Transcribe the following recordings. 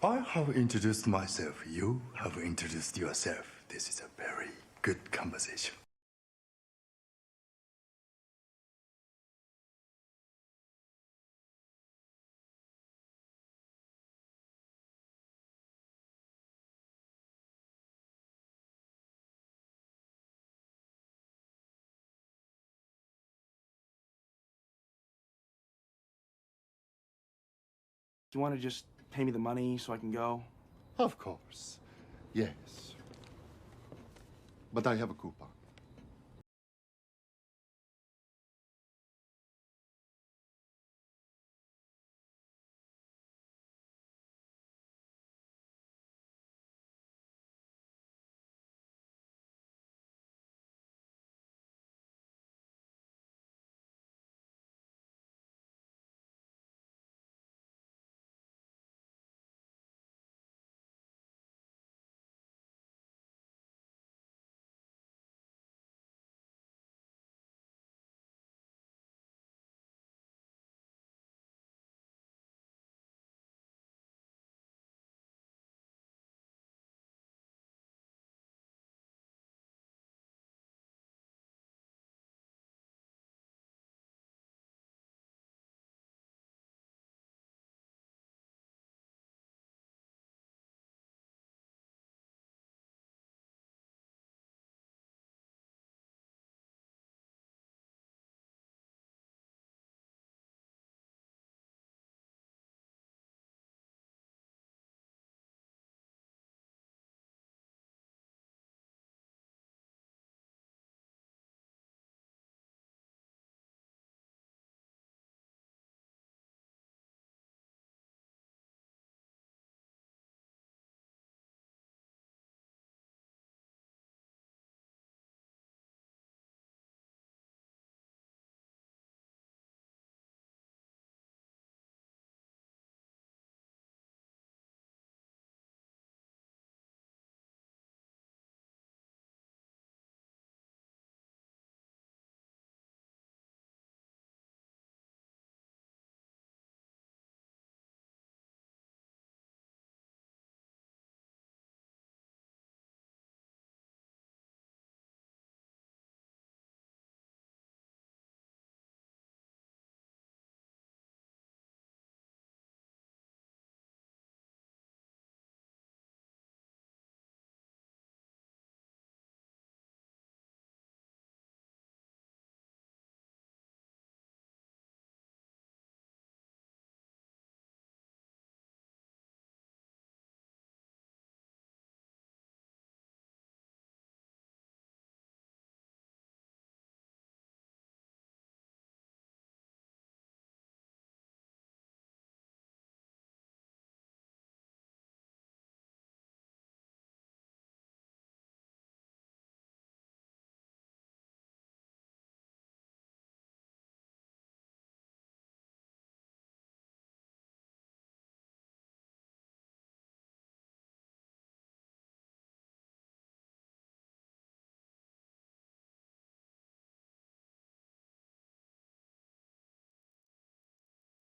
I have introduced myself. You have introduced yourself. This is a very good conversation. Do you want to just pay me the money so I can go? Of course. Yes. But I have a coupon.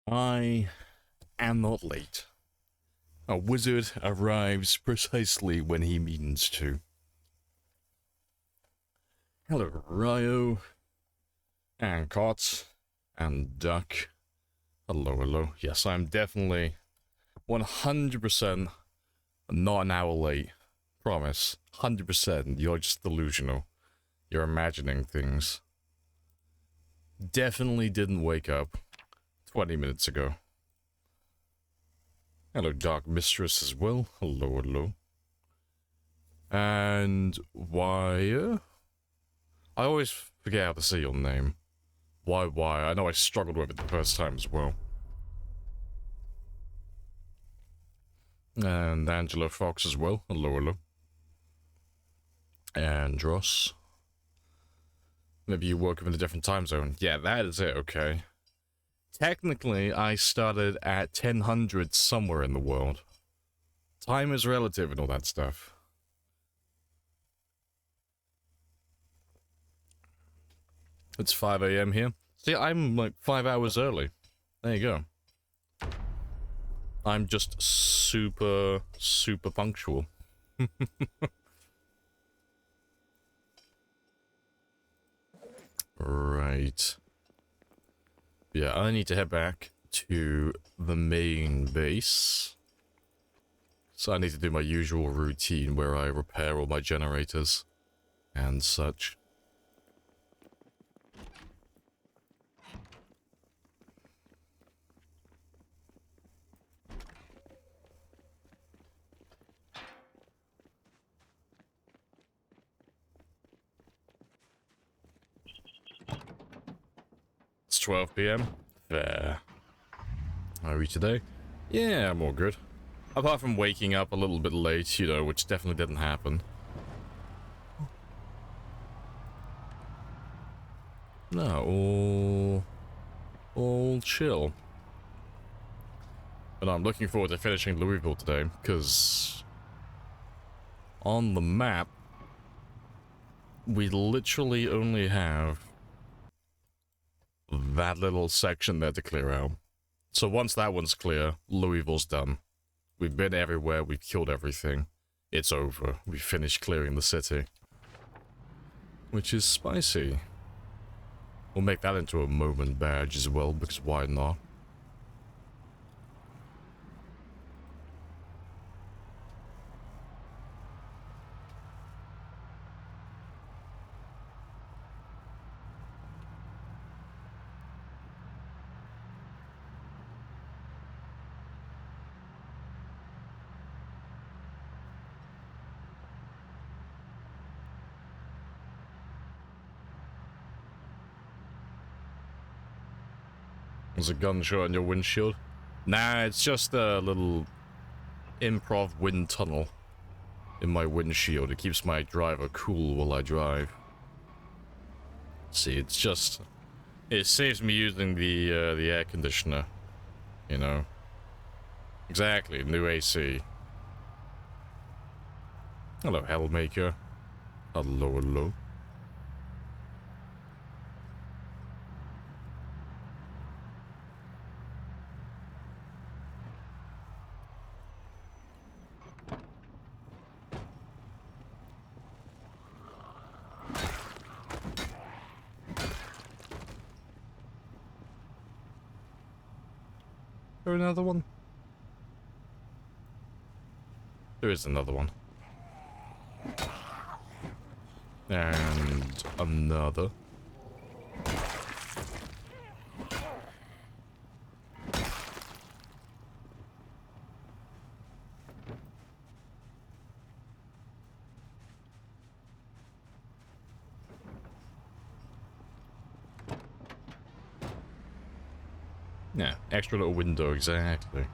I am not late. A wizard arrives precisely when he means to. Hello, Ryo, and Cot, and Duck. Hello, hello. Yes, I'm definitely 100% not an hour late. Promise. 100%. You're just delusional. You're imagining things. Definitely didn't wake up 20 minutes ago. Hello, Dark Mistress as well. Hello, hello. And why? I always forget how to say your name. Why? I know I struggled with it the first time as well. And Angela Fox as well. Hello, hello. And Dross. Maybe you woke up in a different time zone. Yeah, that is it, okay. Technically, I started at 1000 somewhere in the world. Time is relative and all that stuff. It's 5 a.m. here. See, I'm like 5 hours early. There you go. I'm just super, super punctual. Right. Yeah, I need to head back to the main base. So I need to do my usual routine where I repair all my generators and such. It's 12 PM. Fair. How are we today? Yeah, I'm all good. Apart from waking up a little bit late, you know, which definitely didn't happen. No, all chill. But I'm looking forward to finishing Louisville today, because on the map, we literally only have that little section there to clear out. So once that one's clear, Louisville's done. We've been everywhere, we've killed everything. It's over. We finished clearing the city. Which is spicy. We'll make that into a moment badge as well, because why not? There's a gunshot on your windshield? Nah, it's just a little improv wind tunnel in my windshield. It keeps my driver cool while I drive. See, it's just... it saves me using the air conditioner. You know? Exactly, new AC. Hello, Hellmaker. Hello, hello. There another one? There is another one. And another. Yeah, extra little window, exactly.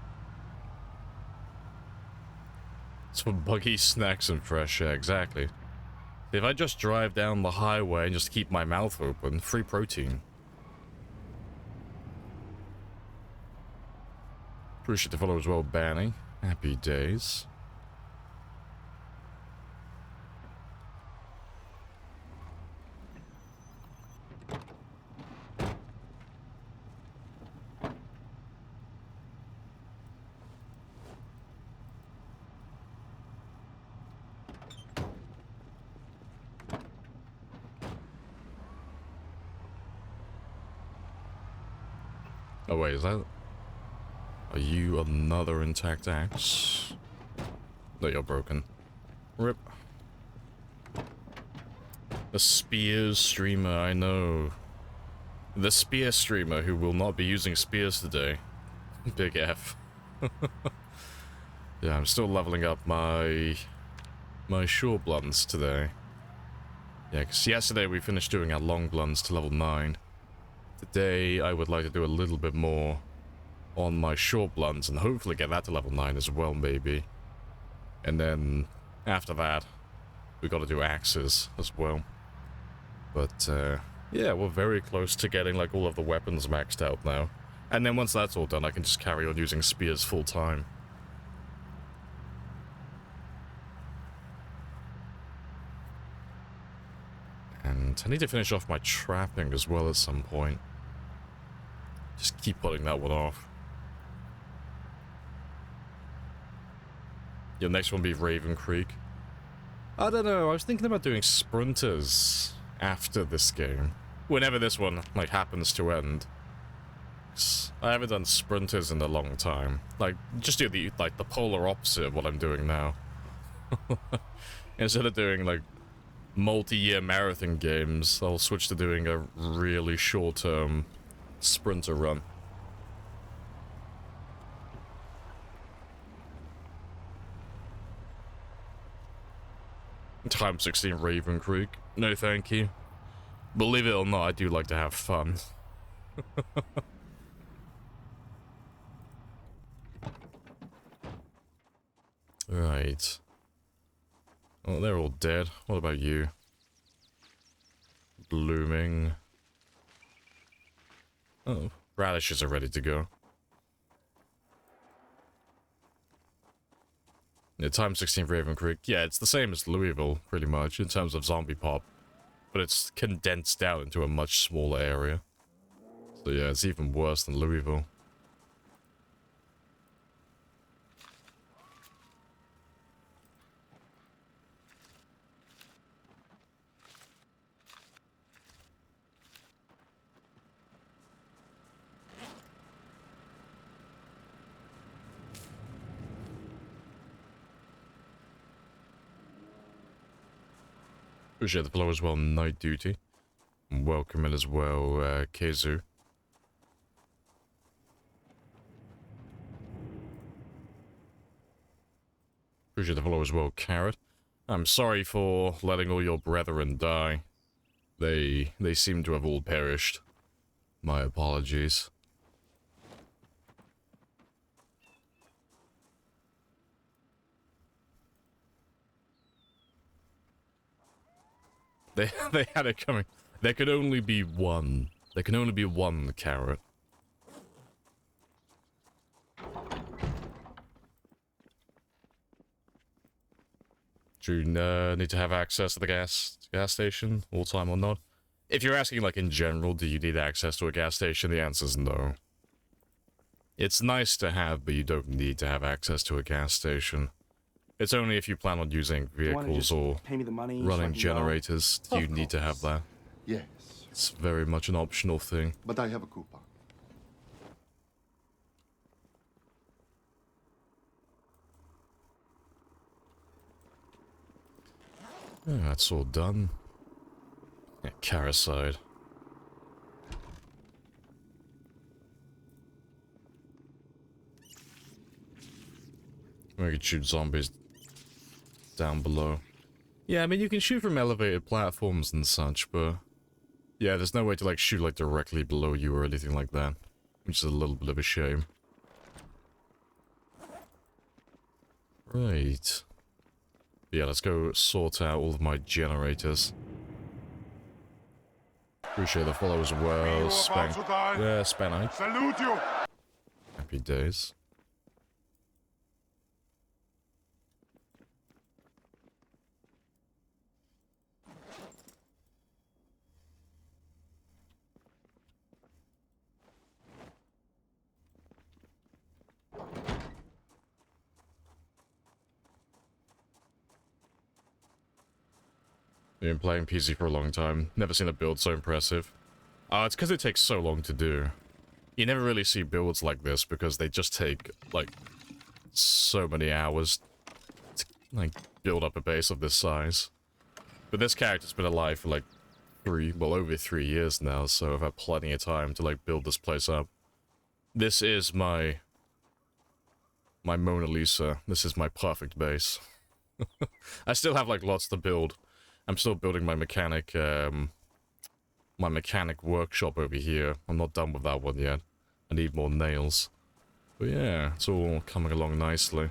It's for buggy snacks and fresh air, exactly. If I just drive down the highway and just keep my mouth open, free protein. Appreciate the follow as well, Banny. Happy days. Oh wait, is that... are you another intact axe? No, you're broken. Rip. The spears streamer, I know. The spear streamer who will not be using spears today. Big F. Yeah, I'm still leveling up my short blunts today. Yeah, because yesterday we finished doing our long blunts to level 9. Today, I would like to do a little bit more on my short blunts and hopefully get that to level 9 as well, maybe. And then, after that, we gotta do axes as well. But, yeah, we're very close to getting, like, all of the weapons maxed out now. And then once that's all done, I can just carry on using spears full time. And I need to finish off my trapping as well at some point. Just keep putting that one off. Your next one be Raven Creek. I don't know, I was thinking about doing sprinters after this game. Whenever this one, like, happens to end. I haven't done sprinters in a long time. Like, just do the, like, the polar opposite of what I'm doing now. Instead of doing, like, multi-year marathon games, I'll switch to doing a really short-term sprinter run. Time 16 Raven Creek. No thank you. Believe it or not, I do like to have fun. Right. Oh, they're all dead. What about you? Blooming. Oh, radishes are ready to go. Yeah, time 16 Raven Creek. Yeah, it's the same as Louisville, pretty much, in terms of zombie pop. But it's condensed out into a much smaller area. So yeah, it's even worse than Louisville. Appreciate the follow as well, Night Duty. And welcome in as well, Keizu. Appreciate the follow as well, Carrot. I'm sorry for letting all your brethren die. They seem to have all perished. My apologies. They had it coming. There could only be one. There can only be one Carrot. Do you need to have access to the gas station all time or not? If you're asking, like, in general, do you need access to a gas station, the answer is no. It's nice to have, but you don't need to have access to a gas station. It's only if you plan on using vehicles or pay me the money running so generators do you need to have that. Yes, It's very much an optional thing. but I have a coupon. Yeah, that's all done. Yeah, Caricide. We could shoot zombies down below. Yeah, I mean, you can shoot from elevated platforms and such, but... yeah, there's no way to, like, shoot, like, directly below you or anything like that. Which is a little bit of a shame. Right. Yeah, let's go sort out all of my generators. Appreciate the follow as well, Spank. Yeah, Spanite. Salute you! Happy days. Been playing PC for a long time. Never seen a build so impressive. It's because it takes so long to do. You never really see builds like this because they just take, like, so many hours to, like, build up a base of this size. But this character's been alive for, like, over 3 years now, so I've had plenty of time to, like, build this place up. This is my Mona Lisa. This is my perfect base. I still have, like, lots to build. I'm still building my mechanic workshop over here. I'm not done with that one yet. I need more nails. But yeah, it's all coming along nicely.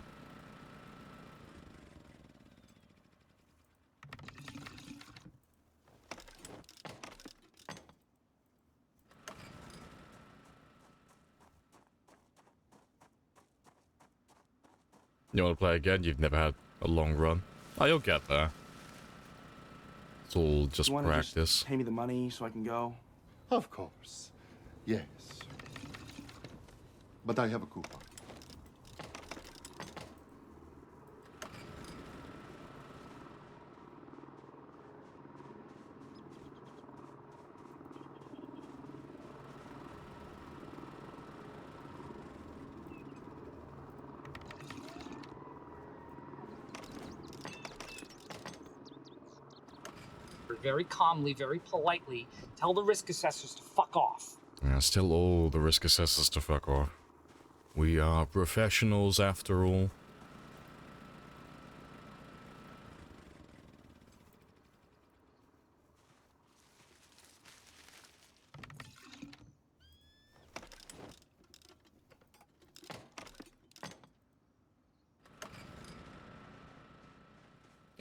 You want to play again? You've never had a long run. Oh, you'll get there. It's all just practice. Just pay me the money so I can go. Of course. Yes. But I have a coupon. very calmly, very politely, tell the risk assessors to fuck off. Yeah, still all the risk assessors to fuck off. We are professionals after all.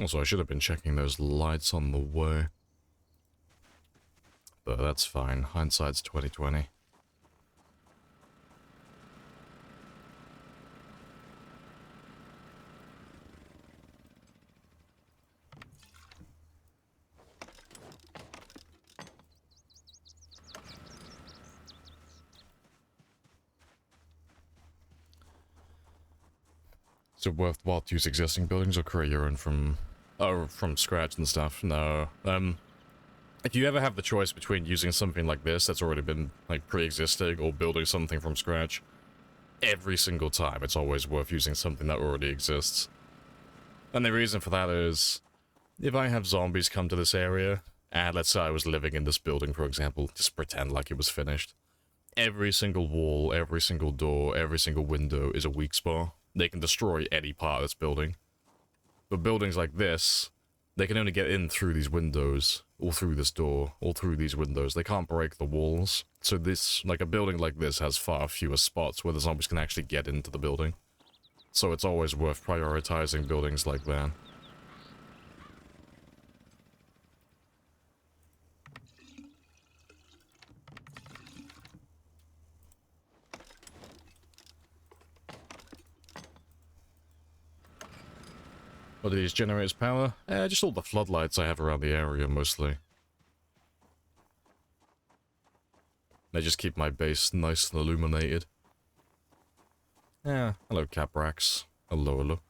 Also, I should have been checking those lights on the way. But that's fine. Hindsight's 20/20. Is it worthwhile to use existing buildings or create your own from scratch and stuff? No. If you ever have the choice between using something like this that's already been, like, pre-existing or building something from scratch, every single time it's always worth using something that already exists. And the reason for that is, if I have zombies come to this area, and let's say I was living in this building, for example, just pretend like it was finished, every single wall, every single door, every single window is a weak spot. They can destroy any part of this building. But buildings like this, they can only get in through these windows, or through this door, or through these windows. They can't break the walls. So this, like a building like this has far fewer spots where the zombies can actually get into the building. So it's always worth prioritizing buildings like that. What do these generators power? Just all the floodlights I have around the area, mostly. They just keep my base nice and illuminated. Yeah, hello Caprax. Hello, hello.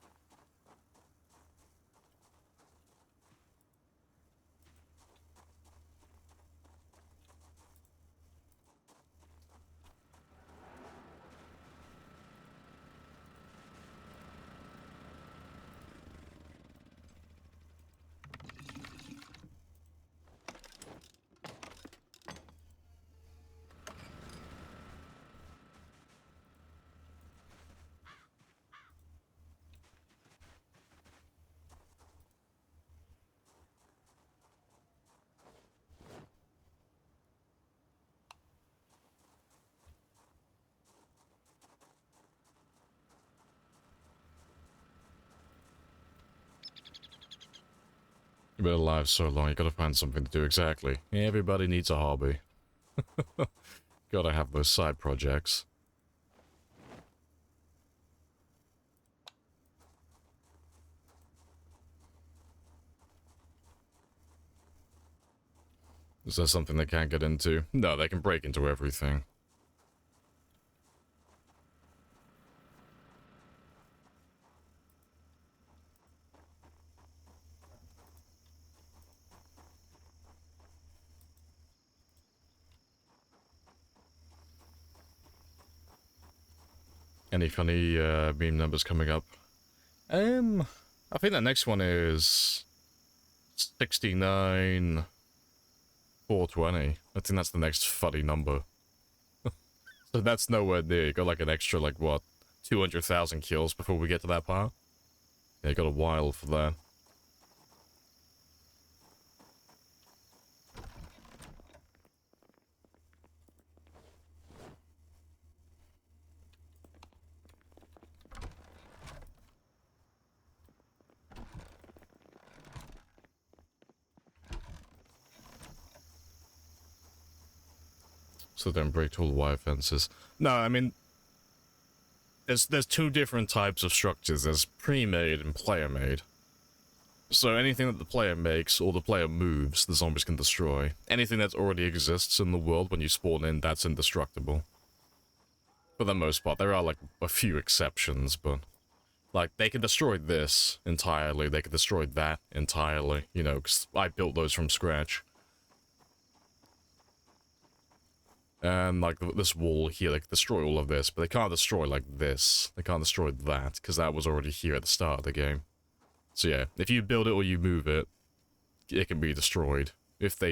You've been alive so long, you gotta find something to do exactly. Everybody needs a hobby. Gotta have those side projects. Is there something they can't get into? No, they can break into everything. Any funny meme numbers coming up? I think the next one is 69,420. I think that's the next funny number. So that's nowhere near. You got like an extra, like what, 200,000 kills before we get to that part? Yeah, you got a while for that. So don't break tall wire fences. No, I mean, there's two different types of structures. There's pre-made and player-made. So anything that the player makes or the player moves, the zombies can destroy. Anything that already exists in the world when you spawn in, that's indestructible. For the most part, there are like a few exceptions, but like they can destroy this entirely. They can destroy that entirely. You know, because I built those from scratch. And, like, this wall here, they can destroy all of this, but they can't destroy, like, this. They can't destroy that, because that was already here at the start of the game. So, yeah, if you build it or you move it, it can be destroyed. If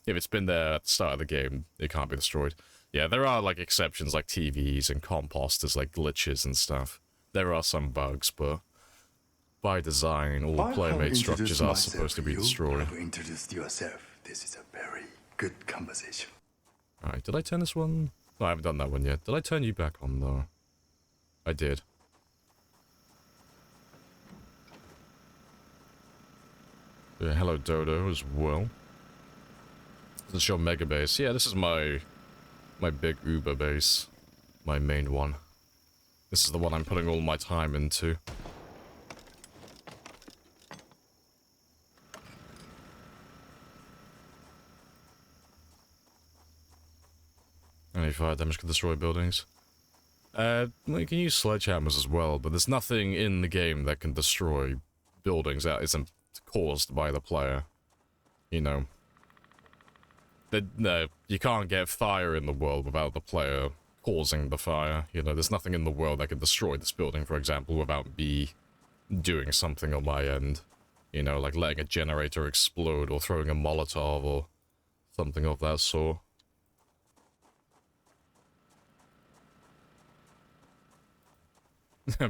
it's been there at the start of the game, it can't be destroyed. Yeah, there are like exceptions like TVs and composters, like glitches and stuff. There are some bugs, but by design, all I playmate have structures introduced are myself. supposed to be You destroyed. have introduced yourself. This is a very good conversation. Alright, did I turn this one? No, I haven't done that one yet. Did I turn you back on, though? I did. Yeah, hello Dodo as well. This is your mega base. Yeah, this is my big Uber base. My main one. This is the one I'm putting all my time into. Any fire damage can destroy buildings. Well, you can use sledgehammers as well, but there's nothing in the game that can destroy buildings that isn't caused by the player. You know. No, you can't get fire in the world without the player causing the fire. You know, there's nothing in the world that can destroy this building, for example, without me doing something on my end. You know, like letting a generator explode or throwing a Molotov or something of that sort.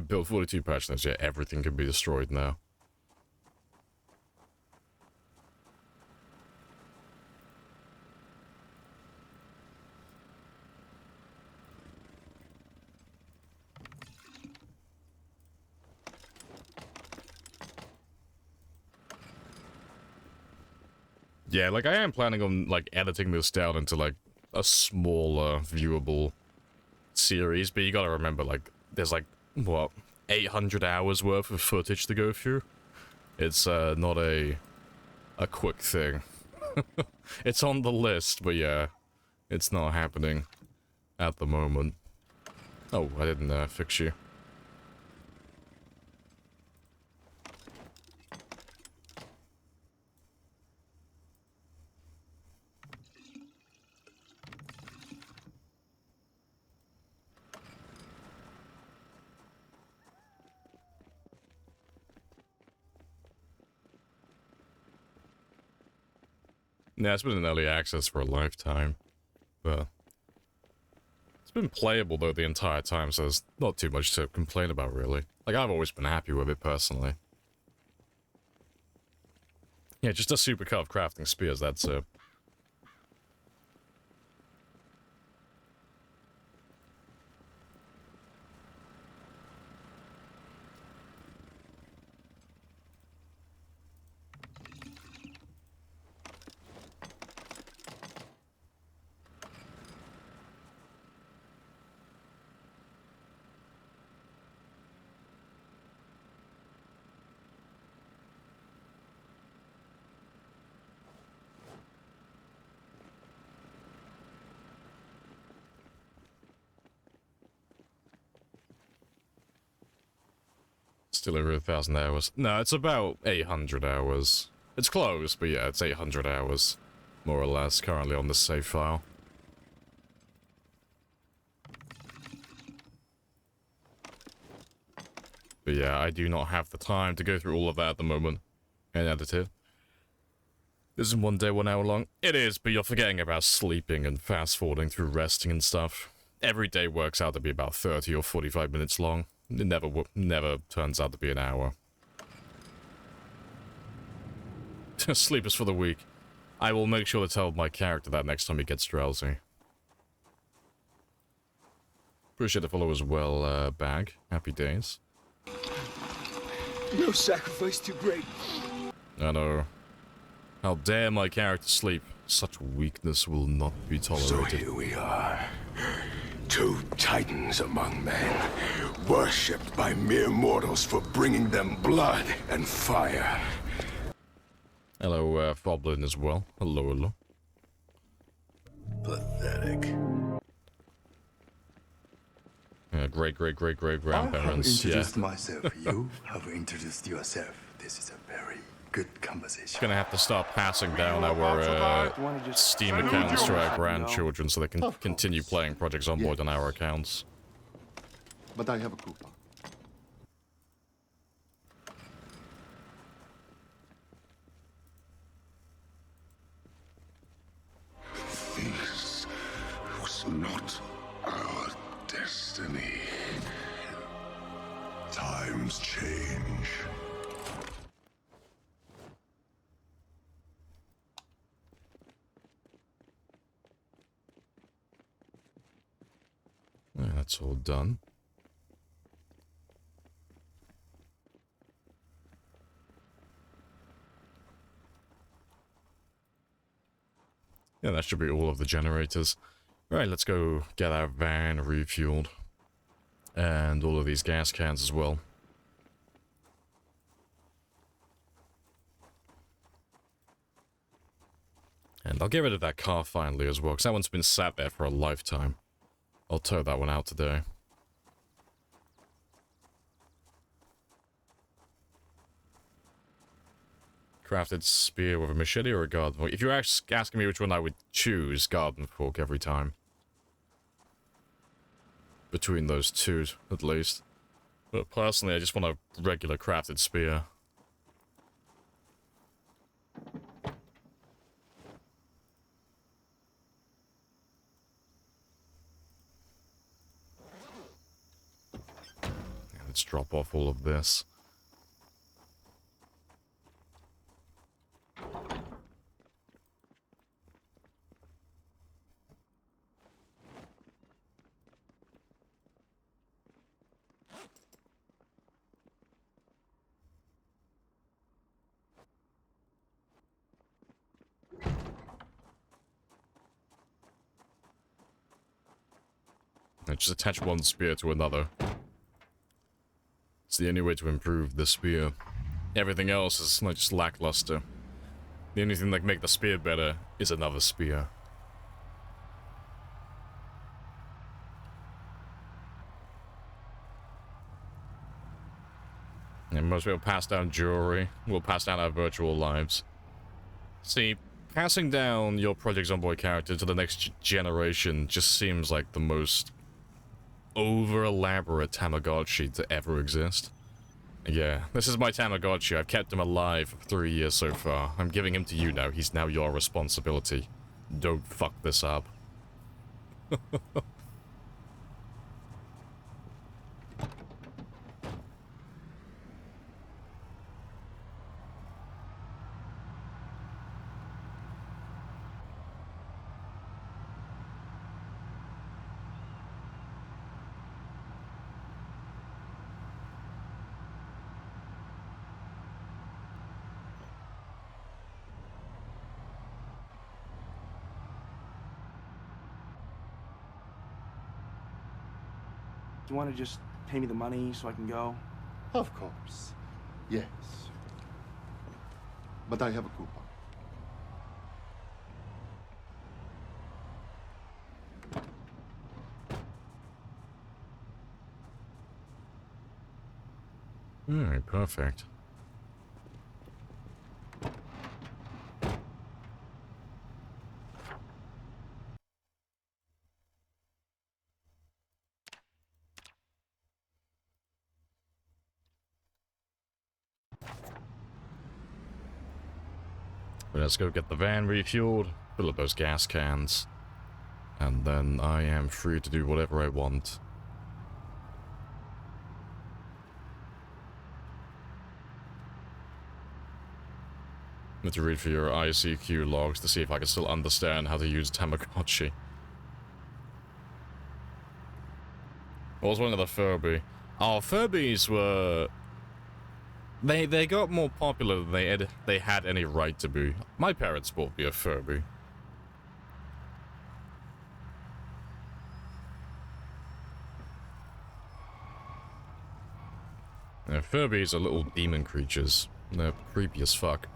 Build 42 patch notes, yeah, everything can be destroyed now. Yeah, like, I am planning on, like, editing this down into, like, a smaller, viewable series, but you gotta remember, like, there's, like, what, 800 hours worth of footage to go through? It's, not a quick thing. It's on the list, but yeah, it's not happening at the moment. Oh, I didn't, fix you. Yeah, it's been in early access for a lifetime, but it's been playable though the entire time, so there's not too much to complain about really. Like, I've always been happy with it personally. Yeah, just a super cut of crafting spears, that's it. Still over 1,000 hours. No, it's about 800 hours. It's close, but yeah, it's 800 hours. More or less, currently on this save file. But yeah, I do not have the time to go through all of that at the moment and edit it. This is 1 day, 1 hour long. It is, but you're forgetting about sleeping and fast forwarding through resting and stuff. Every day works out to be about 30 or 45 minutes long. It never turns out to be an hour. Sleep is for the weak. I will make sure to tell my character that next time he gets drowsy. Appreciate the follow as well, Bag. Happy days. No sacrifice too great. I know. How dare my character sleep? Such weakness will not be So tolerated. here we are. Two titans among men, worshipped by mere mortals for bringing them blood and fire. Hello, Foblin as well. Hello, hello. Pathetic. Yeah, great I have grandparents. Yeah. introduced myself. You have introduced yourself. This is a very good conversation. Gonna have to start passing down our Steam accounts to our grandchildren so they can continue playing Project Zomboid on our accounts. But I have a coupon. not our destiny. Times change. Yeah, that's all done. Yeah, that should be all of the generators. Right, let's go get our van refueled. And all of these gas cans as well. And I'll get rid of that car finally as well, because that one's been sat there for a lifetime. I'll tow that one out today. Crafted spear with a machete or a garden fork? If you're asking me which one I would choose, garden fork every time. Between those two, at least. But personally, I just want a regular crafted spear. Let's drop off all of this. And just attach one spear to another. It's the only way to improve the spear. Everything else is like just lackluster. The only thing that can make the spear better is another spear. And most people pass down jewelry. We'll pass down our virtual lives. See, passing down your Project Zomboid character to the next generation just seems like the most over-elaborate Tamagotchi to ever exist. Yeah, this is my Tamagotchi. I've kept him alive for 3 years so far. I'm giving him to you now. He's now your responsibility. Don't fuck this up. Do you want to just pay me the money so I can go? Of course. Yes. But I have a coupon. Alright, perfect. Let's go get the van refueled, fill up those gas cans, and then I am free to do whatever I want. Need to read for your ICQ logs to see if I can still understand how to use Tamagotchi. What was one of the Furby? Oh, Furbies were... They got more popular than they had any right to be. My parents bought me a Furby. Yeah, Furbies are little demon creatures. They're creepy as fuck.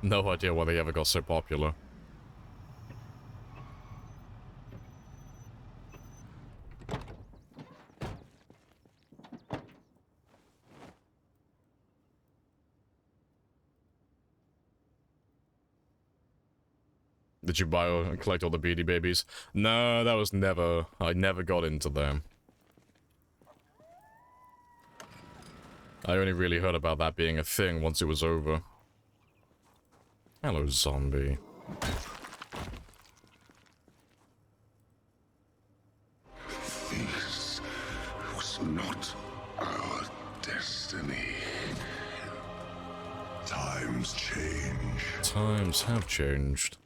No idea why they ever got so popular. Did you buy and collect all the Beanie Babies? No, that was never... I never got into them. I only really heard about that being a thing once it was over. Hello, zombie. times have changed.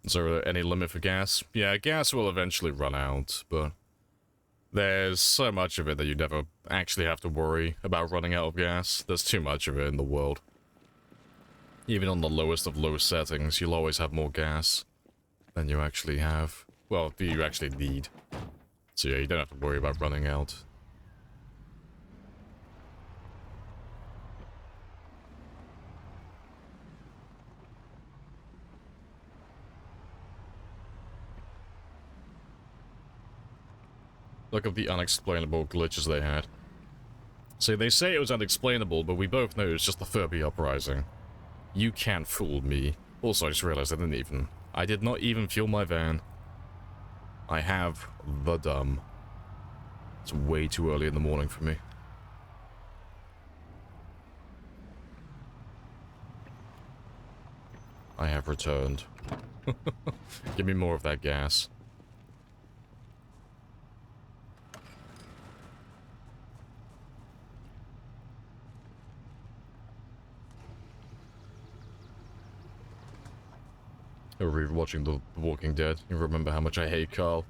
Is there any limit for gas? Yeah, gas will eventually run out, but there's so much of it that you never actually have to worry about running out of gas. There's too much of it in the world. Even on the lowest of low settings, you'll always have more gas than you actually have. Well, you actually need. So yeah, you don't have to worry about running out. Look at the unexplainable glitches they had. So they say it was unexplainable, but we both know it's just the Furby uprising. You can't fool me. Also, I just realized I did not even fuel my van. I have the dumb. It's way too early in the morning for me. I have returned. Give me more of that gas. Rewatching The Walking Dead, you remember how much I hate Carl?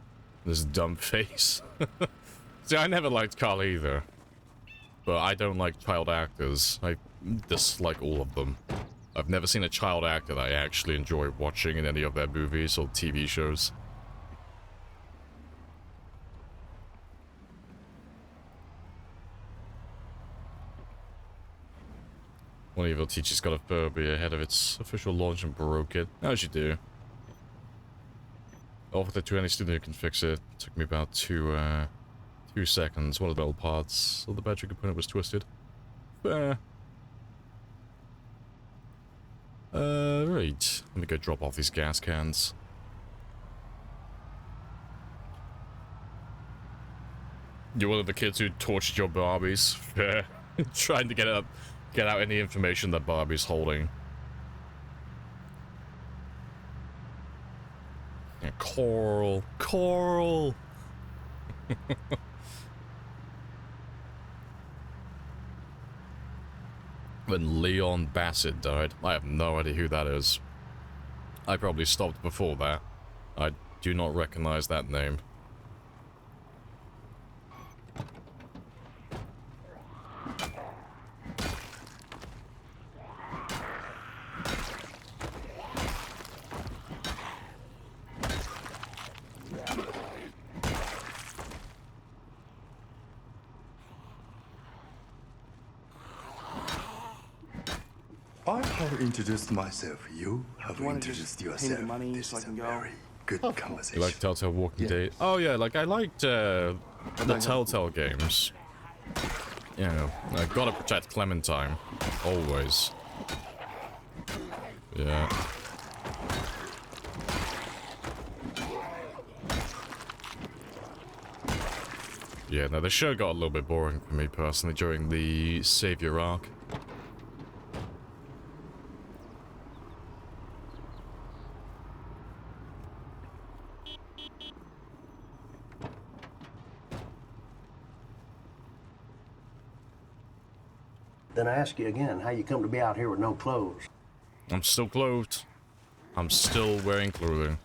This dumb face. See, I never liked Carl either. But I don't like child actors. I dislike all of them. I've never seen a child actor that I actually enjoy watching in any of their movies or TV shows. One evil teacher's got a Furby ahead of its official launch and broke it. As you do. Offered it to any student who can fix it. Took me about 2 seconds. One of the metal parts of the battery component was twisted. Right. Let me go drop off these gas cans. You're one of the kids who tortured your Barbies. Fair. Trying to get out any information that Barbie's holding. Yeah, Coral. When Leon Bassett died, I have no idea who that is. I probably stopped before that. I do not recognize that name. I have introduced myself. You have You wanna introduced just pay me the yourself. money This so I is a can go? very good You conversation. like Telltale Walking Yeah. Dead? Oh yeah, like I liked the Telltale games. You know, I gotta protect Clementine. Always. Yeah. Yeah, no, the show got a little bit boring for me personally during the Savior arc. Then I ask you again, how you come to be out here with no clothes? I'm still clothed. I'm still wearing clothing.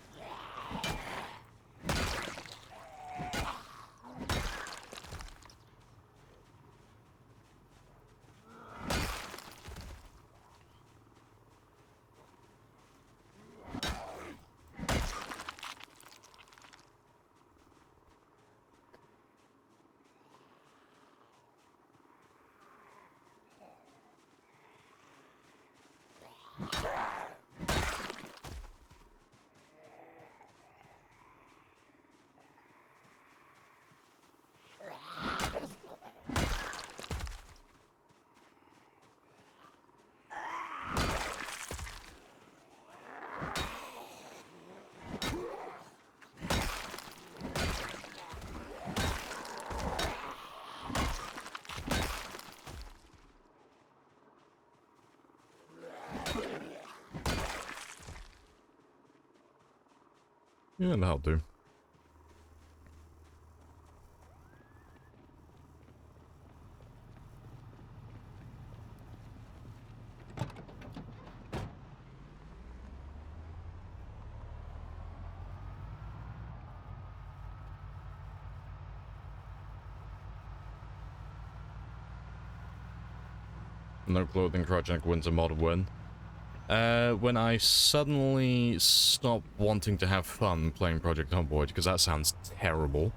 Yeah, that'll do. No clothing project winter mod win. When I suddenly stopped wanting to have fun playing Project Homeboy, because that sounds terrible.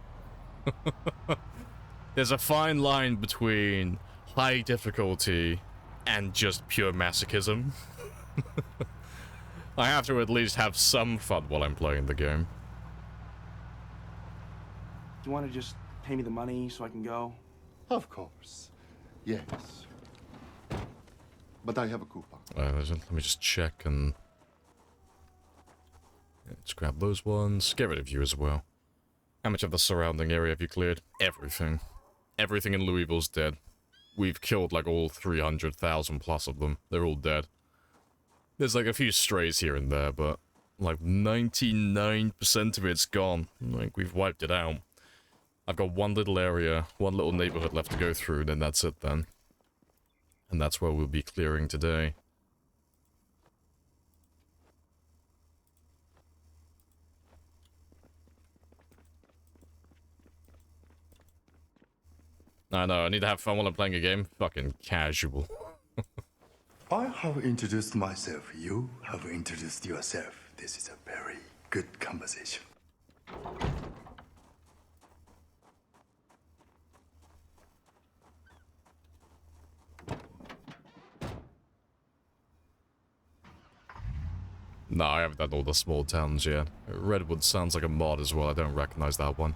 There's a fine line between high difficulty and just pure masochism. I have to at least have some fun while I'm playing the game. Do you want to just pay me the money so I can go? Of course. Yes. But I have a coupon. Let me just check and... Let's grab those ones. Get rid of you as well. How much of the surrounding area have you cleared? Everything. Everything in Louisville's dead. We've killed like all 300,000 plus of them. They're all dead. There's like a few strays here and there, but like 99% of it's gone. Like, we've wiped it out. I've got one little area, one little neighborhood left to go through, then that's it then. And that's where we'll be clearing today. I know, I need to have fun while I'm playing a game. Fucking casual. I have introduced myself. You have introduced yourself. This is a very good conversation. No, I haven't done all the small towns yet. Redwood sounds like a mod as well. I don't recognize that one.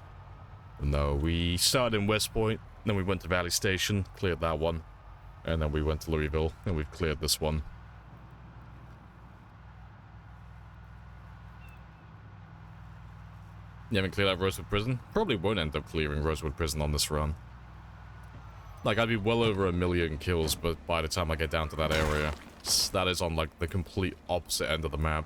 No, we started in West Point, then we went to Valley Station, cleared that one. And then we went to Louisville, and we've cleared this one. You haven't cleared out Rosewood Prison? Probably won't end up clearing Rosewood Prison on this run. Like, I'd be well over 1 million kills, but by the time I get down to that area, that is on, like, the complete opposite end of the map.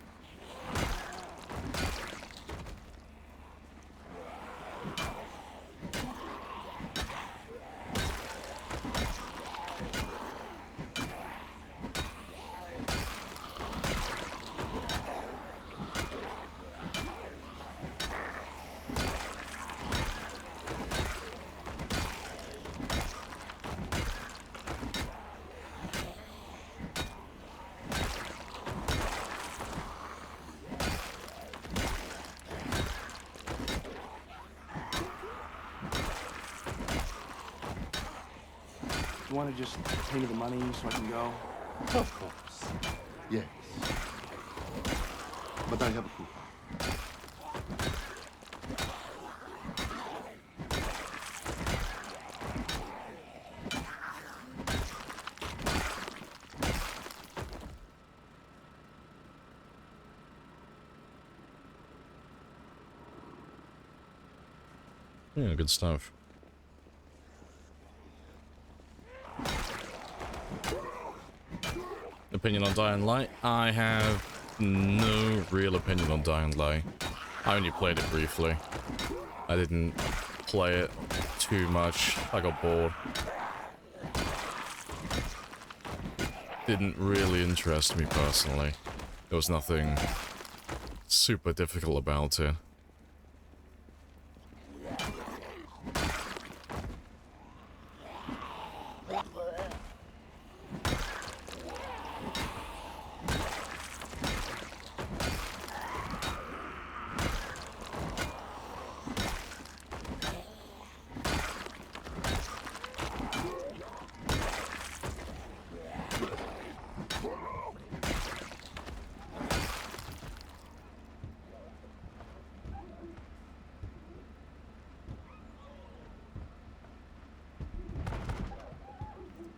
You want to just pay me the money so I can go? Of course. Yes. But I have a coupon. Yeah, good stuff. Opinion on Dying Light? I have no real opinion on Dying Light. I only played it briefly. I didn't play it too much. I got bored. Didn't really interest me personally. There was nothing super difficult about it.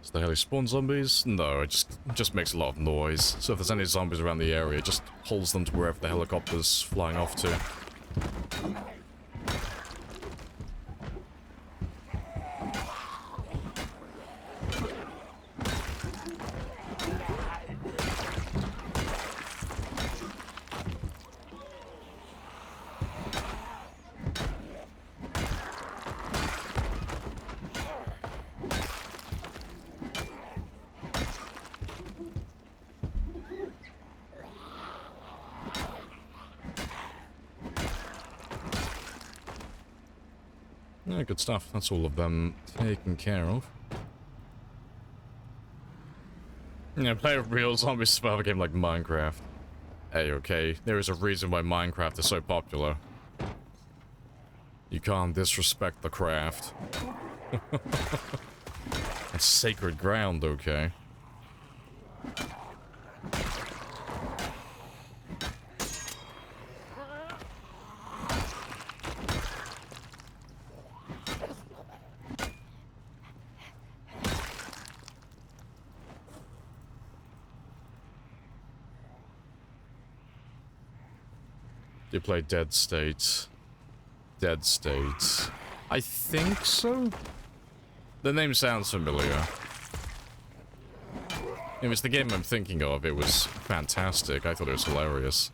Is the hell he spawn zombies? No, it just makes a lot of noise. So if there's any zombies around the area, it just pulls them to wherever the helicopter's flying off to. Yeah, good stuff. That's all of them taken care of. Yeah, play a real zombie survival game like Minecraft. Hey, okay, there is a reason why Minecraft is so popular. You can't disrespect the craft. It's sacred ground, okay? You play Dead States. Dead States. I think so? The name sounds familiar. If it's the game I'm thinking of, it was fantastic. I thought it was hilarious.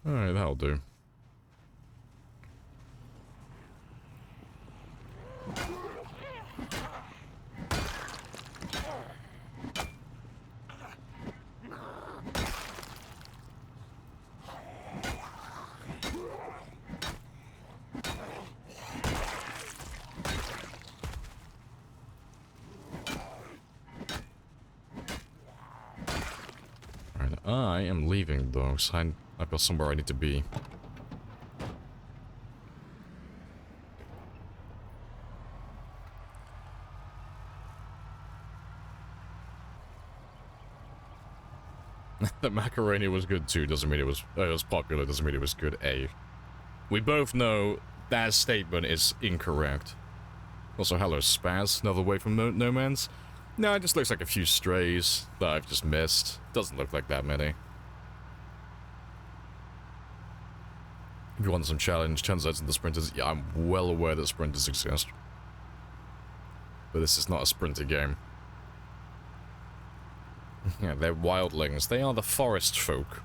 Alright, that'll do. Alright, I am leaving though, so I've got somewhere I need to be. The macaroni was good too, doesn't mean it was popular, doesn't mean it was good. A. We both know that statement is incorrect. Also, hello Spaz, another way from no man's. No, it just looks like a few strays that I've just missed. Doesn't look like that many. If you want some challenge, turns out in the sprinters, yeah, I'm well aware that sprinters exist. But this is not a sprinter game. Yeah, they're wildlings. They are the forest folk.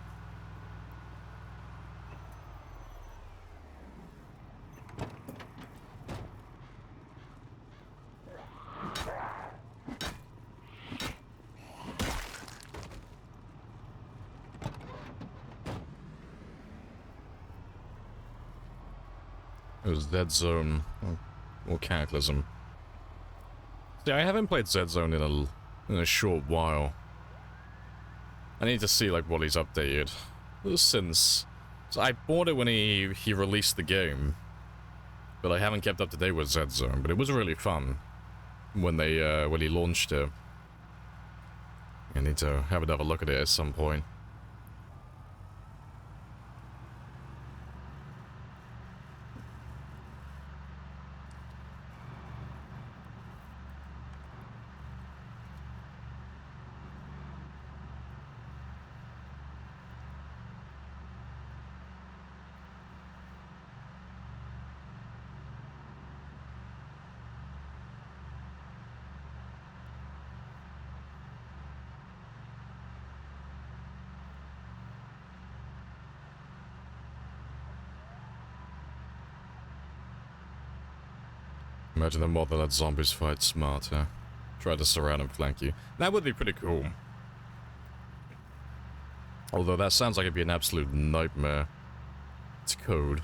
It was Dead Zone or Cataclysm. Yeah, I haven't played Dead Zone in a short while. I need to see like what he's updated since. So I bought it when he released the game, but I haven't kept up to date with Dead Zone. But it was really fun when he launched it. I need to have another look at it at some point. Imagine a mod that lets zombies fight smarter. Try to surround and flank you. That would be pretty cool. Although that sounds like it'd be an absolute nightmare to code.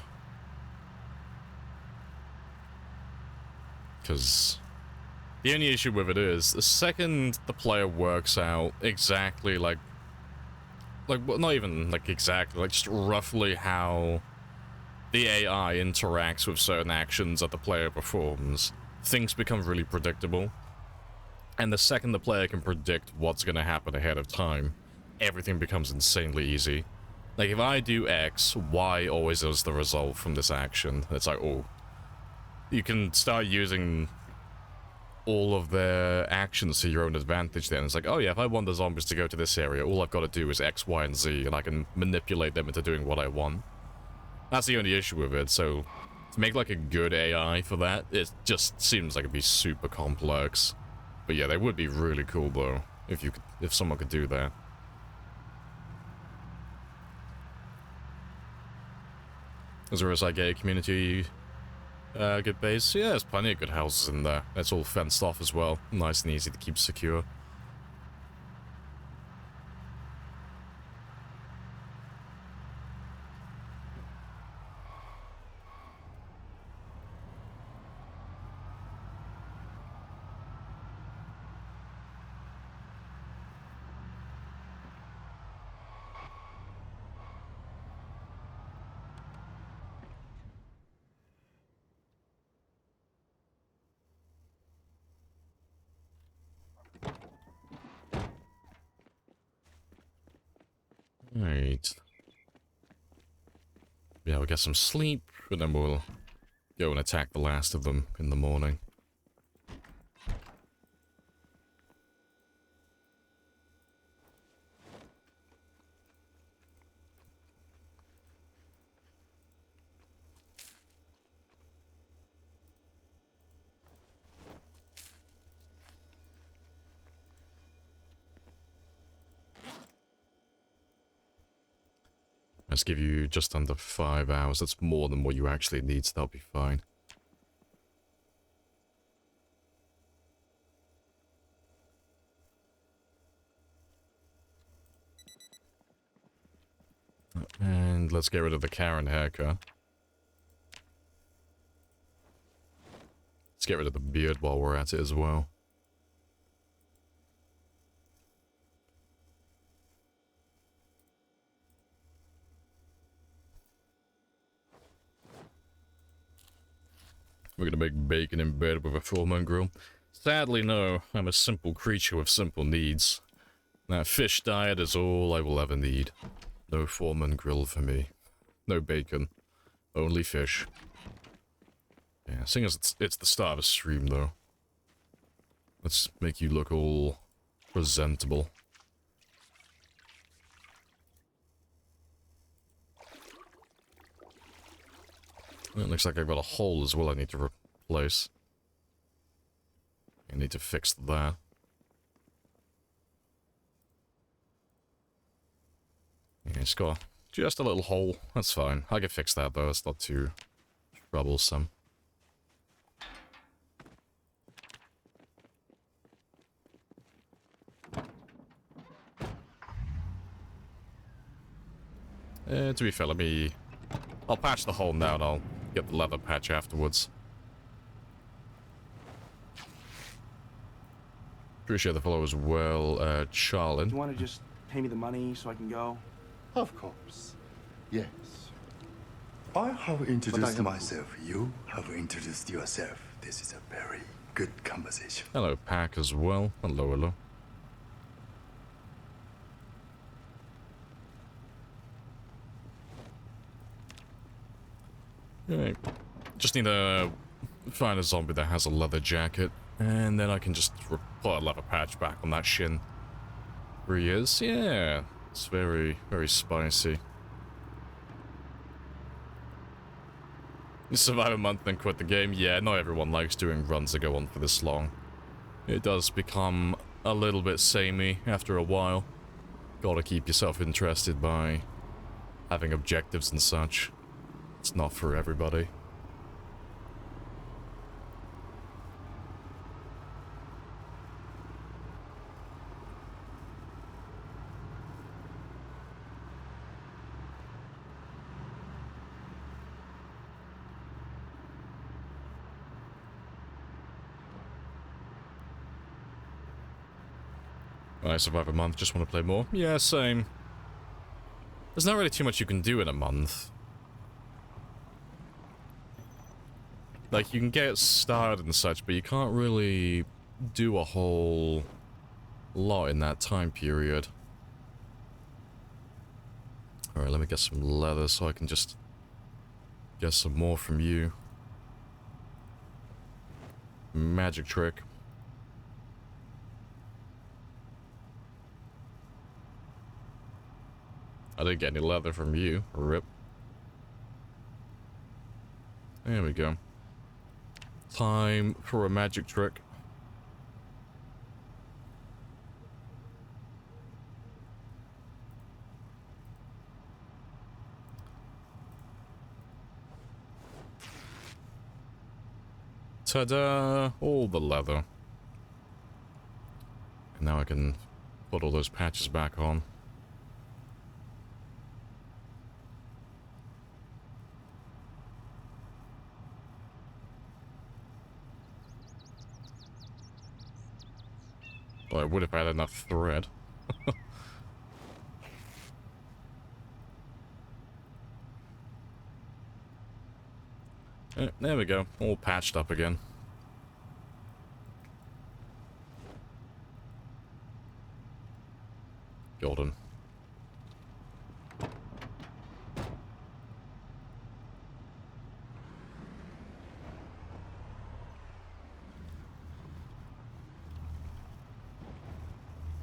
Because the only issue with it is, the second the player works out exactly like well, not even like exactly, like just roughly how the AI interacts with certain actions that the player performs, things become really predictable. And the second the player can predict what's going to happen ahead of time, everything becomes insanely easy. Like, if I do X, Y always is the result from this action. It's like, oh. You can start using all of their actions to your own advantage then. It's like, oh yeah, if I want the zombies to go to this area, all I've got to do is X, Y, and Z, and I can manipulate them into doing what I want. That's the only issue with it, so to make like a good AI for that, it just seems like it'd be super complex. But yeah, they would be really cool though, if someone could do that. Is there a gay community good base? Yeah, there's plenty of good houses in there. It's all fenced off as well. Nice and easy to keep secure. Right. Yeah, we'll get some sleep, and then we'll go and attack the last of them in the morning. Let's give you just under 5 hours. That's more than what you actually need, so that'll be fine. And let's get rid of the Karen haircut. Let's get rid of the beard while we're at it as well. We're gonna make bacon in bed with a Foreman grill. Sadly, no. I'm a simple creature with simple needs. That fish diet is all I will ever need. No Foreman grill for me. No bacon. Only fish. Yeah, seeing as it's the start of a stream, though. Let's make you look all presentable. It looks like I've got a hole as well I need to replace. I need to fix that. Yeah, it's got just a little hole. That's fine. I can fix that though. It's not too troublesome. To be fair, I'll patch the hole now and I'll get the leather patch afterwards. Appreciate the follow as well, Charlin. Do you want to just pay me the money so I can go? Of course. Yes. I have introduced have- myself. You have introduced yourself. This is a very good conversation. Hello, Pack as well. Hello, hello. Alright. Just need to find a zombie that has a leather jacket, and then I can just put a leather patch back on that shin. 3 years? Yeah. It's very, very spicy. You survive a month and quit the game? Yeah, not everyone likes doing runs that go on for this long. It does become a little bit samey after a while. Gotta keep yourself interested by having objectives and such. It's not for everybody. I survive a month, just want to play more. Yeah, same. There's not really too much you can do in a month. Like, you can get started and such, but you can't really do a whole lot in that time period. Alright, let me get some leather so I can just get some more from you. Magic trick. I didn't get any leather from you. Rip. There we go. Time for a magic trick. Ta-da! All the leather. And now I can put all those patches back on. Well, I would have had enough thread. There we go. All patched up again. Golden.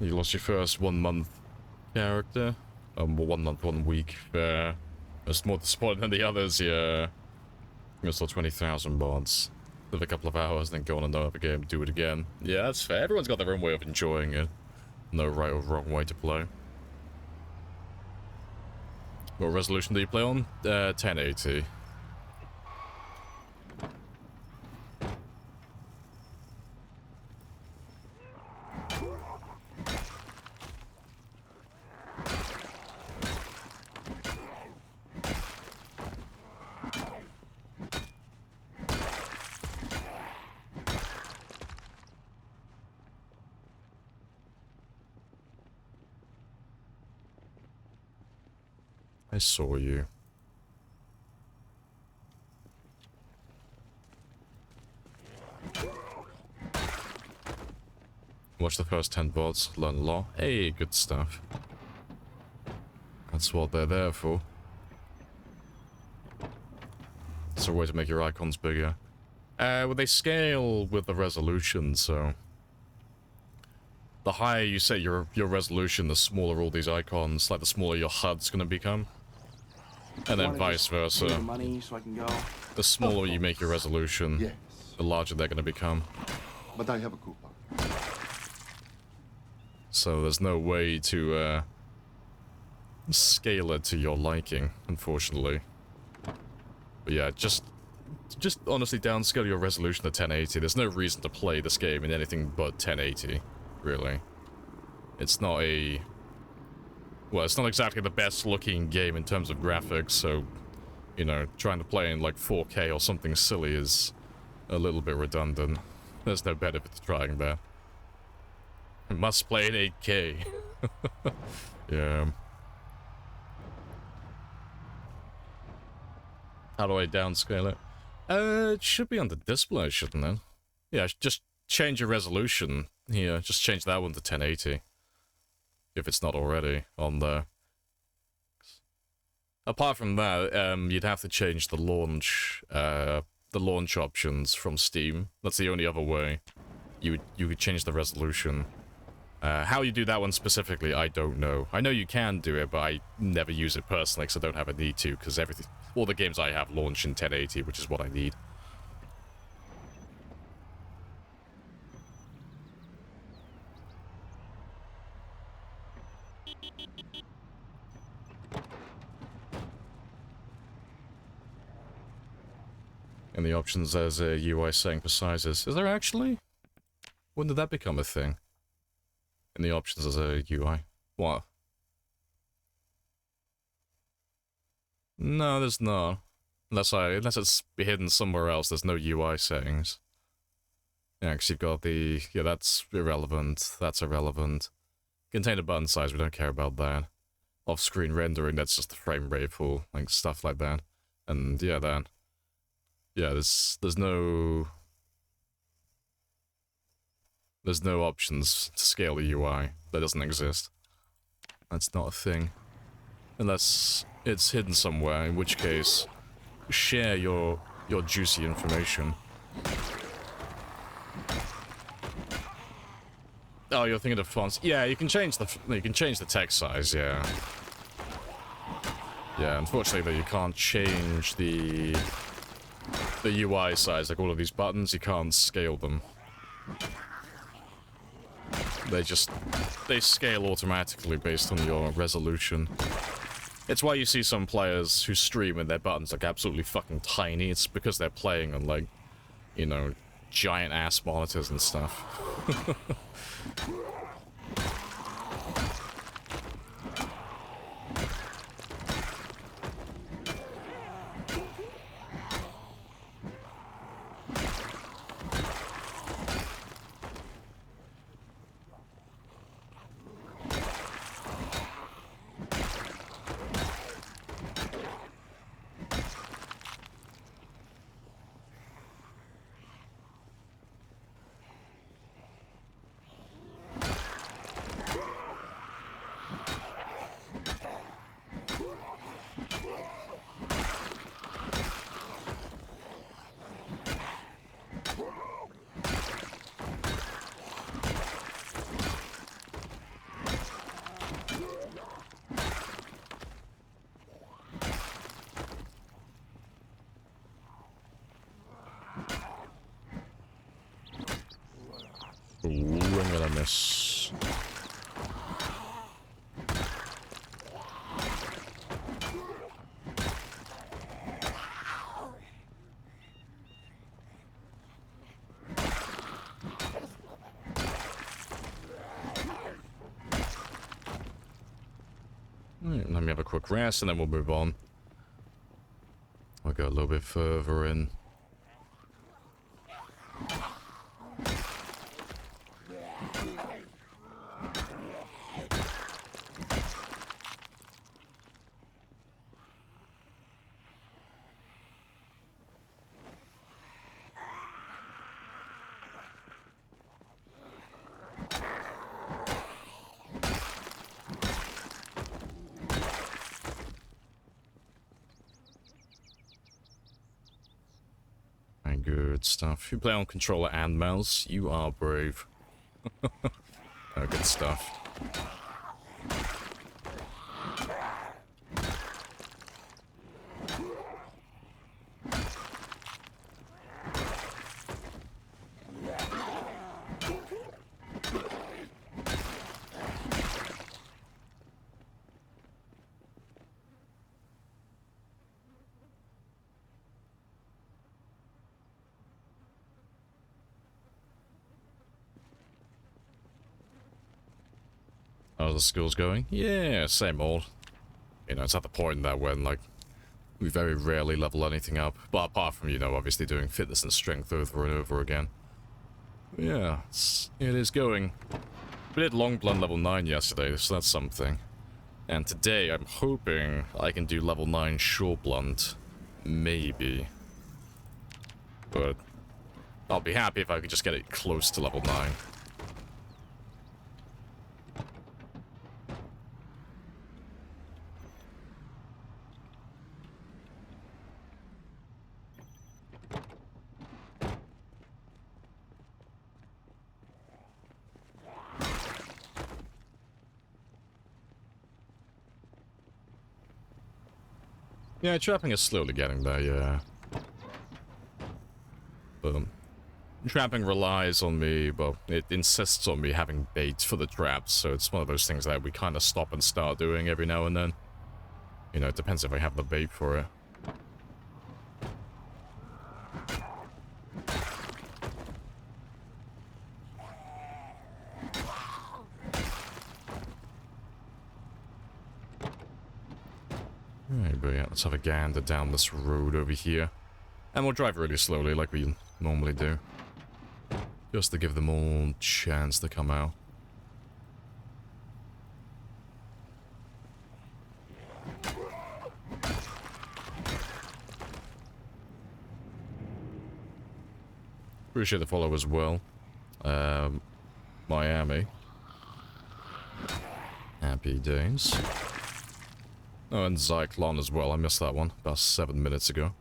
You lost your first 1 month character. Well, 1 month, 1 week. It's more disappointing than the others, yeah. You're still 20,000 mods. Live a couple of hours, then go on another game, do it again. Yeah, that's fair. Everyone's got their own way of enjoying it. No right or wrong way to play. What resolution do you play on? 1080. I saw you. Watch the first 10 bots, learn a lot. Hey, good stuff. That's what they're there for. It's a way to make your icons bigger. Well, they scale with the resolution, so... The higher you set your resolution, the smaller all these icons, like the smaller your HUD's gonna become. And then vice versa. Pay me the money so I can go. The smaller you make your resolution, Yes. the larger they're gonna become. But I have a coupon. So there's no way to scale it to your liking, unfortunately. But yeah, just honestly downscale your resolution to 1080. There's no reason to play this game in anything but 1080, really. It's not a... Well, it's not exactly the best looking game in terms of graphics, so, you know, trying to play in like 4K or something silly is a little bit redundant. There's no benefit to trying that. It must play in 8K. Yeah. How do I downscale it? It should be on the display, shouldn't it? Yeah, just change your resolution here. Just change that one to 1080. If it's not already on there. Apart from that, you'd have to change the launch options from Steam. That's the only other way you could change the resolution. How you do that one specifically, I don't know. I know you can do it, but I never use it personally because I don't have a need to, because all the games I have launch in 1080, which is what I need. In the options, there's a UI setting for sizes. Is there actually? When did that become a thing? In the options, there's a UI. What? No, there's not. Unless it's hidden somewhere else, there's no UI settings. Yeah, because you've got the... Yeah, that's irrelevant. That's irrelevant. Container button size, we don't care about that. Off-screen rendering, that's just the frame rate for, like, stuff like that. And, yeah, that... Yeah, there's no options to scale the UI. That doesn't exist. That's not a thing. Unless it's hidden somewhere, in which case, share your juicy information. Oh, you're thinking of fonts? Yeah, you can change the text size, yeah. Yeah, unfortunately though, you can't change the UI size, like all of these buttons, you can't scale them. They scale automatically based on your resolution. It's why you see some players who stream and their buttons look absolutely fucking tiny. It's because they're playing on, like, you know, giant ass monitors and stuff. Yes. Right, let me have a quick rest and then we'll move on. I'll go a little bit further in. Good stuff. You play on controller and mouse. You are brave. Oh, good stuff. How's the skills going? Yeah, same old. You know, it's at the point that when, like, we very rarely level anything up. But apart from, you know, obviously doing fitness and strength over and over again. Yeah, it is going. We did Long Blunt level 9 yesterday, so that's something. And today, I'm hoping I can do level 9 Short Blunt. Maybe. But I'll be happy if I could just get it close to level 9. Yeah, trapping is slowly getting there, yeah. Trapping relies on me, well, it insists on me having bait for the traps, so it's one of those things that we kind of stop and start doing every now and then. You know, it depends if I have the bait for it. Alright, but yeah, let's have a gander down this road over here. And we'll drive really slowly like we normally do. Just to give them all a chance to come out. Appreciate the follow as well. Miami. Happy days. Oh, and Zyklon as well. I missed that one about 7 minutes ago.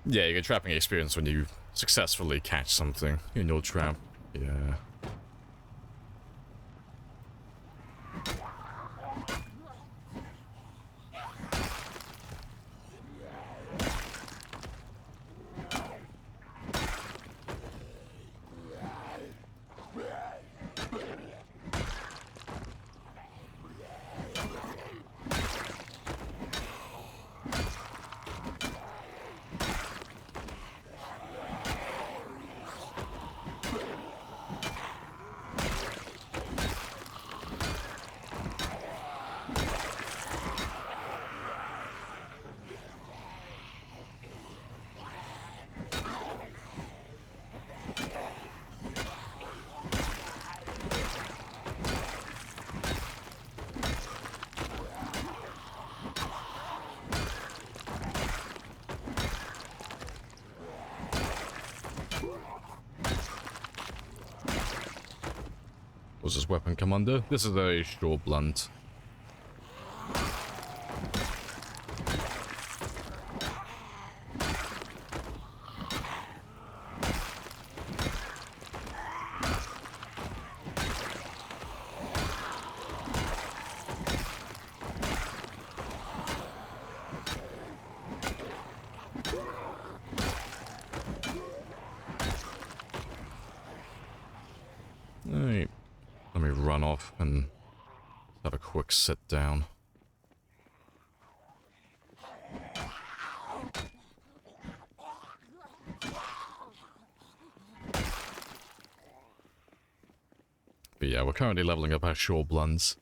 Yeah, you get trapping experience when you successfully catch something in your trap. Yeah. What's this weapon come under? This is a short blunt. Let me run off and have a quick sit down. But yeah, we're currently leveling up our short blunts.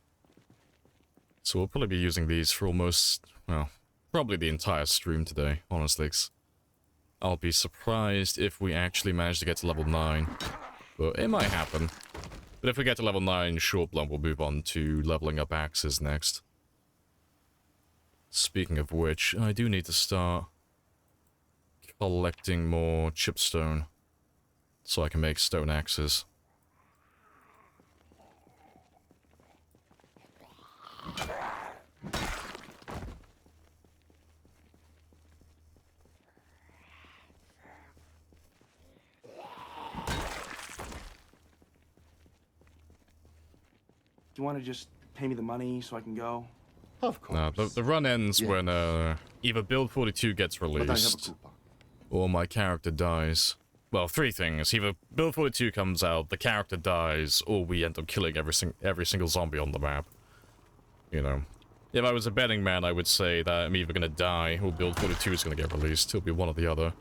So we'll probably be using these for almost, well, probably the entire stream today, honestly. I'll be surprised if we actually manage to get to level 9. But it might happen. But if we get to level 9 short blunt, we'll move on to leveling up axes next. Speaking of which, I do need to start collecting more chipstone so I can make stone axes. Do you want to just pay me the money so I can go? Of course. No, the run ends Yeah. when either build 42 gets But I have a released coupon. or my character dies. Well, three things. Either build 42 comes out, the character dies, or we end up killing every single zombie on the map. You know. If I was a betting man, I would say that I'm either going to die or build 42 is going to get released. It'll be one or the other.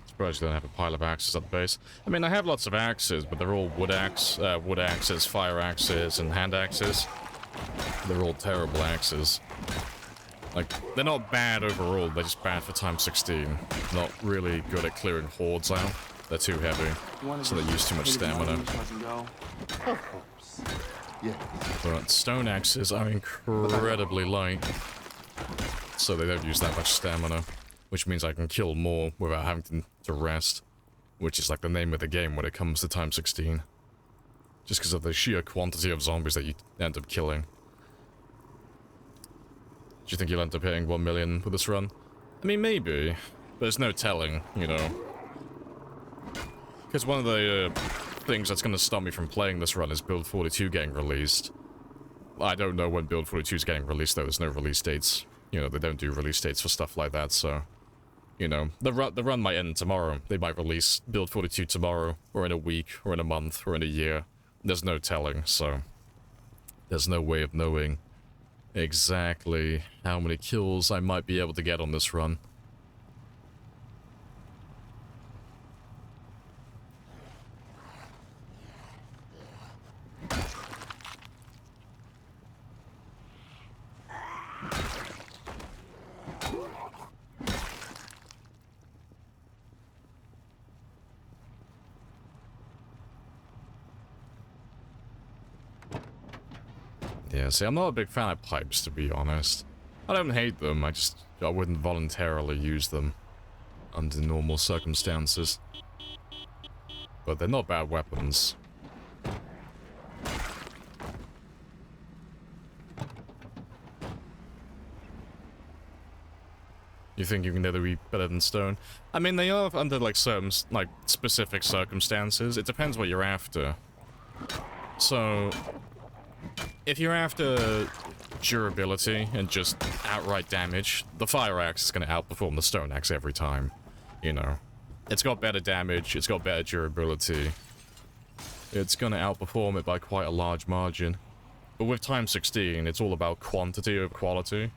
Surprised you don't have a pile of axes at the base. I mean, I have lots of axes, but they're all wood axes, fire axes, and hand axes. They're all terrible axes. Like, they're not bad overall, they're just bad for time 16. Not really good at clearing hordes out. They're too heavy, so they use too much stamina. So I can go. Of course. Yes. But stone axes are incredibly light, so they don't use that much stamina, which means I can kill more without having to rest, which is like the name of the game when it comes to time 16. Just because of the sheer quantity of zombies that you end up killing. Do you think you'll end up hitting 1 million with this run? I mean, maybe, but there's no telling, you know. Because one of the things that's going to stop me from playing this run is Build 42 getting released. I don't know when Build 42 is getting released, though. There's no release dates. You know, they don't do release dates for stuff like that, so... You know, the run might end tomorrow. They might release Build 42 tomorrow, or in a week, or in a month, or in a year. There's no telling, so... There's no way of knowing exactly how many kills I might be able to get on this run. Yeah, see, I'm not a big fan of pipes, to be honest. I don't hate them, I wouldn't voluntarily use them under normal circumstances. But they're not bad weapons. You think you can never be better than stone? I mean, they are under, like, certain, like, specific circumstances. It depends what you're after. So... if you're after durability and just outright damage, the fire axe is going to outperform the stone axe every time. You know, it's got better damage, it's got better durability. It's going to outperform it by quite a large margin. But with time 16, it's all about quantity over quality.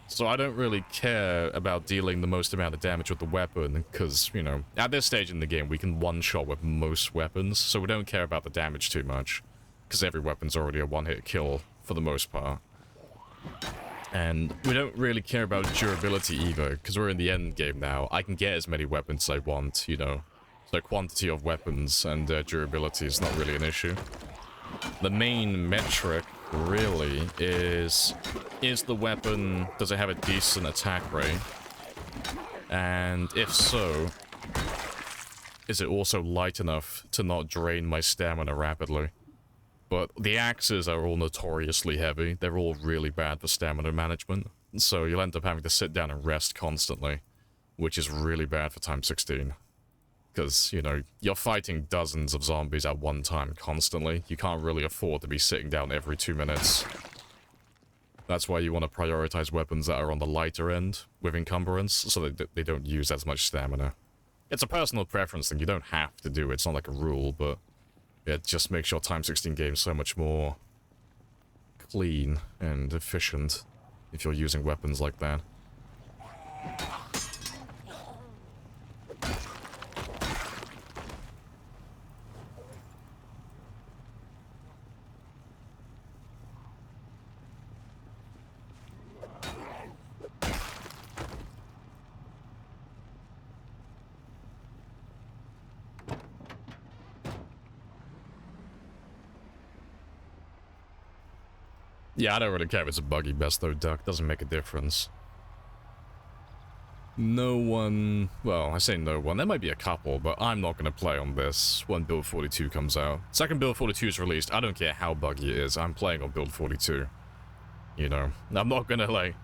So I don't really care about dealing the most amount of damage with the weapon, because, you know, at this stage in the game, we can one-shot with most weapons, so we don't care about the damage too much. Because every weapon's already a one-hit kill, for the most part. And we don't really care about durability either, because we're in the end game now. I can get as many weapons as I want, you know. So quantity of weapons and durability is not really an issue. The main metric, really, is the weapon, does it have a decent attack rate? And if so, is it also light enough to not drain my stamina rapidly? But the axes are all notoriously heavy. They're all really bad for stamina management. so you'll end up having to sit down and rest constantly, which is really bad for Time 16. Because, you know, you're fighting dozens of zombies at one time constantly. You can't really afford to be sitting down every 2 minutes. That's why you want to prioritize weapons that are on the lighter end with encumbrance, so that they don't use as much stamina. It's a personal preference thing, you don't have to do it, it's not like a rule, but it just makes your Time 16 game so much more clean and efficient if you're using weapons like that. Yeah, I don't really care if it's a buggy best though, Duck. Doesn't make a difference. No one... Well, I say no one. There might be a couple, but I'm not going to play on this when Build 42 comes out. Second Build 42 is released, I don't care how buggy it is. I'm playing on Build 42. You know? I'm not going to, like...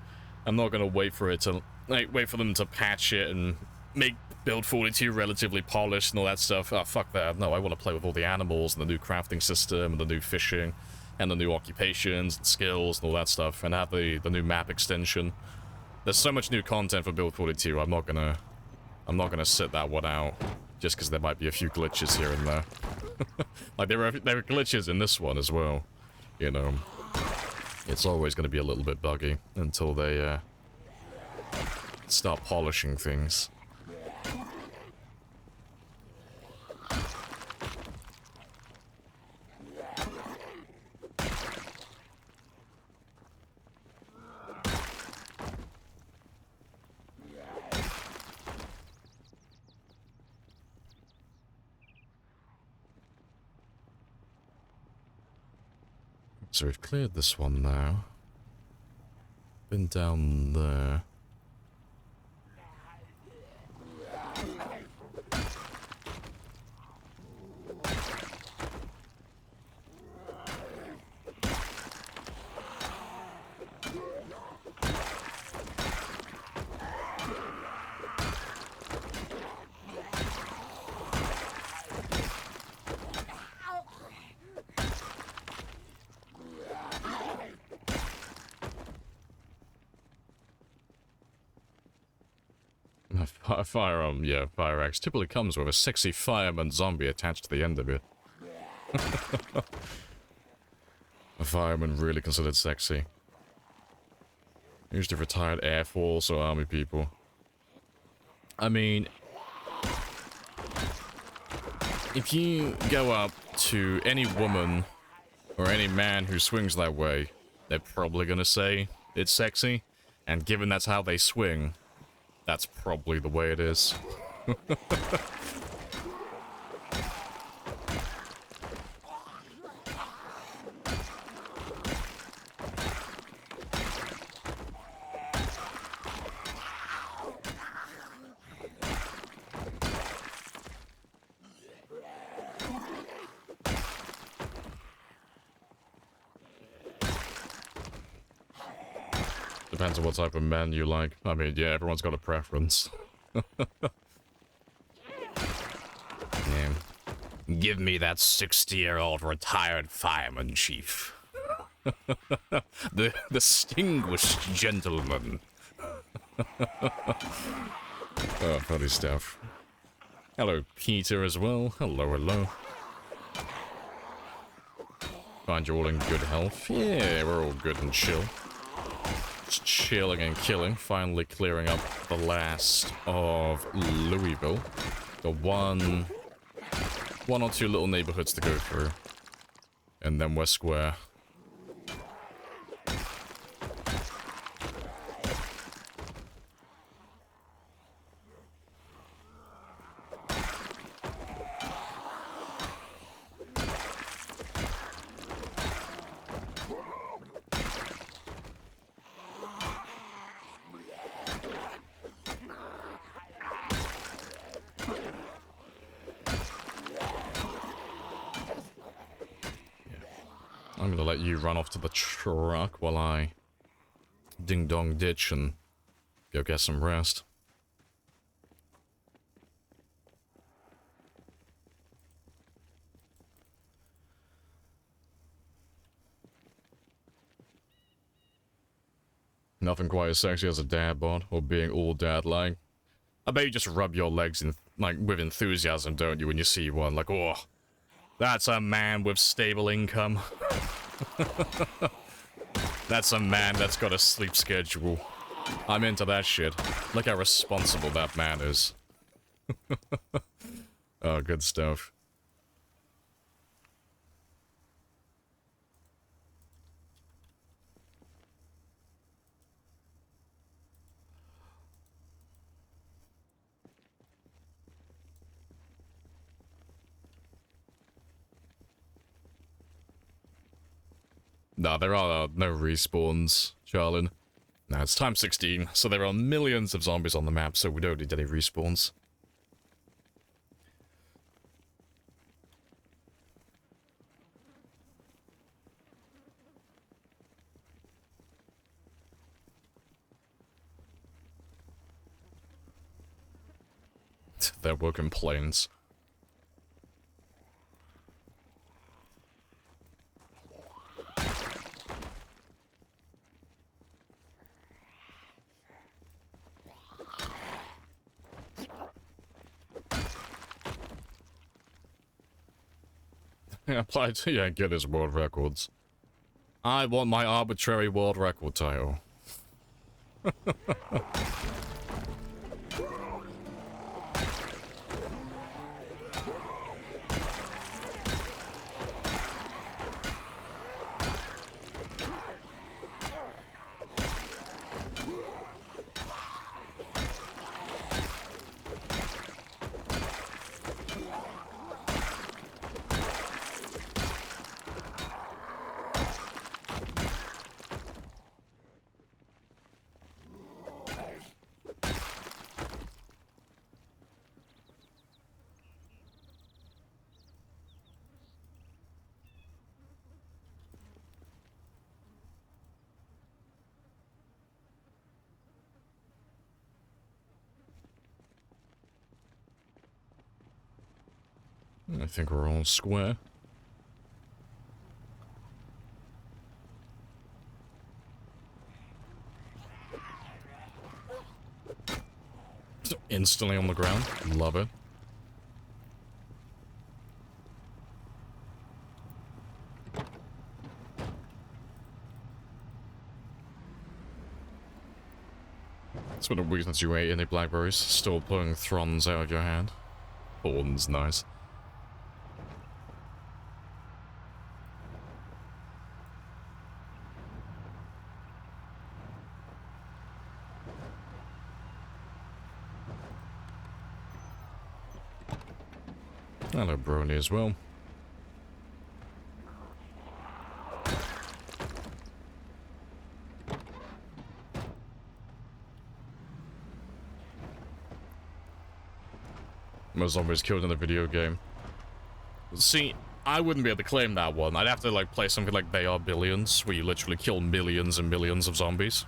I'm not going to wait for it to... Like, wait for them to patch it and make Build 42 relatively polished and all that stuff. Oh, fuck that. No, I want to play with all the animals and the new crafting system and the new fishing. And the new occupations and skills and all that stuff, and have the new map extension. There's so much new content for Build 42. I'm not gonna sit that one out just because there might be a few glitches here and there. Like there are glitches in this one as well. You know, it's always gonna be a little bit buggy until they start polishing things. So we've cleared this one now. Been down there. Firearm, yeah, fire axe typically comes with a sexy fireman zombie attached to the end of it. A fireman really considered sexy. Usually retired Air Force or Army people. I mean, if you go up to any woman or any man who swings that way, they're probably gonna say it's sexy, and given that's how they swing, that's probably the way it is. Depends on what type of men you like. I mean, yeah, everyone's got a preference. Yeah. Give me that 60-year-old retired fireman chief. The distinguished gentleman. Oh, funny stuff. Hello, Peter, as well. Hello, hello. Find you all in good health. Yeah, we're all good and chill. Just chilling and killing. Finally clearing up the last of Louisville. Got one or two little neighborhoods to go through. And then we're square. I'm gonna let you run off to the truck while I ding-dong ditch and go get some rest. Nothing quite as sexy as a dad bod, or being all dad-like. I bet you just rub your legs in, like, with enthusiasm, don't you, when you see one? Like, oh, that's a man with stable income. That's a man that's got a sleep schedule. I'm into that shit. Look how responsible that man is. Oh, good stuff. Nah, there are no respawns, Charlin. Nah, it's time 16, so there are millions of zombies on the map, so we don't need any respawns. There were complaints. Apply to Guinness World Records. I want my arbitrary world record title. I think we're all square. Instantly on the ground. Love it. That's one of the reasons you ate any blackberries. Still pulling thorns out of your hand. Thorns, nice. Hello, Brony, as well. Most zombies killed in the video game. See, I wouldn't be able to claim that one. I'd have to, like, play something like They Are Billions, where you literally kill millions and millions of zombies.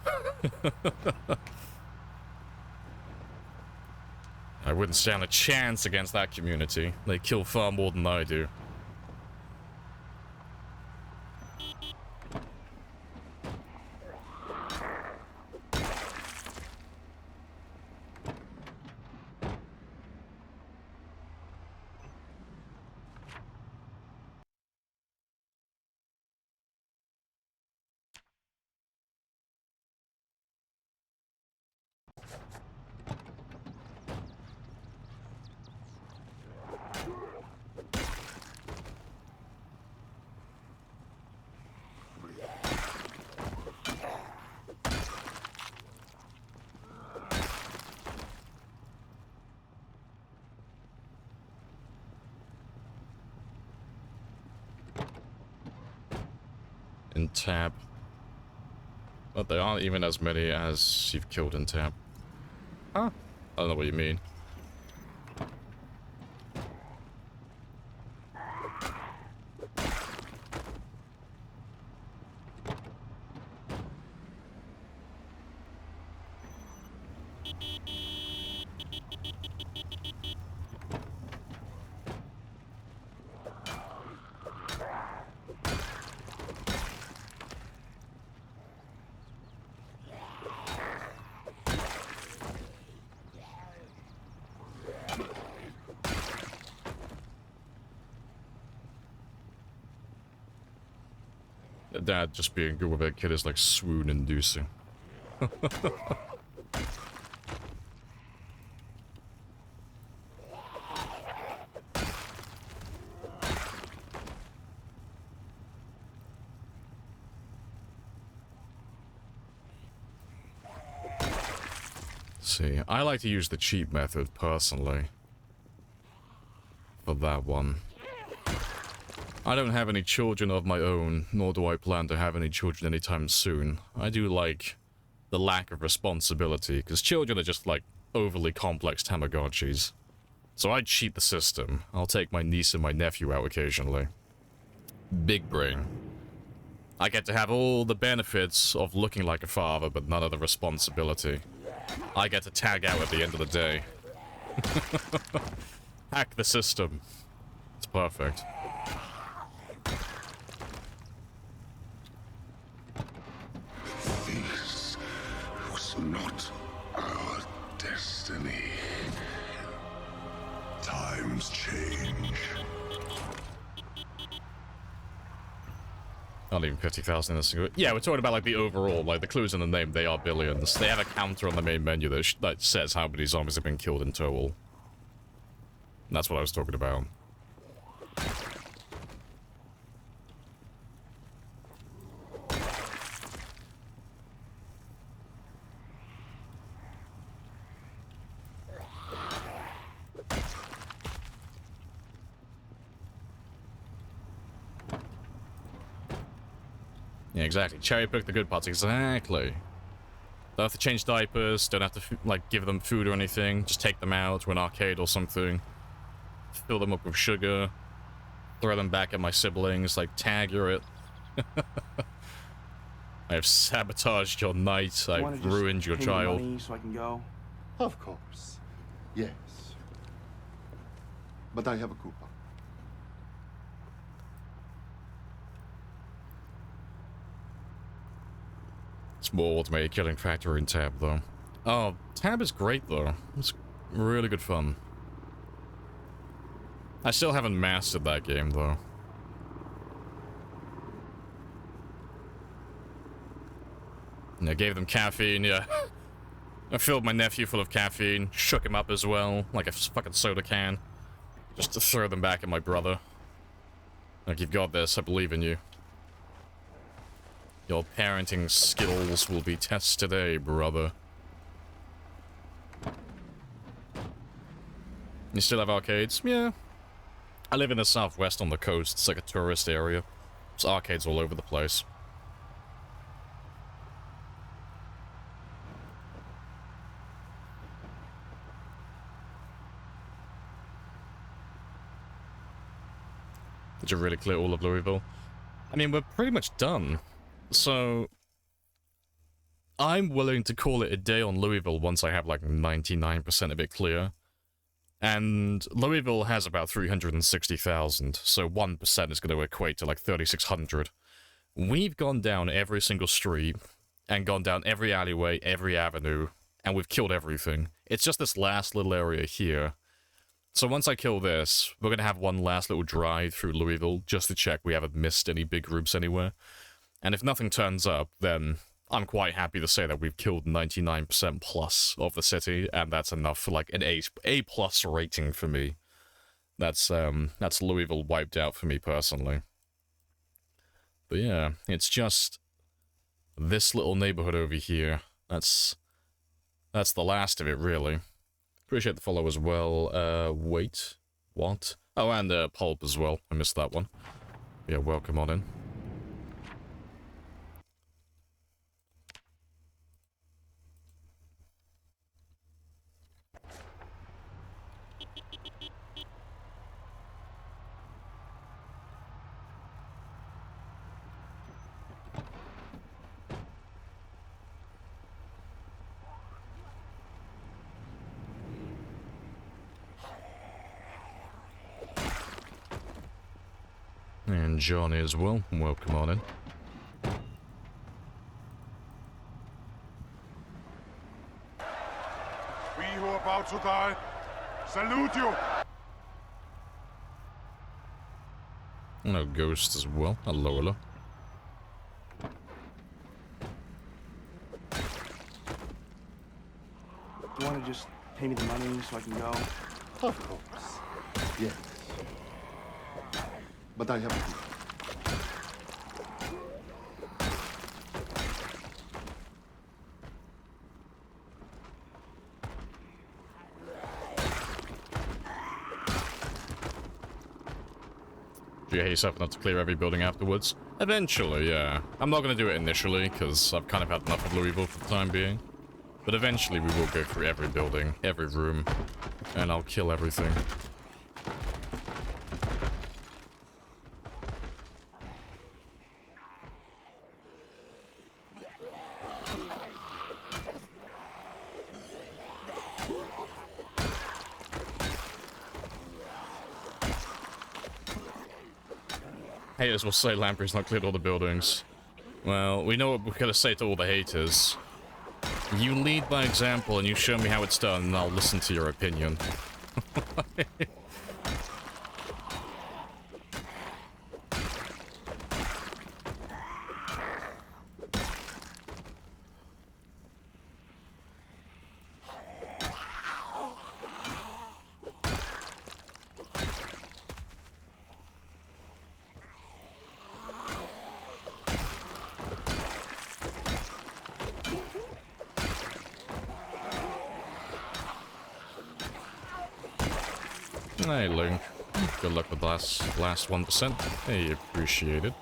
I wouldn't stand a chance against that community. They kill far more than I do. In Tab. But there aren't even as many as you've killed in Tab. Huh? I don't know what you mean. That just being good with a kid is like swoon-inducing. See, I like to use the cheap method personally for that one. I don't have any children of my own, nor do I plan to have any children anytime soon. I do like the lack of responsibility, because children are just like overly complex Tamagotchis. So I cheat the system. I'll take my niece and my nephew out occasionally. Big brain. I get to have all the benefits of looking like a father, but none of the responsibility. I get to tag out at the end of the day. Hack the system. It's perfect. This was not our destiny. Times change. Not even 50,000 in a single... Yeah, we're talking about, like, the overall, like, the clues in the name, they are billions. They have a counter on the main menu that says how many zombies have been killed in total. And that's what I was talking about. Yeah, exactly. Cherry pick the good parts. Exactly. Don't have to change diapers. Don't have to, like, give them food or anything. Just take them out to an arcade or something. Fill them up with sugar. Throw them back at my siblings. Like, tag, you're it. I have sabotaged your night. I've ruined your child. Money so I can go. Of course. Yes. But I have a coupon. It's more automated killing factory in Tab, though. Oh, Tab is great, though. It's really good fun. I still haven't mastered that game, though. And I gave them caffeine, yeah. I filled my nephew full of caffeine, shook him up as well, like a fucking soda can. Just to throw them back at my brother. Like, you've got this, I believe in you. Your parenting skills will be tested today, brother. You still have arcades? Yeah. I live in the southwest on the coast. It's like a tourist area. There's arcades all over the place. Did you really clear all of Louisville? I mean, we're pretty much done. So, I'm willing to call it a day on Louisville once I have like 99% of it clear. And Louisville has about 360,000, so 1% is going to equate to like 3,600. We've gone down every single street, and gone down every alleyway, every avenue, and we've killed everything. It's just this last little area here. So once I kill this, we're going to have one last little drive through Louisville, just to check we haven't missed any big groups anywhere. And if nothing turns up, then I'm quite happy to say that we've killed 99% plus of the city, and that's enough for like an A plus rating for me. That's Louisville wiped out for me personally. But yeah, it's just this little neighborhood over here. That's the last of it, really. Appreciate the follow as well. Wait, what? Oh, and Pulp as well. I missed that one. Yeah, welcome on in. And Johnny as well. Welcome on in. We who are about to die, salute you! No Ghost as well. Hello, hello. you want to just pay me the money so I can go? Of course. Yes. But I have a coupon. Do you hate yourself enough to clear every building afterwards? Eventually, yeah. I'm not going to do it initially, because I've kind of had enough of Louisville for the time being. But eventually we will go through every building, every room, and I'll kill everything. Haters will say Lamprey's not cleared all the buildings. Well, we know what we're gonna say to all the haters. You lead by example and you show me how it's done and I'll listen to your opinion. Hey, Link. Good luck with the last 1%. Hey, appreciate it.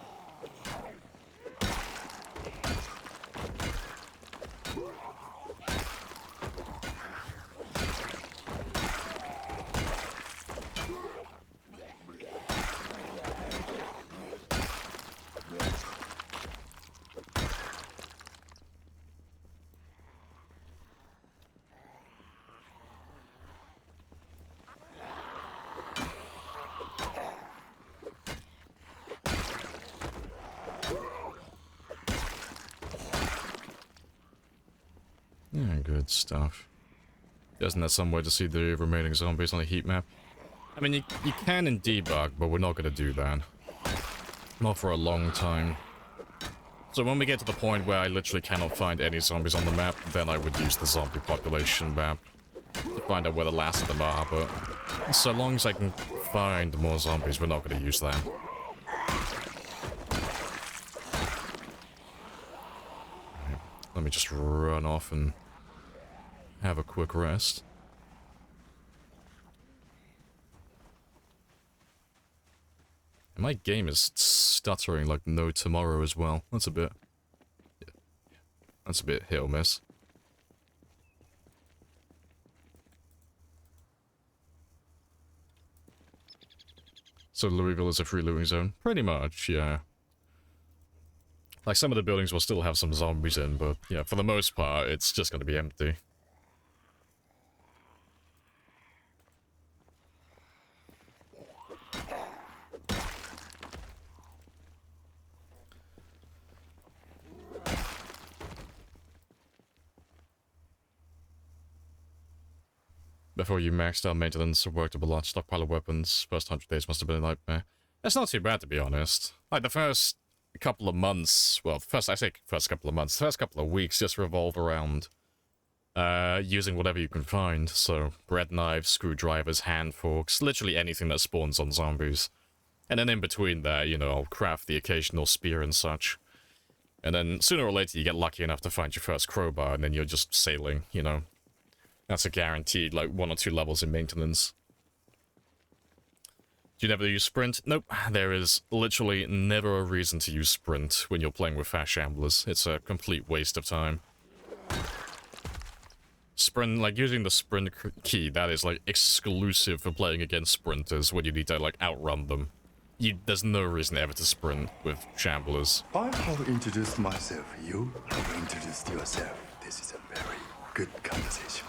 Yeah, good stuff. Isn't there some way to see the remaining zombies on a heat map? I mean, you can in debug, but we're not going to do that. Not for a long time. So when we get to the point where I literally cannot find any zombies on the map, then I would use the zombie population map to find out where the last of them are, but so long as I can find more zombies, we're not going to use that. Let me just run off and have a quick rest. And my game is stuttering like no tomorrow as well. That's a bit hit or miss. So Louisville is a free looting zone? Pretty much, yeah. Like, some of the buildings will still have some zombies in, but yeah, for the most part, it's just gonna be empty. Before you maxed out maintenance or worked up a large stockpile of weapons, first 100 days must have been a nightmare. That's not too bad, to be honest. Like, the first couple of months, well, first couple of months, the first couple of weeks just revolve around using whatever you can find. So, bread knives, screwdrivers, hand forks, literally anything that spawns on zombies. And then in between there, you know, I'll craft the occasional spear and such. And then sooner or later you get lucky enough to find your first crowbar, and then you're just sailing, you know. That's a guaranteed, like, 1 or 2 levels in maintenance. Do you never use sprint? Nope. There is literally never a reason to use sprint when you're playing with fast shamblers. It's a complete waste of time. Sprint, like, using the sprint key, that is, like, exclusive for playing against sprinters when you need to, like, outrun them. There's no reason ever to sprint with shamblers. I have introduced myself. You have introduced yourself. This is a very good conversation.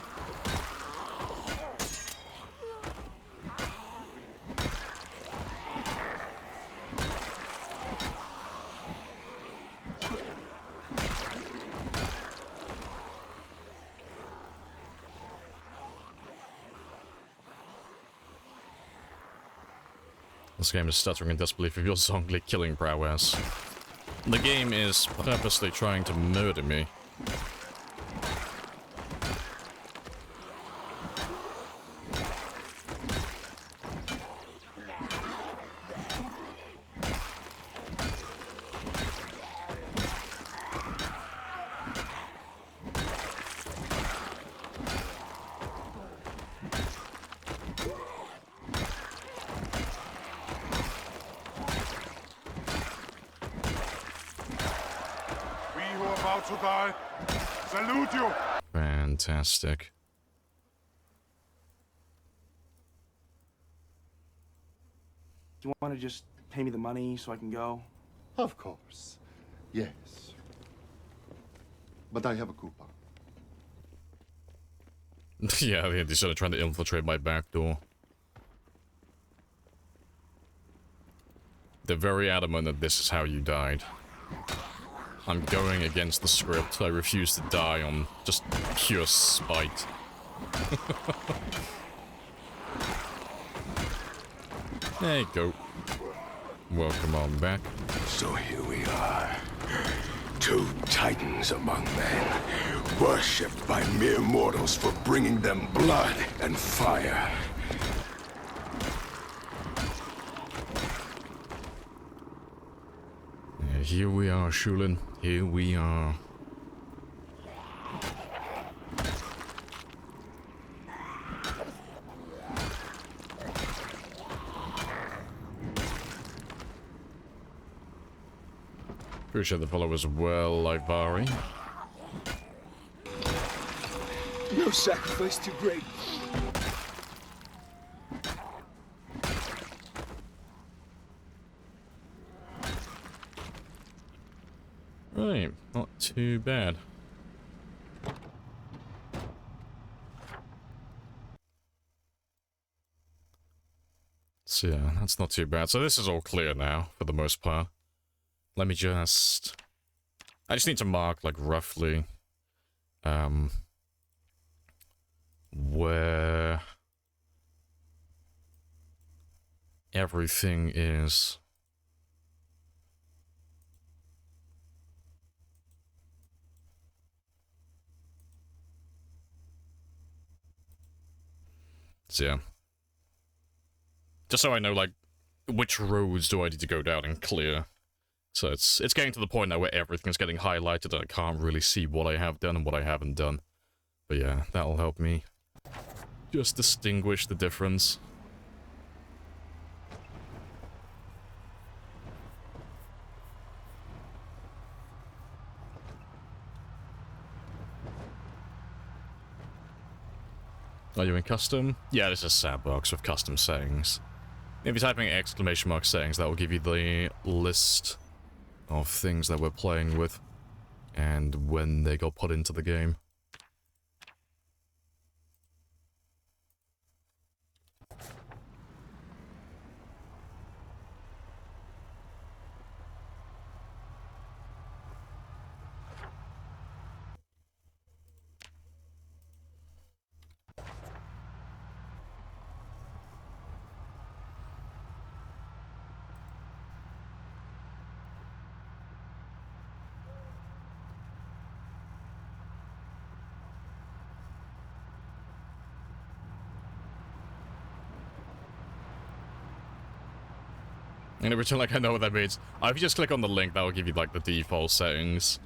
This game is stuttering in disbelief of your zombie killing prowess. The game is purposely trying to murder me. to die. Salute you. Fantastic. Do you want to just pay me the money so I can go? Of course. Yes. But I have a coupon. Yeah, they're sort of trying to infiltrate my back door. They're very adamant that this is how you died. I'm going against the script. I refuse to die on just pure spite. There you go. Welcome on back. So here we are. Two titans among men, worshipped by mere mortals for bringing them blood and fire. Yeah, here we are, Shulin. Here we are. Appreciate the follow as well, Livari. No sacrifice too great. Right, not too bad. So yeah, that's not too bad. So this is all clear now, for the most part. Let me just... I just need to mark, like, roughly... where... everything is... So yeah. Just so I know, like, which roads do I need to go down and clear. So it's getting to the point now where everything's getting highlighted and I can't really see what I have done and what I haven't done. But yeah, that'll help me just distinguish the difference. Are you in custom? Yeah, this is sandbox with custom settings. If you're typing exclamation mark settings, that will give you the list of things that we're playing with and when they got put into the game. And every time, like, I know what that means. If you just click on the link, that will give you, like, the default settings.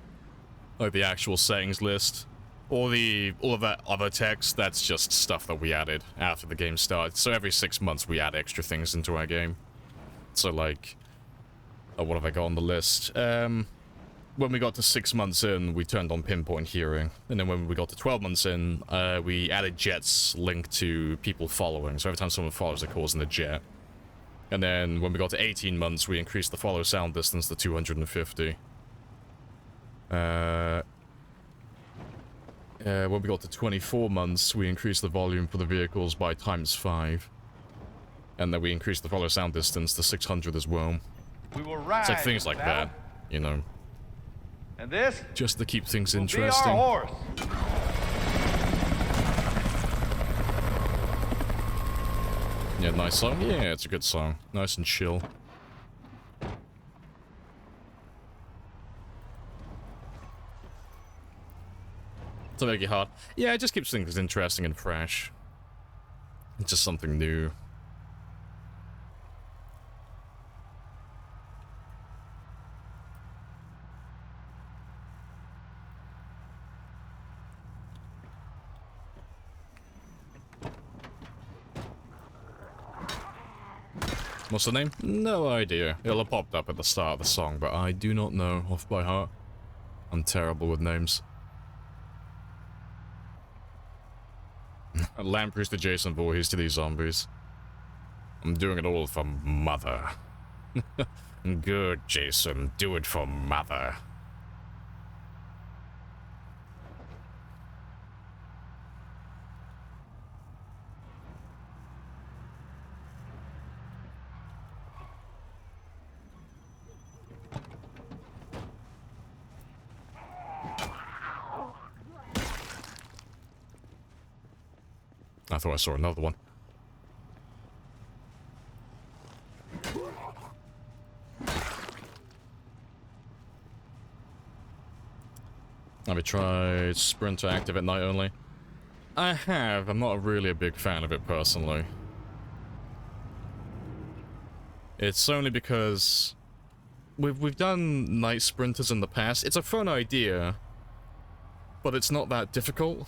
Like, the actual settings list. All of that other text, that's just stuff that we added after the game started. So every 6 months, we add extra things into our game. So, like... what have I got on the list? When we got to 6 months in, we turned on pinpoint hearing. And then when we got to 12 months in, we added jets linked to people following. So every time someone follows, they're causing a jet. And then when we got to 18 months, we increased the follow sound distance to 250. When we got to 24 months, we increased the volume for the vehicles by ×5. And then we increased the follow sound distance to 600 as well. We will ride, it's like things like that, you know. And this just to keep things will interesting. be our horse. Yeah, nice song. Yeah, it's a good song. Nice and chill. To make it hard. Yeah, it just keeps things interesting and fresh. It's just something new. What's the name? No idea. It'll have popped up at the start of the song, but I do not know off by heart. I'm terrible with names. Lamprey's to Jason Voorhees to these zombies. I'm doing it all for Mother. Good, Jason. Do it for Mother. I thought I saw another one. Have you tried Sprinter active at night only? I have. I'm not really a big fan of it personally. It's only because we've done night sprinters in the past. It's a fun idea, but it's not that difficult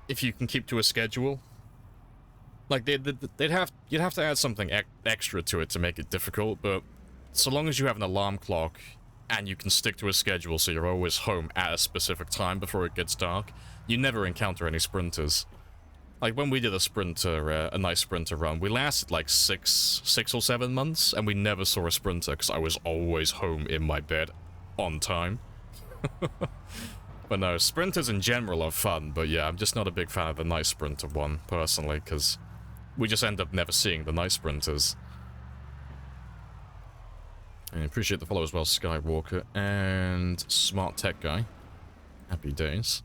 if you can keep to a schedule. Like you'd have to add something extra to it to make it difficult, but so long as you have an alarm clock and you can stick to a schedule so you're always home at a specific time before it gets dark, you never encounter any sprinters. Like when we did a night sprinter run, we lasted like six or 7 months and we never saw a sprinter because I was always home in my bed on time. But no, sprinters in general are fun, but yeah, I'm just not a big fan of the night sprinter one personally because we just end up never seeing the night sprinters. I appreciate the follow as well, Skywalker and Smart Tech Guy. Happy days.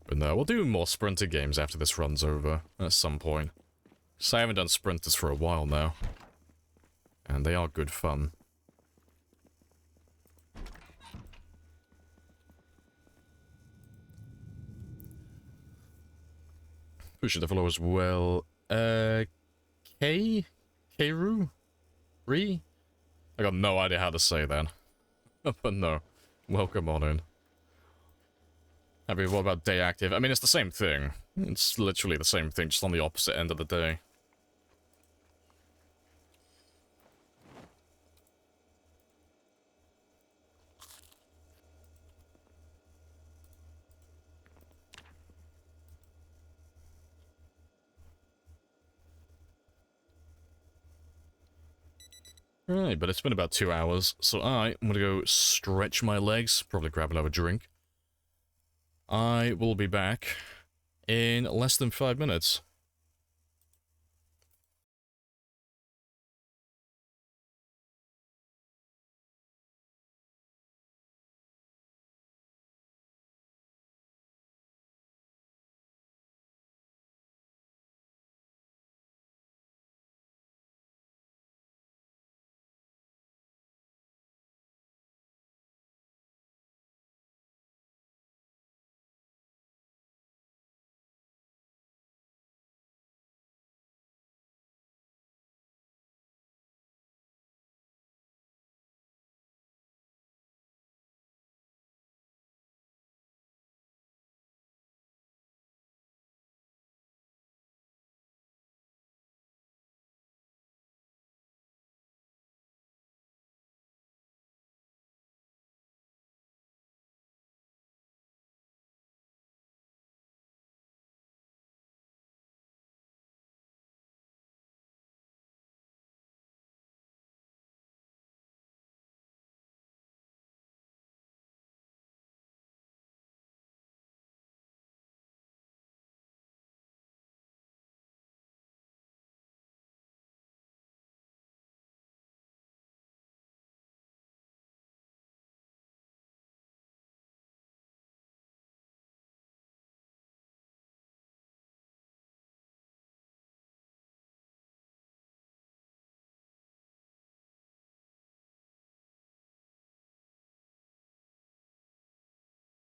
But no, we'll do more sprinter games after this run's over at some point. So I haven't done sprinters for a while now. And they are good fun. Appreciate the follow as well. Keiru? Re? I got no idea how to say that. But no. Welcome on in. Happy, what about day active? I mean, it's the same thing. It's literally the same thing, just on the opposite end of the day. Right, but it's been about 2 hours, so I'm gonna go stretch my legs, probably grab another drink. I will be back in less than 5 minutes.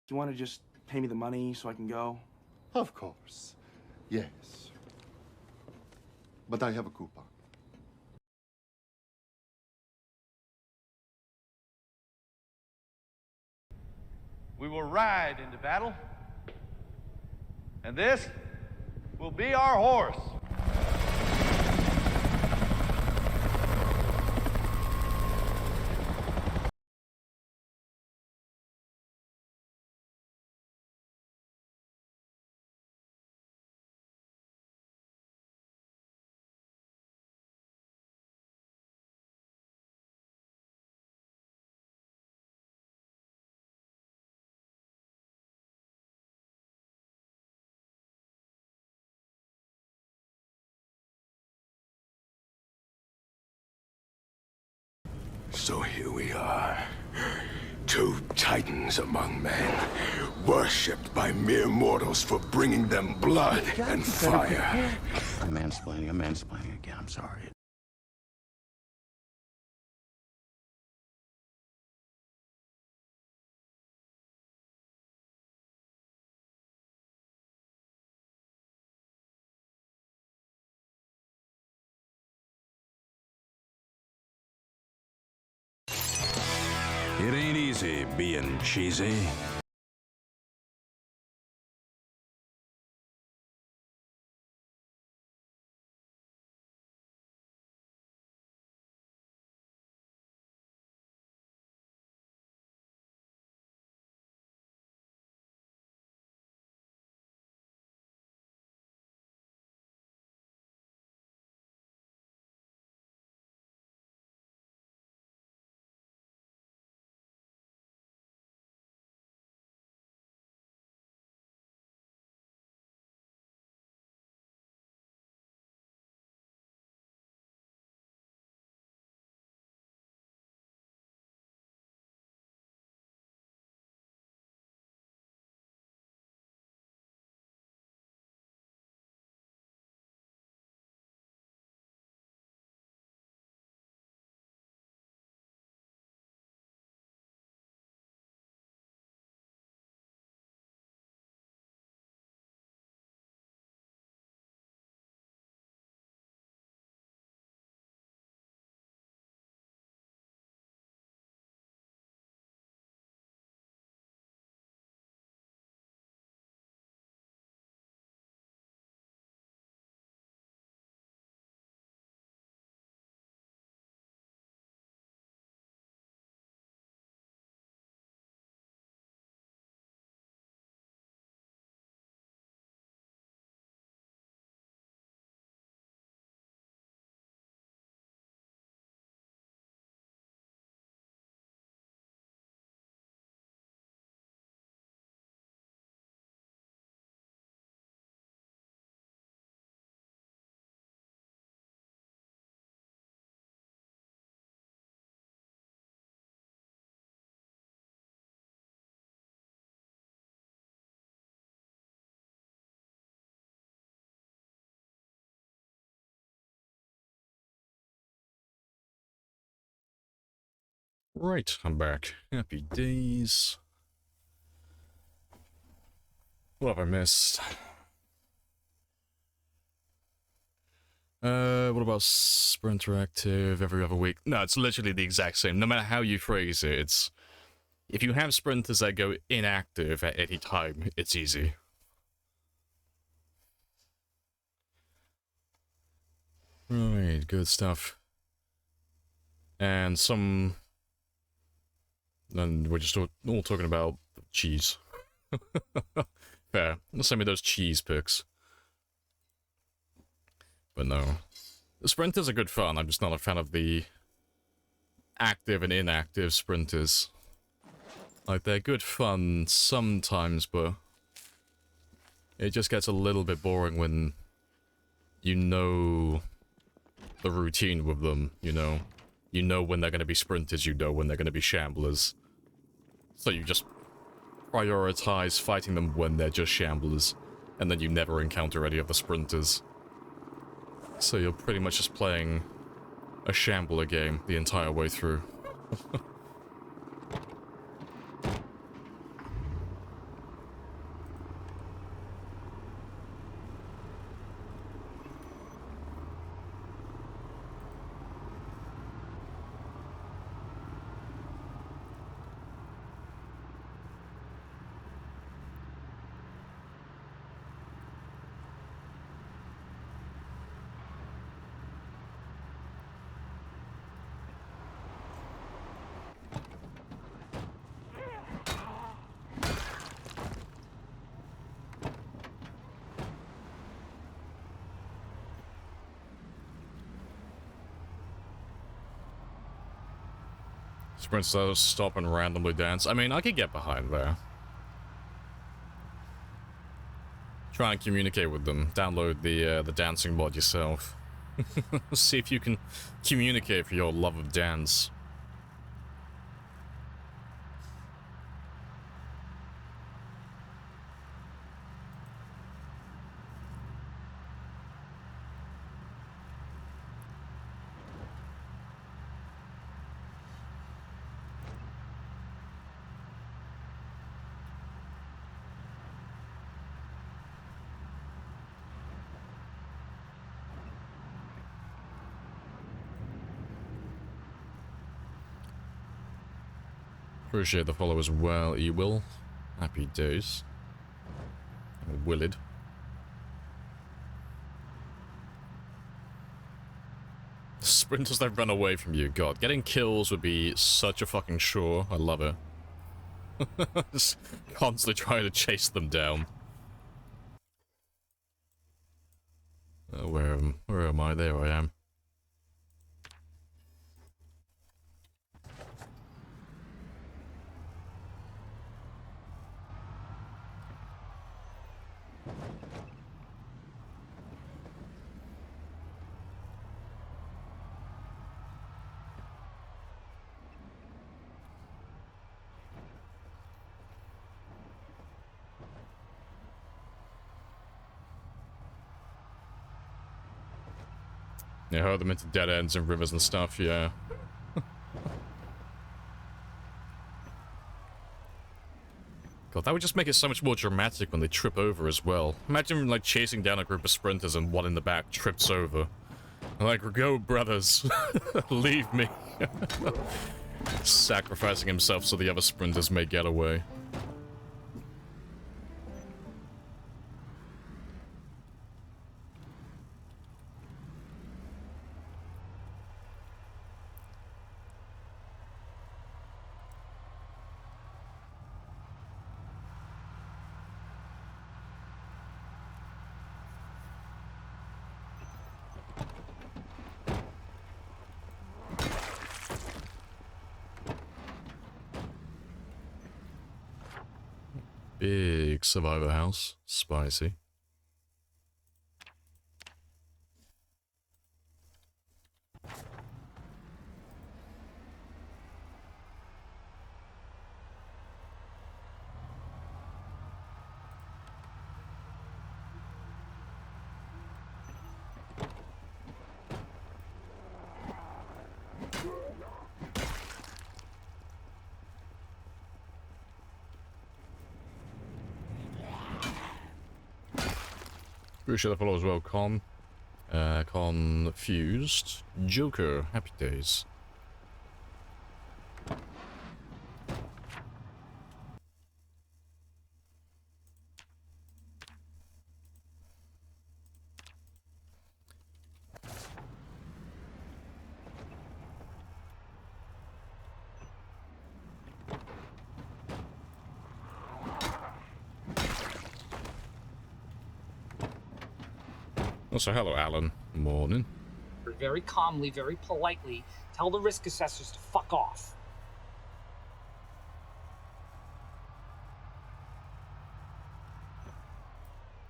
Do you want to just pay me the money so I can go? Of course. Yes. But I have a coupon. We will ride into battle, and this will be our horse. So here we are. Two titans among men, worshipped by mere mortals for bringing them blood and fire. I'm mansplaining again. I'm sorry. It ain't easy being cheesy. Right, I'm back. Happy days. What have I missed? What about Sprinter Active every other week? No, it's literally the exact same. No matter how you phrase it, it's... If you have sprinters that go inactive at any time, it's easy. Right, good stuff. And some... And we're just all talking about cheese. Fair. Send me those cheese picks. But no. The sprinters are good fun, I'm just not a fan of the active and inactive sprinters. Like, they're good fun sometimes, but it just gets a little bit boring when you know the routine with them, you know? You know when they're going to be sprinters, you know when they're going to be shamblers. So you just prioritize fighting them when they're just shamblers, and then you never encounter any of the sprinters. So you're pretty much just playing a shambler game the entire way through. Sprints that stop and randomly dance. I mean, I could get behind there. Try and communicate with them. Download the dancing mod yourself. See if you can communicate for your love of dance. Appreciate the follow as well, E-Will. Happy days. Or Willid. Sprinters that run away from you. God, getting kills would be such a fucking chore. I love it. Just constantly trying to chase them down. Where am I? There I am. Yeah, hurl them into dead ends and rivers and stuff, yeah. God, that would just make it so much more dramatic when they trip over as well. Imagine, like, chasing down a group of sprinters and one in the back trips over. Like, go, brothers. Leave me. Sacrificing himself so the other sprinters may get away. Big survivor house. Spicy. Appreciate the follow as well, Confused. Joker, happy days. Also, hello, Alan. Morning. Very calmly, very politely, tell the risk assessors to fuck off.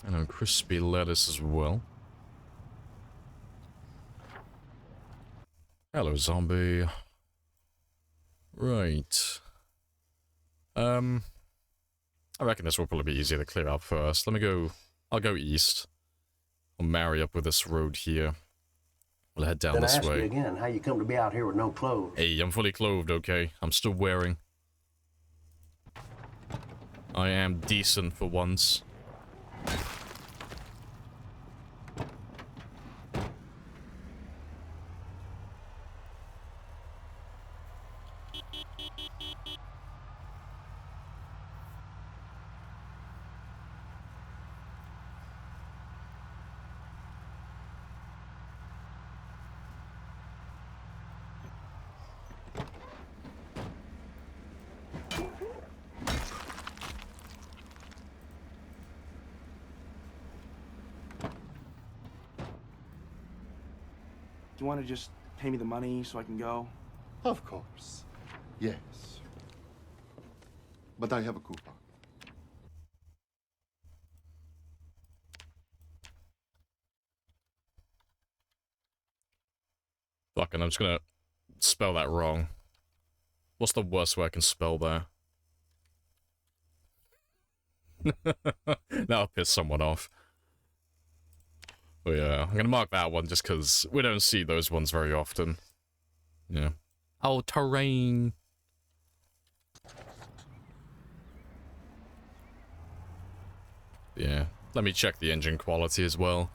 And crispy lettuce as well. Hello, zombie. Right. I reckon this will probably be easier to clear out first. Let me go. I'll go east. I'll marry up with this road here. We'll head down this way. Then I ask you again, how you come to be out here with no clothes? Hey, I'm fully clothed, okay? I'm still wearing. I am decent for once. You want to just pay me the money so I can go? Of course. Yes. But I have a coupon. Fucking, I'm just gonna spell that wrong. What's the worst way I can spell that? That'll piss someone off. But yeah, I'm gonna mark that one just because we don't see those ones very often. Yeah. Oh, terrain. Yeah. Let me check the engine quality as well.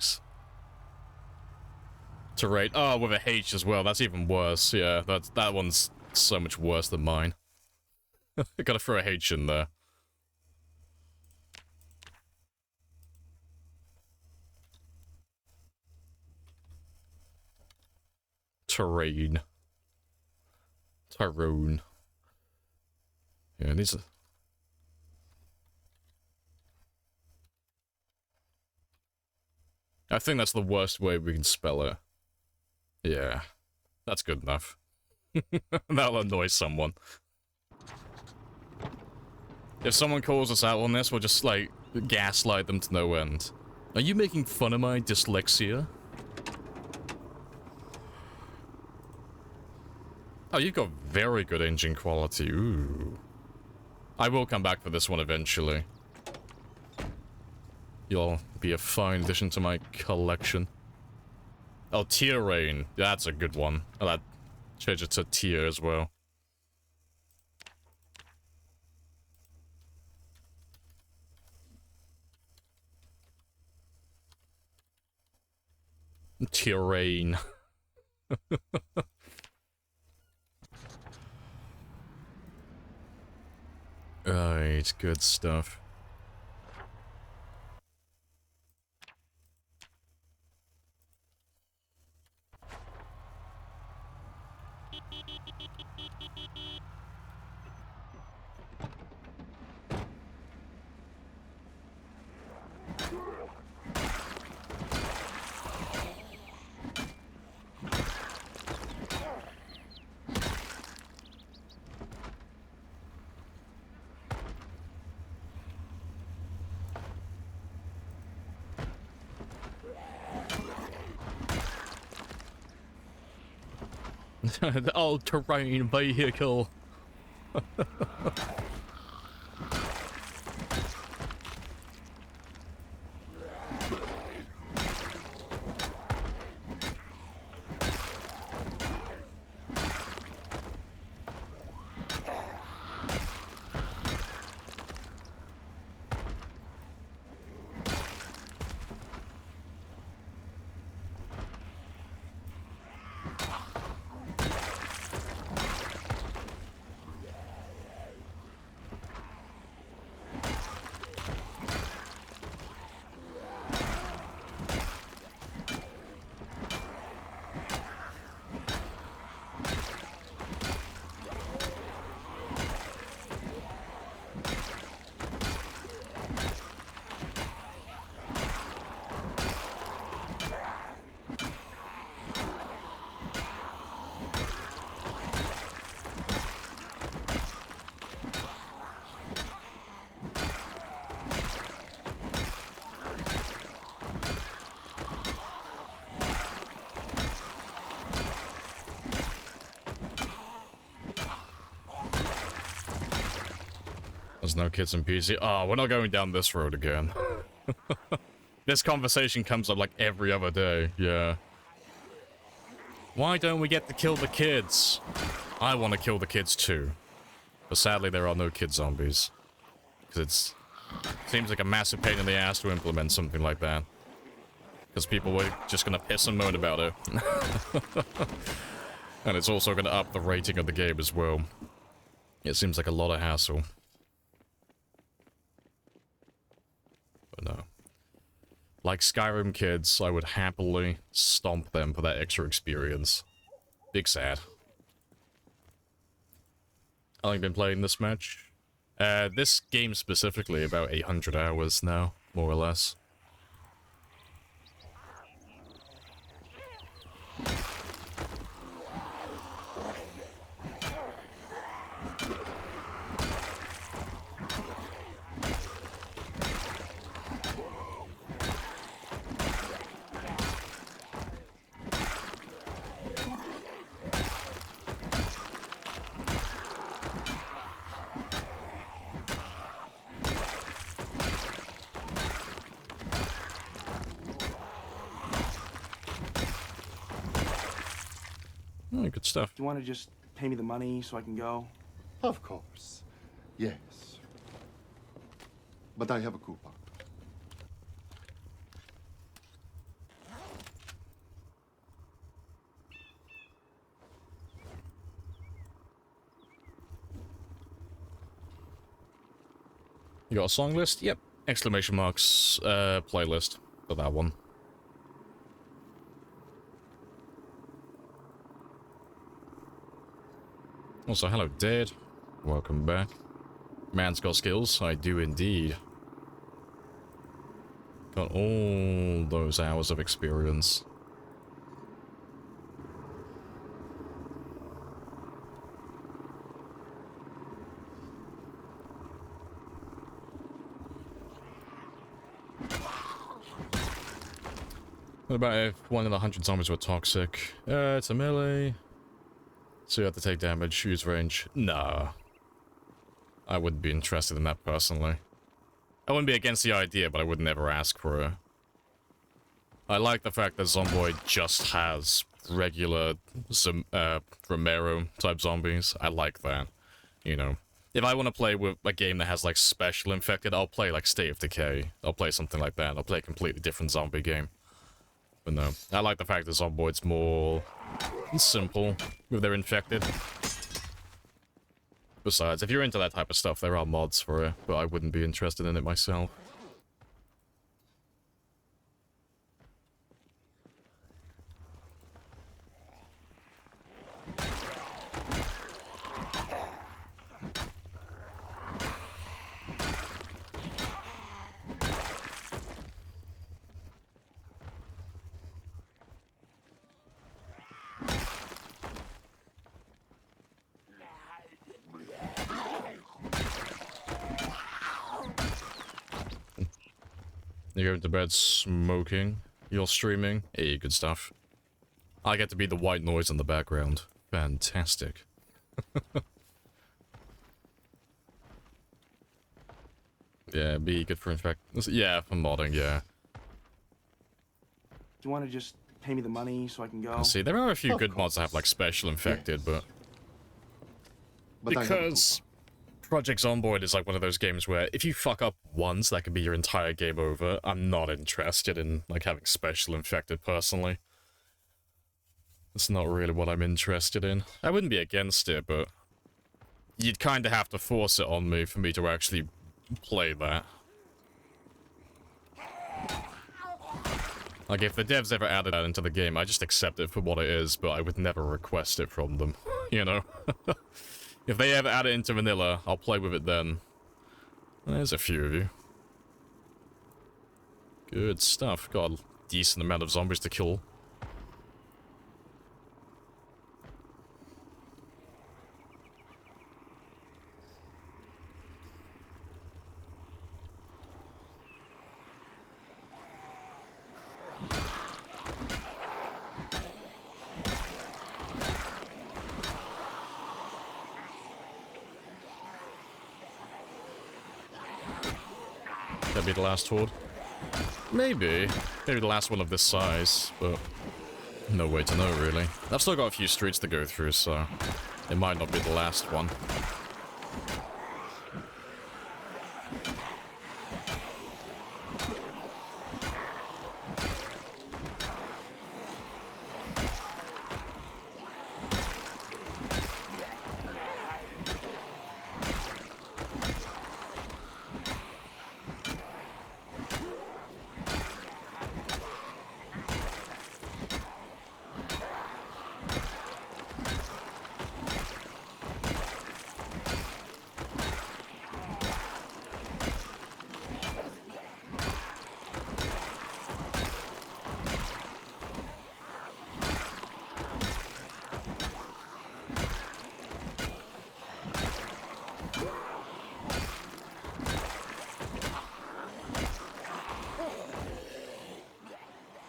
Terrain. Oh, with a H as well. That's even worse. Yeah, that one's so much worse than mine. Gotta throw a H in there. Terrain. Tyrone. Yeah, these are... I think that's the worst way we can spell it. Yeah, that's good enough. That'll annoy someone. If someone calls us out on this, we'll just, like, gaslight them to no end. Are you making fun of my dyslexia? Oh, you've got very good engine quality. Ooh. I will come back for this one eventually. You'll be a fine addition to my collection. Oh, Tier Rain. That's a good one. Oh, that change it to tier as well. Tier Rain. Right, good stuff. The all-terrain vehicle. There's no kids in PC. Oh, we're not going down this road again. This conversation comes up like every other day, yeah. Why don't we get to kill the kids? I want to kill the kids too. But sadly there are no kid zombies. Because it seems like a massive pain in the ass to implement something like that. Because people were just gonna piss and moan about it. And it's also gonna up the rating of the game as well. It seems like a lot of hassle. But no. Like Skyrim kids, I would happily stomp them for that extra experience. Big sad. How long have you been playing this match? This game specifically, about 800 hours now, more or less. Oh, good stuff. Do you want to just pay me the money so I can go? Of course. Yes. But I have a coupon. got a song list? Yep. Exclamation marks, playlist for that one. Also, hello, Dead. Welcome back. Man's got skills. I do indeed. Got all those hours of experience. What about if one in 100 zombies were toxic? It's a melee. So you have to take damage, use range. Nah. I wouldn't be interested in that personally. I wouldn't be against the idea, but I would never ask for it. I like the fact that Zomboid just has regular Romero-type zombies. I like that. You know. If I want to play with a game that has, like, special infected, I'll play, like, State of Decay. I'll play something like that. I'll play a completely different zombie game. But no, I like the fact that Zomboid's more simple with their infected. Besides, if you're into that type of stuff, there are mods for it, but I wouldn't be interested in it myself. You're going to bed smoking. You're streaming. Hey, good stuff. I get to be the white noise in the background. Fantastic. Yeah, be good for infect. Yeah, for modding, yeah. Do you want to just pay me the money so I can go? See, there are a few good mods that have, like, special infected, but because Project Zomboid is like one of those games where if you fuck up once, that could be your entire game over. I'm not interested in, like, having special infected, personally. It's not really what I'm interested in. I wouldn't be against it, but you'd kind of have to force it on me for me to actually play that. Like, if the devs ever added that into the game, I just accept it for what it is, but I would never request it from them, you know? If they ever add it into vanilla, I'll play with it then. There's a few of you. Good stuff. Got a decent amount of zombies to kill. That'd be the last horde. Maybe. Maybe the last one of this size, but no way to know, really. I've still got a few streets to go through, so it might not be the last one.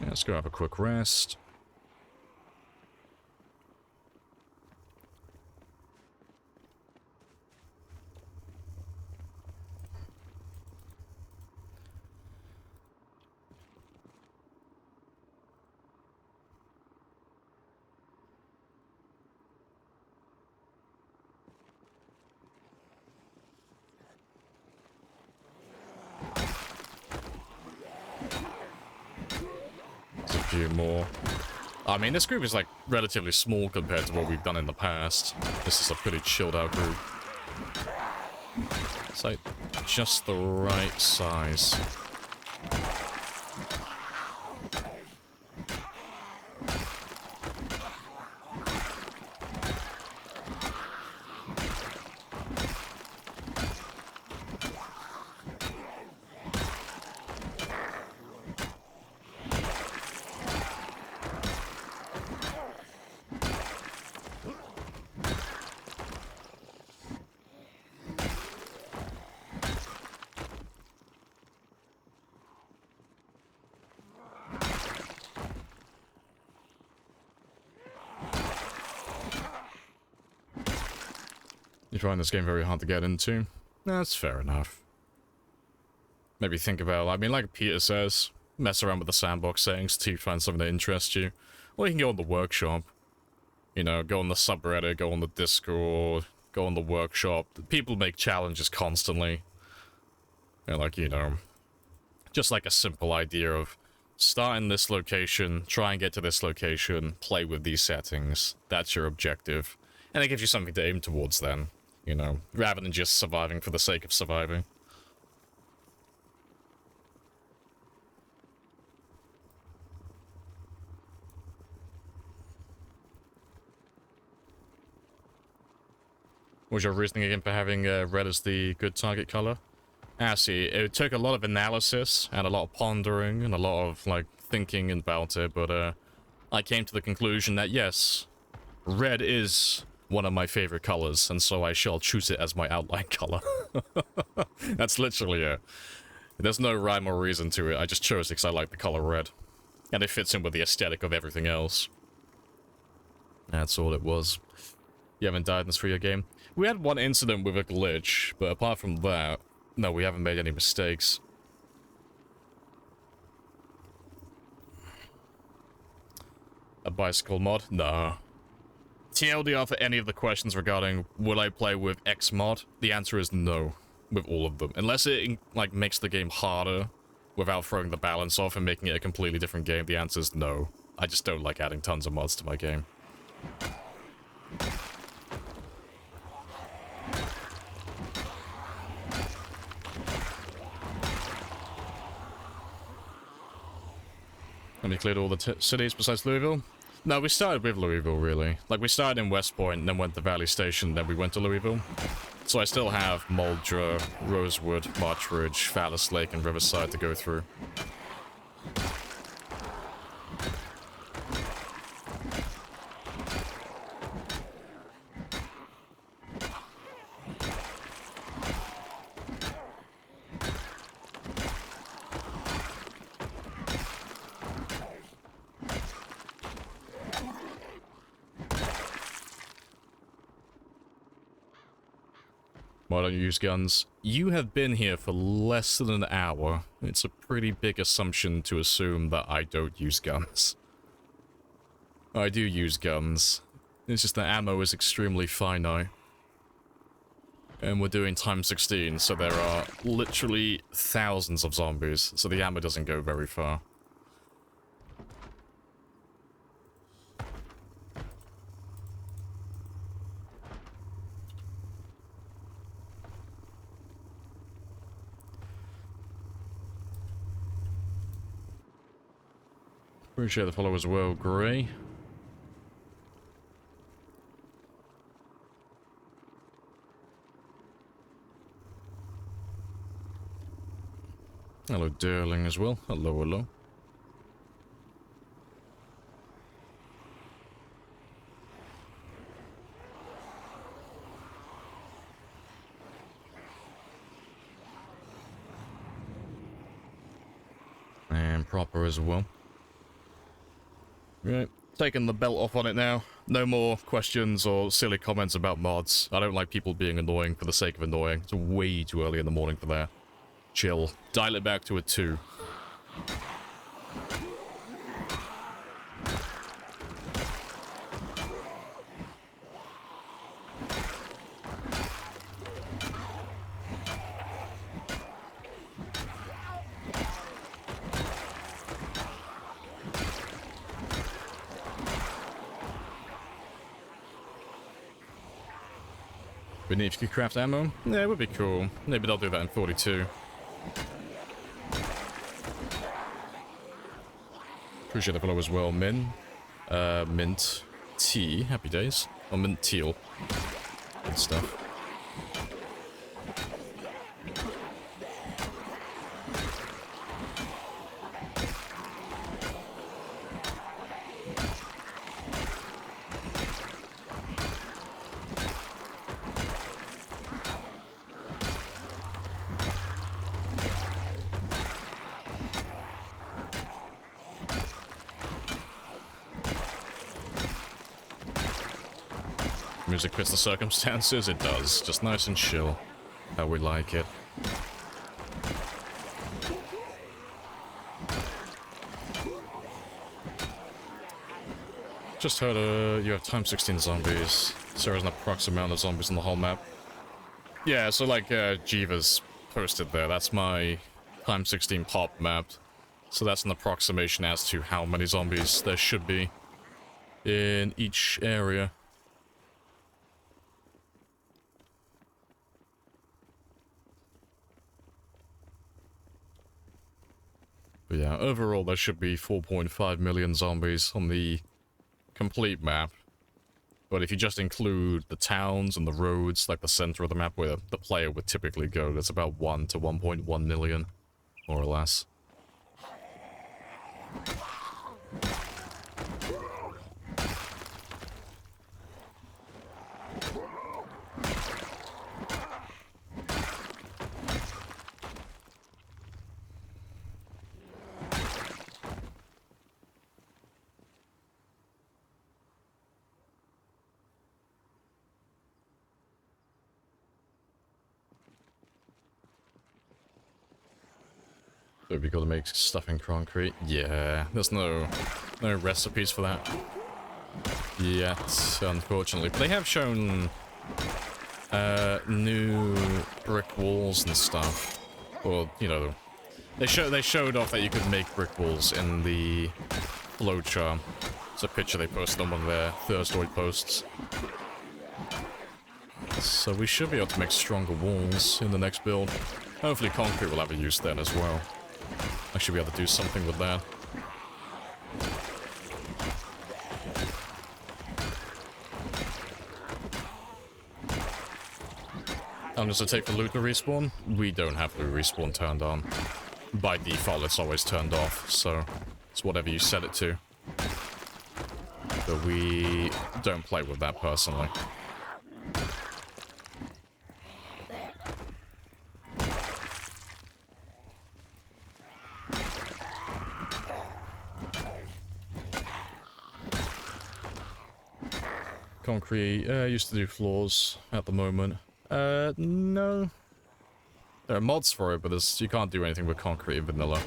Let's go have a quick rest. Few more. I mean, this group is like relatively small compared to what we've done in the past. This is a pretty chilled out group. It's like just the right size. You find this game very hard to get into? That's fair enough. Maybe think about, I mean, like Peter says, mess around with the sandbox settings to find something that interests you. Or you can go on the workshop. You know, go on the subreddit, go on the Discord, go on the workshop. People make challenges constantly. And like, you know, just like a simple idea of start in this location, try and get to this location, play with these settings. That's your objective. And it gives you something to aim towards then, you know, rather than just surviving for the sake of surviving. What was your reasoning again for having red as the good target color? See, it took a lot of analysis and a lot of pondering and a lot of, like, thinking about it, but I came to the conclusion that yes, red is one of my favorite colors, and so I shall choose it as my outline color. That's literally it. There's no rhyme or reason to it, I just chose it because I like the color red. And it fits in with the aesthetic of everything else. That's all it was. You haven't died in this 3-year game? We had one incident with a glitch, but apart from that, no, we haven't made any mistakes. A bicycle mod? No. TLDR for any of the questions regarding will I play with X mod? The answer is no, with all of them. Unless it, like, makes the game harder without throwing the balance off and making it a completely different game, the answer is no. I just don't like adding tons of mods to my game. And we cleared all the cities besides Louisville? No, we started with Louisville, really. Like, we started in West Point, then went to Valley Station, then we went to Louisville. So I still have Muldra, Rosewood, March Ridge, Phallus Lake, and Riverside to go through. Why don't you use guns? You have been here for less than an hour. It's a pretty big assumption to assume that I don't use guns. I do use guns. It's just that ammo is extremely finite. And we're doing time 16, so there are literally thousands of zombies, so the ammo doesn't go very far. Appreciate the follow as well, Grey. Hello, Derling as well. Hello, hello. And Proper as well. Right, taking the belt off on it now. No more questions or silly comments about mods. I don't like people being annoying for the sake of annoying. It's way too early in the morning for that. Chill. Dial it back to a 2. But if you could craft ammo, yeah, it would be cool. Maybe they'll do that in 42. Appreciate the follow as well, Mint Tea, happy days. Or Mint Teal. Good stuff. Music fits the circumstances, it does. Just nice and chill. How we like it. Just heard you have time 16 zombies. So there's an approximate amount of zombies on the whole map. Yeah, so like Jeeva's posted there, that's my time 16 pop map. So that's an approximation as to how many zombies there should be in each area. But yeah, overall there should be 4.5 million zombies on the complete map. But if you just include the towns and the roads, like the center of the map where the player would typically go, that's about 1 to 1.1 million, more or less. So we got to make stuff in concrete. Yeah, there's no recipes for that yet, unfortunately. But they have shown new brick walls and stuff. Well, you know, they showed off that you could make brick walls in the flowchart. It's a picture they posted on one of their Thirstoid posts. So we should be able to make stronger walls in the next build. Hopefully concrete will have a use then as well. I should be able to do something with that. I'm just gonna take the loot to respawn. We don't have the respawn turned on. By default, it's always turned off, so it's whatever you set it to. But we don't play with that personally. Concrete, used to do floors at the moment. No. There are mods for it, but you can't do anything with concrete in vanilla.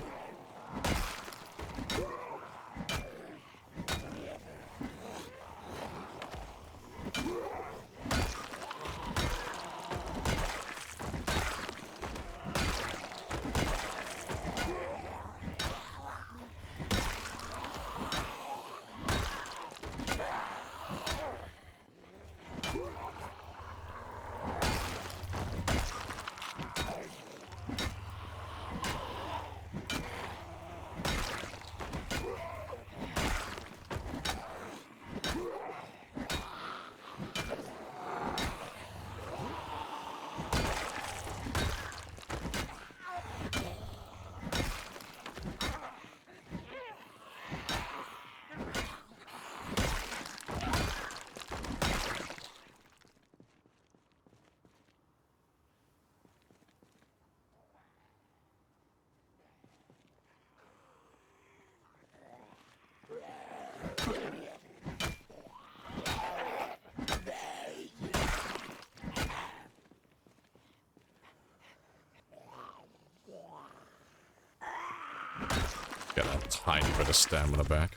Got a tiny bit of stamina back.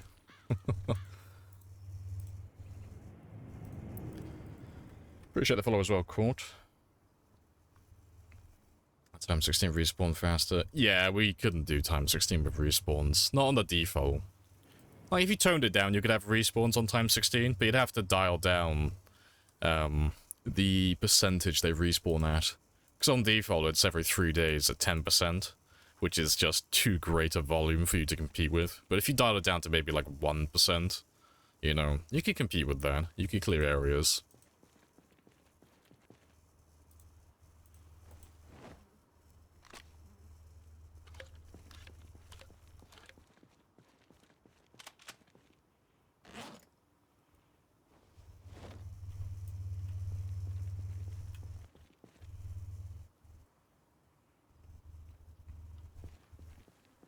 Appreciate the follow as well, Court. Time 16 respawn faster. Yeah, we couldn't do time 16 with respawns. Not on the default. Like, if you toned it down, you could have respawns on time 16, but you'd have to dial down the percentage they respawn at. Because on default, it's every 3 days at 10%, which is just too great a volume for you to compete with. But if you dial it down to maybe like 1%, you know, you can compete with that. You can clear areas.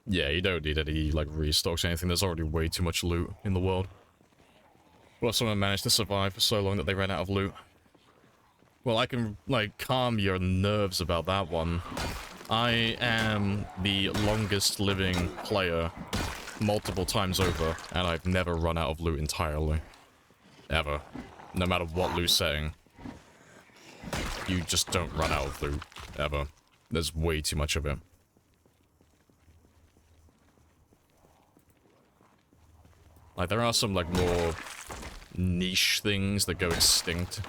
Yeah, you don't need any, like, restocks or anything. There's already way too much loot in the world. Well, someone managed to survive for so long that they ran out of loot. Well, I can, like, calm your nerves about that one. I am the longest living player multiple times over, and I've never run out of loot entirely. Ever. No matter what loot setting. You just don't run out of loot. Ever. There's way too much of it. Like, there are some, like, more niche things that go extinct.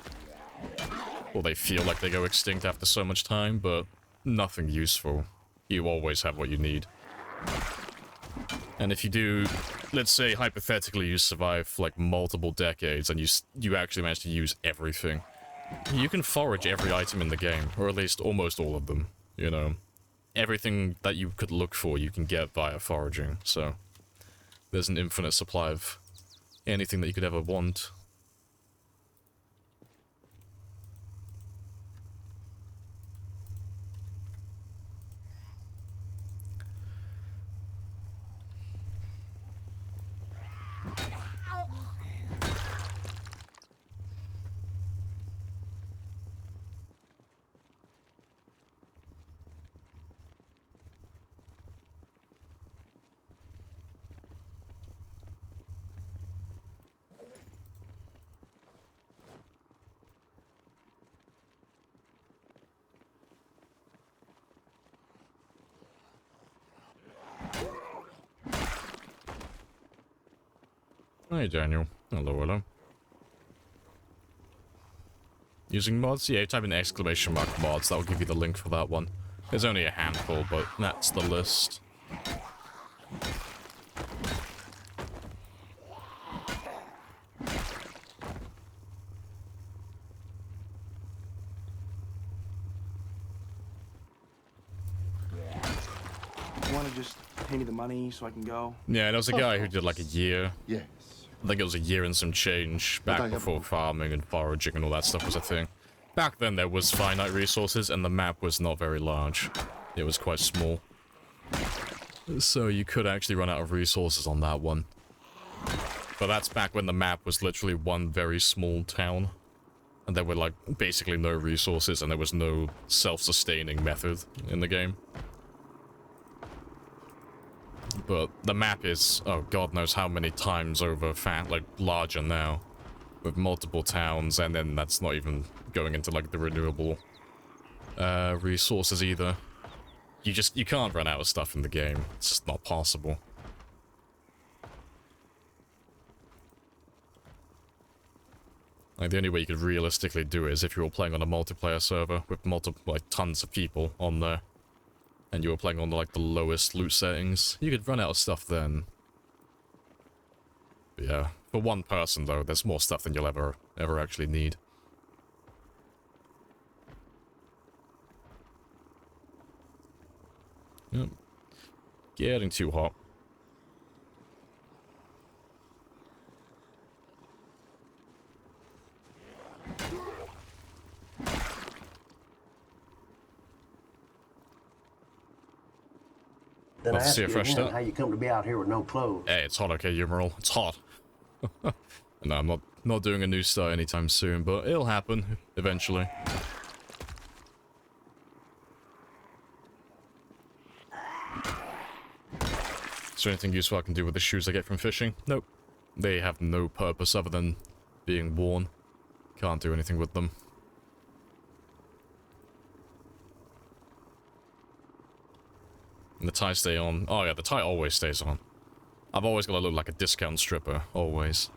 Or they feel like they go extinct after so much time, but nothing useful. You always have what you need. And if you do, let's say, hypothetically, you survive for, like, multiple decades, and you actually manage to use everything, you can forage every item in the game, or at least almost all of them, you know. Everything that you could look for, you can get via foraging, so... There's an infinite supply of anything that you could ever want. Hi, Daniel. Hello, hello. Using mods? Yeah, type in exclamation mark mods. That'll give you the link for that one. There's only a handful, but that's the list. You want to just pay me the money so I can go? Yeah, there was a guy who did like a year. Yes. I think it was a year and some change back before farming and foraging and all that stuff was a thing. Back then there was finite resources and the map was not very large. It was quite small. So you could actually run out of resources on that one. But that's back when the map was literally one very small town. And there were like basically no resources and there was no self-sustaining method in the game. But the map is, oh god knows how many times over like larger now. With multiple towns, and then that's not even going into like the renewable resources either. You can't run out of stuff in the game. It's just not possible. Like the only way you could realistically do it is if you were playing on a multiplayer server with like tons of people on there. And you were playing on like the lowest loot settings, you could run out of stuff then. But yeah, for one person though, there's more stuff than you'll ever actually need. Yep. Getting too hot. Then I Let's ask see you a fresh again start. how you come to be out here with no clothes. Hey, it's hot, okay, Umeral. It's hot. No, I'm not doing a new start anytime soon, but it'll happen eventually. Is there anything useful I can do with the shoes I get from fishing? Nope. They have no purpose other than being worn. Can't do anything with them. And the tie stay on. Oh yeah, the tie always stays on. I've always got to look like a discount stripper. Always.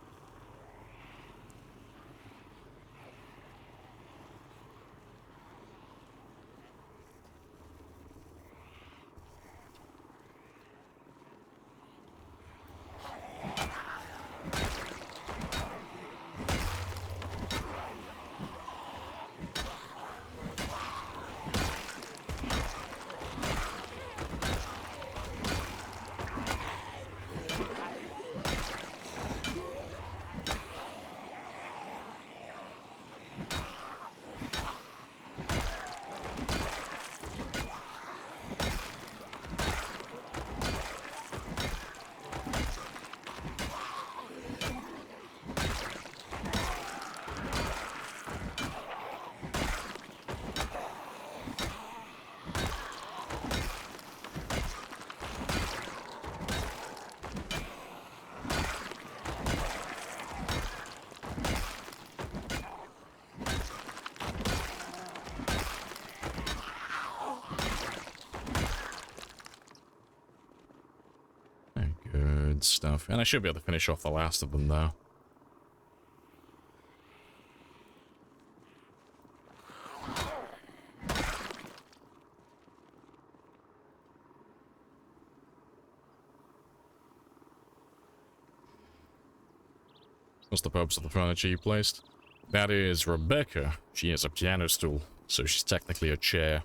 Good stuff. And I should be able to finish off the last of them now. What's the purpose of the furniture you placed? That is Rebecca. She has a piano stool, so she's technically a chair.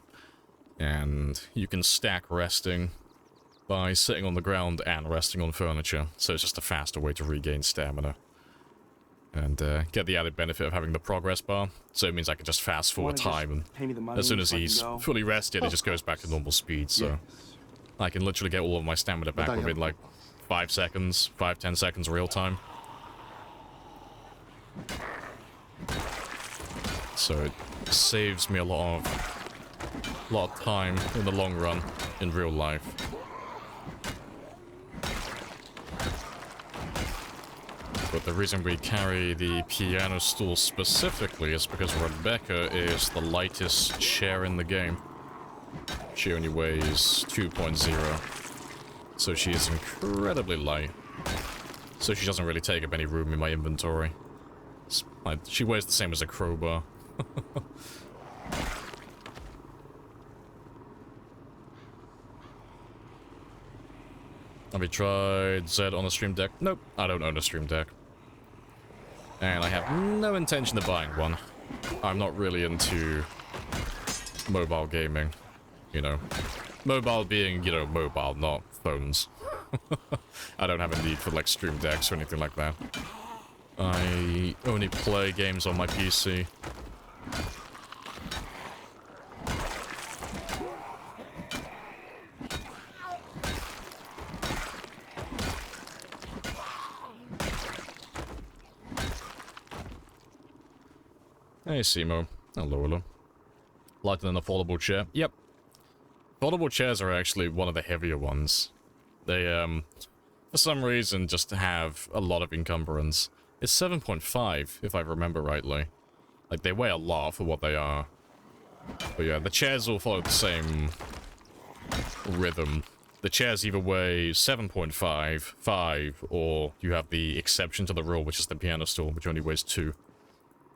And you can stack resting by sitting on the ground and resting on furniture, so it's just a faster way to regain stamina. And get the added benefit of having the progress bar, so it means I can just fast forward time, and pay me the money as soon as so I can he's go? fully rested, it just goes back to normal speed, so Yes. I can literally get all of my stamina back But I within have- like 5 seconds, 5-10 seconds real time. So it saves me a lot of time in the long run in real life. But the reason we carry the piano stool specifically is because Rebecca is the lightest chair in the game. She only weighs 2.0. So she is incredibly light. So she doesn't really take up any room in my inventory. Like, she weighs the same as a crowbar. Have you tried Zed on a Stream Deck? Nope, I don't own a Stream Deck. And I have no intention of buying one. I'm not really into mobile gaming, you know. Mobile being, you know, mobile, not phones. I don't have a need for, like, Stream Decks or anything like that. I only play games on my PC. Hey, Simo. Hello, hello. Like an affordable chair? Yep. Affordable chairs are actually one of the heavier ones. They, for some reason, just have a lot of encumbrance. It's 7.5, if I remember rightly. Like, they weigh a lot for what they are. But yeah, the chairs all follow the same rhythm. The chairs either weigh 7.5, 5, or you have the exception to the rule, which is the piano stool, which only weighs 2.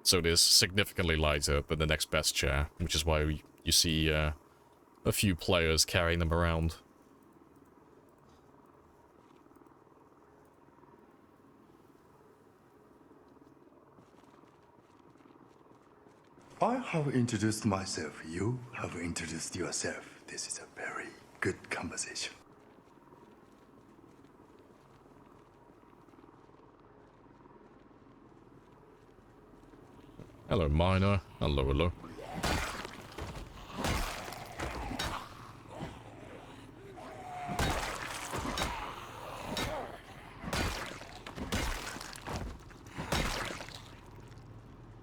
So it is significantly lighter than the next best chair, which is why you see a few players carrying them around. I have introduced myself. You have introduced yourself. This is a very good conversation. Hello, Miner. Hello, hello.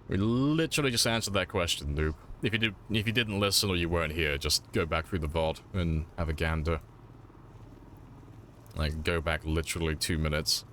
We literally just answered that question, noob. If you didn't listen or you weren't here, just go back through the VOD and have a gander. Like, go back literally 2 minutes.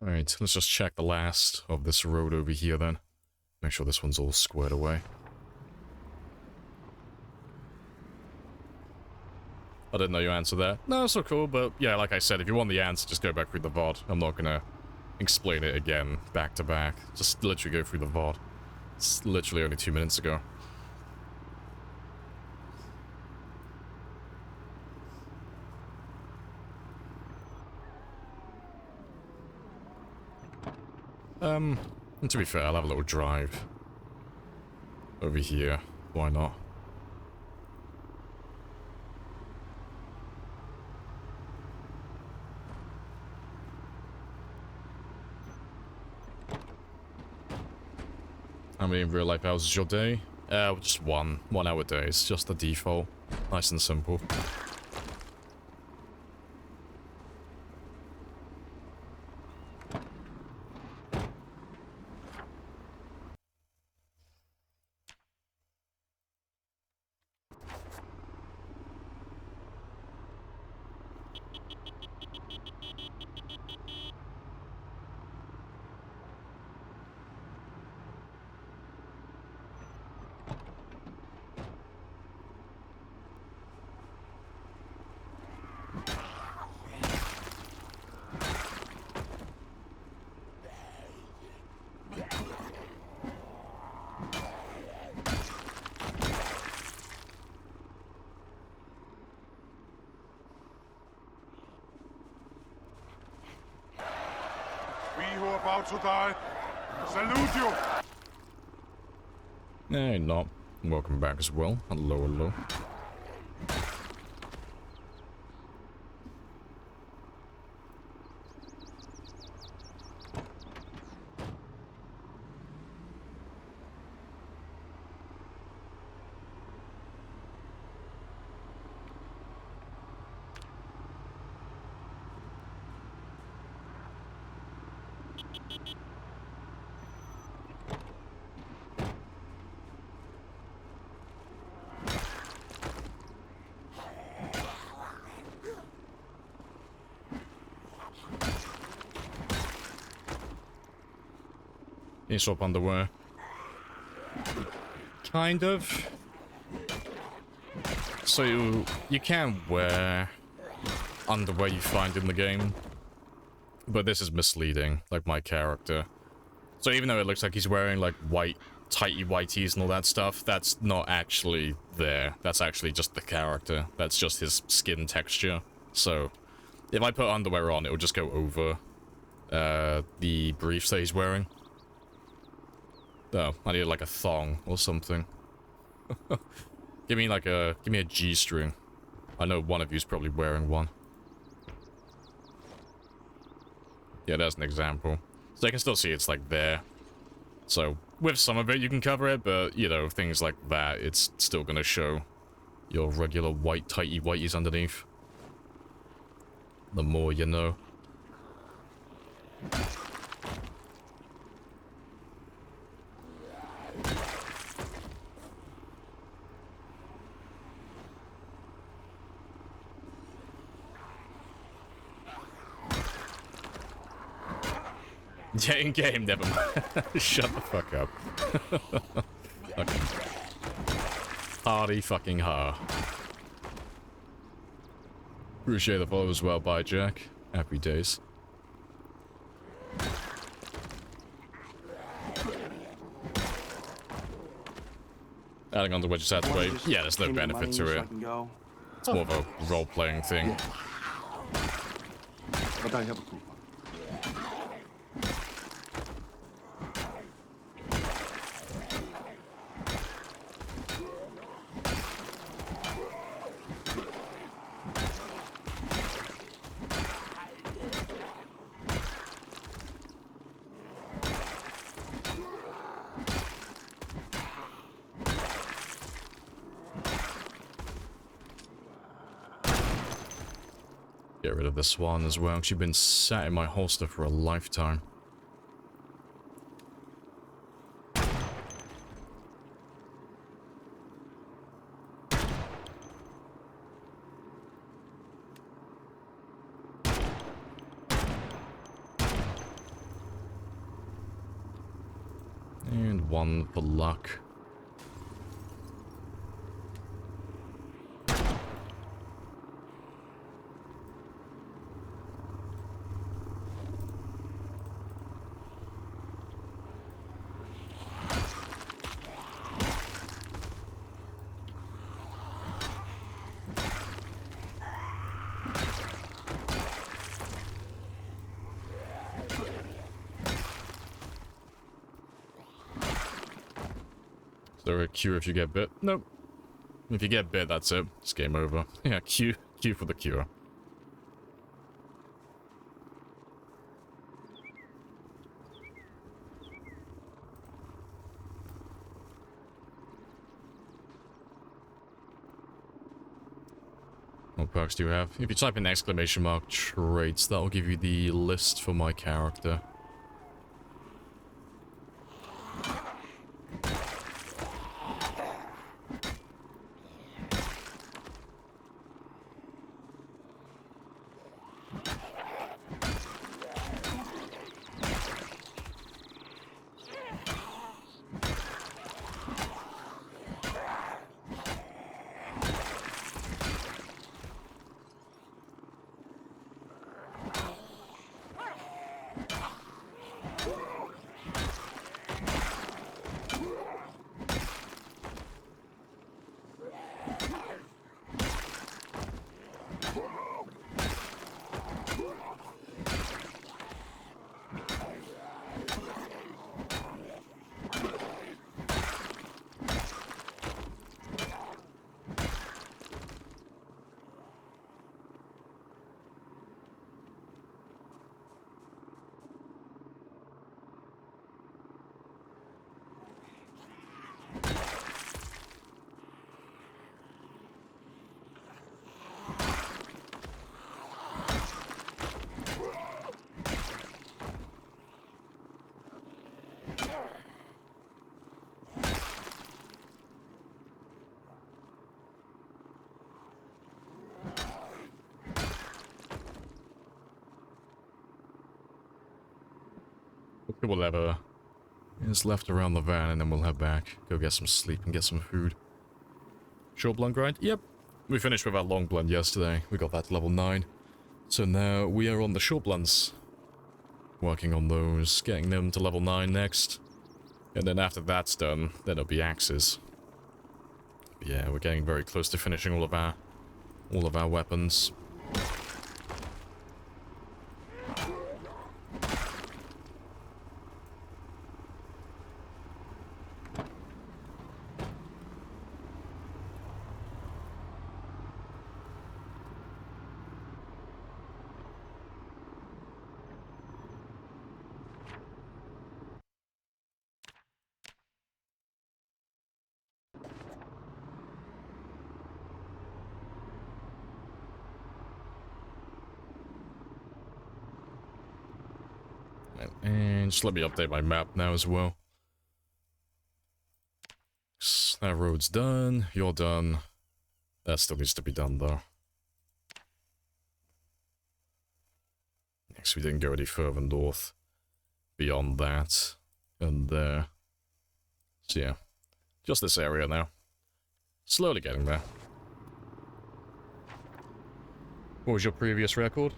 Alright, let's just check the last of this road over here then. Make sure this one's all squared away. I didn't know you answered that. No, it's so cool, but yeah, like I said, if you want the answer, just go back through the VOD. I'm not gonna explain it again, back to back. Just literally go through the VOD. It's literally only 2 minutes ago. And to be fair, I'll have a little drive over here. Why not? How many real life hours is your day? Just one. 1 hour days. Just the default. Nice and simple. about to die. Salute you! Eh, not. Welcome back as well. Hello, hello. You swap underwear. Kind of. So you can wear underwear you find in the game, but this is misleading, like my character. So even though it looks like he's wearing like white, tighty whiteys and all that stuff, that's not actually there. That's actually just the character. That's just his skin texture. So if I put underwear on, it will just go over the briefs that he's wearing. Oh, I need like a thong or something. give me a G-string. I know one of you's probably wearing one. Yeah, there's an example. So you can still see it's like there. So with some of it you can cover it, but you know, things like that, it's still gonna show your regular white tighty whiteys underneath. The more you know. Yeah, in game, never mind. Shut the fuck up. Okay. Hardy fucking ha. Appreciate the follow as well, bye Jack. Happy days. Adding on the wedges had to wait. Yeah, there's no benefit to it. It's more of a role-playing thing. Yeah. But I have a coupon. Get rid of this one as well. She's been sat in my holster for a lifetime. And one for luck. Is there a cure if you get bit? Nope. If you get bit, that's it. It's game over. Yeah, Q for the cure. What perks do you have? If you type in exclamation mark traits, that'll give you the list for my character. whatever is left around the van, and then we'll head back, go get some sleep and get some food. Short blend grind? Yep. We finished with our long blend yesterday. We got that to level 9. So now we are on the short blends. Working on those, getting them to level 9 next. And then after that's done, then it'll be axes. But yeah, we're getting very close to finishing all of our weapons. And just let me update my map now as well. That road's done. You're done. That still needs to be done, though. Next, we didn't go any further north beyond that. And there. So yeah. Just this area now. Slowly getting there. What was your previous record?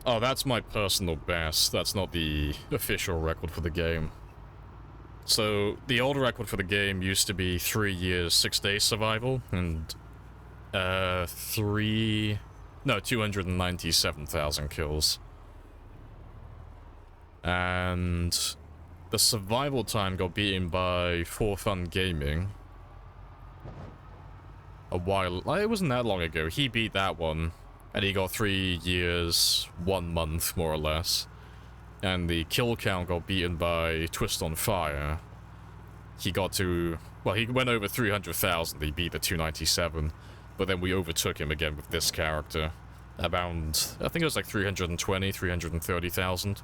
Oh, that's my personal best. That's not the official record for the game. So, the old record for the game used to be 3 years, 6 days survival, and 297,000 kills. And the survival time got beaten by For Fun Gaming a while. It wasn't that long ago. He beat that one. And he got 3 years, 1 month, more or less. And the kill count got beaten by Twist on Fire. He got to... Well, he went over 300,000. He beat the 297. But then we overtook him again with this character. Around... I think it was like 320, 330,000.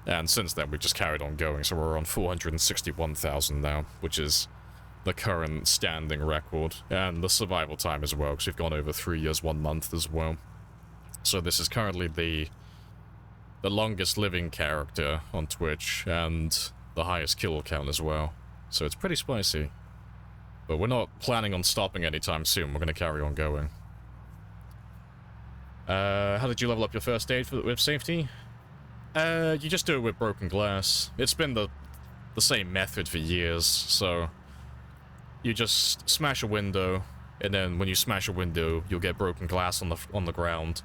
And since then, we've just carried on going. So we're on 461,000 now, which is the current standing record. And the survival time as well, because we've gone over 3 years, 1 month as well. So this is currently the longest living character on Twitch, and the highest kill count as well. So it's pretty spicy. But we're not planning on stopping anytime soon. We're going to carry on going. How did you level up your first aid with safety? You just do it with broken glass. It's been the same method for years, so... You just smash a window, and then when you smash a window, you'll get broken glass on the ground.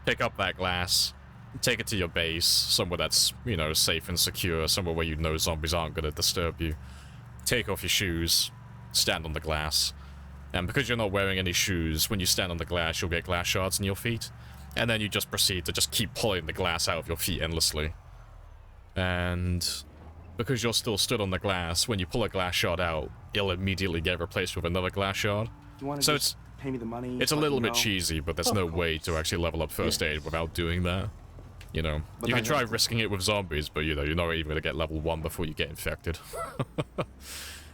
Pick up that glass, take it to your base, somewhere that's, you know, safe and secure, somewhere where you know zombies aren't going to disturb you. Take off your shoes, stand on the glass, and because you're not wearing any shoes, when you stand on the glass, you'll get glass shards in your feet, and then you just proceed to just keep pulling the glass out of your feet endlessly. And because you're still stood on the glass, when you pull a glass shard out, it'll immediately get replaced with another glass shard. So it's... Pay me the money. It's a little bit cheesy, but there's no way to actually level up first aid without doing that. You know, you can try risking it with zombies, but you know, you're not even going to get level 1 before you get infected.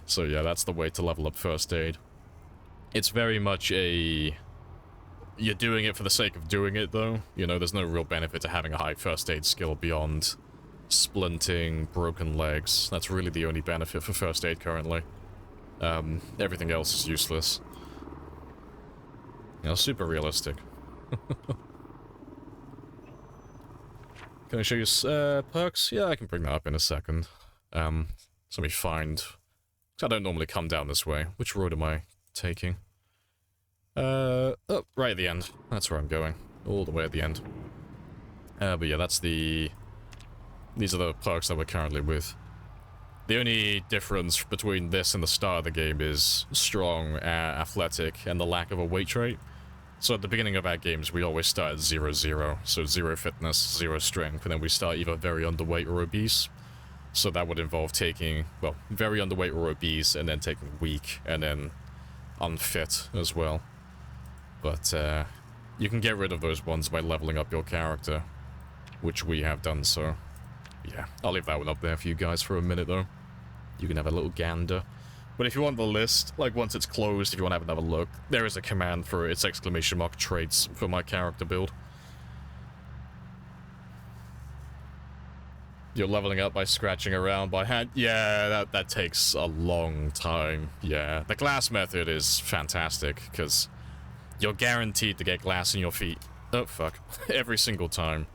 So yeah, that's the way to level up first aid. It's very much a... You're doing it for the sake of doing it, though. You know, there's no real benefit to having a high first aid skill beyond splinting, broken legs. That's really the only benefit for first aid currently. Everything else is useless. You know, super realistic. Can I show you perks? Yeah, I can bring that up in a second. So let me find... 'Cause I don't normally come down this way. Which road am I taking? Oh, right at the end. That's where I'm going. All the way at the end. But yeah, that's the... These are the perks that we're currently with. The only difference between this and the start of the game is strong, athletic, and the lack of a weight trait. So at the beginning of our games, we always start at 0-0, so 0 fitness, 0 strength, and then we start either very underweight or obese. So that would involve taking, well, very underweight or obese, and then taking weak, and then unfit as well. But you can get rid of those ones by leveling up your character, which we have done so. Yeah, I'll leave that one up there for you guys for a minute, though. You can have a little gander. But if you want the list, like once it's closed, if you want to have another look, there is a command for its exclamation mark traits for my character build. You're leveling up by scratching around by hand. Yeah, that takes a long time. Yeah, the glass method is fantastic because you're guaranteed to get glass in your feet. Oh, fuck. Every single time.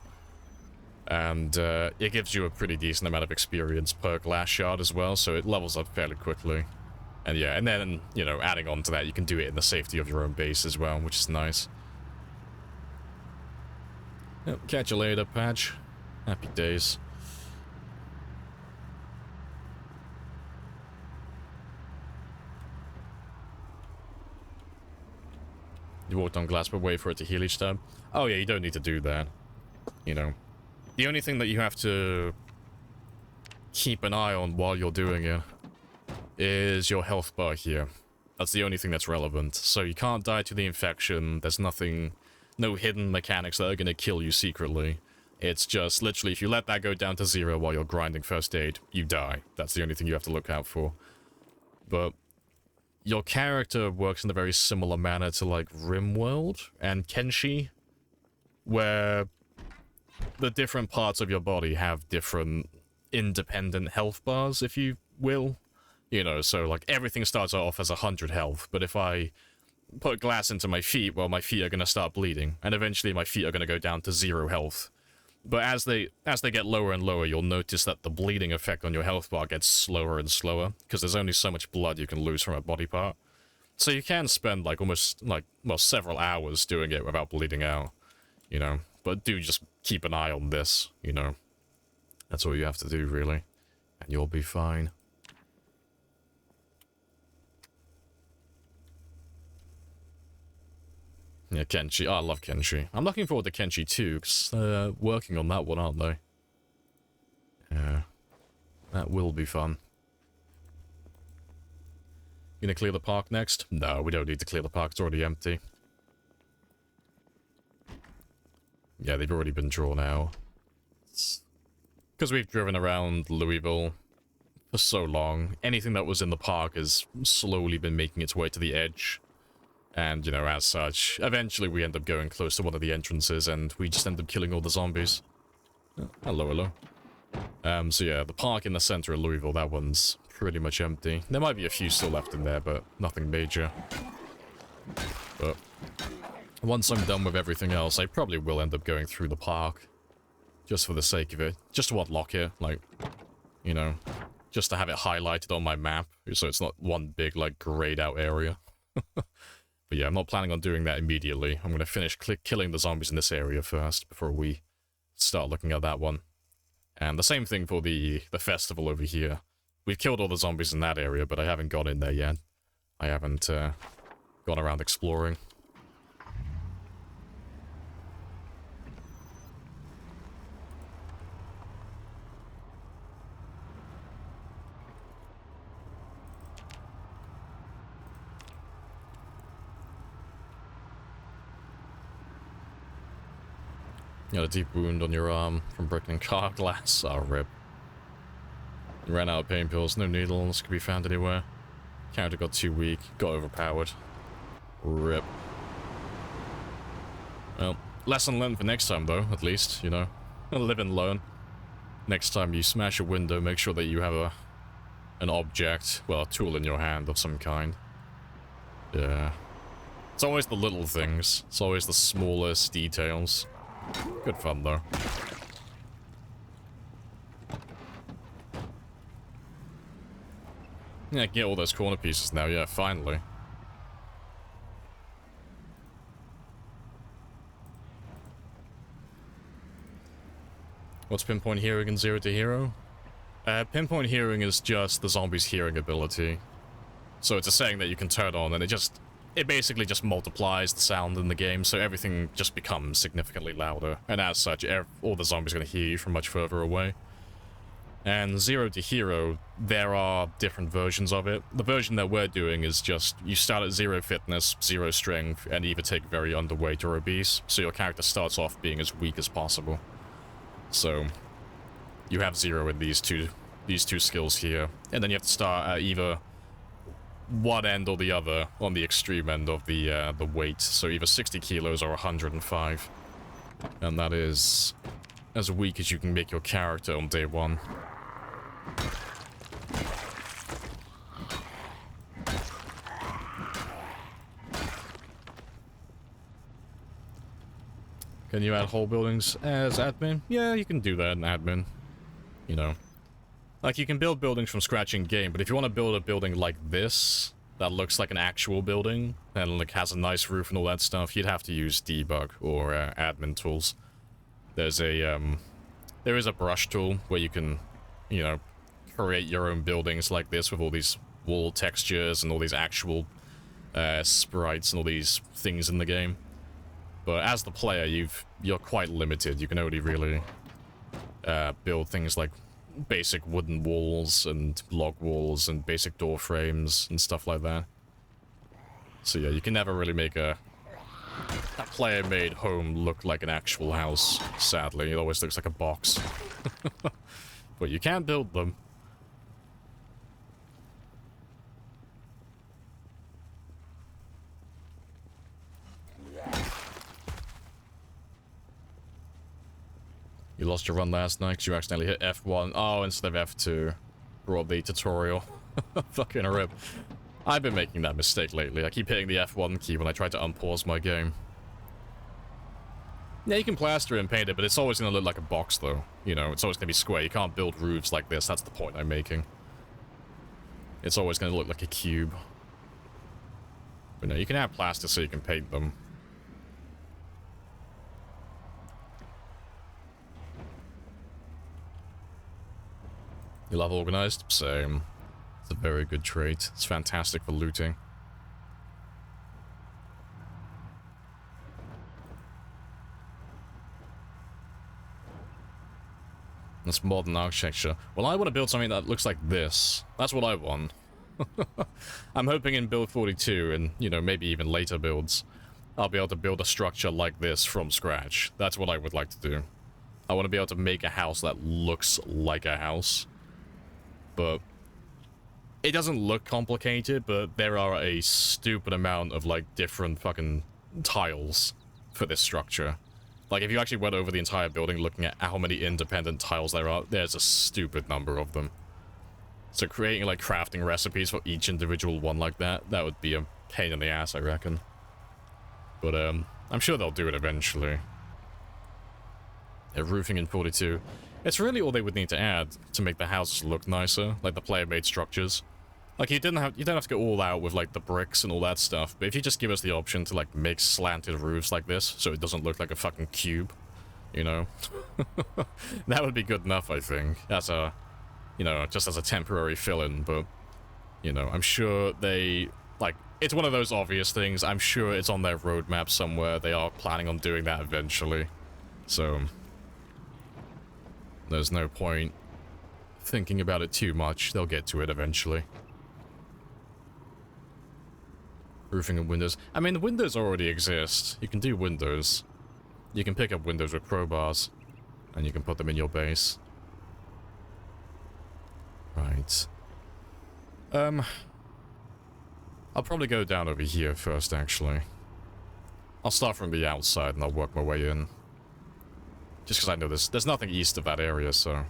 And it gives you a pretty decent amount of experience per glass shard as well, so it levels up fairly quickly. And yeah, and then, you know, adding on to that, you can do it in the safety of your own base as well, which is nice. Yep, catch you later, Patch. Happy days. You walked on glass, but wait for it to heal each time. Oh yeah, you don't need to do that. You know. The only thing that you have to keep an eye on while you're doing it is your health bar here. That's the only thing that's relevant. So you can't die to the infection. There's nothing, no hidden mechanics that are going to kill you secretly. It's just literally if you let that go down to 0 while you're grinding first aid, you die. That's the only thing you have to look out for. But your character works in a very similar manner to like RimWorld and Kenshi, where the different parts of your body have different independent health bars, if you will. You know, so like everything starts off as 100 health, but if I put glass into my feet, well, my feet are going to start bleeding, and eventually my feet are going to go down to 0 health. But as they get lower and lower, you'll notice that the bleeding effect on your health bar gets slower and slower, because there's only so much blood you can lose from a body part. So you can spend like almost like, well, several hours doing it without bleeding out, you know. But do just keep an eye on this, you know. That's all you have to do, really. And you'll be fine. Yeah, Kenshi. Oh, I love Kenshi. I'm looking forward to Kenshi too, because they're working on that one, aren't they? Yeah. That will be fun. You gonna clear the park next? No, we don't need to clear the park. It's already empty. Yeah, they've already been drawn out. Because we've driven around Louisville for so long, anything that was in the park has slowly been making its way to the edge. And, you know, as such, eventually we end up going close to one of the entrances and we just end up killing all the zombies. Oh, hello, hello. So yeah, the park in the center of Louisville, that one's pretty much empty. There might be a few still left in there, but nothing major. But once I'm done with everything else, I probably will end up going through the park. Just for the sake of it. Just to unlock it, like, you know, just to have it highlighted on my map, so it's not one big, like, grayed out area. But yeah, I'm not planning on doing that immediately. I'm going to finish killing the zombies in this area first, before we start looking at that one. And the same thing for the festival over here. We've killed all the zombies in that area, but I haven't got in there yet. I haven't gone around exploring. You got a deep wound on your arm from breaking car glass. Oh, rip. You ran out of pain pills, no needles, could be found anywhere. Character got too weak, got overpowered. Rip. Well, lesson learned for next time though, at least, you know. Live and learn. Next time you smash a window, make sure that you have an object, well, a tool in your hand of some kind. Yeah. It's always the little things. It's always the smallest details. Good fun, though. Yeah, get all those corner pieces now, yeah, finally. What's pinpoint hearing in 0 to Hero? Pinpoint hearing is just the zombie's hearing ability. So it's a setting that you can turn on, and it basically just multiplies the sound in the game, so everything just becomes significantly louder. And as such, all the zombies are going to hear you from much further away. And 0 to Hero, there are different versions of it. The version that we're doing is just, you start at 0 fitness, 0 strength, and either take very underweight or obese, so your character starts off being as weak as possible. So, you have 0 in these two skills here, and then you have to start at either one end or the other on the extreme end of the weight, so either 60 kilos or 105, and that is as weak as you can make your character on day one. Can you add whole buildings as admin? Yeah, you can do that in admin. You know. Like, you can build buildings from scratch in game, but if you want to build a building like this, that looks like an actual building, and like has a nice roof and all that stuff, you'd have to use debug or admin tools. There's a, there is a brush tool where you can, you know, create your own buildings like this with all these wall textures and all these actual sprites and all these things in the game. But as the player, you're quite limited. You can only really build things like basic wooden walls and log walls and basic door frames and stuff like that. So yeah, you can never really make a player-made home look like an actual house, sadly. It always looks like a box. But you can build them. You lost your run last night because you accidentally hit F1. Oh, instead of F2. Brought the tutorial. Fucking rip. I've been making that mistake lately. I keep hitting the F1 key when I try to unpause my game. Yeah, you can plaster it and paint it, but it's always going to look like a box, though. You know, it's always going to be square. You can't build roofs like this. That's the point I'm making. It's always going to look like a cube. But no, you can add plaster so you can paint them. You love organized? Same. It's a very good trait. It's fantastic for looting. That's modern architecture. Well, I want to build something that looks like this. That's what I want. I'm hoping in build 42 and, you know, maybe even later builds, I'll be able to build a structure like this from scratch. That's what I would like to do. I want to be able to make a house that looks like a house. But it doesn't look complicated, but there are a stupid amount of, like, different fucking tiles for this structure. Like, if you actually went over the entire building looking at how many independent tiles there are, there's a stupid number of them. So creating, like, crafting recipes for each individual one like that, that would be a pain in the ass, I reckon. But, I'm sure they'll do it eventually. Yeah, roofing in 42. It's really all they would need to add to make the houses look nicer, like the player-made structures. Like, you don't have to go all out with, like, the bricks and all that stuff, but if you just give us the option to, like, make slanted roofs like this, so it doesn't look like a fucking cube, you know? That would be good enough, I think, as a, you know, just as a temporary fill-in, but, you know, I'm sure they, like, it's one of those obvious things. I'm sure it's on their roadmap somewhere. They are planning on doing that eventually, so there's no point thinking about it too much. They'll get to it eventually. Roofing and windows. I mean, the windows already exist. You can do windows. You can pick up windows with crowbars, and you can put them in your base. Right. I'll probably go down over here first, actually. I'll start from the outside, and I'll work my way in. Just because I know there's nothing east of that area, so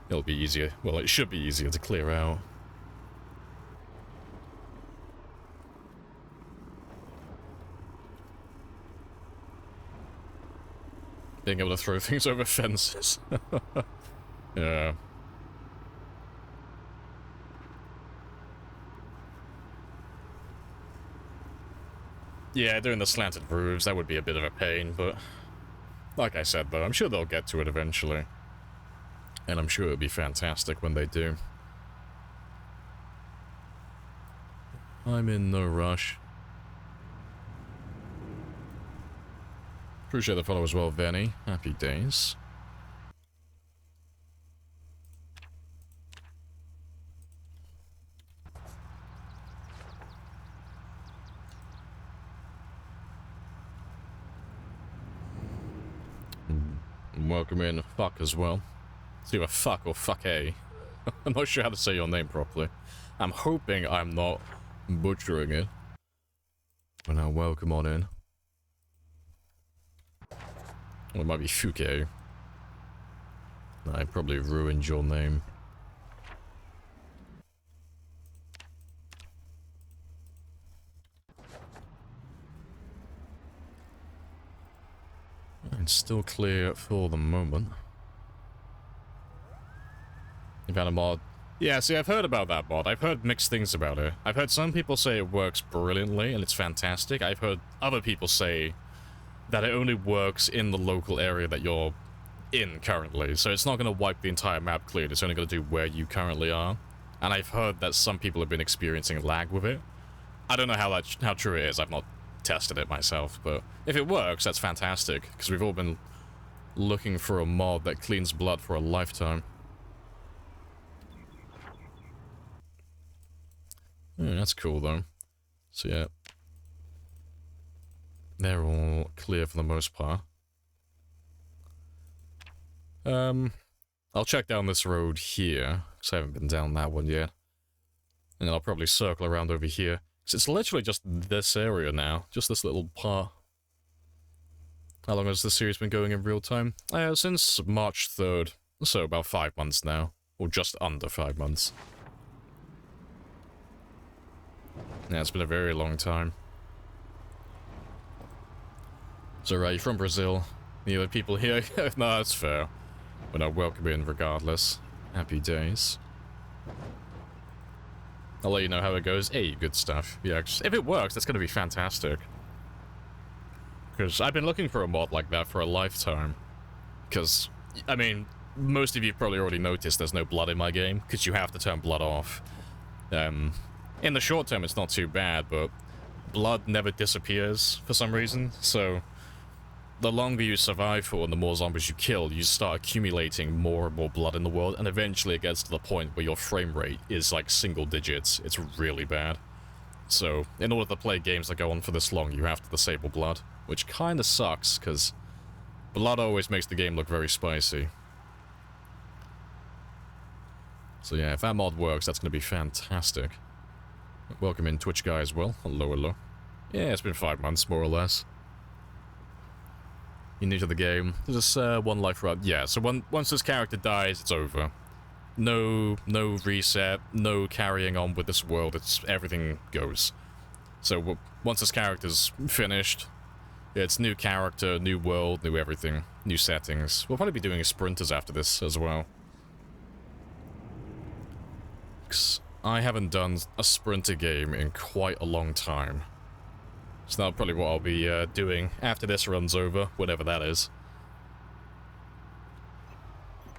it'll be easier. Well, it should be easier to clear out. Being able to throw things over fences. Yeah. Yeah, doing the slanted roofs, that would be a bit of a pain, but like I said, though, I'm sure they'll get to it eventually. And I'm sure it'll be fantastic when they do. I'm in no rush. Appreciate the follow as well, Venny. Happy days. Welcome in, fuck as well. It's either fuck or fuck A. I'm not sure how to say your name properly. I'm hoping I'm not butchering it. But now welcome on in. Well, it might be Fuke. I probably ruined your name. It's still clear for the moment. You've had a mod. Yeah, see, I've heard about that mod. I've heard mixed things about it. I've heard some people say it works brilliantly and it's fantastic. I've heard other people say that it only works in the local area that you're in currently. So it's not going to wipe the entire map cleared. It's only going to do where you currently are. And I've heard that some people have been experiencing lag with it. I don't know how true it is. I've not tested it myself, but if it works, that's fantastic, because we've all been looking for a mod that cleans blood for a lifetime. That's cool, though. So, yeah. They're all clear for the most part. I'll check down this road here, because I haven't been down that one yet. And then I'll probably circle around over here. Because it's literally just this area now. Just this little part. How long has this series been going in real time? Since March 3rd. So about 5 months now. Or just under 5 months. Yeah, it's been a very long time. So, right, you're from Brazil. The other people here? No, that's fair. But I welcome in regardless. Happy days. I'll let you know how it goes. Hey, good stuff. Yeah, if it works, that's going to be fantastic. Because I've been looking for a mod like that for a lifetime. Because, I mean, most of you probably already noticed there's no blood in my game, because you have to turn blood off. In the short term, it's not too bad, but blood never disappears for some reason, so the longer you survive for and the more zombies you kill, you start accumulating more and more blood in the world, and eventually it gets to the point where your frame rate is like single digits. It's really bad. So, in order to play games that go on for this long, you have to disable blood, which kinda sucks, because blood always makes the game look very spicy. So yeah, if that mod works, that's gonna be fantastic. Welcome in, Twitch guy as well. Hello, hello. Yeah, it's been 5 months, more or less. You're new to the game. There's just one life run. Yeah, so once this character dies, it's over. No reset, no carrying on with this world. Everything goes. So once this character's finished, it's new character, new world, new everything, new settings. We'll probably be doing sprinters after this as well. I haven't done a sprinter game in quite a long time. So that's probably what I'll be doing after this run's over, whatever that is.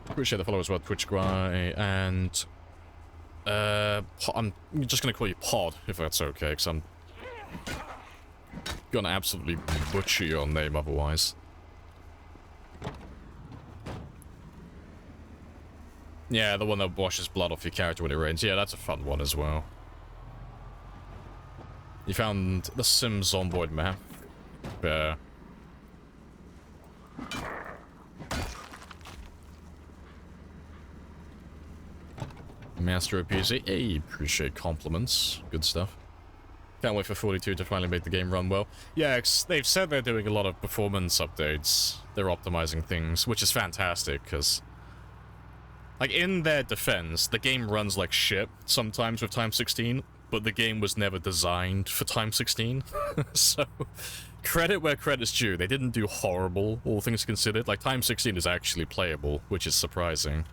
Appreciate the followers, well, Twitch guy, and I'm just gonna call you Pod, if that's okay, because I'm gonna absolutely butcher your name otherwise. Yeah, the one that washes blood off your character when it rains. Yeah, that's a fun one as well. You found the Sims Zomboid map. Master of PC. Hey, appreciate compliments. Good stuff. Can't wait for 42 to finally make the game run well. Yeah, they've said they're doing a lot of performance updates. They're optimizing things, which is fantastic, because like, in their defense, the game runs like shit sometimes with Time 16, but the game was never designed for Time 16. So, credit where credit's due. They didn't do horrible, all things considered. Like, Time 16 is actually playable, which is surprising.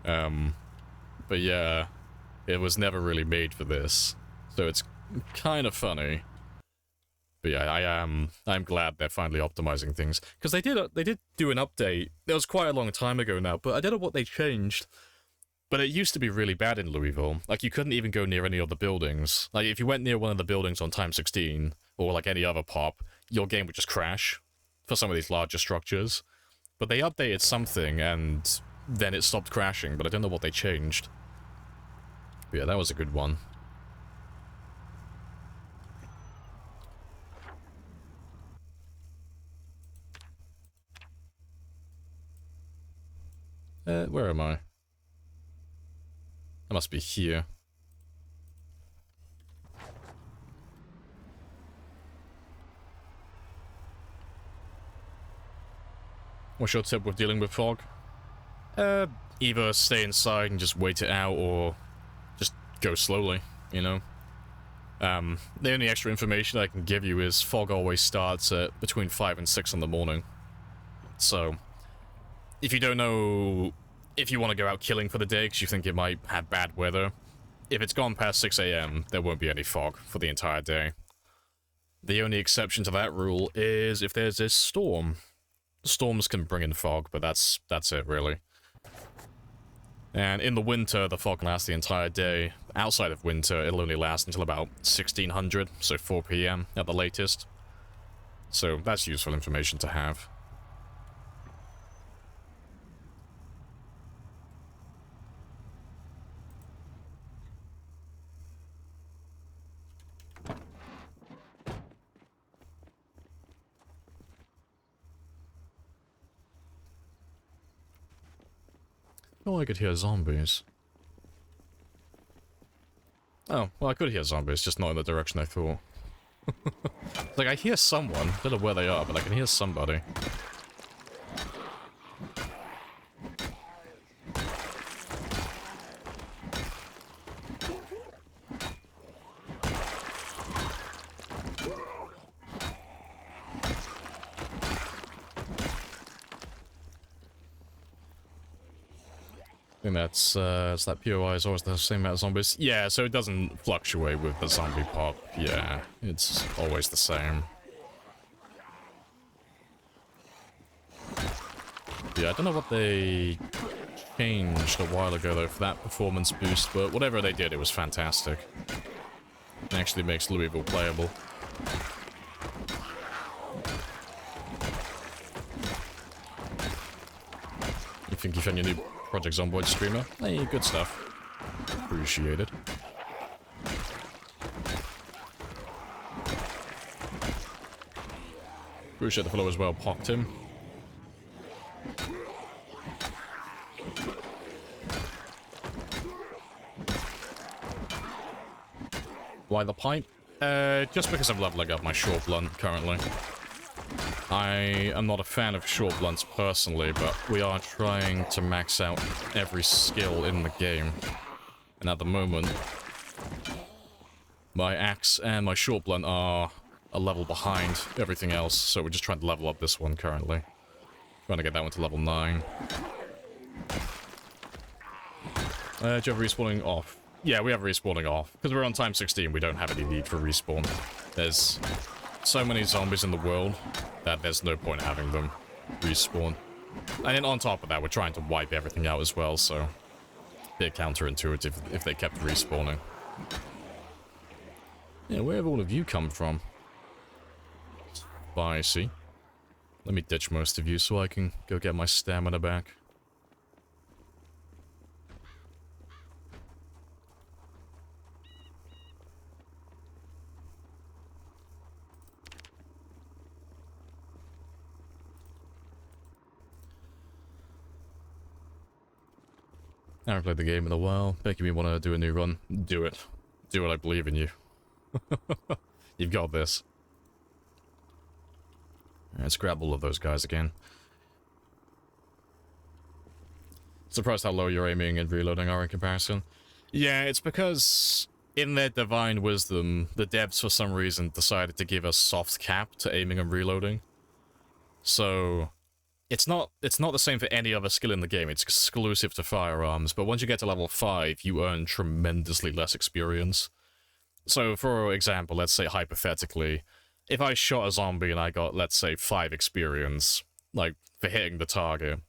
But yeah, it was never really made for this. So it's kind of funny. But yeah, I'm glad they're finally optimizing things, because they did do an update. It was quite a long time ago now, but I don't know what they changed. But it used to be really bad in Louisville. Like, you couldn't even go near any of the buildings. Like, if you went near one of the buildings on Time 16 or like any other pop, your game would just crash for some of these larger structures. But they updated something and then it stopped crashing, but I don't know what they changed. But yeah, that was a good one. Where am I? I must be here. What's your tip with dealing with fog? Either stay inside and just wait it out, or just go slowly, you know? The only extra information I can give you is fog always starts at between 5 and 6 in the morning. So, if you don't know if you want to go out killing for the day because you think it might have bad weather, if it's gone past 6 AM, there won't be any fog for the entire day. The only exception to that rule is if there's a storm. Storms can bring in fog, but that's it, really. And in the winter, the fog lasts the entire day. Outside of winter, it'll only last until about 1600, so 4 PM at the latest. So that's useful information to have. Oh, I could hear zombies. Oh, well, I could hear zombies, just not in the direction I thought. Like, I hear someone. Don't know where they are, but I can hear somebody. I think that's that POI is always the same amount of zombies. Yeah, so it doesn't fluctuate with the zombie pop. Yeah, it's always the same. Yeah, I don't know what they changed a while ago though for that performance boost, but whatever they did, it was fantastic. It actually makes Louisville playable. You think you found your new Project Zomboid streamer? Hey, good stuff. Appreciate it. Appreciate the follow as well, popped him. Why the pipe? Just because I'm leveling up my short blunt currently. I am not a fan of short blunts personally, but we are trying to max out every skill in the game. And at the moment, my axe and my short blunt are a level behind everything else, so we're just trying to level up this one currently. Trying to get that one to level 9. Do you have respawning off? Yeah, we have respawning off. Because we're on time 16, we don't have any need for respawn. There's so many zombies in the world that there's no point having them respawn. And then on top of that, we're trying to wipe everything out as well, so a bit counterintuitive if they kept respawning. Yeah, where have all of you come from? Spicy. Let me ditch most of you so I can go get my stamina back. I haven't played the game in a while, making me want to do a new run. Do it. Do it, I believe in you. You've got this. Let's grab all of those guys again. Surprised how low your aiming and reloading are in comparison. Yeah, it's because in their divine wisdom, the devs for some reason decided to give a soft cap to aiming and reloading. So it's not the same for any other skill in the game. It's exclusive to firearms, but once you get to level 5, you earn tremendously less experience. So, for example, let's say hypothetically, if I shot a zombie and I got, let's say, 5 experience, like, for hitting the target,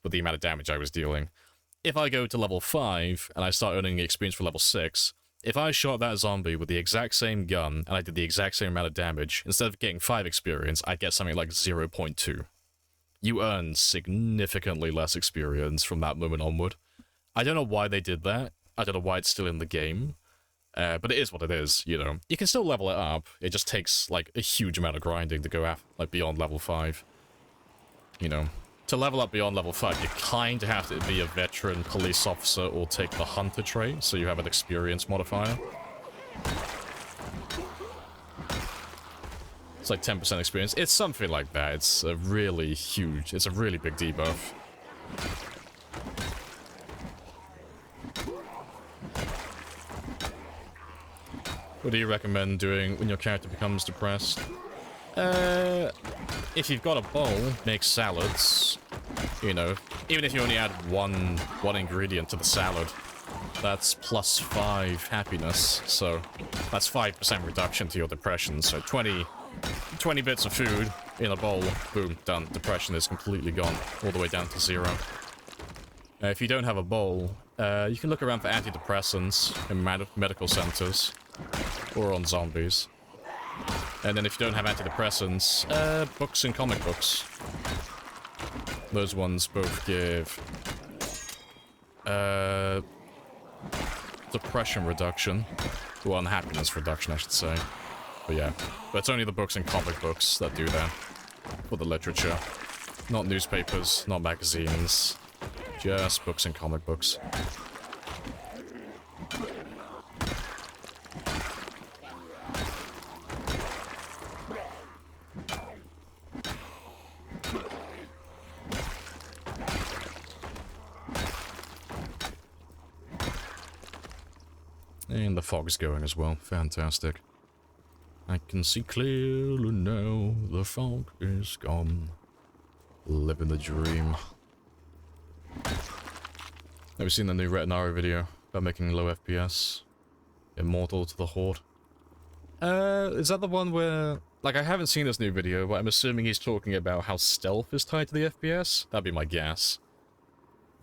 with the amount of damage I was dealing, if I go to level 5 and I start earning experience for level 6, if I shot that zombie with the exact same gun and I did the exact same amount of damage, instead of getting 5 experience, I'd get something like 0.2. You earn significantly less experience from that moment onward. I don't know why they did that. I don't know why it's still in the game. But it is what it is, you know. You can still level it up. It just takes, like, a huge amount of grinding to go like, beyond level 5. You know. To level up beyond level 5, you kind of have to be a veteran police officer or take the hunter trait, so you have an experience modifier. It's like 10% experience. It's something like that. It's a really huge, it's a really big debuff. What do you recommend doing when your character becomes depressed? If you've got a bowl, make salads. You know, even if you only add one ingredient to the salad, that's +5 happiness. So that's 5% reduction to your depression. So 20 bits of food in a bowl, boom, done. Depression is completely gone, all the way down to 0. If you don't have a bowl, you can look around for antidepressants in medical centers or on zombies. And then if you don't have antidepressants, books and comic books. Those ones both give depression reduction, well, unhappiness reduction, I should say. But yeah, but it's only the books and comic books that do that for the literature. Not newspapers, not magazines, just books and comic books. And the fog's going as well. Fantastic. I can see clearly now. The fog is gone. Living the dream. Have you seen the new Retinari video about making low FPS? Immortal to the Horde? Is that the one where... Like, I haven't seen this new video, but I'm assuming he's talking about how stealth is tied to the FPS? That'd be my guess.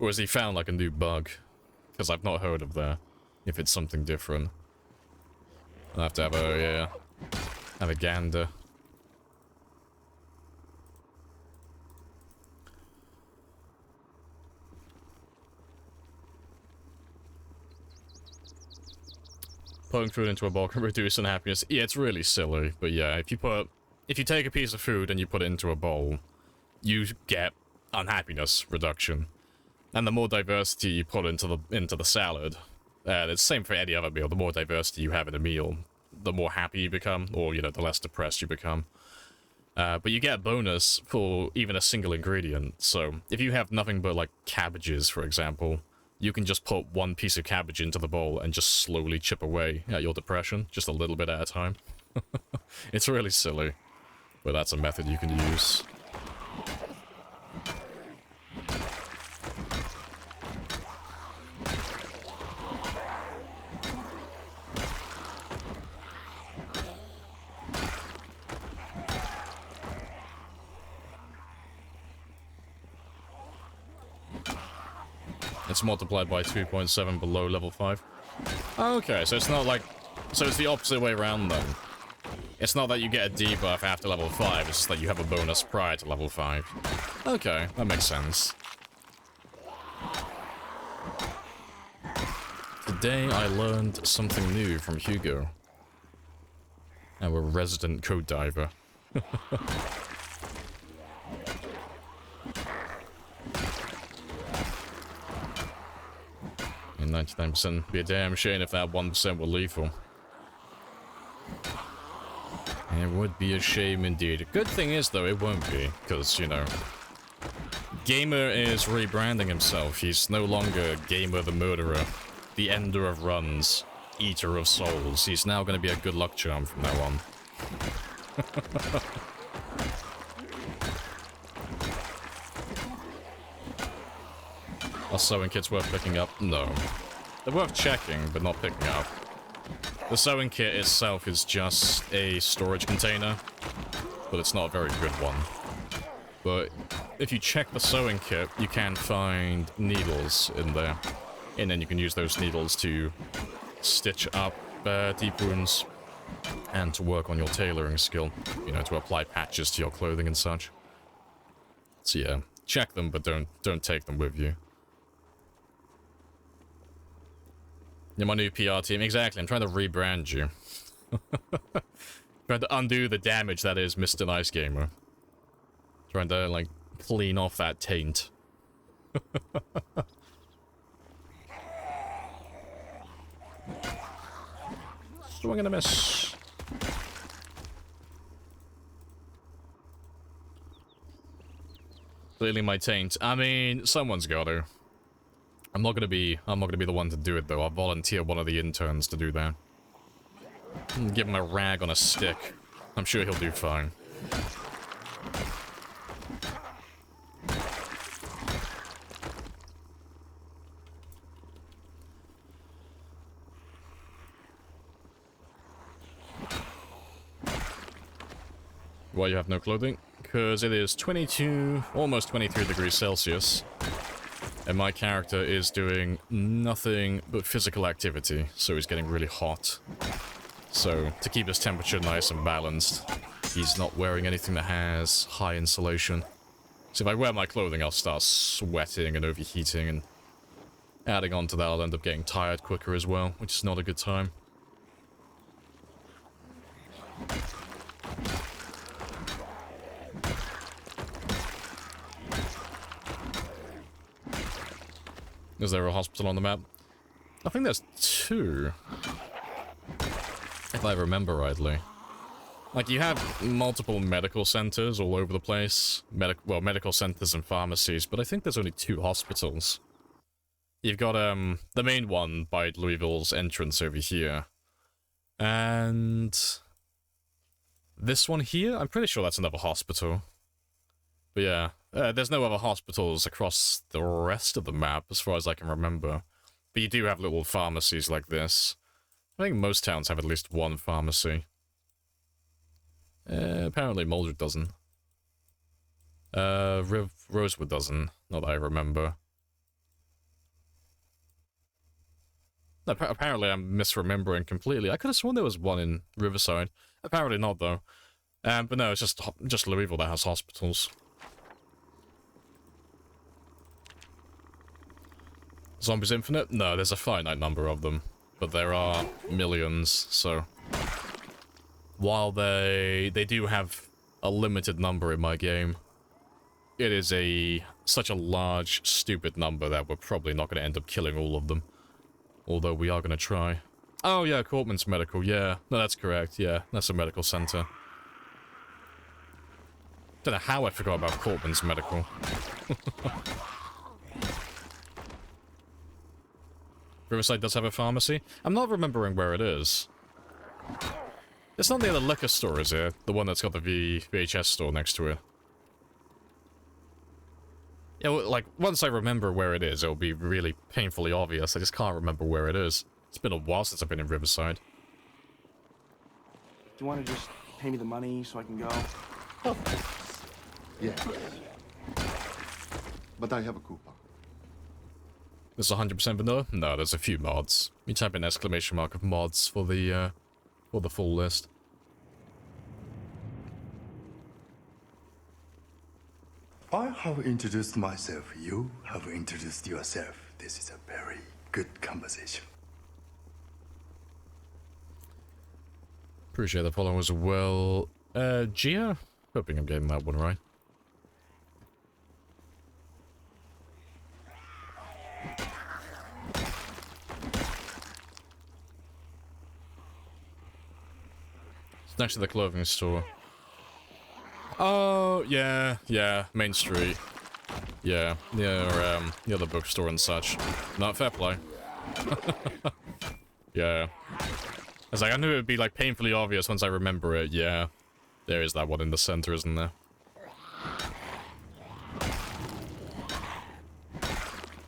Or has he found, like, a new bug? Because I've not heard of that. If it's something different. I'll have to have a, yeah, have a gander. Putting food into a bowl can reduce unhappiness. Yeah, it's really silly, but yeah, if you take a piece of food and you put it into a bowl, you get unhappiness reduction. And the more diversity you put into the salad, it's the same for any other meal. The more diversity you have in a meal, the more happy you become, or, you know, the less depressed you become. But you get a bonus for even a single ingredient. So if you have nothing but, like, cabbages, for example, you can just put one piece of cabbage into the bowl and just slowly chip away at your depression, just a little bit at a time. It's really silly, but that's a method you can use. It's multiplied by 2.7 below level 5. Okay, so it's not like... So it's the opposite way around then. It's not that you get a debuff after level 5, it's just that you have a bonus prior to level 5. Okay, that makes sense. Today I learned something new from Hugo. Our resident code diver. And 99% be a damn shame if that 1% were lethal. It would be a shame indeed. Good thing is, though, it won't be, because, you know, Gamer is rebranding himself. He's no longer Gamer the Murderer, the Ender of Runs, Eater of Souls. He's now going to be a good luck charm from now on. Are sewing kits worth picking up? No. They're worth checking, but not picking up. The sewing kit itself is just a storage container, but it's not a very good one. But if you check the sewing kit, you can find needles in there. And then you can use those needles to stitch up deep wounds and to work on your tailoring skill. You know, to apply patches to your clothing and such. So yeah, check them, but don't take them with you. You're my new PR team. Exactly, I'm trying to rebrand you. Trying to undo the damage that is Mr. Nice Gamer. Trying to, like, clean off that taint. Swing and a miss. Clearly my taint. I mean, someone's got to. I'm not gonna be the one to do it though. I'll volunteer one of the interns to do that. Give him a rag on a stick. I'm sure he'll do fine. Why you have no clothing? Because it is 22, almost 23 degrees Celsius. And my character is doing nothing but physical activity, so he's getting really hot. So, to keep his temperature nice and balanced, he's not wearing anything that has high insulation. So if I wear my clothing, I'll start sweating and overheating, and adding on to that, I'll end up getting tired quicker as well, which is not a good time. Is there a hospital on the map? I think there's 2. If I remember rightly. Like, you have multiple medical centers all over the place. Medical centers and pharmacies, but I think there's only 2 hospitals. You've got, the main one by Louisville's entrance over here. And this one here? I'm pretty sure that's another hospital. But yeah, there's no other hospitals across the rest of the map, as far as I can remember. But you do have little pharmacies like this. I think most towns have at least one pharmacy. Apparently Maldred doesn't. Rosewood doesn't, not that I remember. No, apparently I'm misremembering completely. I could have sworn there was one in Riverside. Apparently not, though. But no, it's just Louisville that has hospitals. Zombies Infinite? No, there's a finite number of them. But there are millions, so... While they do have a limited number in my game, it is such a large, stupid number that we're probably not going to end up killing all of them. Although we are going to try. Oh yeah, Cortman's Medical, yeah. No, that's correct, yeah. That's a medical center. Don't know how I forgot about Cortman's Medical. Riverside does have a pharmacy. I'm not remembering where it is. It's not near the liquor store, is it? The one that's got the VHS store next to it. Yeah, well, like, once I remember where it is, it'll be really painfully obvious. I just can't remember where it is. It's been a while since I've been in Riverside. Do you want to just pay me the money so I can go? Yes. But I have a coupon. This is 100% vanilla? No, there's a few mods. You type in exclamation mark of mods for the full list. I have introduced myself. You have introduced yourself. This is a very good conversation. Appreciate the follow as well. Gia? Hoping I'm getting that one right. It's next to the clothing store. Oh, yeah, Main Street. Yeah, near the bookstore and such. Not fair play. Yeah. I was like, I knew it would be, like, painfully obvious once I remember it. Yeah. There is that one in the center, isn't there?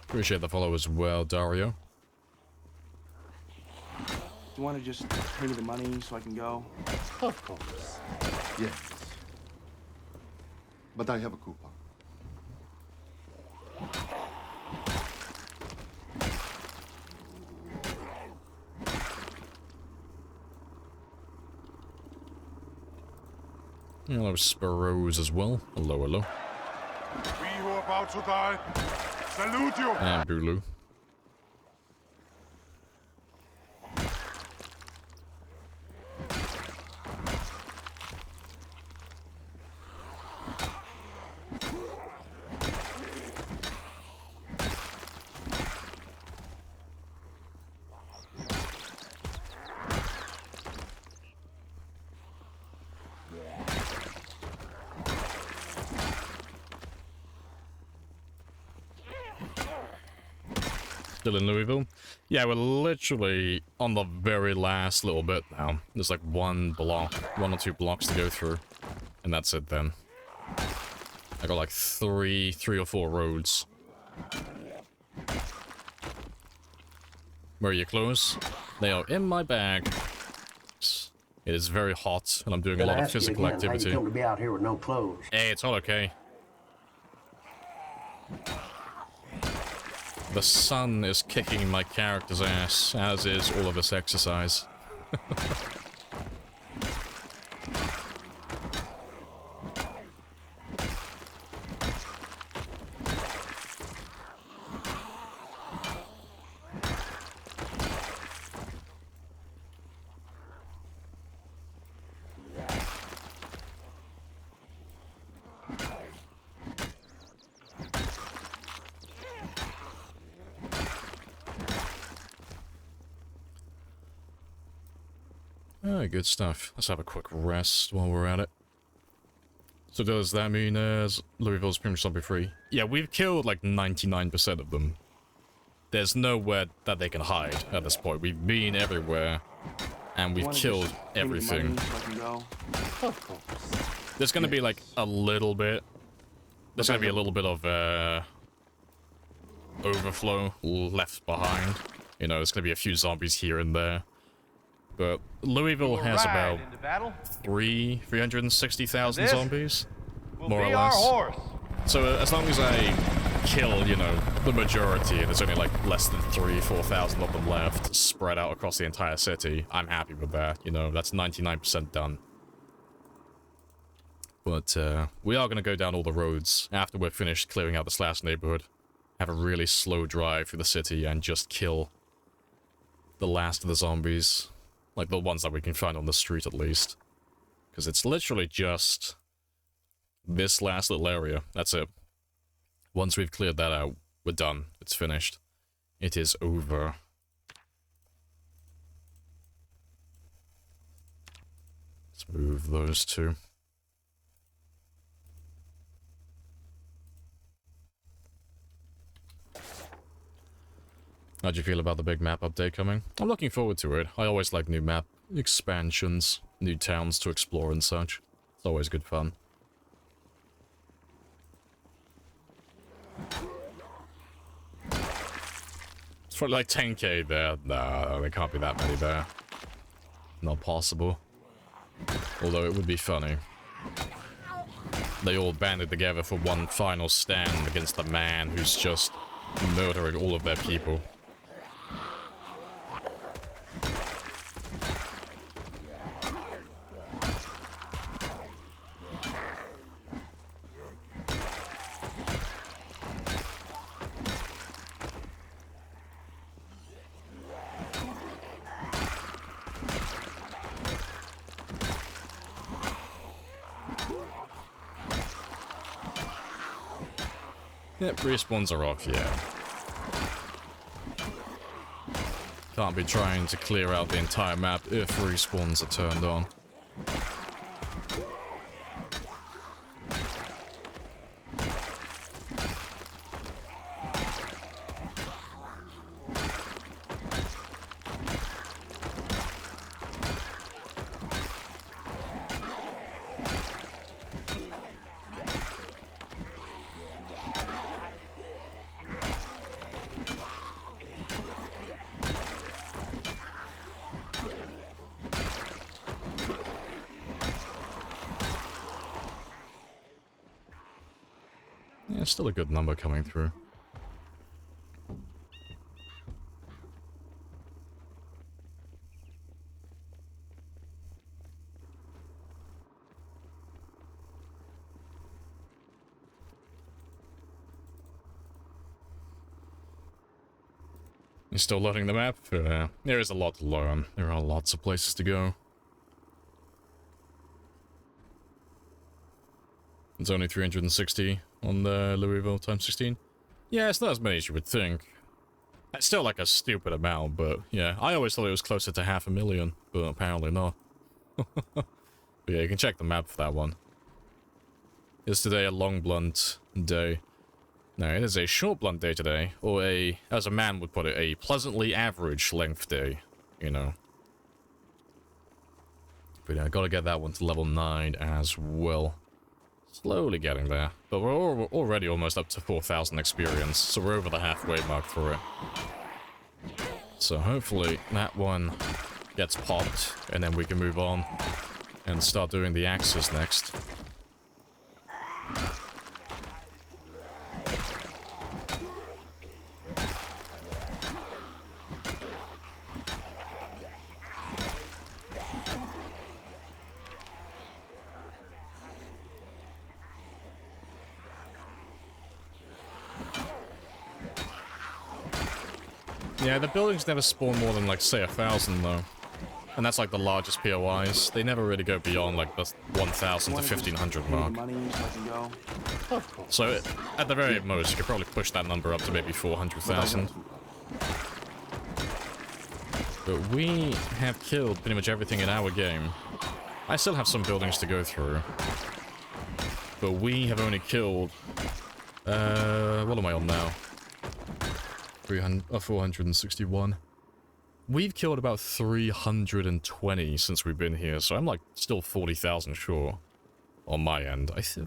Appreciate the follow as well, Dario. Do you want to just pay me the money so I can go? Of course. Yes. But I have a coupon. Hello, Sparrows as well. Hello, hello. We who are about to die, salute you! And Bulu. Still in Louisville? Yeah, we're literally on the very last little bit now. There's like one or two blocks to go through. And that's it then. I got like three or four roads. Where are your clothes? They are in my bag. It is very hot, and I'm doing a lot of physical activity. How you come to be out here with no clothes? Hey, it's all okay. The sun is kicking my character's ass, as is all of this exercise. Good stuff. Let's have a quick rest while we're at it. So does that mean Louisville's pretty much zombie free? Yeah, we've killed like 99% of them. There's nowhere that they can hide at this point. We've been everywhere, and we've killed everything. Of course. There's gonna be like a little bit. There's gonna be a little bit of overflow left behind. You know, there's gonna be a few zombies here and there. But Louisville has about 360,000 zombies, more or less. So as long as I kill, you know, the majority, and there's only like less than 4,000 of them left, spread out across the entire city, I'm happy with that. You know, that's 99% done. But we are going to go down all the roads after we're finished clearing out this last neighborhood. Have a really slow drive through the city and just kill the last of the zombies. Like, the ones that we can find on the street, at least. Because it's literally just this last little area. That's it. Once we've cleared that out, we're done. It's finished. It is over. Let's move those two. How'd you feel about the big map update coming? I'm looking forward to it. I always like new map expansions, new towns to explore and such. It's always good fun. It's probably like 10k there. Nah, there can't be that many there. Not possible. Although it would be funny. They all banded together for one final stand against the man who's just murdering all of their people. Yep, respawns are off, yeah. Can't be trying to clear out the entire map if respawns are turned on. Yeah, still a good number coming through. You're still loading the map? There is a lot to learn. There are lots of places to go. It's only 360 on the Louisville times 16. Yeah, it's not as many as you would think. It's still like a stupid amount, but yeah, I always thought it was closer to 500,000, but apparently not. But yeah, you can check the map for that one. Is today a long blunt day? No, it is a short blunt day today, or a, as a man would put it, a pleasantly average length day, you know. But yeah, I gotta get that one to level 9 as well. Slowly getting there, but we're already almost up to 4,000 experience, so we're over the halfway mark for it. So hopefully that one gets popped, and then we can move on and start doing the axes next. Yeah, the buildings never spawn more than, like, say, 1,000, though. And that's, like, the largest POIs. They never really go beyond, like, the 1,000 to 1,500 mark. So, at the very most, you could probably push that number up to maybe 400,000. But we have killed pretty much everything in our game. I still have some buildings to go through. But we have only killed... what am I on now? 461. We've killed about 320 since we've been here, so I'm like still 40,000 short on my end. Is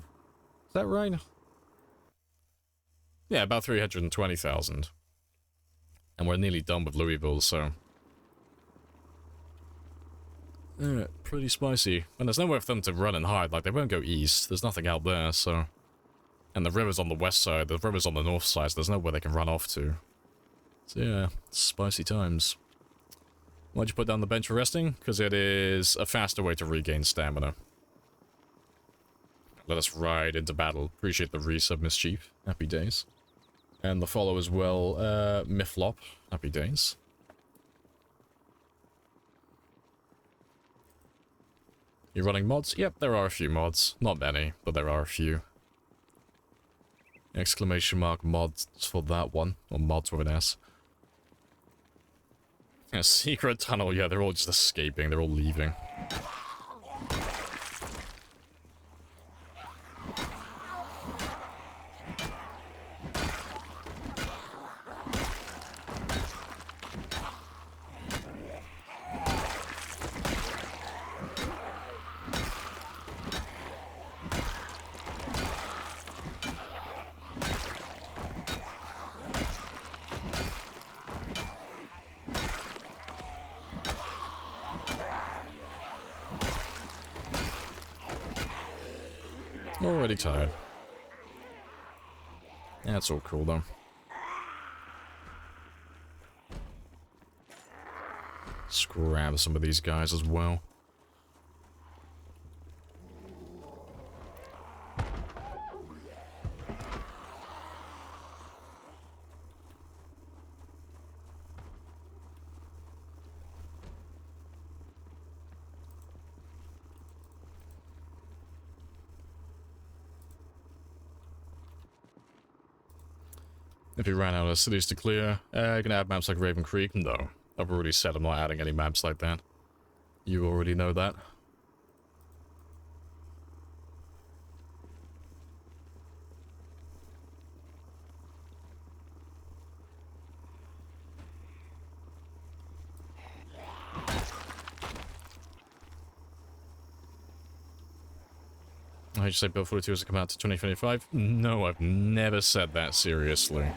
that right? Yeah, about 320,000. And we're nearly done with Louisville, so... pretty spicy. And there's nowhere for them to run and hide, like they won't go east. There's nothing out there, so... And the river's on the west side, the river's on the north side, so there's nowhere they can run off to. So yeah, spicy times. Why'd you put down the bench for resting? Because it is a faster way to regain stamina. Let us ride into battle. Appreciate the resub, Mischief. Happy days. And the follow as well, Miflop. Happy days. You running mods? Yep, there are a few mods. Not many, but there are a few. Exclamation mark mods for that one. Or mods with an S. Yeah, secret tunnel, yeah, they're all just escaping, they're all leaving. Already tired. Yeah, it's all cool though. Let's grab some of these guys as well. If you ran out of cities to clear, you can add maps like Raven Creek. No, I've already said I'm not adding any maps like that. You already know that. I just say Build 42 is to come out to 2025? No, I've never said that seriously.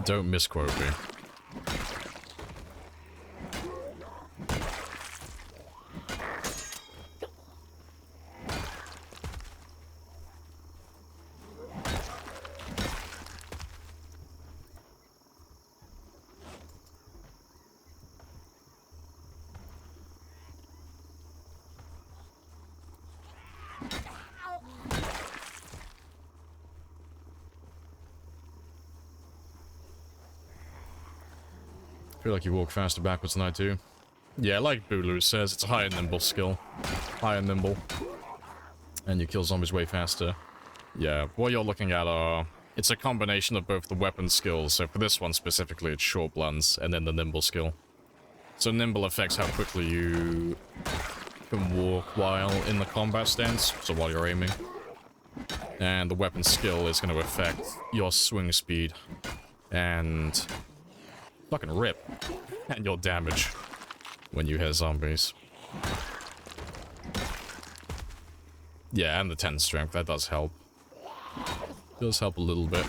Don't misquote me. I feel like you walk faster backwards than I do. Yeah, like Bulu says, it's a higher nimble skill. Higher nimble. And you kill zombies way faster. Yeah, what you're looking at are... It's a combination of both the weapon skills, so for this one specifically it's short blunts, and then the nimble skill. So nimble affects how quickly you can walk while in the combat stance, so while you're aiming. And the weapon skill is going to affect your swing speed. And fucking rip. And your damage when you hit zombies. Yeah, and the 10 strength, that does help. Does help a little bit.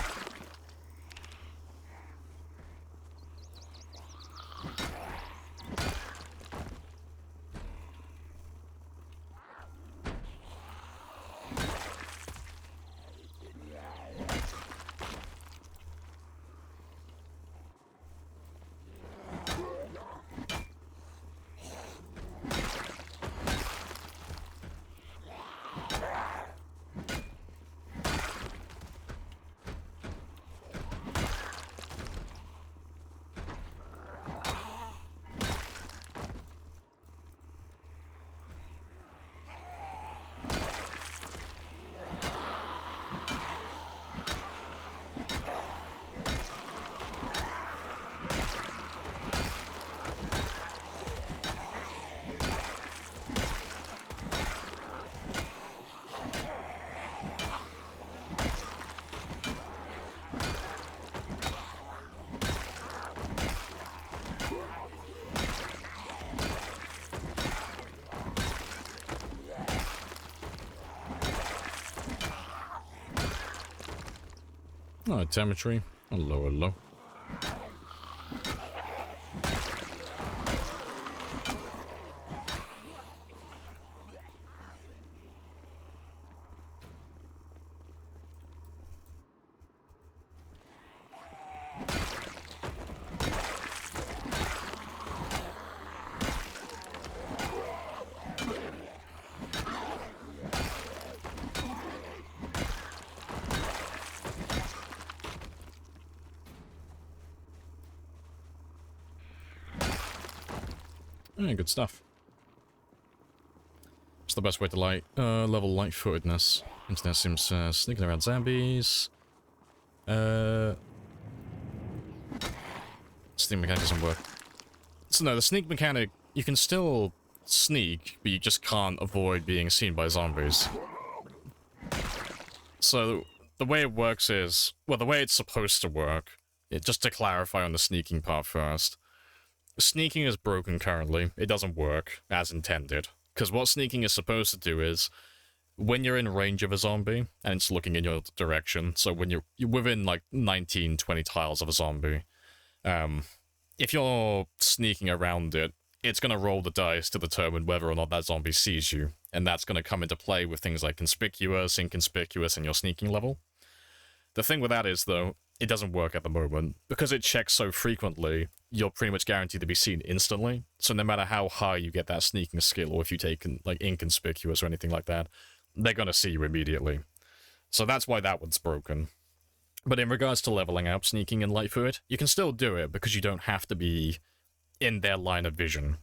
Oh, telemetry. Hello, hello. Yeah, good stuff. What's the best way to level light-footedness? Internet seems sneaking around zombies. Sneak mechanic doesn't work. So no, the sneak mechanic, you can still sneak, but you just can't avoid being seen by zombies. So the way it works is, well, the way it's supposed to work, just to clarify on the sneaking part first, sneaking is broken currently. It doesn't work as intended. Because what sneaking is supposed to do is, when you're in range of a zombie, and it's looking in your direction, so when you're within like 19, 20 tiles of a zombie, if you're sneaking around it, it's going to roll the dice to determine whether or not that zombie sees you. And that's going to come into play with things like conspicuous, inconspicuous, and your sneaking level. The thing with that is, though, it doesn't work at the moment. Because it checks so frequently, you're pretty much guaranteed to be seen instantly. So no matter how high you get that sneaking skill, or if you take like inconspicuous or anything like that, they're going to see you immediately. So that's why that one's broken. But in regards to leveling up sneaking and light-footed, you can still do it because you don't have to be in their line of vision.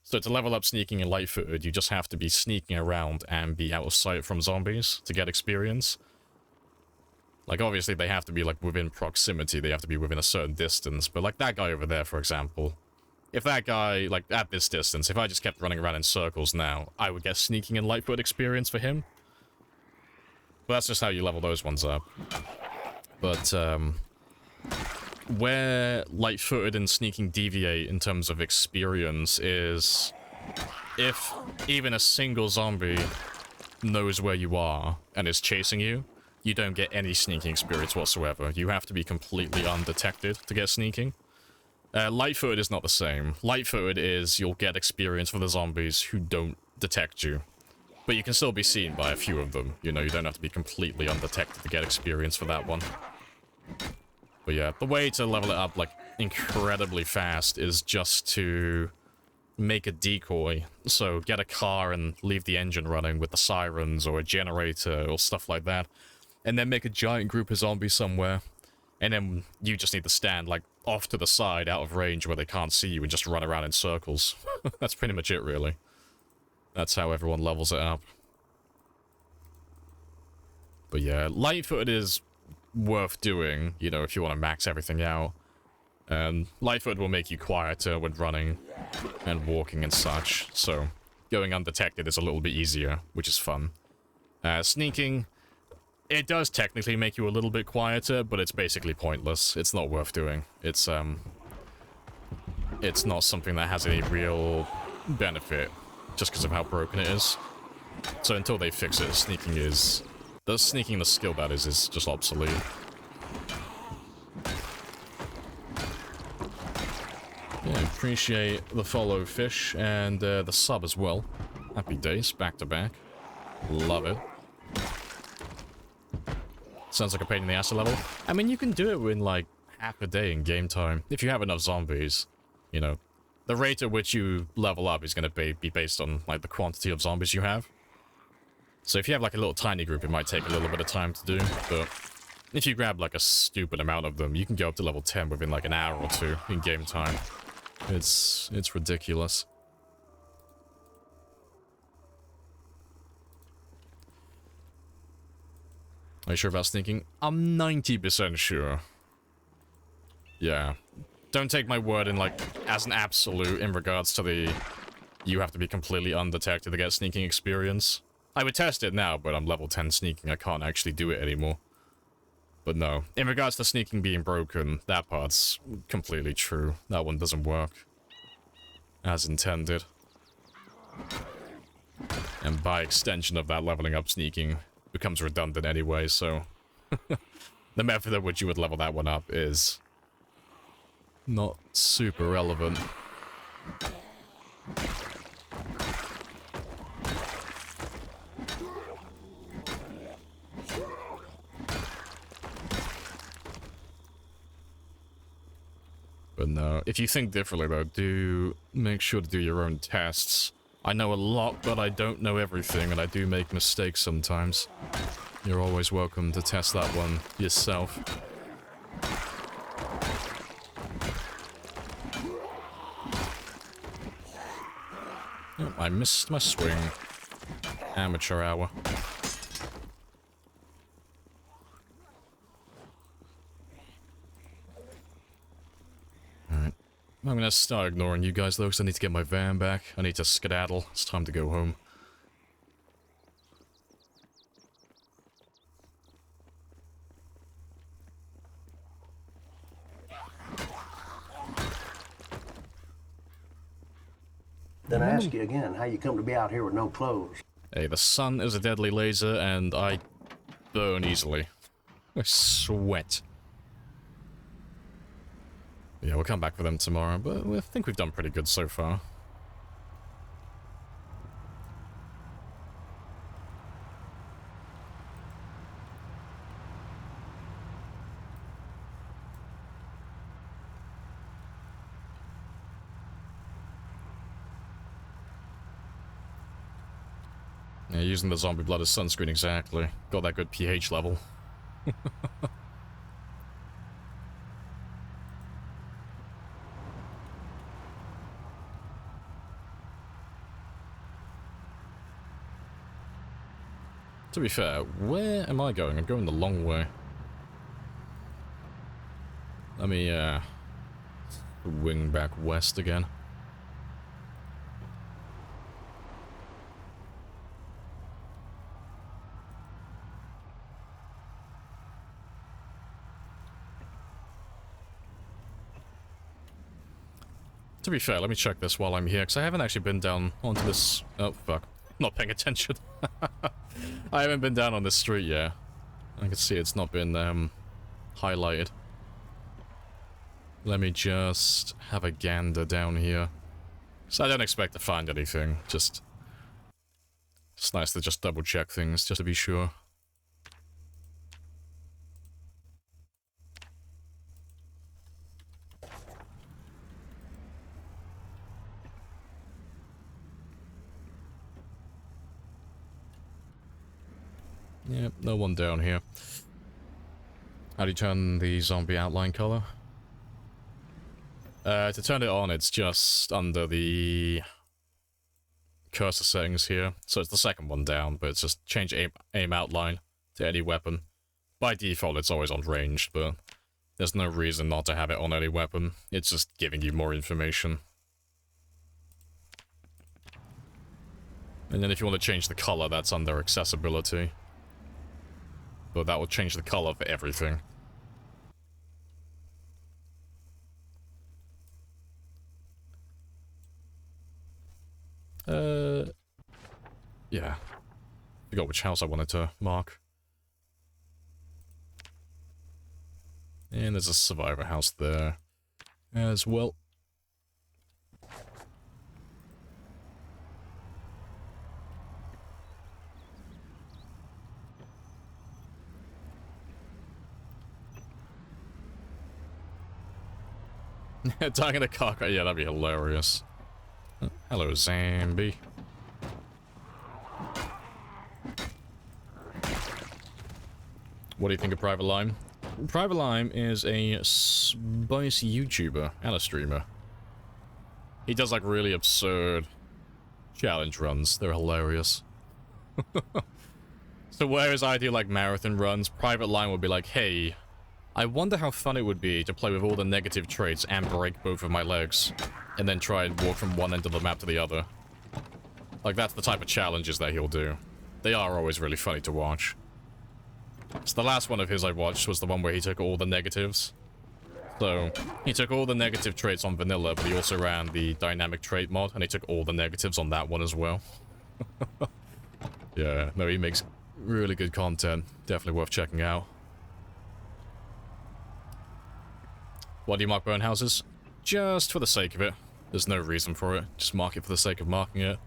So to level up sneaking and light-footed, you just have to be sneaking around and be out of sight from zombies to get experience. Like, obviously, they have to be, like, within proximity. They have to be within a certain distance. But, like, that guy over there, for example. If that guy, like, at this distance, if I just kept running around in circles now, I would get sneaking and light-footed experience for him. But that's just how you level those ones up. But, where light-footed and sneaking deviate in terms of experience is if even a single zombie knows where you are and is chasing you, you don't get any sneaking experience whatsoever. You have to be completely undetected to get sneaking. Light-footed is not the same. Light-footed is you'll get experience for the zombies who don't detect you. But you can still be seen by a few of them. You know, you don't have to be completely undetected to get experience for that one. But yeah, the way to level it up, like, incredibly fast is just to make a decoy. So get a car and leave the engine running with the sirens or a generator or stuff like that. And then make a giant group of zombies somewhere. And then you just need to stand, like, off to the side, out of range, where they can't see you, and just run around in circles. That's pretty much it, really. That's how everyone levels it up. But yeah, light-footed is worth doing, you know, if you want to max everything out. And light-footed will make you quieter when running and walking and such, so going undetected is a little bit easier, which is fun. Sneaking, It does technically make you a little bit quieter, but it's basically pointless. It's not worth doing. It's not something that has any real benefit, just because of how broken it is. So until they fix it, sneaking the skill that is just obsolete. Yeah, appreciate the follow, Fish, and the sub as well. Happy days, back to back. Love it. Sounds like a pain in the ass to level. I mean, you can do it in like half a day in game time. If you have enough zombies, you know. The rate at which you level up is going to be based on like the quantity of zombies you have. So if you have like a little tiny group, it might take a little bit of time to do, but if you grab like a stupid amount of them, you can go up to level 10 within like an hour or two in game time. It's ridiculous. Are you sure about sneaking? I'm 90% sure. Yeah. Don't take my word in like as an absolute in regards to the you have to be completely undetected to get sneaking experience. I would test it now, but I'm level 10 sneaking. I can't actually do it anymore. But no. In regards to sneaking being broken, that part's completely true. That one doesn't work as intended. And by extension of that, leveling up sneaking becomes redundant anyway, so the method at which you would level that one up is not super relevant. But no, if you think differently though, do make sure to do your own tests. I know a lot, but I don't know everything, and I do make mistakes sometimes. You're always welcome to test that one yourself. Oh, I missed my swing. Amateur hour. Alright. I'm gonna start ignoring you guys though, because I need to get my van back. I need to skedaddle. It's time to go home. Then I ask you again, how you come to be out here with no clothes? Hey, the sun is a deadly laser, and I burn easily. I sweat. Yeah, we'll come back for them tomorrow, but I think we've done pretty good so far. Yeah, using the zombie blood as sunscreen, exactly. Got that good pH level. To be fair, where am I going? I'm going the long way. Let me, wing back west again. To be fair, let me check this while I'm here, because I haven't actually been down onto this... Oh, fuck. Not paying attention. I haven't been down on this street yet. I can see it's not been, highlighted. Let me just have a gander down here. So I don't expect to find anything, just... It's nice to just double check things, just to be sure. Yep, no one down here. How do you turn the zombie outline color? To turn it on, it's just under the cursor settings here. So it's the second one down, but it's just change aim outline to any weapon. By default, it's always on ranged, but there's no reason not to have it on any weapon. It's just giving you more information. And then if you want to change the color, that's under accessibility. but that will change the color for everything. Yeah. Forgot which house I wanted to mark. And there's a survivor house there as well. Dying in a car crash. Yeah, that'd be hilarious. Hello, Zambi. What do you think of Private Lime? Private Lime is a spicy YouTuber and a streamer. He does like really absurd challenge runs. They're hilarious. So whereas I do like marathon runs, Private Lime would be like, hey, I wonder how fun it would be to play with all the negative traits and break both of my legs, and then try and walk from one end of the map to the other. Like, that's the type of challenges that he'll do. They are always really funny to watch. So the last one of his I watched was the one where he took all the negatives. So, he took all the negative traits on vanilla, but he also ran the dynamic trait mod, and he took all the negatives on that one as well. Yeah, no, he makes really good content. Definitely worth checking out. Why do you mark burn houses? Just for the sake of it. There's no reason for it. Just mark it for the sake of marking it.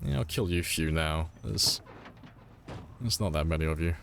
Yeah, I'll kill you a few now. There's not that many of you.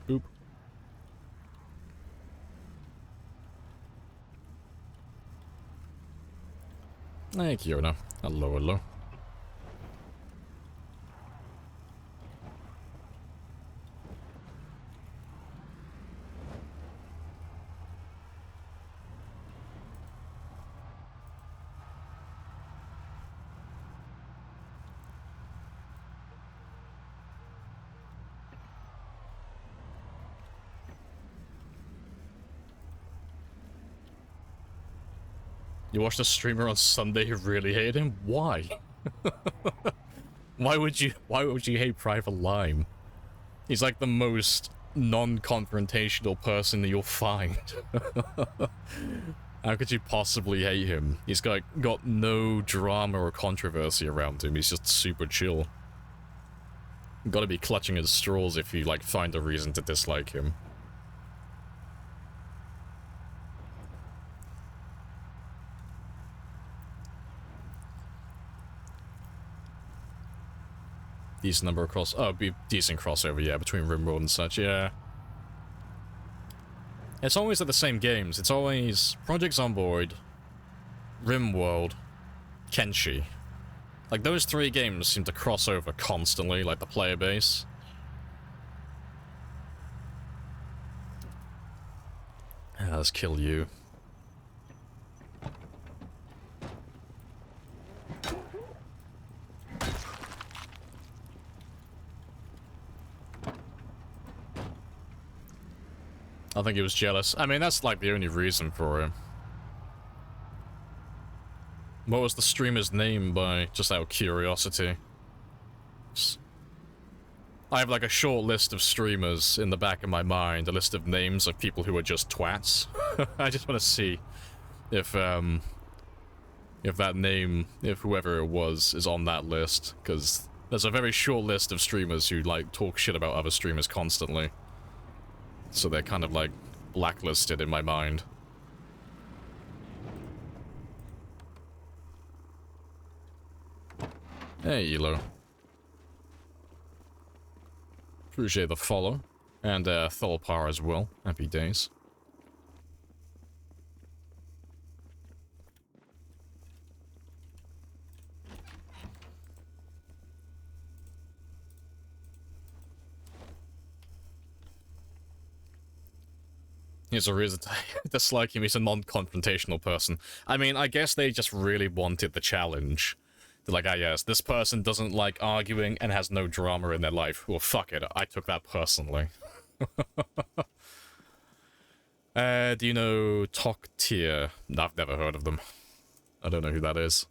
Boop. Thank you, Yona. Hello, hello. You watched a streamer on Sunday who really hated him? Why? Why would you hate Private Lime? He's like the most non-confrontational person that you'll find. How could you possibly hate him? He's got no drama or controversy around him. He's just super chill. Gotta be clutching at straws if you like find a reason to dislike him. Decent number of be decent crossover, yeah, between RimWorld and such, yeah. It's always at the same games. It's always Project Zomboid, RimWorld, Kenshi. Like, those three games seem to cross over constantly, like the player base. Let's kill you. I think he was jealous. I mean, that's like the only reason for him. What was the streamer's name by just out of curiosity? I have like a short list of streamers in the back of my mind, a list of names of people who are just twats. I just want to see if that name, if whoever it was, is on that list, because there's a very short list of streamers who like talk shit about other streamers constantly. So they're kind of like blacklisted in my mind. Hey, Elo. Appreciate the follow. And Tholpar as well. Happy days. He's a reason to dislike him. He's a non-confrontational person. I mean, I guess they just really wanted the challenge. They're like, ah, yes, this person doesn't like arguing and has no drama in their life. Well, fuck it. I took that personally. Do you know Toktier? I've never heard of them. I don't know who that is.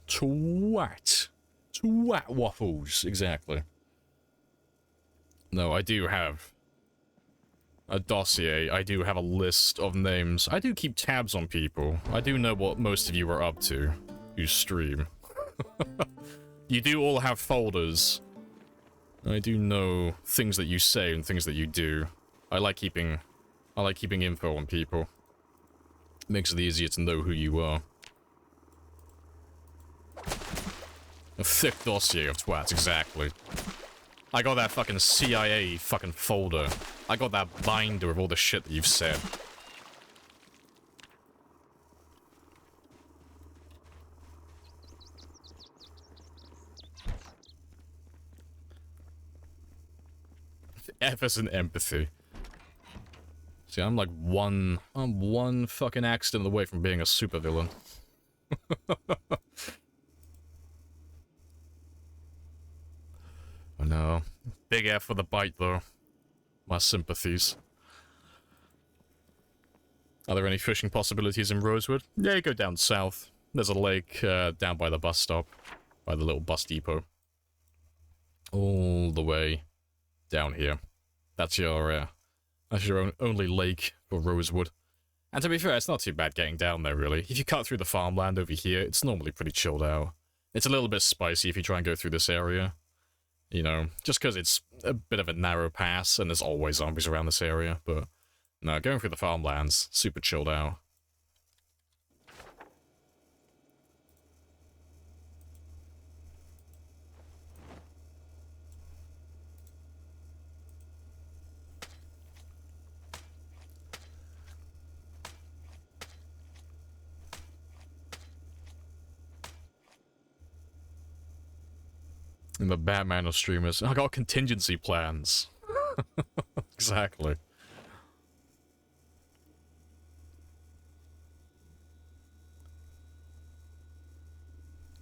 Twat. Twat waffles, exactly. No, I do have a dossier. I do have a list of names. I do keep tabs on people. I do know what most of you are up to who stream. You do all have folders. I do know things that you say and things that you do. I like keeping info on people. It makes it easier to know who you are. A thick dossier of twats, exactly. I got that fucking CIA fucking folder. I got that binder of all the shit that you've said. Effort and empathy. See, I'm like one fucking accident away from being a supervillain. Oh no. Big F for the bite, though. My sympathies. Are there any fishing possibilities in Rosewood? Yeah, you go down south. There's a lake down by the bus stop. By the little bus depot. All the way down here. That's your only lake for Rosewood. And to be fair, it's not too bad getting down there, really. If you cut through the farmland over here, it's normally pretty chilled out. It's a little bit spicy if you try and go through this area. You know, just because it's a bit of a narrow pass and there's always zombies around this area, but no, going through the farmlands, super chilled out. And the Batman of streamers. I got contingency plans. Exactly.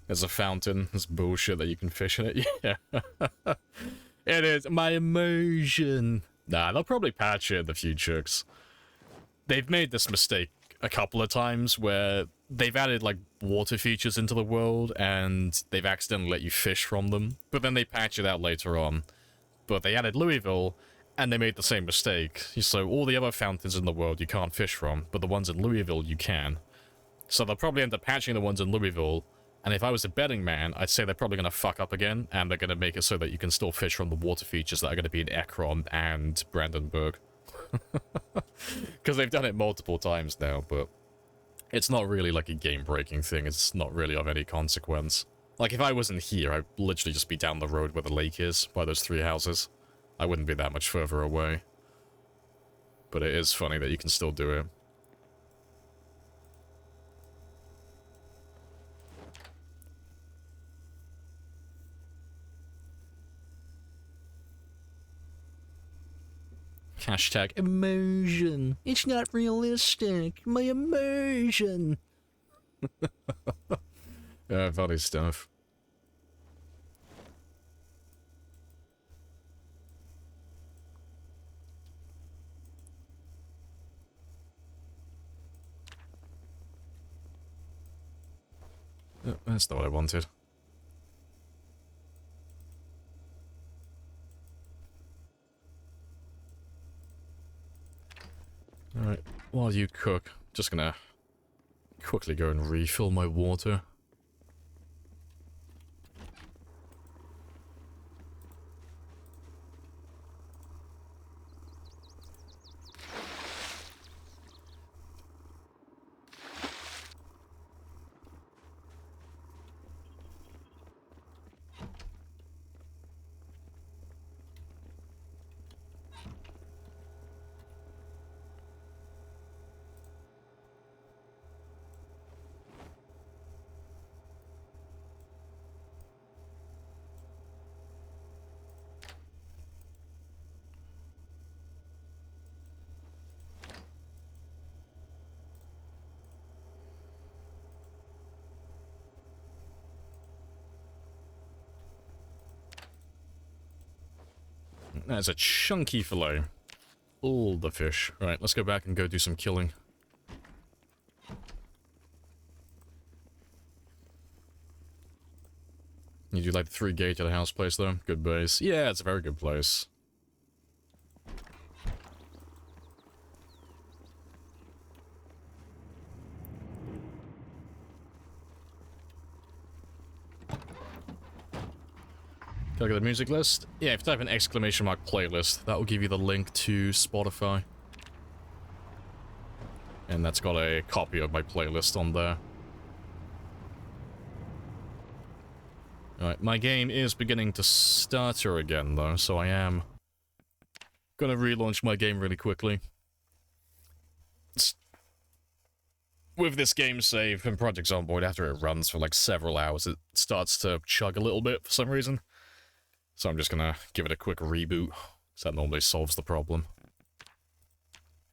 There's a fountain. There's bullshit that you can fish in it. Yeah. It is. My immersion. Nah, they'll probably patch it in the future. 'Cause they've made this mistake a couple of times where they've added, like, water features into the world, and they've accidentally let you fish from them, but then they patch it out later on. But they added Louisville, and they made the same mistake. So all the other fountains in the world you can't fish from, but the ones in Louisville you can. So they'll probably end up patching the ones in Louisville, and if I was a betting man, I'd say they're probably going to fuck up again, and they're going to make it so that you can still fish from the water features that are going to be in Ekron and Brandenburg. Because they've done it multiple times now, but it's not really like a game-breaking thing. It's not really of any consequence. Like, if I wasn't here, I'd literally just be down the road where the lake is, by those 3 houses. I wouldn't be that much further away. But it is funny that you can still do it. Hashtag immersion. It's not realistic. My immersion. Yeah, funny stuff. Oh, that's not what I wanted. Alright, while you cook, just gonna quickly go and refill my water. That is a chunky fillet. All the fish. Right, let's go back and go do some killing. You do like the 3 gauge at the house place though? Good base. Yeah, it's a very good place. Can I get the music list? Yeah, if you type in exclamation mark playlist, that will give you the link to Spotify. And that's got a copy of my playlist on there. Alright, my game is beginning to stutter again though, so I am gonna relaunch my game really quickly. With this game save and Project Zomboid, after it runs for like several hours, it starts to chug a little bit for some reason. So I'm just gonna give it a quick reboot, because that normally solves the problem.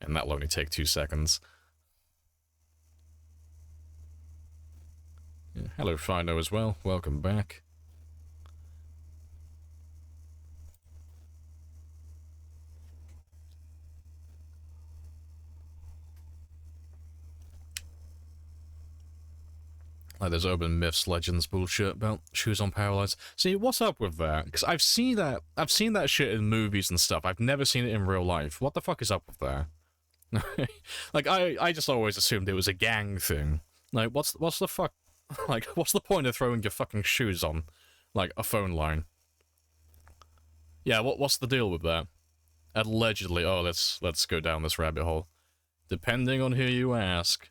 And that'll only take 2 seconds. Yeah, hello Fino as well, welcome back. Like there's urban myths, legends bullshit about shoes on power lines. See, what's up with that? Because I've seen that shit in movies and stuff. I've never seen it in real life. What the fuck is up with that? Like, I just always assumed it was a gang thing. Like, what's the fuck? Like, what's the point of throwing your fucking shoes on, like, a phone line? Yeah, what's the deal with that? Allegedly, oh, let's go down this rabbit hole. Depending on who you ask.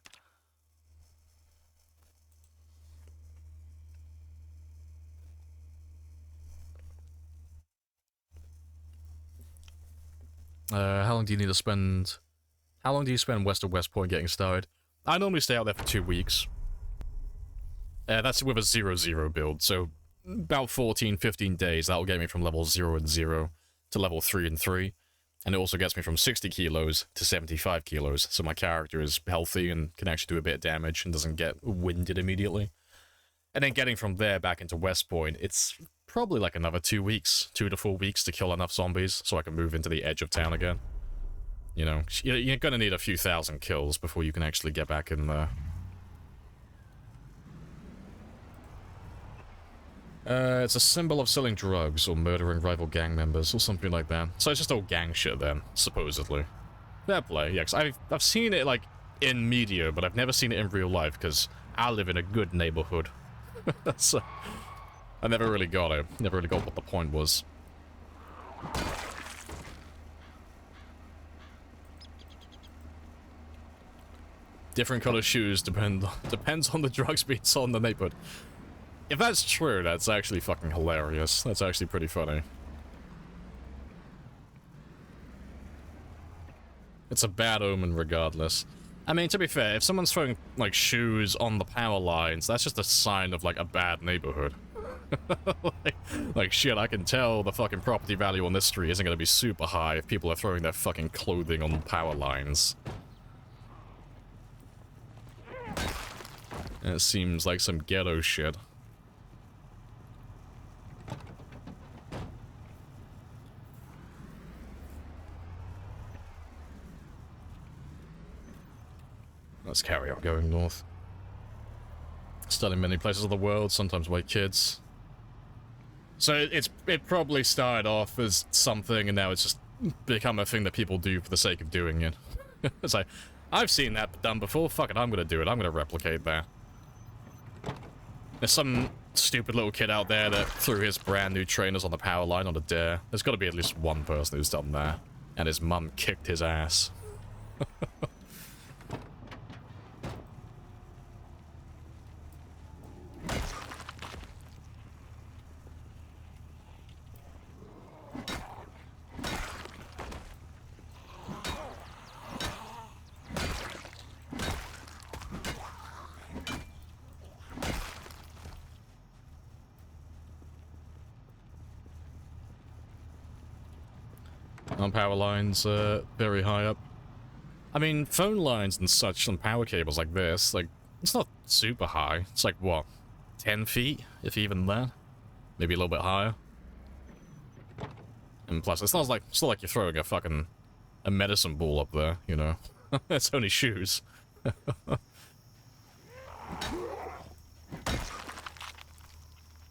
How long do you need to spend... How long do you spend west of West Point getting started? I normally stay out there for 2 weeks. That's with a 0-0 build, so about 14, 15 days, that'll get me from level 0 and 0 to level 3 and 3. And it also gets me from 60 kilos to 75 kilos, so my character is healthy and can actually do a bit of damage and doesn't get winded immediately. And then getting from there back into West Point, it's probably like another 2 weeks, 2 to 4 weeks to kill enough zombies so I can move into the edge of town again. You know, you're gonna need a few thousand kills before you can actually get back in there. It's a symbol of selling drugs or murdering rival gang members or something like that. So it's just all gang shit then, supposedly. Fair play, yeah, 'cause I've seen it, like, in media, but I've never seen it in real life, because I live in a good neighborhood. So, I never really got it. Never really got what the point was. Different color shoes depends on the drugs being sold in the neighborhood. If that's true, that's actually fucking hilarious. That's actually pretty funny. It's a bad omen regardless. I mean, to be fair, if someone's throwing, like, shoes on the power lines, that's just a sign of, like, a bad neighborhood. like, shit, I can tell the fucking property value on this street isn't gonna be super high if people are throwing their fucking clothing on power lines. And it seems like some ghetto shit. Let's carry on going north. Studying many places of the world, sometimes by kids. So it probably started off as something, and now it's just become a thing that people do for the sake of doing it. It's like, I've seen that done before, fuck it, I'm gonna do it, I'm gonna replicate that. There's some stupid little kid out there that threw his brand new trainers on the power line on a dare. There's gotta be at least one person who's done that. And his mum kicked his ass. On power lines, very high up. I mean, phone lines and such on power cables like this, like, it's not super high. It's like, what, 10 feet, if even that? Maybe a little bit higher. And plus, it's not like you're throwing a medicine ball up there, you know. It's only shoes.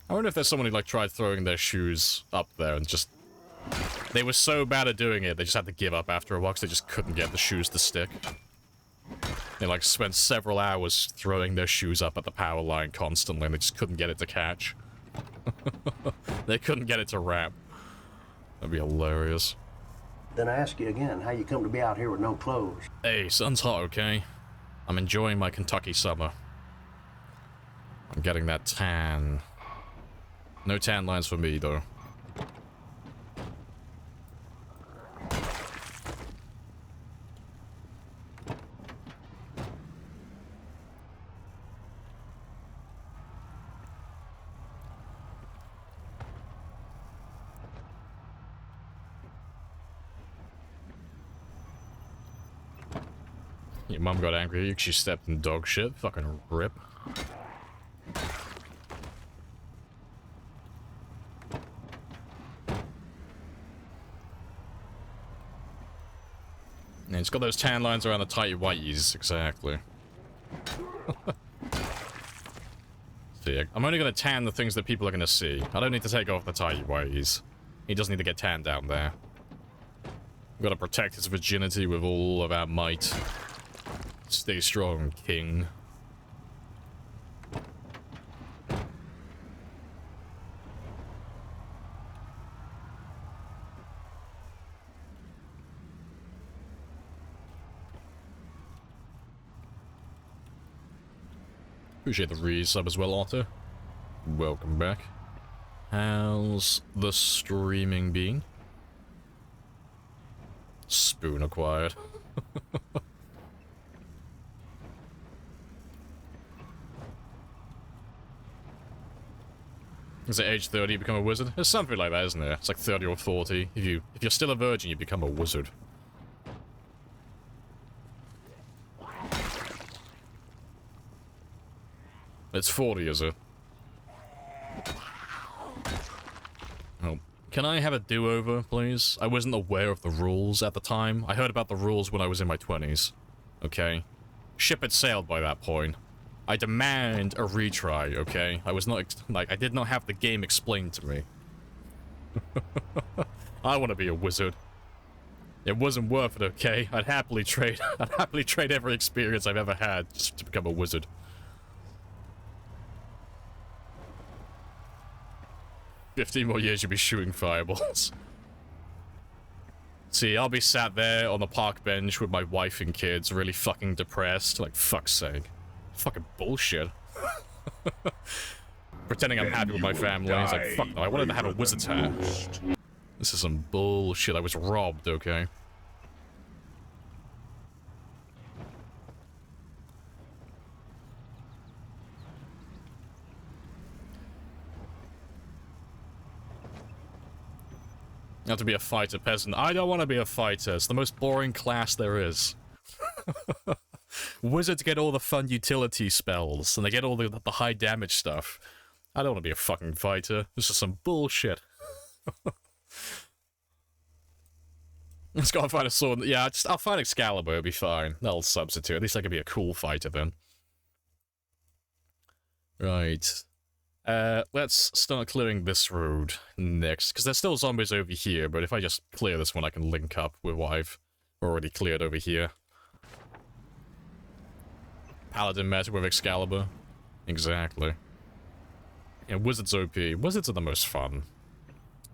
I wonder if there's someone who like tried throwing their shoes up there and just they were so bad at doing it they just had to give up after a while 'cause they just couldn't get the shoes to stick. They like spent several hours throwing their shoes up at the power line constantly and they just couldn't get it to catch. They couldn't get it to wrap. That'd be hilarious. Then I ask you again, how you come to be out here with no clothes? Hey, sun's hot, okay? I'm enjoying my Kentucky summer. I'm getting that tan. No tan lines for me, though. Your mum got angry at you 'cause she stepped in dog shit. Fucking rip. Yeah, it's got those tan lines around the tighty whiteys, exactly. See, I'm only gonna tan the things that people are gonna see. I don't need to take off the tighty whiteys. He doesn't need to get tanned down there. We've gotta protect his virginity with all of our might. Stay strong, king. Appreciate the resub as well, Otto. Welcome back. How's the streaming been? Spoon acquired. Is it age 30 you become a wizard? It's something like that, isn't it? It's like 30 or 40. If you're still a virgin, you become a wizard. It's 40, is it? Oh. Can I have a do-over, please? I wasn't aware of the rules at the time. I heard about the rules when I was in my 20s. Okay? Ship had sailed by that point. I demand a retry, okay? I was not, I did not have the game explained to me. I want to be a wizard. It wasn't worth it, okay? I'd happily trade every experience I've ever had just to become a wizard. "15 more years you'll be shooting fireballs." See, I'll be sat there on the park bench with my wife and kids, really fucking depressed, like, fuck's sake. Fucking bullshit. Pretending I'm happy with my family. It's like, fuck no, I wanted to have a wizard's hat. This is some bullshit. I was robbed, okay? You have to be a fighter peasant. I don't want to be a fighter. It's the most boring class there is. Wizards get all the fun utility spells, and they get all the high damage stuff. I don't want to be a fucking fighter. This is some bullshit. Let's go and find a sword. Yeah, I'll find Excalibur, it'll be fine. That'll substitute. At least I can be a cool fighter then. Right. Let's start clearing this road next, because there's still zombies over here, but if I just clear this one, I can link up with what I've already cleared over here. Paladin met with Excalibur. Exactly. Yeah, Wizards OP. Wizards are the most fun.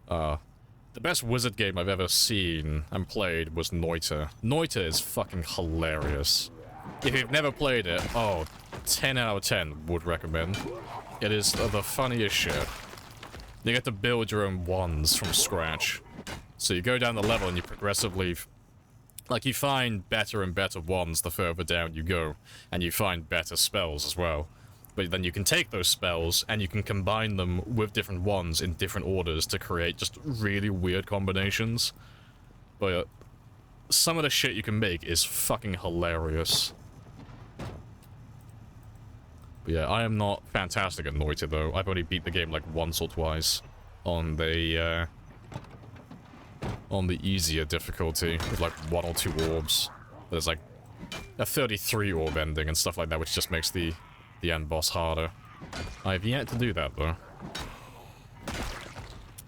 The best wizard game I've ever seen and played was Noita. Noita is fucking hilarious. If you've never played it, oh, 10 out of 10 would recommend. It is the funniest shit. You get to build your own wands from scratch. So you go down the level and you progressively... Like, you find better and better wands the further down you go. And you find better spells as well. But then you can take those spells and you can combine them with different wands in different orders to create just really weird combinations. But some of the shit you can make is fucking hilarious. But yeah, I am not fantastic at Noita though. I've only beat the game like once or twice on the on the easier difficulty with like 1 or 2 orbs. There's like a 33 orb ending and stuff like that, which just makes the end boss harder. I've yet to do that though.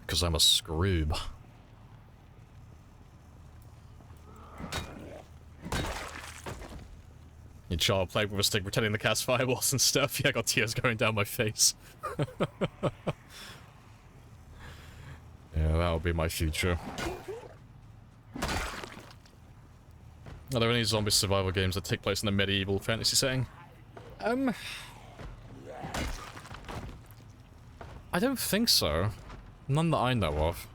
Because I'm a scroob. Your child played with a stick pretending to cast fireballs and stuff. Yeah, I got tears going down my face. Yeah, that'll be my future. Are there any zombie survival games that take place in a medieval fantasy setting? I don't think so. None that I know of.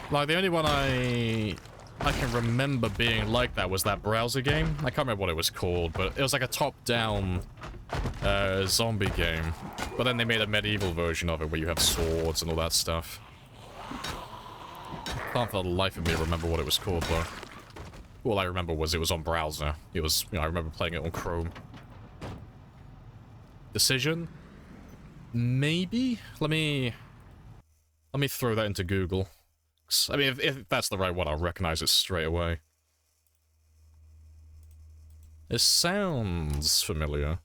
Like, the only one I can remember being like that was that browser game. I can't remember what it was called, but it was like a top-down zombie game. But then they made a medieval version of it where you have swords and all that stuff. I can't for the life of me remember what it was called, though. All I remember was it was on browser. It was, you know, I remember playing it on Chrome. Decision? Maybe? Let me throw that into Google. I mean, if that's the right one, I'll recognize it straight away. It sounds familiar.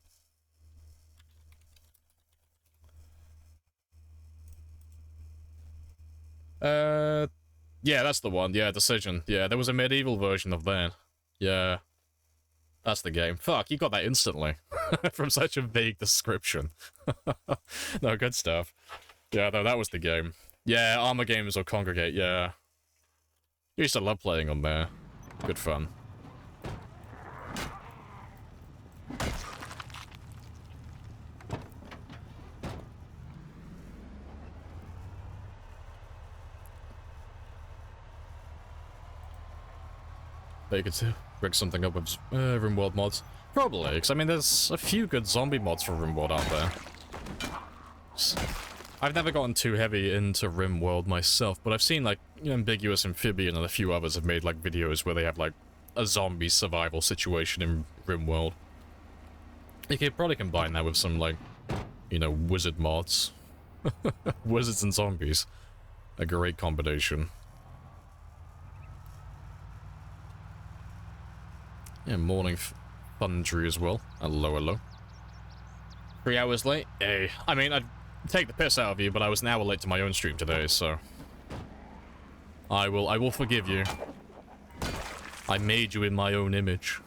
Yeah, that's the one. Yeah, Decision. Yeah, there was a medieval version of that. Yeah. That's the game. Fuck, you got that instantly. From such a vague description. No, good stuff. Yeah, though, that was the game. Yeah, Armor Games or Congregate, yeah. You used to love playing on there. Good fun. But you could rig something up with RimWorld mods. Probably, because I mean there's a few good zombie mods for RimWorld out there. I've never gotten too heavy into RimWorld myself, but I've seen like Ambiguous Amphibian and a few others have made like videos where they have like a zombie survival situation in RimWorld. You could probably combine that with some like, wizard mods. Wizards and zombies. A great combination. Yeah, morning Thundry as well. Hello, hello. 3 hours late? Hey, I mean, I'd take the piss out of you, but I was an hour late to my own stream today, so... I will forgive you. I made you in my own image.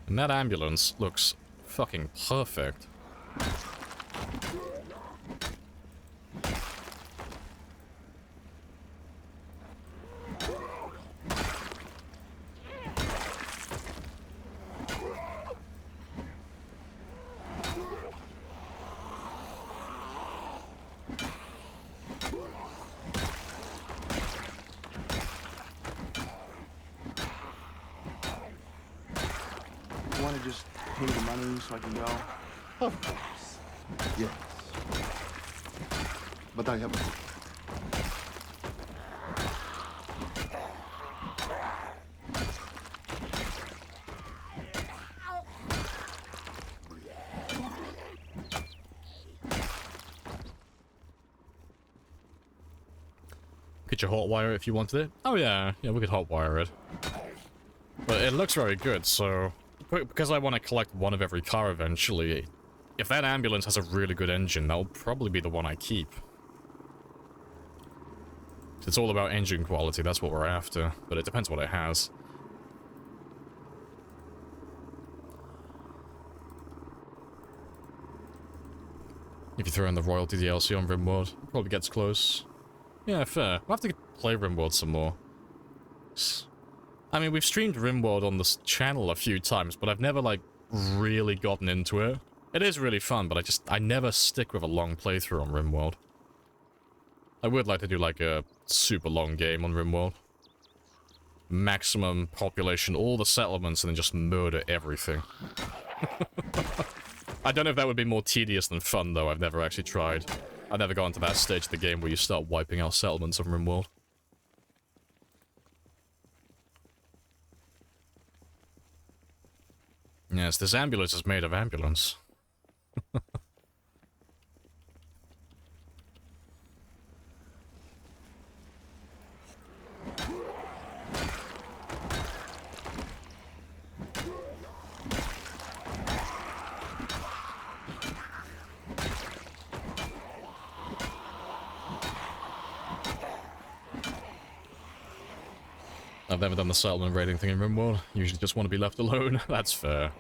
And that ambulance looks fucking perfect. So I can go? Of course. Yes. But I have a... Could you hotwire it if you wanted it? Oh yeah, we could hotwire it. But it looks very good, so... Because I want to collect one of every car eventually, if that ambulance has a really good engine, that'll probably be the one I keep. It's all about engine quality, that's what we're after, but it depends what it has. If you throw in the Royalty DLC on RimWorld, it probably gets close. Yeah, fair. We'll have to play RimWorld some more. I mean, we've streamed RimWorld on this channel a few times, but I've never, like, really gotten into it. It is really fun, but I never stick with a long playthrough on RimWorld. I would like to do, like, a super long game on RimWorld. Maximum population, all the settlements, and then just murder everything. I don't know if that would be more tedious than fun, though. I've never actually tried. I've never gotten to that stage of the game where you start wiping out settlements on RimWorld. Yes, this ambulance is made of ambulance. I've never done the settlement raiding thing in RimWorld. Usually just want to be left alone. That's fair.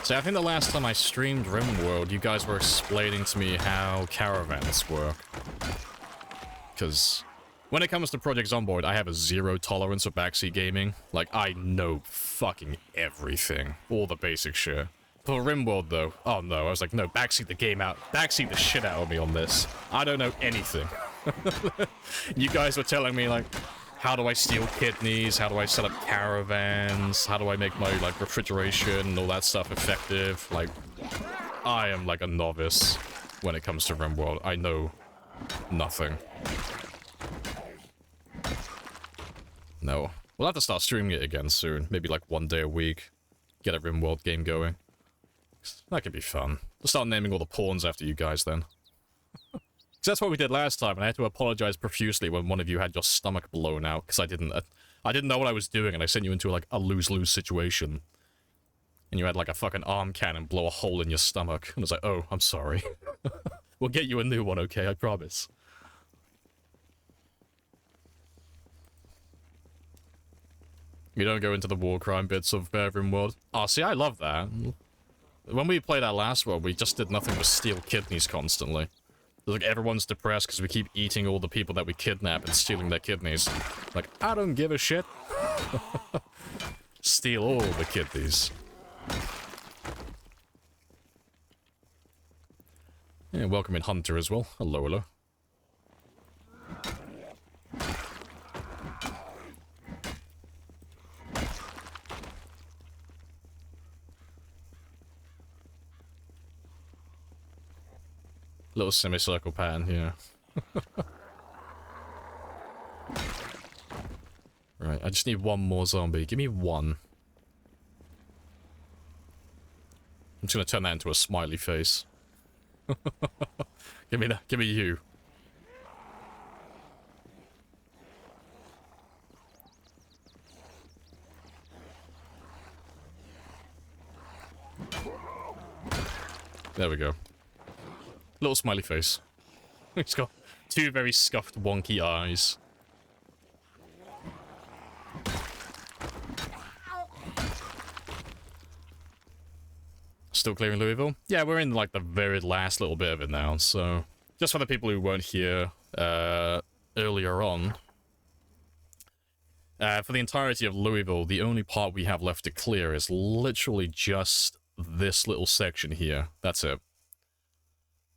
So I think the last time I streamed RimWorld, you guys were explaining to me how caravans work. Because when it comes to Project Zomboid, I have a zero tolerance for backseat gaming. Like, I know fucking everything. All the basic shit. For RimWorld, though, oh no, I was like, no, backseat the game out. Backseat the shit out of me on this. I don't know anything. You guys were telling me, like, how do I steal kidneys? How do I set up caravans? How do I make my, like, refrigeration and all that stuff effective? Like, I am, like, a novice when it comes to RimWorld. I know nothing. No. We'll have to start streaming it again soon. Maybe, like, one day a week. Get a RimWorld game going. That could be fun. We'll start naming all the pawns after you guys, then. That's what we did last time, and I had to apologize profusely when one of you had your stomach blown out, because I didn't know what I was doing, and I sent you into, like, a lose-lose situation. And you had, like, a fucking arm cannon blow a hole in your stomach. And I was like, oh, I'm sorry. We'll get you a new one, okay? I promise. You don't go into the war crime bits of RimWorld. Oh, see, I love that. When we played our last world, we just did nothing but steal kidneys constantly. Like, everyone's depressed because we keep eating all the people that we kidnap and stealing their kidneys. Like, I don't give a shit. Steal all the kidneys. Yeah, welcome in Hunter as well. Hello, hello. Little semicircle pattern here. Right, I just need one more zombie. Give me one. I'm just gonna turn that into a smiley face. Give me that. Give me you. There we go. Little smiley face. He's got two very scuffed, wonky eyes. Still clearing Louisville? Yeah, we're in, like, the very last little bit of it now, so... Just for the people who weren't here, earlier on... for the entirety of Louisville, the only part we have left to clear is literally just this little section here. That's it.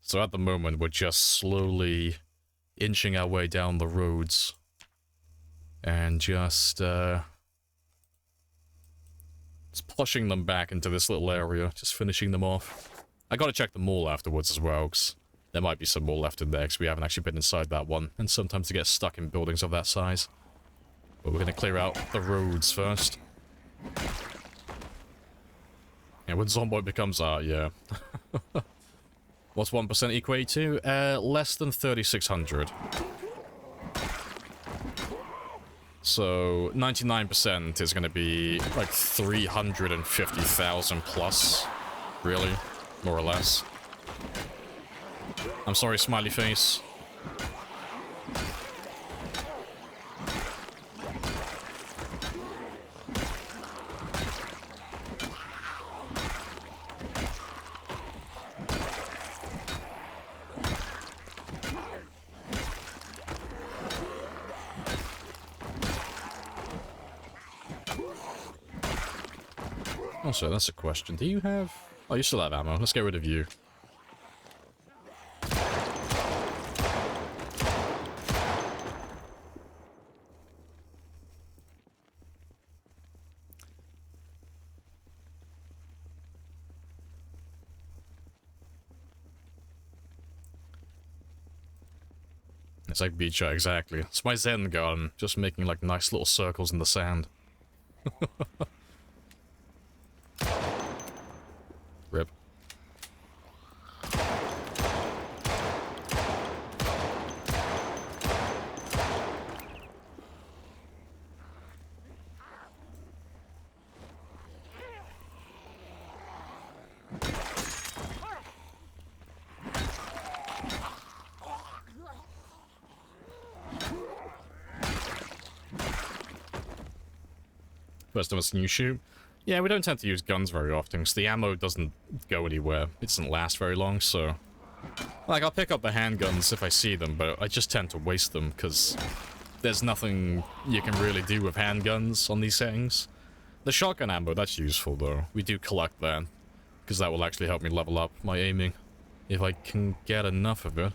So at the moment, we're just slowly inching our way down the roads. And just pushing them back into this little area. Just finishing them off. I gotta check the mall afterwards as well, because there might be some more left in there, because we haven't actually been inside that one. And sometimes you get stuck in buildings of that size. But we're gonna clear out the roads first. Yeah, when Zomboid becomes art, yeah. What's 1% equate to? Less than 3,600. So 99% is going to be like 350,000 plus, really, more or less. I'm sorry, smiley face. Also, that's a question. Do you have... Oh, you still have ammo. Let's get rid of you. It's like beach shot, exactly. It's my Zen garden, just making like nice little circles in the sand. First time I've seen you shoot. Yeah, we don't tend to use guns very often, because the ammo doesn't go anywhere. It doesn't last very long, so... Like, I'll pick up the handguns if I see them, but I just tend to waste them, because there's nothing you can really do with handguns on these settings. The shotgun ammo, that's useful, though. We do collect that, because that will actually help me level up my aiming, if I can get enough of it.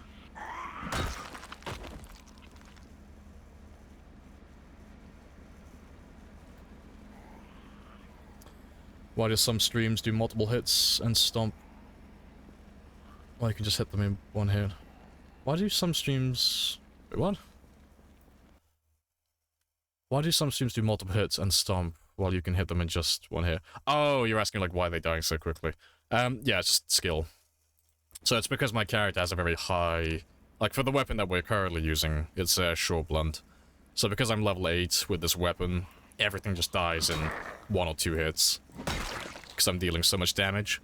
Why do some streams do multiple hits and stomp? Well, you can just hit them in one hit. Why do some streams... Wait, what? Why do some streams do multiple hits and stomp while you can hit them in just one hit? Oh, you're asking, like, why they're dying so quickly. Yeah, it's just skill. So it's because my character has a very high... Like, for the weapon that we're currently using, it's a short blunt. So because I'm level 8 with this weapon, everything just dies in 1 or 2 hits. Because I'm dealing so much damage.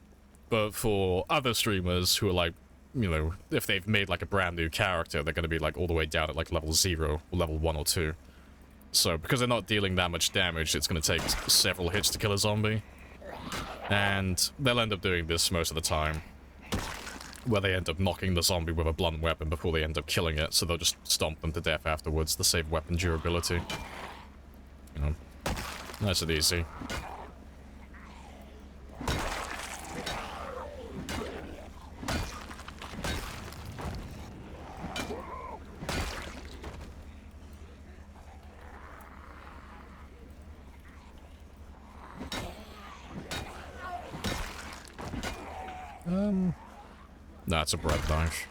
But for other streamers who are like, you know, if they've made like a brand new character, they're going to be like all the way down at like level 0 or level 1 or 2. So because they're not dealing that much damage, it's going to take several hits to kill a zombie. And they'll end up doing this most of the time, where they end up knocking the zombie with a blunt weapon before they end up killing it, so they'll just stomp them to death afterwards to save weapon durability. You know, nice and easy. That's a bread knife.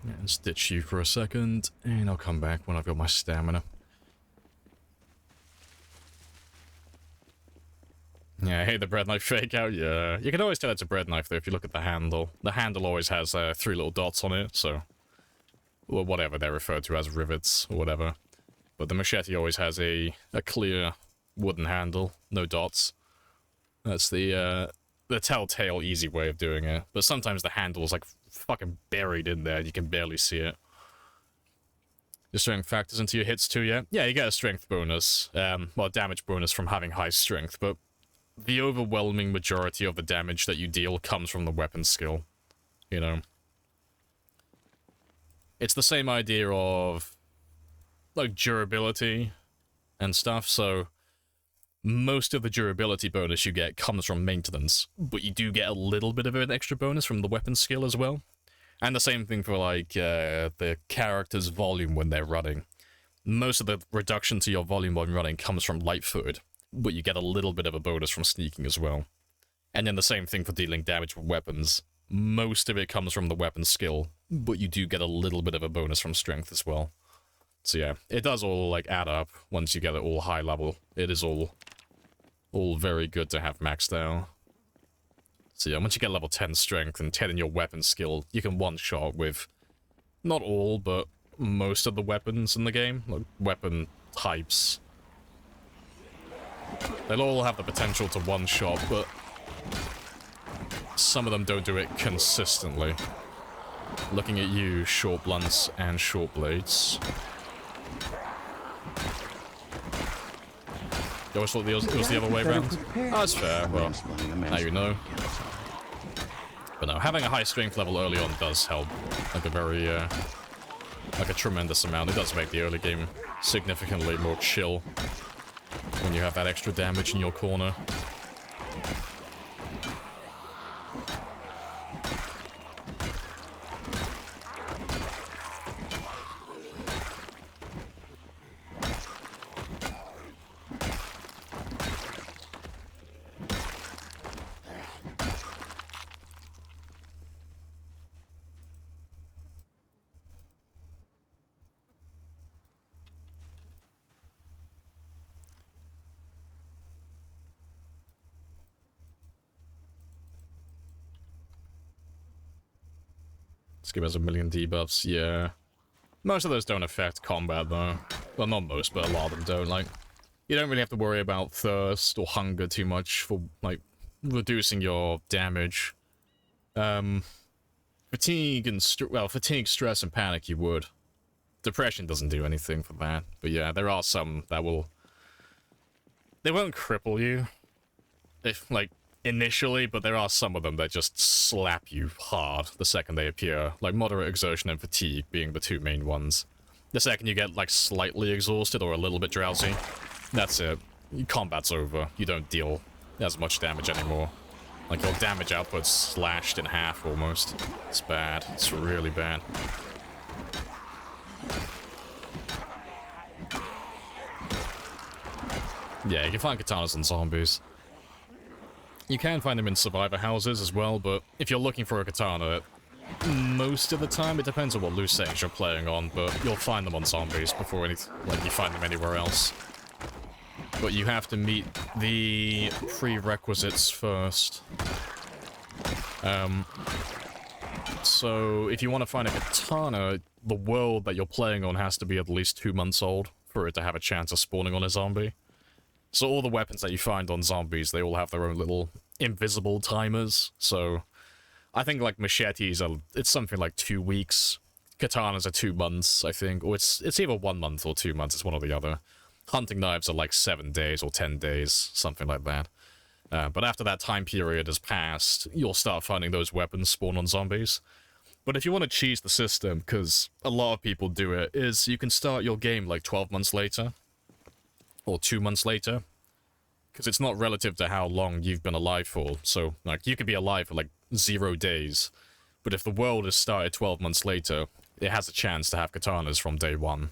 And stitch you for a second, and I'll come back when I've got my stamina. Yeah, I hate the bread knife fake out, yeah. You can always tell it's a bread knife though if you look at the handle. The handle always has 3 little dots on it, so... Well, whatever they're referred to as, rivets or whatever. But the machete always has a clear wooden handle, no dots. That's the telltale easy way of doing it. But sometimes the handle's like fucking buried in there, you can barely see it. Your strength factors into your hits too, yeah? Yeah, you get a strength bonus. Well, damage bonus from having high strength, but the overwhelming majority of the damage that you deal comes from the weapon skill. You know? It's the same idea of, like, durability and stuff, so most of the durability bonus you get comes from maintenance, but you do get a little bit of an extra bonus from the weapon skill as well. And the same thing for, like, the character's volume when they're running. Most of the reduction to your volume when running comes from light-footed, but you get a little bit of a bonus from sneaking as well. And then the same thing for dealing damage with weapons. Most of it comes from the weapon skill, but you do get a little bit of a bonus from strength as well. So yeah, it does all, like, add up once you get it all high level. It is all very good to have maxed out. So yeah, once you get level 10 strength and 10 in your weapon skill, you can one-shot with not all, but most of the weapons in the game. Like, weapon types. They'll all have the potential to one-shot, but some of them don't do it consistently. Looking at you, short blunts and short blades. You always thought it was the other way around? Oh, that's fair. Well, now you know. But no, having a high strength level early on does help. Like a very, like a tremendous amount. It does make the early game significantly more chill when you have that extra damage in your corner. game has 1,000,000 debuffs, yeah. Most of those don't affect combat, though. Well, not most, but a lot of them don't. Like, you don't really have to worry about thirst or hunger too much for, like, reducing your damage. Fatigue and fatigue, stress, and panic you would. Depression doesn't do anything for that. But yeah, there are some that will... They won't cripple you, if, like, initially, but there are some of them that just slap you hard the second they appear. Like, moderate exertion and fatigue being the two main ones. The second you get, like, slightly exhausted or a little bit drowsy, that's it. Combat's over. You don't deal as much damage anymore. Like, your damage output's slashed in half, almost. It's bad. It's really bad. Yeah, you can find katanas and zombies. You can find them in survivor houses as well, but if you're looking for a katana, most of the time, it depends on what loose settings you're playing on, but you'll find them on zombies before you find them anywhere else. But you have to meet the prerequisites first. So if you want to find a katana, the world that you're playing on has to be at least 2 months old for it to have a chance of spawning on a zombie. So all the weapons that you find on zombies, they all have their own little invisible timers. So I think like machetes are, it's something like 2 weeks. Katanas are 2 months, I think. Or it's either 1 month or 2 months, it's one or the other. Hunting knives are like 7 days or 10 days, something like that. But after that time period has passed, you'll start finding those weapons spawn on zombies. But if you want to cheese the system, because a lot of people do it, is you can start your game like 12 months later. Or 2 months later. Because it's not relative to how long you've been alive for. So, like, you could be alive for like 0 days. But if the world is started 12 months later, it has a chance to have katanas from day 1.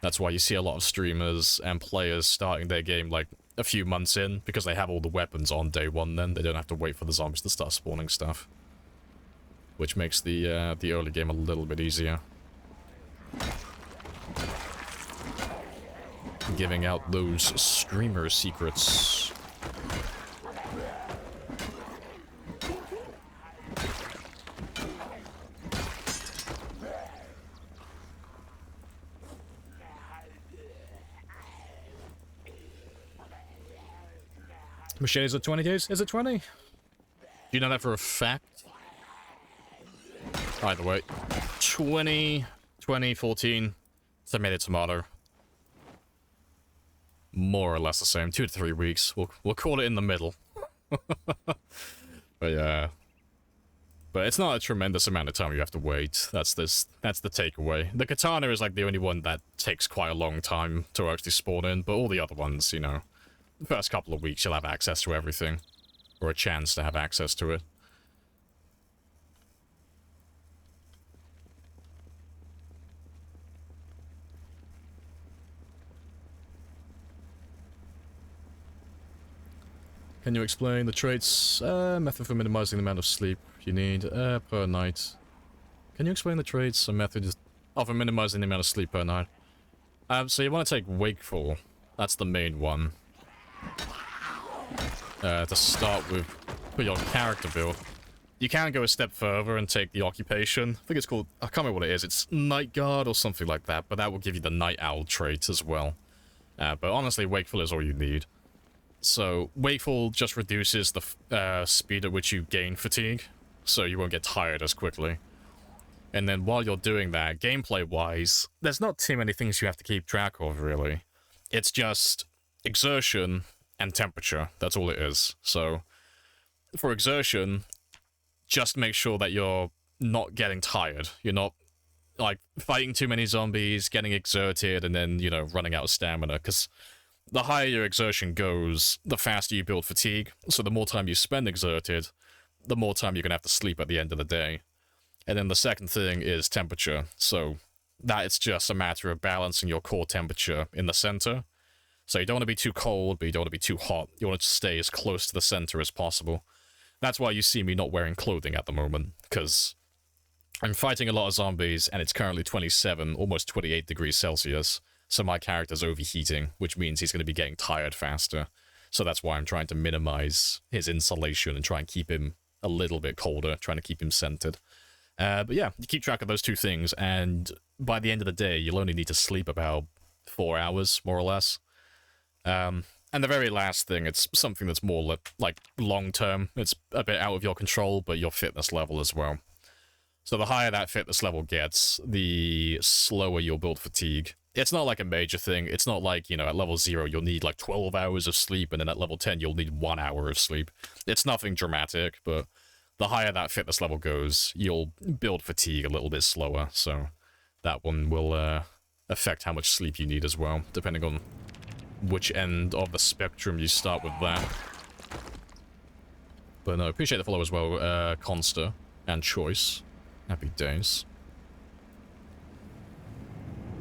That's why you see a lot of streamers and players starting their game like a few months in, because they have all the weapons on day 1 then. They don't have to wait for the zombies to start spawning stuff. Which makes the early game a little bit easier. Giving out those streamer secrets. Machetes are 20 days? Is it 20? Do you know that for a fact? Either way. 2014, tomato, tomato. More or less the same. 2 to 3 weeks. We'll call it in the middle. But yeah. But it's not a tremendous amount of time you have to wait. That's the takeaway. The katana is like the only one that takes quite a long time to actually spawn in, but all the other ones, you know, the first couple of weeks you'll have access to everything. Or a chance to have access to it. Can you explain the traits, method for minimizing the amount of sleep you need per night? Can you explain the traits and method for minimizing the amount of sleep per night? So you want to take Wakeful. That's the main one. To start with for your character build. You can go a step further and take the Occupation. I think it's called, I can't remember what it is. It's Night Guard or something like that, but that will give you the Night Owl trait as well. But honestly, Wakeful is all you need. So, Wakeful just reduces the speed at which you gain fatigue, so you won't get tired as quickly. And then while you're doing that, gameplay-wise, there's not too many things you have to keep track of, really. It's just exertion and temperature, that's all it is. So, for exertion, just make sure that you're not getting tired. You're not, like, fighting too many zombies, getting exerted, and then, you know, running out of stamina, because the higher your exertion goes, the faster you build fatigue, so the more time you spend exerted, the more time you're going to have to sleep at the end of the day. And then the second thing is temperature, so that it's just a matter of balancing your core temperature in the center. So you don't want to be too cold, but you don't want to be too hot. You want to stay as close to the center as possible. That's why you see me not wearing clothing at the moment, because I'm fighting a lot of zombies, and it's currently 27, almost 28 degrees Celsius. So my character's overheating, which means he's going to be getting tired faster. So that's why I'm trying to minimize his insulation and try and keep him a little bit colder, trying to keep him centered. But yeah, you keep track of those two things, and by the end of the day, you'll only need to sleep about 4 hours, more or less. And the very last thing, it's something that's more like long-term. It's a bit out of your control, but your fitness level as well. So the higher that fitness level gets, the slower you'll build fatigue. It's not like a major thing. It's not like, you know, at level 0 you'll need like 12 hours of sleep, and then at level 10 you'll need 1 hour of sleep. It's nothing dramatic, but the higher that fitness level goes, you'll build fatigue a little bit slower, so that one will affect how much sleep you need as well, depending on which end of the spectrum you start with that. But no, appreciate the follow as well, Consta and Choice. Happy days.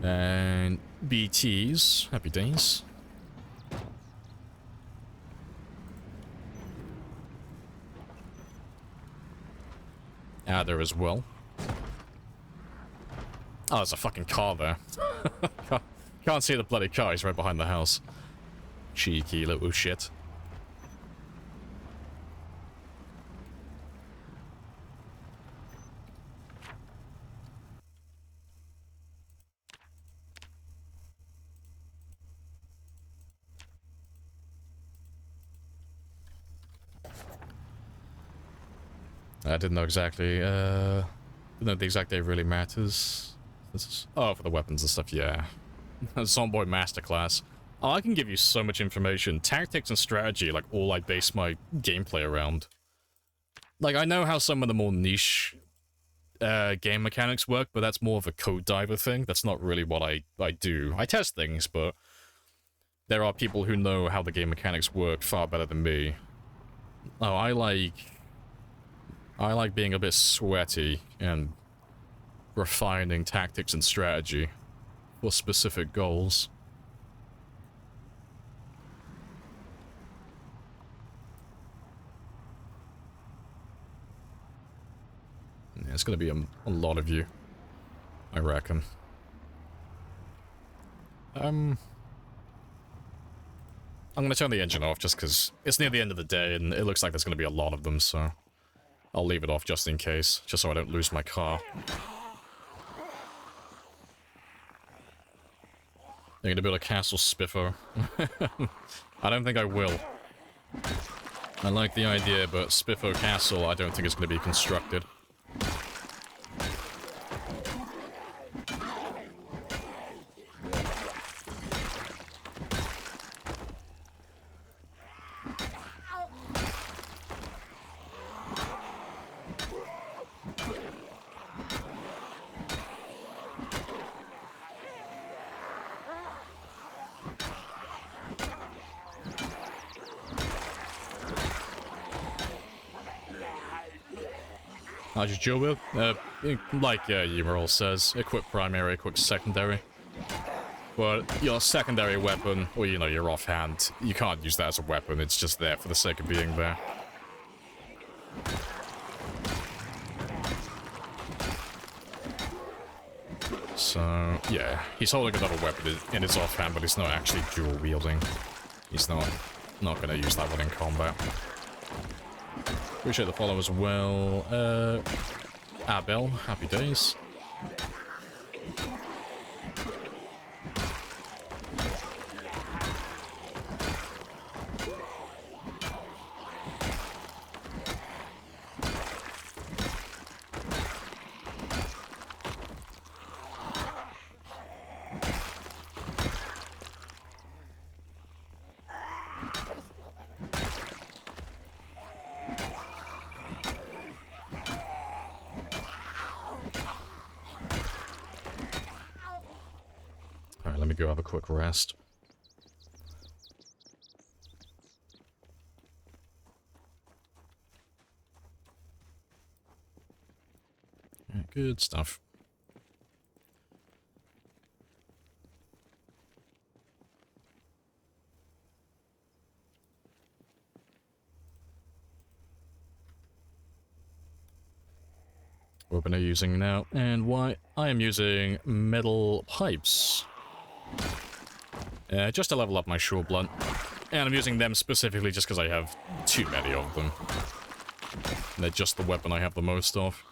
And BTs, happy days. Adder as well. Oh, there's a fucking car there. Can't see the bloody car, he's right behind the house. Cheeky little shit. I didn't know exactly, didn't know the exact day really matters. This is, oh, for the weapons and stuff, yeah. Zomboid Masterclass. Oh, I can give you so much information. Tactics and strategy, like, all I base my gameplay around. Like, I know how some of the more niche game mechanics work, but that's more of a code diver thing. That's not really what I do. I test things, but there are people who know how the game mechanics work far better than me. Oh, I like being a bit sweaty and refining tactics and strategy for specific goals. Yeah, it's gonna be a lot of you, I reckon. I'm gonna turn the engine off just because it's near the end of the day and it looks like there's gonna be a lot of them, so I'll leave it off just in case, just so I don't lose my car. You're gonna build a castle Spiffo? I don't think I will. I like the idea, but Spiffo Castle I don't think it's gonna be constructed. How'd you chill with? Like Emerald says, equip primary, equip secondary. But your secondary weapon, or you know, your offhand, you can't use that as a weapon, it's just there for the sake of being there. So, yeah, he's holding another weapon in his offhand, but he's not actually dual wielding. He's not gonna use that one in combat. Appreciate the follow as well. Abel, happy days. Go have a quick rest. Good stuff. What weapon are you using now, and why? I am using metal pipes. Just to level up my short blunt. And I'm using them specifically just because I have too many of them. They're just the weapon I have the most of.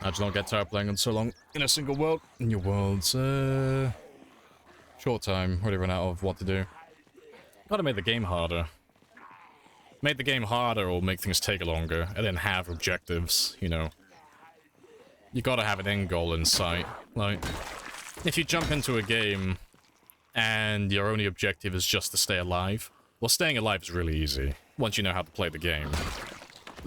I just don't get tired playing on so long in a single world. In your worlds, short time, already run out of what to do. Gotta make the game harder. Make the game harder or make things take longer, and then have objectives, you know. You gotta have an end goal in sight. Like, if you jump into a game and your only objective is just to stay alive, well, staying alive is really easy once you know how to play the game.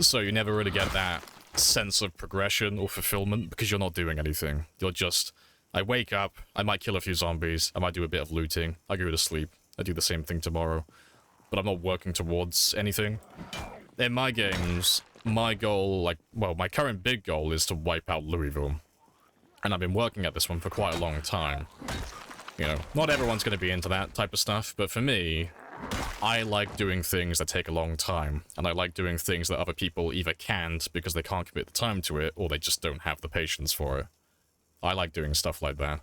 So you never really get that sense of progression or fulfillment because you're not doing anything. You're just, I wake up, I might kill a few zombies, I might do a bit of looting, I go to sleep, I do the same thing tomorrow. But I'm not working towards anything. In my games, my goal, like, well, my current big goal is to wipe out Louisville. And I've been working at this one for quite a long time. You know, not everyone's going to be into that type of stuff, but for me, I like doing things that take a long time. And I like doing things that other people either can't because they can't commit the time to it, or they just don't have the patience for it. I like doing stuff like that.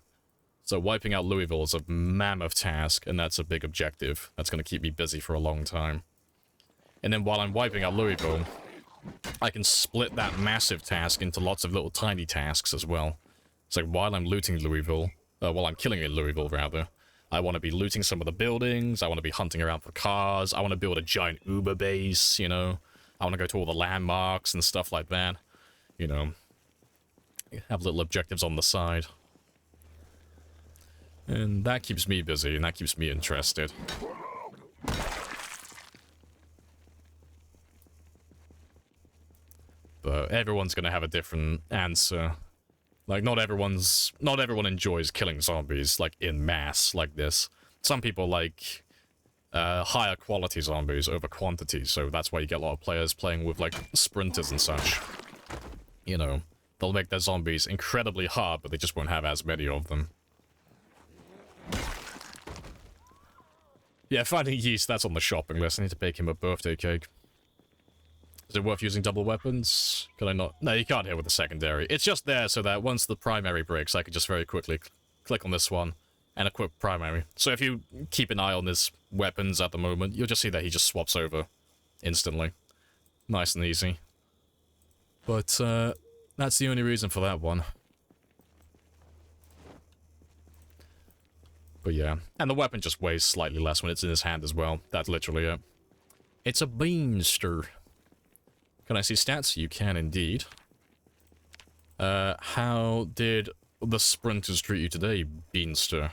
So wiping out Louisville is a mammoth task, and that's a big objective. That's going to keep me busy for a long time. And then while I'm wiping out Louisville, I can split that massive task into lots of little tiny tasks as well. So while I'm looting Louisville, while I'm killing in Louisville rather, I want to be looting some of the buildings, I want to be hunting around for cars, I want to build a giant Uber base, you know. I want to go to all the landmarks and stuff like that. You know, have little objectives on the side. And that keeps me busy, and that keeps me interested. But everyone's gonna have a different answer. Like, not everyone enjoys killing zombies, like, in mass, like this. Some people like higher quality zombies over quantity, so that's why you get a lot of players playing with, like, sprinters and such. You know, they'll make their zombies incredibly hard, but they just won't have as many of them. Yeah, finding yeast, that's on the shopping list. I need to bake him a birthday cake. Is it worth using double weapons? Can I not? No, you can't hit with the secondary. It's just there so that once the primary breaks, I can just very quickly click on this one and equip primary. So if you keep an eye on his weapons at the moment, you'll just see that he just swaps over instantly. Nice and easy. But, that's the only reason for that one. But yeah, and the weapon just weighs slightly less when it's in his hand as well. That's literally it. It's a beanster. Can I see stats? You can indeed. How did the sprinters treat you today, beanster?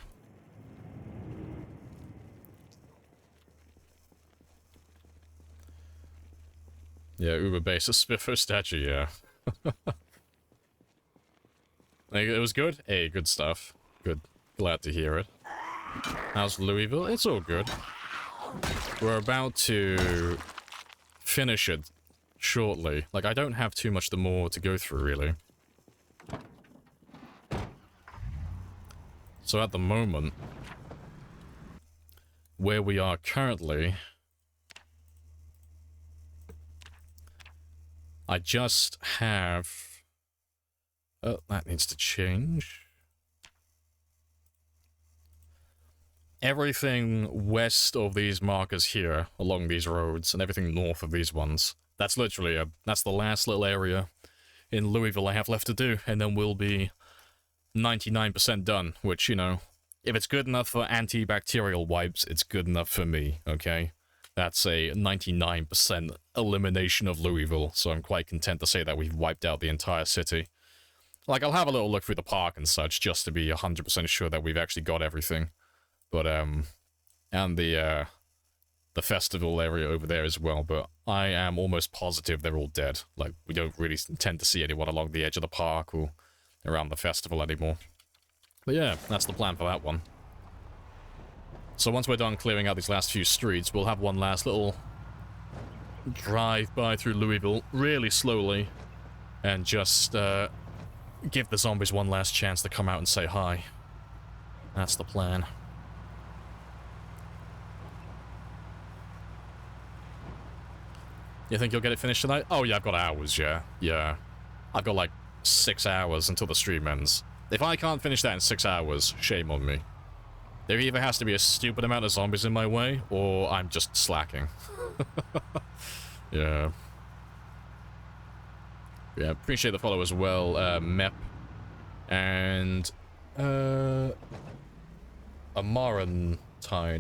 Yeah, Uber base, a Spiffo statue, yeah. Like, it was good? Hey, good stuff. Good. Glad to hear it. How's Louisville? It's all good. We're about to finish it shortly. Like, I don't have too much more to go through, really. So at the moment, where we are currently, I just have... Oh, that needs to change. Everything west of these markers here, along these roads, and everything north of these ones, that's literally that's the last little area in Louisville I have left to do, and then we'll be 99% done, which, you know, if it's good enough for antibacterial wipes, it's good enough for me, okay? That's a 99% elimination of Louisville, so I'm quite content to say that we've wiped out the entire city. Like, I'll have a little look through the park and such, just to be 100% sure that we've actually got everything. But, and the festival area over there as well, but I am almost positive they're all dead. Like, we don't really tend to see anyone along the edge of the park or around the festival anymore. But yeah, that's the plan for that one. So once we're done clearing out these last few streets, we'll have one last little drive-by through Louisville really slowly and just, give the zombies one last chance to come out and say hi. That's the plan. You think you'll get it finished tonight? Oh yeah, I've got hours, yeah. Yeah. I've got like 6 hours until the stream ends. If I can't finish that in 6 hours, shame on me. There either has to be a stupid amount of zombies in my way, or I'm just slacking. Yeah. Yeah, appreciate the follow as well, Mep. And, Amarantine.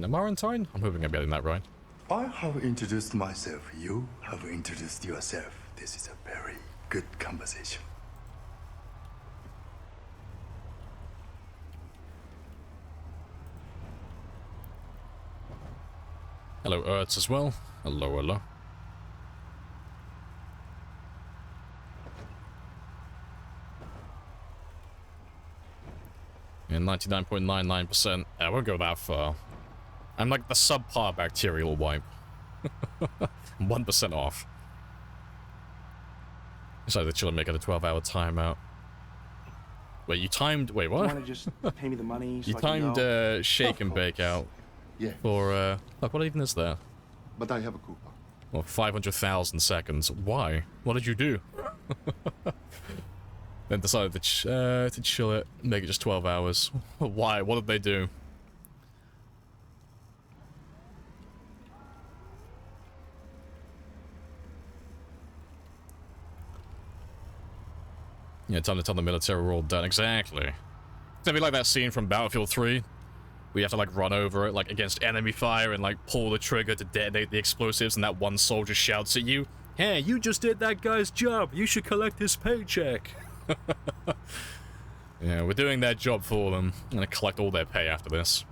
Amarantine? I'm hoping I'm getting that right. I have introduced myself. You have introduced yourself. This is a very good conversation. Hello, Ertz as well. Hello, hello. And 99.99%. I won't go that far. I'm like the subpar bacterial wipe. 1% off. Decided to chill and make it a 12-hour timeout. Wait, you timed... Wait, what? You want to just pay me the money so You I can timed go? shake and bake out Yes. for... Look, what even is there? But I have a coupon. Well, 500,000 seconds. Why? What did you do? Then decided to chill it, make it just 12 hours. Why? What did they do? Yeah, time to tell the military we're all done. Exactly. It's gonna be like that scene from Battlefield 3. We have to, like, run over it, like, against enemy fire and, like, pull the trigger to detonate the explosives, and that one soldier shouts at you, "Hey, you just did that guy's job. You should collect his paycheck." Yeah, we're doing their job for them. I'm gonna collect all their pay after this.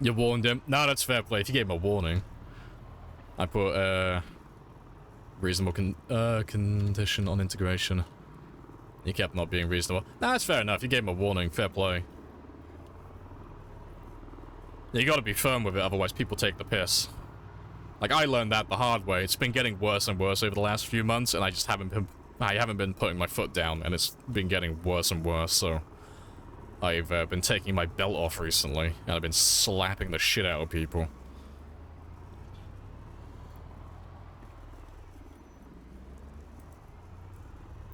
You warned him. No, that's fair play. If you gave him a warning. I put, reasonable condition on integration. You kept not being reasonable. Nah, that's fair enough. You gave him a warning. Fair play. You gotta be firm with it, otherwise people take the piss. Like, I learned that the hard way. It's been getting worse and worse over the last few months, and I just haven't been putting my foot down, and it's been getting worse and worse, so... I've been taking my belt off recently, and I've been slapping the shit out of people.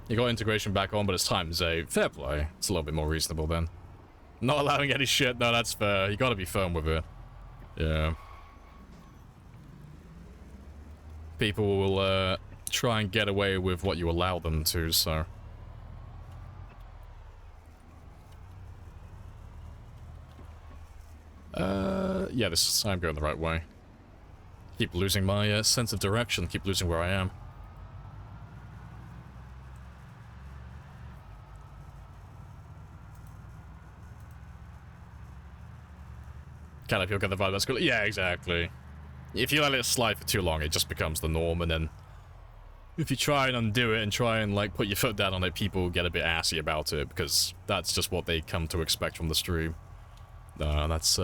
You got integration back on, but it's times 8. Fair play. It's a little bit more reasonable then. Not allowing any shit? No, that's fair. You gotta be firm with it. Yeah. People will, try and get away with what you allow them to, so... yeah, I'm going the right way. Keep losing my, sense of direction, keep losing where I am. Kind of feel get the vibe that's cool. Yeah, exactly. If you let it slide for too long, it just becomes the norm, and then if you try and undo it and try and, like, put your foot down on it, people get a bit assy about it, because that's just what they come to expect from the stream. That's,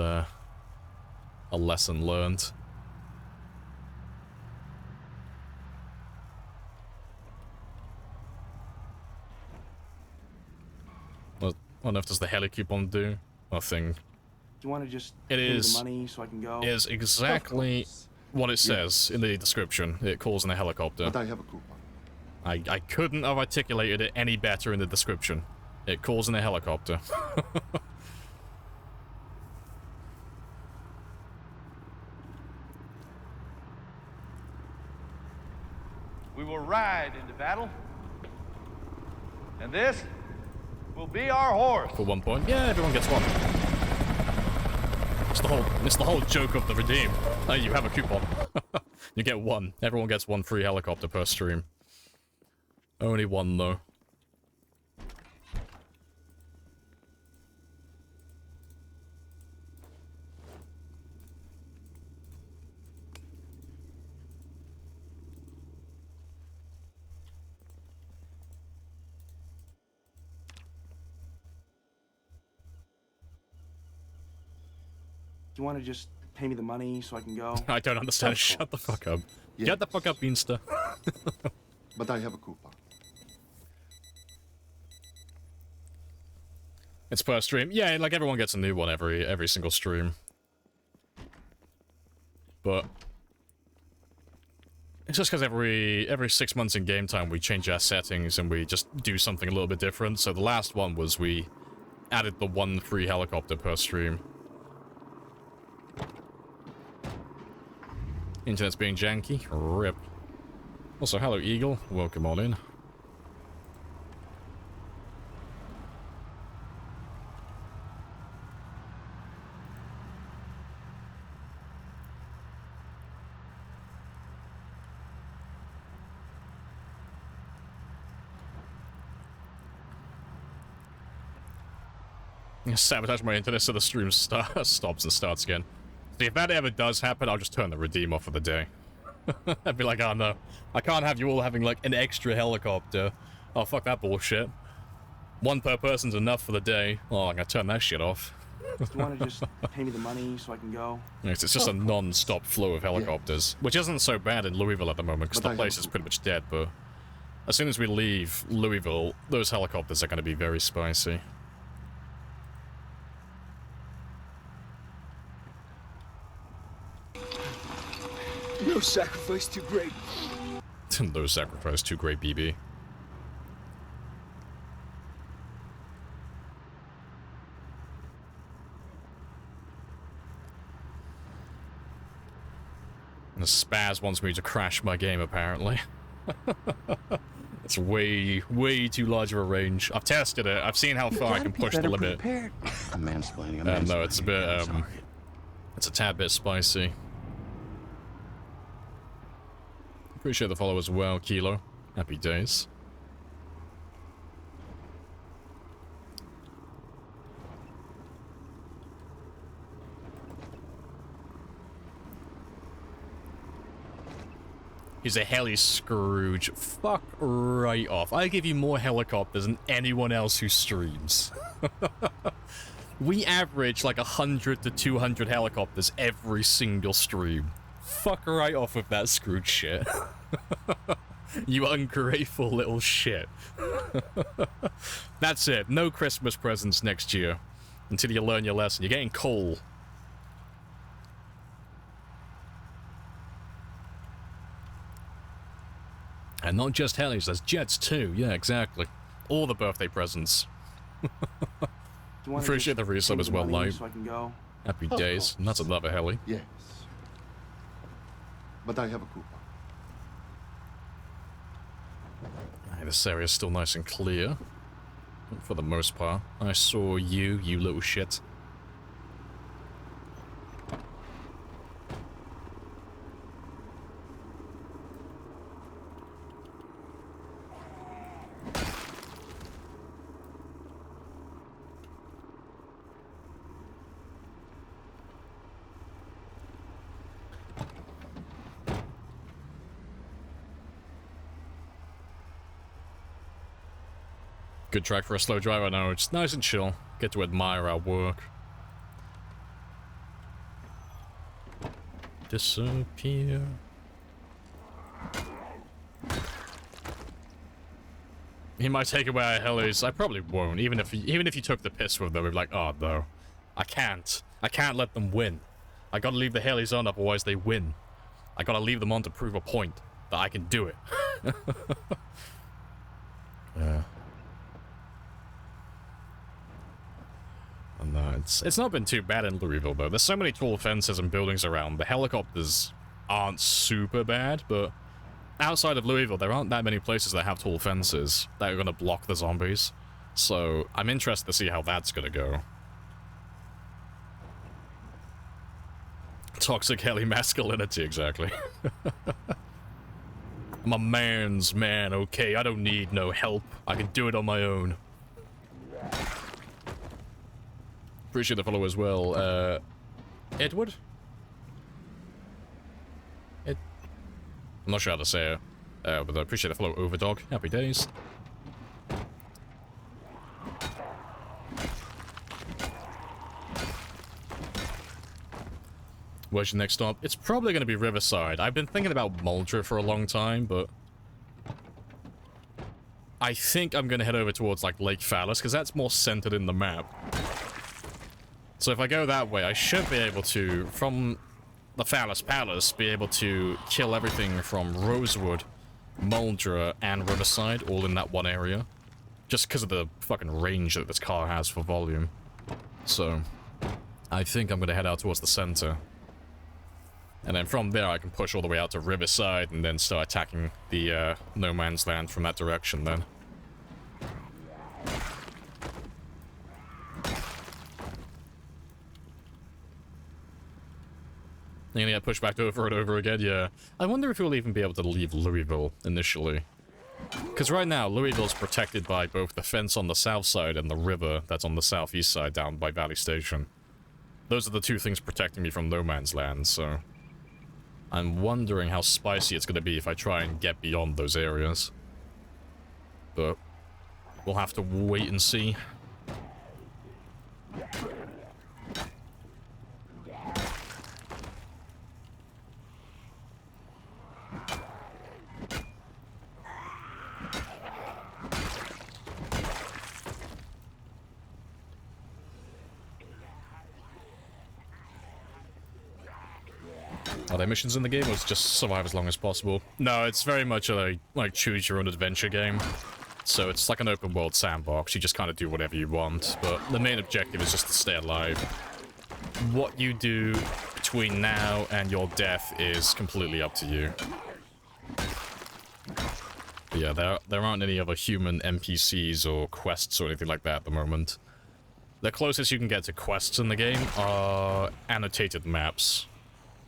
a lesson learned. What on earth does the heli coupon do? Nothing. Do you want to just it pay is, me the money so I can go? Is exactly what it says in the description. It calls in a helicopter. But I have a coupon. I couldn't have articulated it any better in the description. It calls in a helicopter. We will ride into battle, and this will be our horse. For 1 point. Yeah, everyone gets one. It's the whole joke of the redeem. Oh, you have a coupon. You get one. Everyone gets one free helicopter per stream. Only one, though. Do you want to just pay me the money so I can go? I don't understand. Shut the fuck up. Yes. Get the fuck up, Beanster. But I have a coupon. It's per stream. Yeah, like everyone gets a new one every single stream. But it's just because every 6 months in game time we change our settings and we just do something a little bit different. So the last one was we added the one free helicopter per stream. Internet's being janky. RIP. Also, hello, Eagle. Welcome on in. Sabotage my internet so the stream stops and starts again. See, if that ever does happen, I'll just turn the redeem off for the day. I'd be like, oh no, I can't have you all having like an extra helicopter. Oh, fuck that bullshit. One per person's enough for the day. Oh, I'm gonna turn that shit off. Do you want to just pay me the money so I can go? It's just a non-stop flow of helicopters, which isn't so bad in Louisville at the moment because the place is pretty much dead, but as soon as we leave Louisville, those helicopters are going to be very spicy. No sacrifice too great. No sacrifice too great, BB. And the Spaz wants me to crash my game, apparently. It's way too large of a range. I've tested it. I've seen how far I can push the limit. I'm mansplaining. No, it's a bit, it's a tad bit spicy. Appreciate the follow as well, Kilo. Happy days. He's a heli Scrooge. Fuck right off. I give you more helicopters than anyone else who streams. We average like 100 to 200 helicopters every single stream. Fuck right off with that Scrooge shit. You ungrateful little shit. That's it. No Christmas presents next year. Until you learn your lesson. You're getting coal. And not just helis, there's jets too. Yeah, exactly. All the birthday presents. Appreciate the resub as well, Lite. So I can go? Happy days. And that's another heli. Yes. But I have a coupon. This area's still nice and clear. For the most part. I saw you, you little shit. Good track for a slow driver. No, it's nice and chill. Get to admire our work. Disappear. He might take away our helis. I probably won't. Even if you took the piss with them, we'd be like, oh no, I can't let them win. I gotta leave the helis on, otherwise they win. I gotta leave them on to prove a point that I can do it. Yeah. No, it's not been too bad in Louisville, though. There's so many tall fences and buildings around. The helicopters aren't super bad, but outside of Louisville, there aren't that many places that have tall fences that are going to block the zombies. So I'm interested to see how that's going to go. Toxic heli masculinity, exactly. I'm a man's man, okay? I don't need no help. I can do it on my own. Appreciate the follow as well. Edward? I'm not sure how to say it, but I appreciate the follow, Overdog. Happy days. Where's your next stop? It's probably going to be Riverside. I've been thinking about Muldra for a long time, but I think I'm going to head over towards, like, Lake Phallus, because that's more centered in the map. So if I go that way, I should be able to, from the Phallus Palace, be able to kill everything from Rosewood, Muldra, and Riverside, all in that one area. Just because of the fucking range that this car has for volume. So, I think I'm going to head out towards the center. And then from there, I can push all the way out to Riverside, and then start attacking the No Man's Land from that direction then. You're gonna get pushed back over and over again, yeah. I wonder if we'll even be able to leave Louisville initially. Because right now, Louisville's protected by both the fence on the south side and the river that's on the southeast side down by Valley Station. Those are the two things protecting me from no man's land, so... I'm wondering how spicy it's going to be if I try and get beyond those areas. But we'll have to wait and see. Are there missions in the game, or is it just survive as long as possible? No, it's very much a, like, choose-your-own-adventure game. So it's like an open-world sandbox. You just kind of do whatever you want, but the main objective is just to stay alive. What you do between now and your death is completely up to you. But yeah, there aren't any other human NPCs or quests or anything like that at the moment. The closest you can get to quests in the game are annotated maps.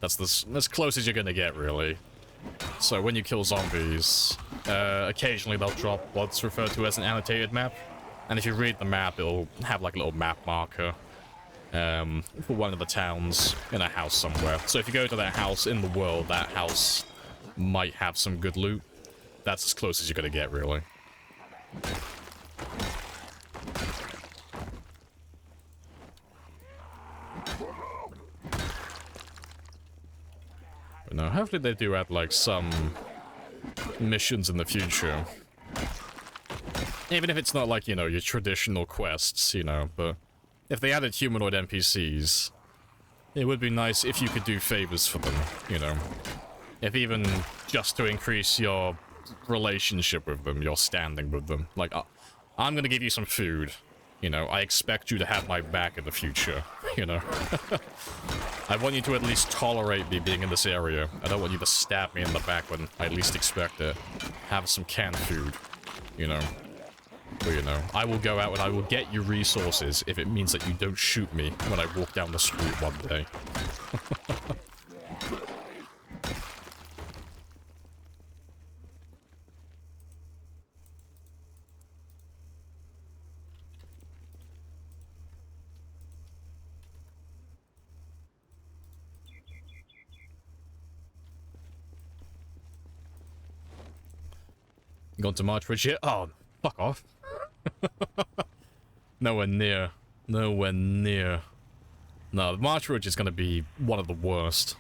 That's as close as you're gonna get, really. So when you kill zombies, occasionally they'll drop what's referred to as an annotated map. And if you read the map, it'll have like a little map marker for one of the towns in a house somewhere. So if you go to that house in the world, that house might have some good loot. That's as close as you're gonna get, really. But no, hopefully they do add, like, some missions in the future. Even if it's not, like, you know, your traditional quests, you know, but if they added humanoid NPCs, it would be nice if you could do favors for them, you know. If even just to increase your relationship with them, your standing with them. Like, I'm gonna give you some food. You know, I expect you to have my back in the future, you know. I want you to at least tolerate me being in this area. I don't want you to stab me in the back when I least expect it. Have some canned food, you know. But, you know, I will go out and I will get you resources if it means that you don't shoot me when I walk down the street one day. Gone to March Ridge yet? Oh, fuck off. Nowhere near. Nowhere near. No, March Ridge is going to be one of the worst.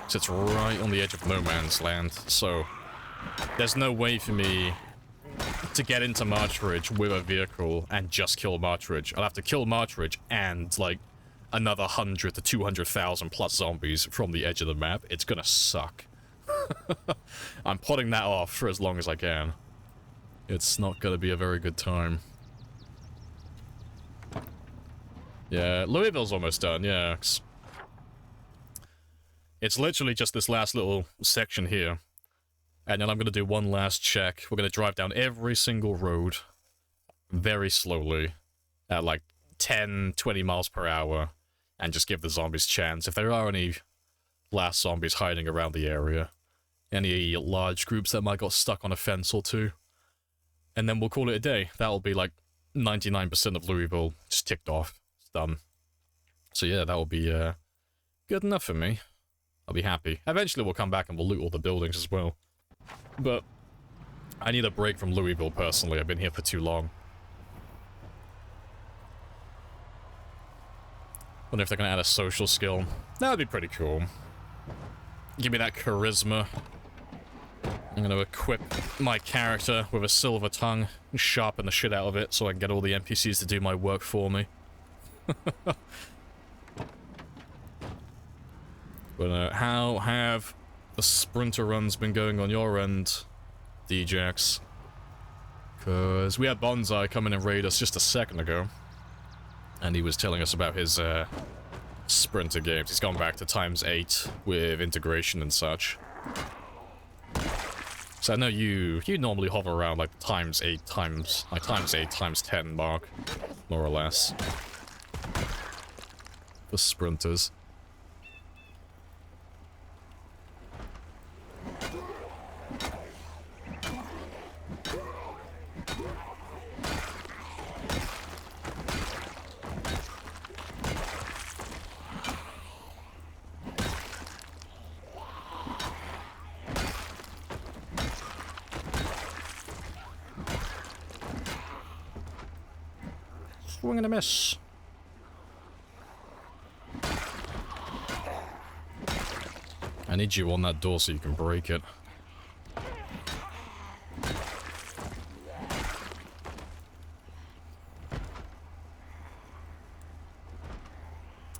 It's right on the edge of no man's land, so there's no way for me to get into March Ridge with a vehicle and just kill March Ridge. I'll have to kill March Ridge and, like, another 100 to 200,000 plus zombies from the edge of the map. It's gonna suck. I'm putting that off for as long as I can. It's not gonna be a very good time. Yeah, Louisville's almost done, yeah. It's literally just this last little section here. And then I'm gonna do one last check. We're gonna drive down every single road very slowly at like 10, 20 miles per hour and just give the zombies a chance. If there are any last zombies hiding around the area, any large groups that might got stuck on a fence or two, and then we'll call it a day. That'll be like 99% of Louisville just ticked off. It's done. So yeah, that'll be good enough for me. I'll be happy. Eventually we'll come back and we'll loot all the buildings as well. But I need a break from Louisville personally. I've been here for too long. Wonder if they're gonna add a social skill. That would be pretty cool. Give me that charisma. I'm gonna equip my character with a silver tongue and sharpen the shit out of it so I can get all the NPCs to do my work for me. But how have the sprinter runs been going on your end, Djax? Because we had Bonsai come in and raid us just a second ago. And he was telling us about his sprinter games. He's gone back to ×8 with integration and such. So I know you normally hover around like ×8 ×10 mark, more or less. For sprinters. Swing and a miss. I need you on that door so you can break it.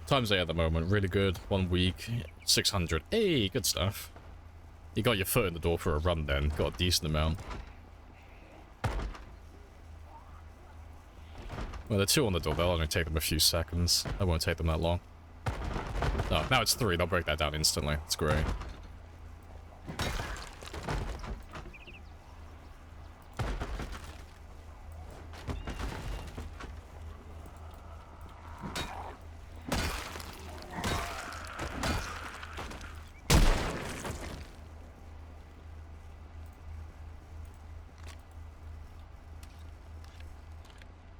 Times 8 at the moment, really good. 1 week, 600. Hey, good stuff. You got your foot in the door for a run then. Got a decent amount. Well, the 2 on the door, they'll only take them a few seconds. That won't take them that long. Oh, now it's 3. They'll break that down instantly. That's great.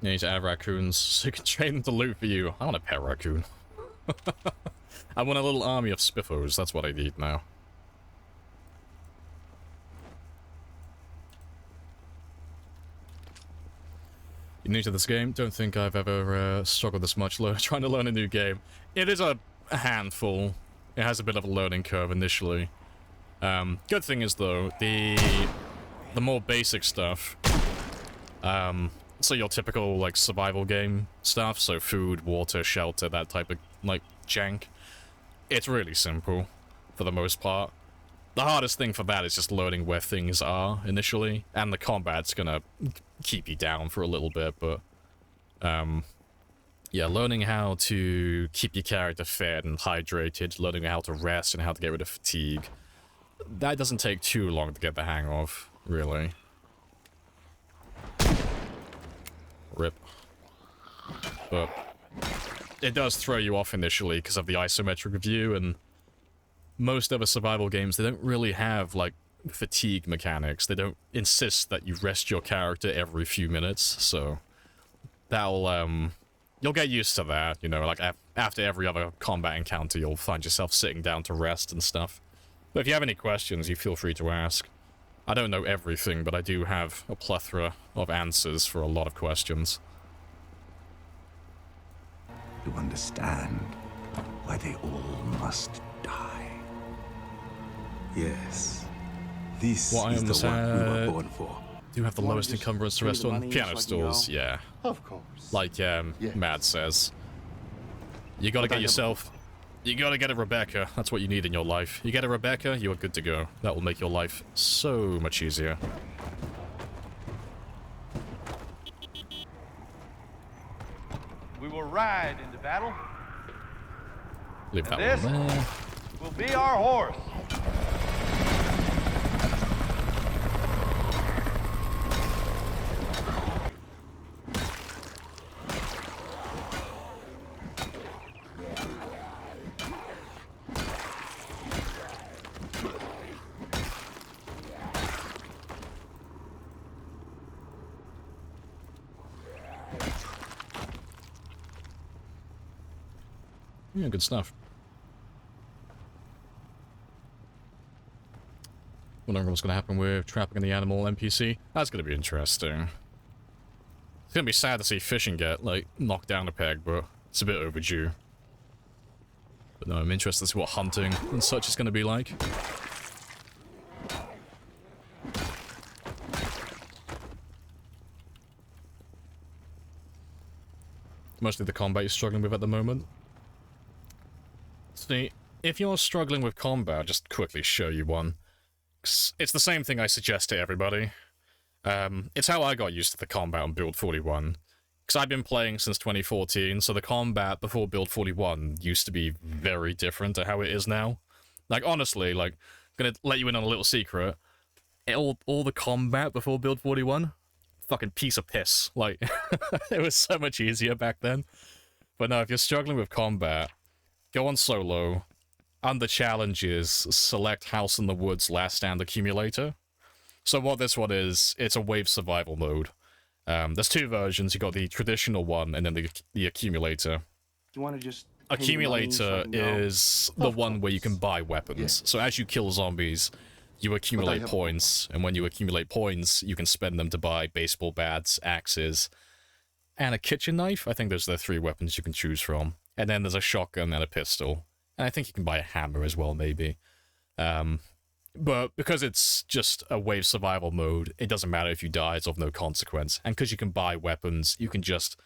You need to add raccoons so you can train them to loot for you. I want a pet raccoon. I want a little army of spiffos. That's what I need now. You're new to this game? Don't think I've ever struggled this much trying to learn a new game. It is a handful. It has a bit of a learning curve initially. Good thing is though, the more basic stuff, so your typical, like, survival game stuff, so food, water, shelter, that type of, like, jank, it's really simple, for the most part. The hardest thing for that is just learning where things are, initially, and the combat's gonna keep you down for a little bit, but, yeah, learning how to keep your character fed and hydrated, learning how to rest and how to get rid of fatigue, that doesn't take too long to get the hang of, really. Rip. But it does throw you off initially because of the isometric view, and most other survival games, they don't really have, like, fatigue mechanics. They don't insist that you rest your character every few minutes, so that'll, you'll get used to that, you know, like, after every other combat encounter, you'll find yourself sitting down to rest and stuff. But if you have any questions, you feel free to ask. I don't know everything, but I do have a plethora of answers for a lot of questions. To understand why they all must die. Yes. This what is the one we were born for. Do have the lowest encumbrance to rest on piano stools, yeah. Of course. Like, yes. Mad says. You gotta get yourself... You gotta get a Rebecca. That's what you need in your life. You get a Rebecca, you are good to go. That will make your life so much easier. We will ride into battle. Leave that this one there. Will be our horse. Yeah, good stuff. Wondering what's going to happen with trapping the animal NPC. That's going to be interesting. It's going to be sad to see fishing get, like, knocked down a peg, but it's a bit overdue. But no, I'm interested to see what hunting and such is going to be like. Mostly the combat you're struggling with at the moment. See, if you're struggling with combat, I'll just quickly show you one. It's the same thing I suggest to everybody. It's how I got used to the combat on Build 41. Because I've been playing since 2014, so the combat before Build 41 used to be very different to how it is now. Like, honestly, like, I'm gonna let you in on a little secret. All the combat before Build 41, fucking piece of piss. Like, it was so much easier back then. But no, if you're struggling with combat, go on solo. Under challenges, select House in the Woods Last Stand Accumulator. So what this one is, it's a wave survival mode. There's 2 versions. You got the traditional one and then the accumulator. Do you want to just Accumulator is the one where you can buy weapons. So as you kill zombies, you accumulate points, and when you accumulate points, you can spend them to buy baseball bats, axes, and a kitchen knife. I think those are the 3 weapons you can choose from. And then there's a shotgun and a pistol. And I think you can buy a hammer as well, maybe. But because it's just a wave survival mode, it doesn't matter if you die, it's of no consequence. And because you can buy weapons, you can just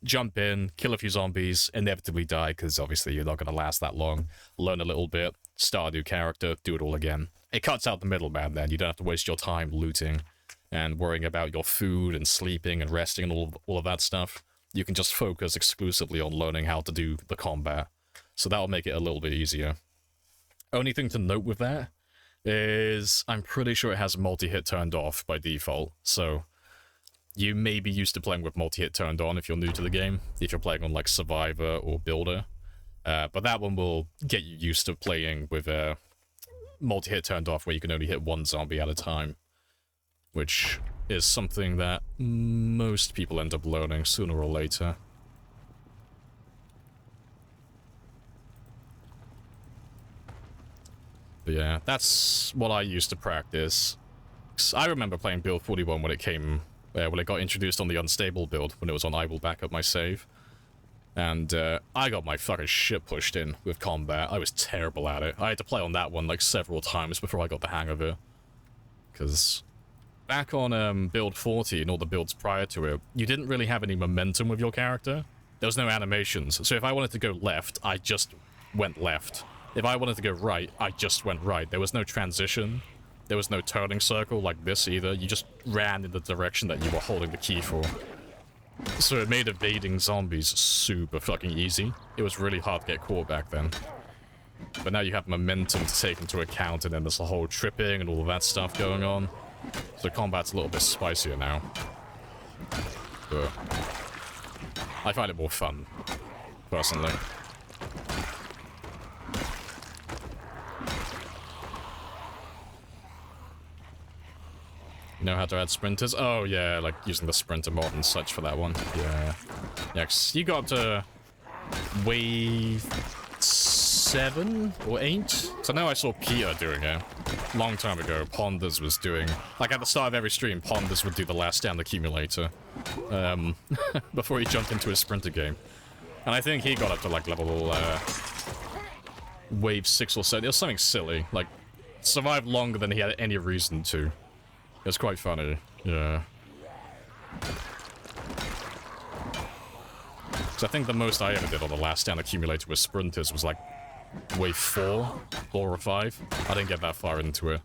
jump in, kill a few zombies, inevitably die, because obviously you're not going to last that long. Learn a little bit, start a new character, do it all again. It cuts out the middleman then. You don't have to waste your time looting and worrying about your food and sleeping and resting and all of that stuff. You can just focus exclusively on learning how to do the combat. So that'll make it a little bit easier. Only thing to note with that is I'm pretty sure it has multi-hit turned off by default. So you may be used to playing with multi-hit turned on if you're new to the game, if you're playing on like Survivor or Builder. But that one will get you used to playing with multi-hit turned off, where you can only hit 1 zombie at a time, which is something that most people end up learning sooner or later. But yeah, that's what I used to practice. I remember playing Build 41 when it came, when it got introduced on the unstable build, when it was on I will back up my save. And I got my fucking shit pushed in with combat. I was terrible at it. I had to play on that one like several times before I got the hang of it. Because back on Build 40 and all the builds prior to it, you didn't really have any momentum with your character. There was no animations. So if I wanted to go left, I just went left. If I wanted to go right, I just went right. There was no transition. There was no turning circle like this either. You just ran in the direction that you were holding the key for. So it made evading zombies super fucking easy. It was really hard to get caught back then. But now you have momentum to take into account, and then there's the whole tripping and all of that stuff going on. So combat's a little bit spicier now. But I find it more fun, personally. You know how to add sprinters? Oh yeah, like using the sprinter mod and such for that one. Yeah. Yeah, 'cause you got up to wave 7 or 8? So now I saw Peter doing it. Long time ago, Ponders was doing... Like at the start of every stream, Ponders would do the last stand accumulator. Before he jumped into his sprinter game. And I think he got up to like level... wave 6 or 7. It was something silly. Like, survived longer than he had any reason to. It's quite funny, yeah. So I think the most I ever did on the last stand accumulator with sprinters was like wave 4 or 5. I didn't get that far into it.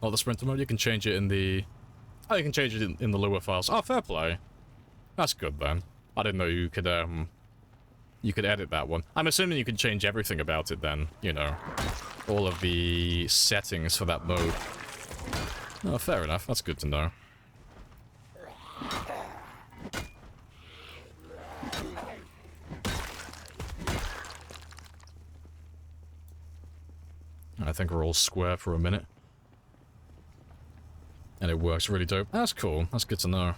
Oh, the sprinter mode, you can change it in the... Oh, you can change it in the lower files. Oh, fair play. That's good then. I didn't know you could, you could edit that one. I'm assuming you can change everything about it then, you know. All of the settings for that mode. Oh, fair enough. That's good to know. I think we're all square for a minute. And it works really dope. That's cool. That's good to know.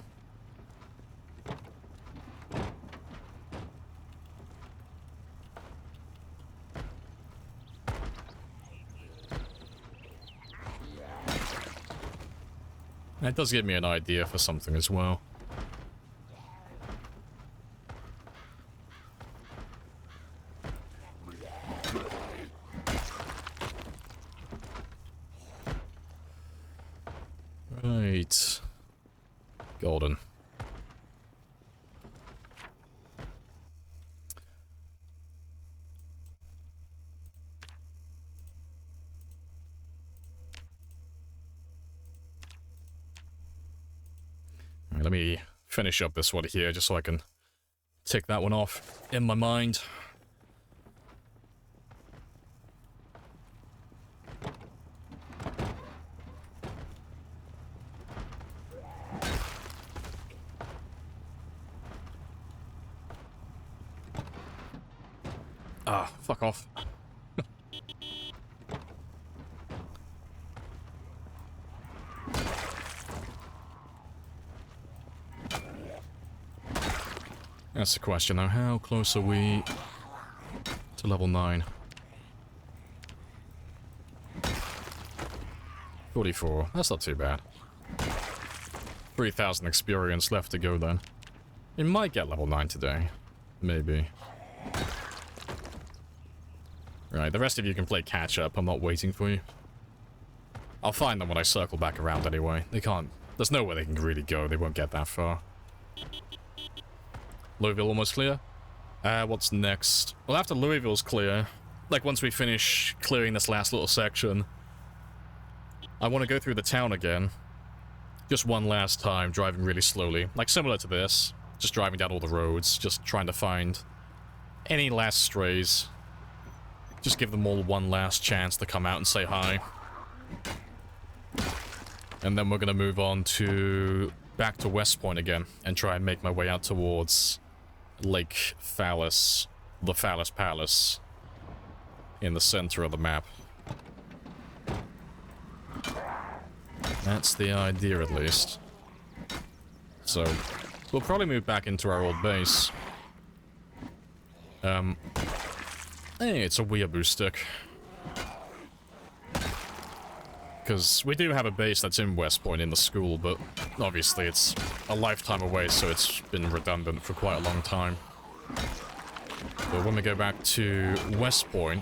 It does give me an idea for something as well. Right. Golden. Let me finish up this one here, just so I can tick that one off in my mind. Ah, fuck off. That's the question though, how close are we to level 9? 44. That's not too bad. 3,000 experience left to go then. We might get level 9 today. Maybe. Right, the rest of you can play catch up. I'm not waiting for you. I'll find them when I circle back around anyway. They can't... There's nowhere they can really go. They won't get that far. Louisville almost clear? What's next? Well, after Louisville's clear, like once we finish clearing this last little section, I want to go through the town again. Just one last time, driving really slowly. Like similar to this. Just driving down all the roads, just trying to find any last strays. Just give them all one last chance to come out and say hi. And then we're gonna move on to... back to West Point again, and try and make my way out towards Lake Phallus. The Phallus Palace. In the center of the map. That's the idea, at least. So, we'll probably move back into our old base. Hey, it's a weeaboo stick. Because we do have a base that's in West Point in the school, but obviously it's a lifetime away, so it's been redundant for quite a long time. But when we go back to West Point,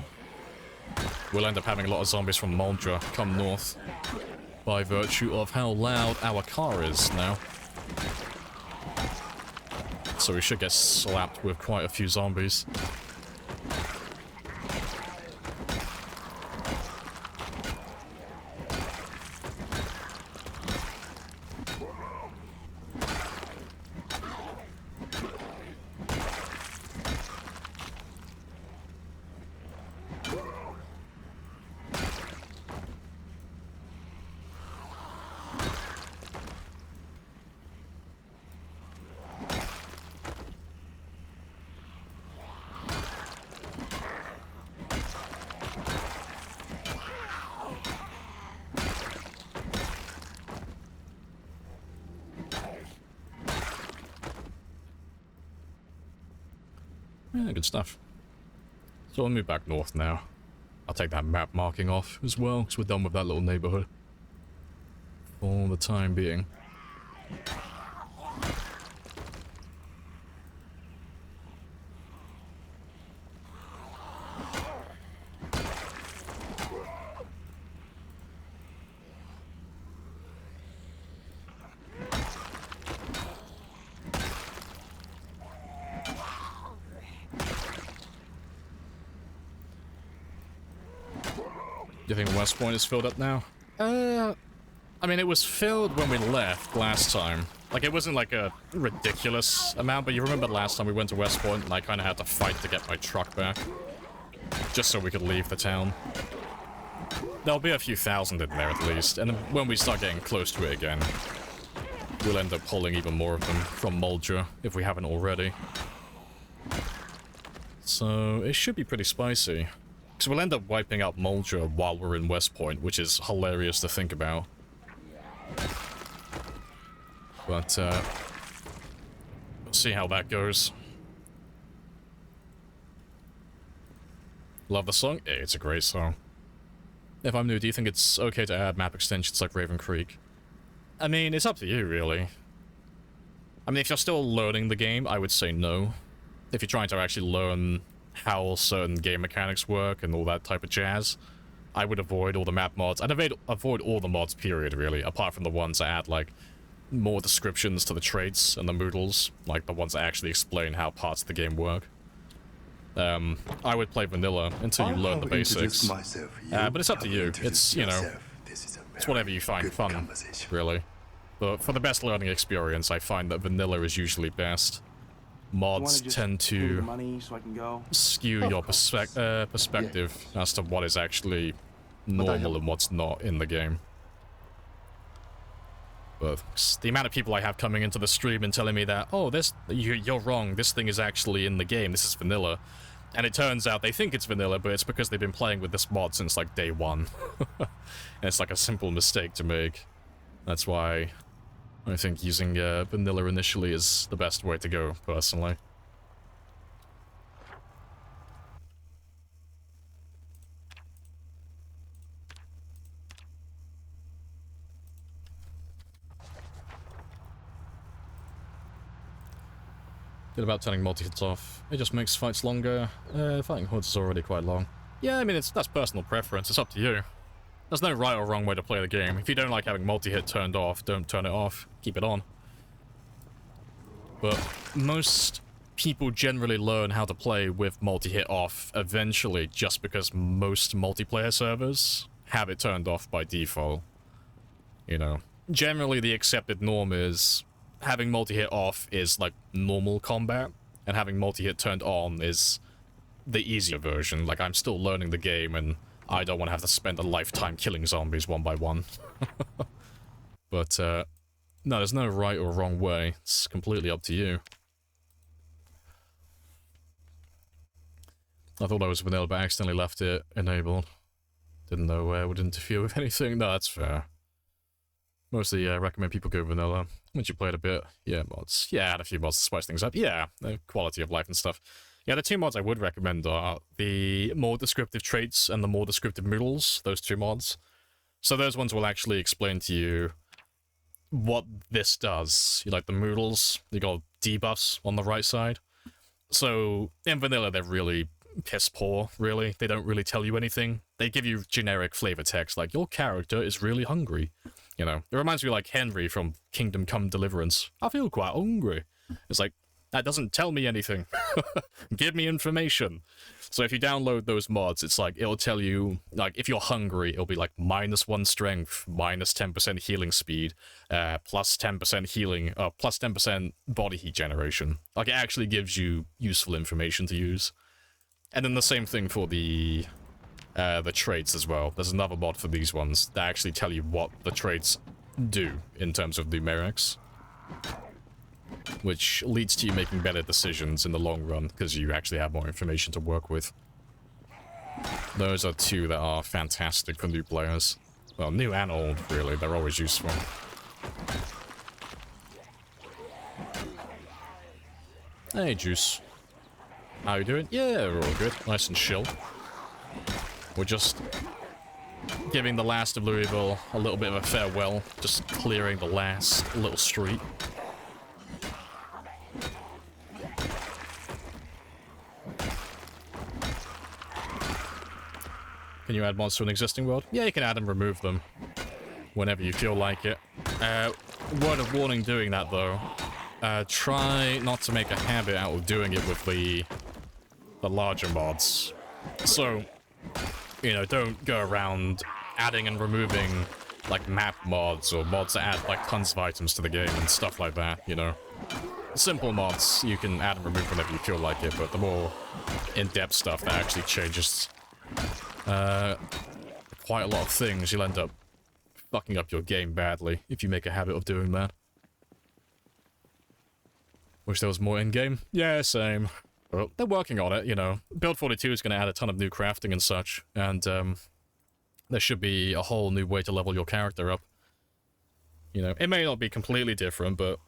we'll end up having a lot of zombies from Moldra come north. By virtue of how loud our car is now. So we should get slapped with quite a few zombies. Yeah, good stuff. So I'll move back north now. I'll take that map marking off as well, because we're done with that little neighborhood. For the time being. Do you think West Point is filled up now? I mean, it was filled when we left last time. Like, it wasn't like a ridiculous amount, but you remember last time we went to West Point and I kind of had to fight to get my truck back. Just so we could leave the town. There'll be a few thousand in there at least, and when we start getting close to it again, we'll end up pulling even more of them from Moldra, if we haven't already. So, it should be pretty spicy. So we'll end up wiping out Moldra while we're in West Point, which is hilarious to think about. But, we'll see how that goes. Love the song? Yeah, it's a great song. If I'm new, do you think it's okay to add map extensions like Raven Creek? I mean, it's up to you, really. I mean, if you're still learning the game, I would say no. If you're trying to actually learn how certain game mechanics work and all that type of jazz, I would avoid all the map mods. I'd avoid all the mods, period, really, apart from the ones that add, like, more descriptions to the traits and the moodles, like the ones that actually explain how parts of the game work. I would play vanilla until you learn the basics. But it's up to you. It's, you know, it's whatever you find fun, really. But for the best learning experience, I find that vanilla is usually best. Mods tend to skew your perspective as to what is actually normal and what's not in the game. But the amount of people I have coming into the stream and telling me that, oh, you're wrong, this thing is actually in the game, this is vanilla. And it turns out they think it's vanilla, but it's because they've been playing with this mod since like day one. And it's like a simple mistake to make. That's why I think using vanilla initially is the best way to go, personally. Did about turning multi-hits off. It just makes fights longer. Fighting hordes is already quite long. Yeah, I mean, that's personal preference. It's up to you. There's no right or wrong way to play the game. If you don't like having multi-hit turned off, don't turn it off. Keep it on. But most people generally learn how to play with multi-hit off eventually just because most multiplayer servers have it turned off by default. You know, generally the accepted norm is having multi-hit off is like normal combat, and having multi-hit turned on is the easier version. Like, I'm still learning the game, and I don't want to have to spend a lifetime killing zombies one by one. But, no, there's no right or wrong way. It's completely up to you. I thought I was vanilla, but I accidentally left it enabled. Didn't know where it would interfere with anything. No, that's fair. Mostly recommend people go vanilla. Once you played a bit, yeah, mods. Yeah, add a few mods to spice things up. Yeah, the quality of life and stuff. Yeah, the two mods I would recommend are the more descriptive traits and the more descriptive moodles, those two mods. So those ones will actually explain to you what this does. You like the moodles, you got debuffs on the right side. So in vanilla, they're really piss poor, really. They don't really tell you anything. They give you generic flavor text, like, your character is really hungry. You know, it reminds me like Henry from Kingdom Come Deliverance. I feel quite hungry. It's like, that doesn't tell me anything. Give me information. So if you download those mods, it's like, it'll tell you, like, if you're hungry, it'll be like -1 strength, -10% healing speed, plus 10% healing, plus 10% body heat generation. Like, it actually gives you useful information to use. And then the same thing for the traits as well. There's another mod for these ones that actually tell you what the traits do in terms of numerics, which leads to you making better decisions in the long run because you actually have more information to work with. Those are two that are fantastic for new players. Well, new and old, really. They're always useful. Hey, Juice. How you doing? Yeah, we're all good. Nice and chill. We're just giving the last of Louisville a little bit of a farewell. Just clearing the last little street. Can you add mods to an existing world? Yeah, you can add and remove them whenever you feel like it. Word of warning doing that, though. Try not to make a habit out of doing it with the larger mods. So, you know, don't go around adding and removing, like, map mods or mods that add, like, tons of items to the game and stuff like that, you know. Simple mods you can add and remove whenever you feel like it, but the more in-depth stuff that actually changes quite a lot of things, you'll end up fucking up your game badly if you make a habit of doing that. Wish there was more in-game. Yeah, same. Well, they're working on it, you know. Build 42 is going to add a ton of new crafting and such, and there should be a whole new way to level your character up. You know, it may not be completely different, but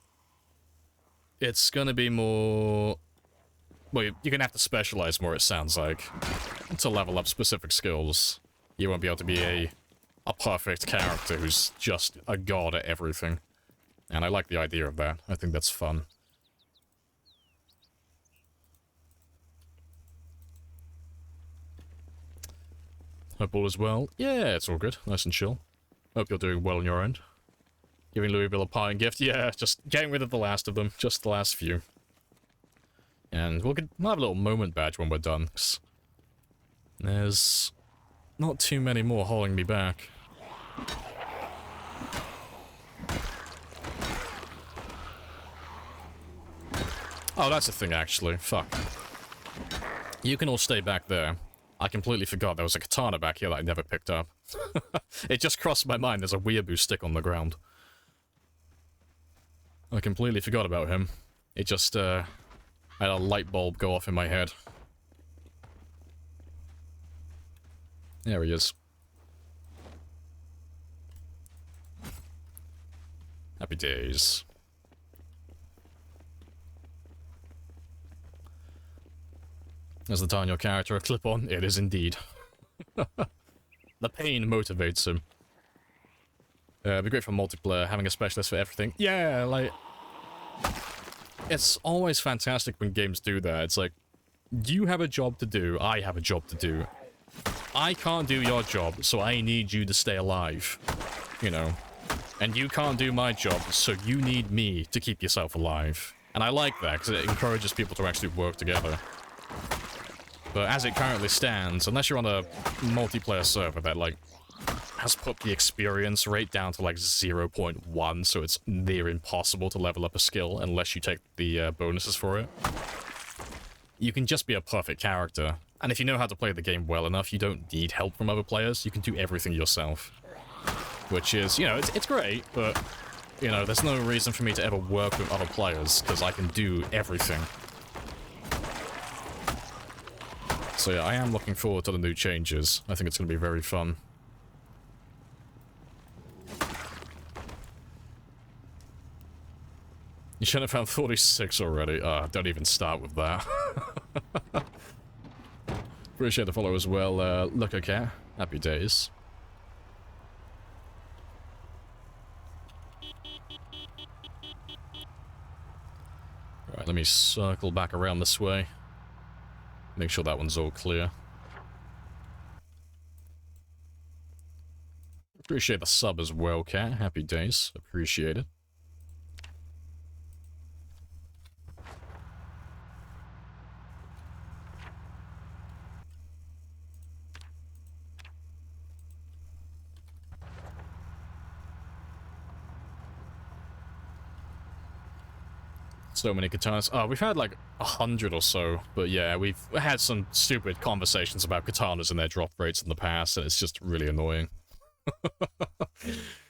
it's going to be more... Well, you're going to have to specialize more, it sounds like, to level up specific skills. You won't be able to be a perfect character who's just a god at everything. And I like the idea of that. I think that's fun. Hope all is well. Yeah, it's all good. Nice and chill. Hope you're doing well on your end. Giving Louisville a parting gift. Yeah, just getting rid of the last of them. Just the last few. And we'll have a little moment badge when we're done. There's not too many more holding me back. Oh, that's the thing, actually. Fuck. You can all stay back there. I completely forgot there was a katana back here that I never picked up. It just crossed my mind there's a weeaboo stick on the ground. I completely forgot about him. It just, had a light bulb go off in my head. There he is. Happy days. Is the Daniel character a clip-on? It is indeed. The pain motivates him. It'd be great for multiplayer, having a specialist for everything. Yeah, like... it's always fantastic when games do that. It's like, you have a job to do, I have a job to do. I can't do your job, so I need you to stay alive. You know? And you can't do my job, so you need me to keep yourself alive. And I like that, because it encourages people to actually work together. But as it currently stands, unless you're on a multiplayer server that, like, has put the experience rate down to, like, 0.1, so it's near impossible to level up a skill unless you take the bonuses for it, you can just be a perfect character. And if you know how to play the game well enough, you don't need help from other players. You can do everything yourself. Which is, you know, it's great, but, you know, there's no reason for me to ever work with other players, because I can do everything. So yeah, I am looking forward to the new changes. I think it's going to be very fun. You should have found 46 already. Don't even start with that. Appreciate the follow as well. Look, okay. Happy days. Alright, let me circle back around this way. Make sure that one's all clear. Appreciate the sub as well, Cat. Happy days. Appreciate it. So many katanas. Oh, we've had like 100 or so, but yeah, we've had some stupid conversations about katanas and their drop rates in the past, and it's just really annoying.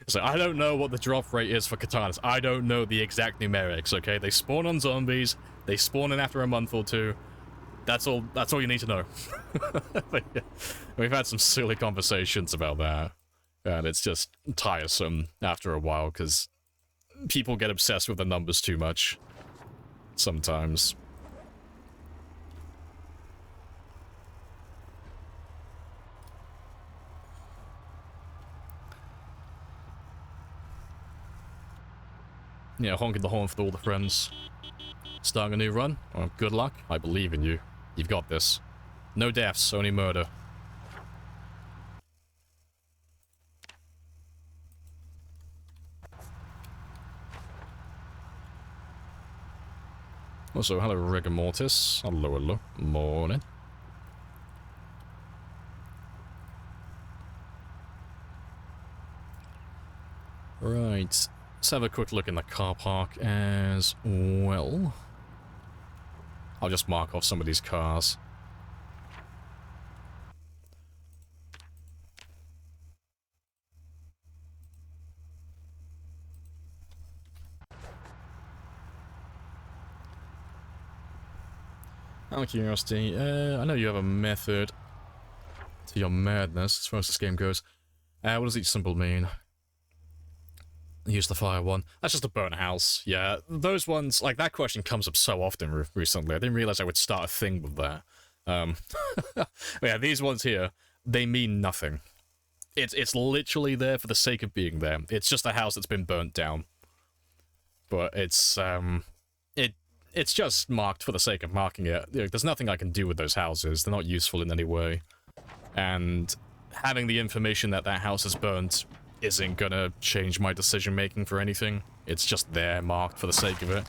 So I don't know what the drop rate is for katanas. I don't know the exact numerics, okay? They spawn on zombies, they spawn in after a month or two. That's all you need to know. But yeah, we've had some silly conversations about that, and it's just tiresome after a while, because people get obsessed with the numbers too much. Sometimes. Yeah, honking the horn for all the friends. Starting a new run? Well, good luck. I believe in you. You've got this. No deaths, only murder. Also, hello, Rigor Mortis. Hello, hello. Morning. Right. Let's have a quick look in the car park as well. I'll just mark off some of these cars. Out of curiosity, I know you have a method to your madness as far as this game goes. What does each symbol mean? Use the fire one. That's just a burnt house. Yeah, those ones, like, that question comes up so often recently. I didn't realize I would start a thing with that. Yeah, these ones here, they mean nothing. It's literally there for the sake of being there. It's just a house that's been burnt down. But it's just marked for the sake of marking it. You know, there's nothing I can do with those houses. They're not useful in any way. And having the information that that house is burnt isn't gonna change my decision-making for anything. It's just there, marked for the sake of it.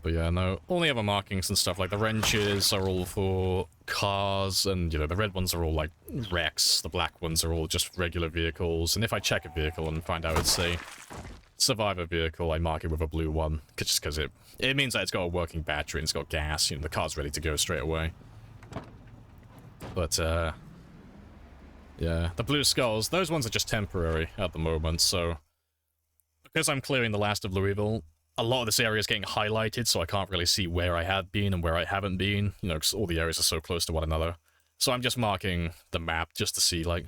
But yeah, no, all the other markings and stuff, like the wrenches are all for cars, and, you know, the red ones are all, like, wrecks, the black ones are all just regular vehicles, and if I check a vehicle and find out it's a survivor vehicle, I mark it with a blue one, just because it means that it's got a working battery and it's got gas, you know, the car's ready to go straight away. But, yeah, the blue skulls, those ones are just temporary at the moment, so because I'm clearing the last of Louisville, a lot of this area is getting highlighted, so I can't really see where I have been and where I haven't been, you know, because all the areas are so close to one another. So I'm just marking the map just to see, like,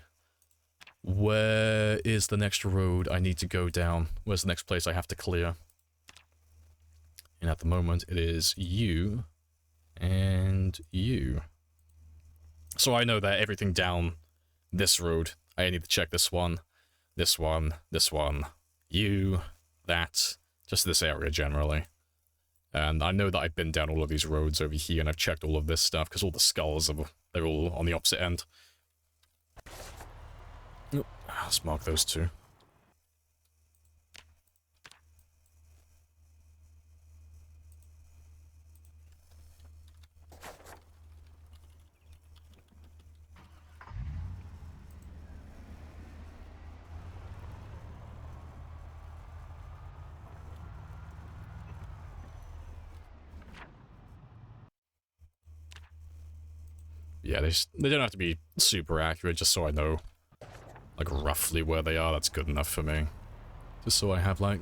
where is the next road I need to go down? Where's the next place I have to clear? And at the moment, it is you and you. So I know that everything down this road, I need to check this one, this one, this one, you, that, just this area generally. And I know that I've been down all of these roads over here, and I've checked all of this stuff, because all the skulls, they're all on the opposite end. Oh, let's mark those two. Yeah, they don't have to be super accurate, just so I know, like, roughly where they are. That's good enough for me. Just so I have, like,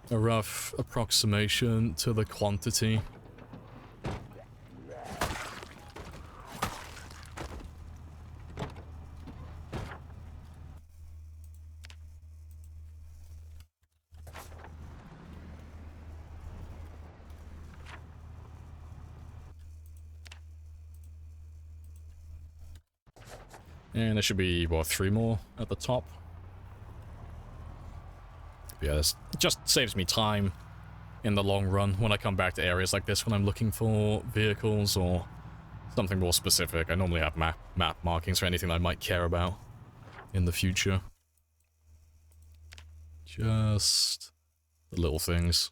a rough approximation to the quantity. And there should be, what, 3 more at the top? Yeah, this just saves me time in the long run when I come back to areas like this when I'm looking for vehicles or something more specific. I normally have map markings for anything I might care about in the future. Just the little things.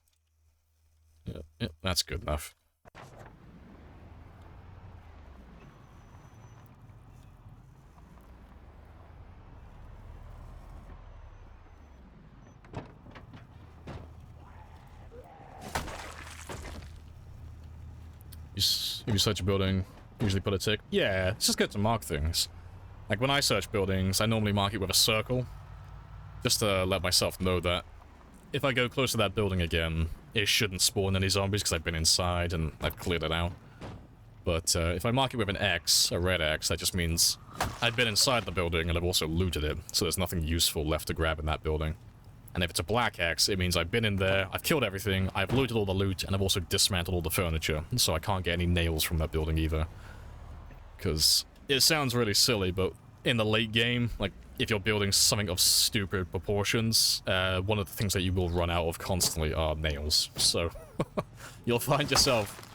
Yep, that's good enough. If you search a building, usually put a tick. Yeah, it's just good to mark things. Like when I search buildings, I normally mark it with a circle, just to let myself know that if I go close to that building again, it shouldn't spawn any zombies because I've been inside and I've cleared it out. But if I mark it with an X, a red X, that just means I've been inside the building and I've also looted it, so there's nothing useful left to grab in that building. And if it's a black X, it means I've been in there, I've killed everything, I've looted all the loot, and I've also dismantled all the furniture, so I can't get any nails from that building either. Because it sounds really silly, but in the late game, like, if you're building something of stupid proportions, one of the things that you will run out of constantly are nails. So, you'll find yourself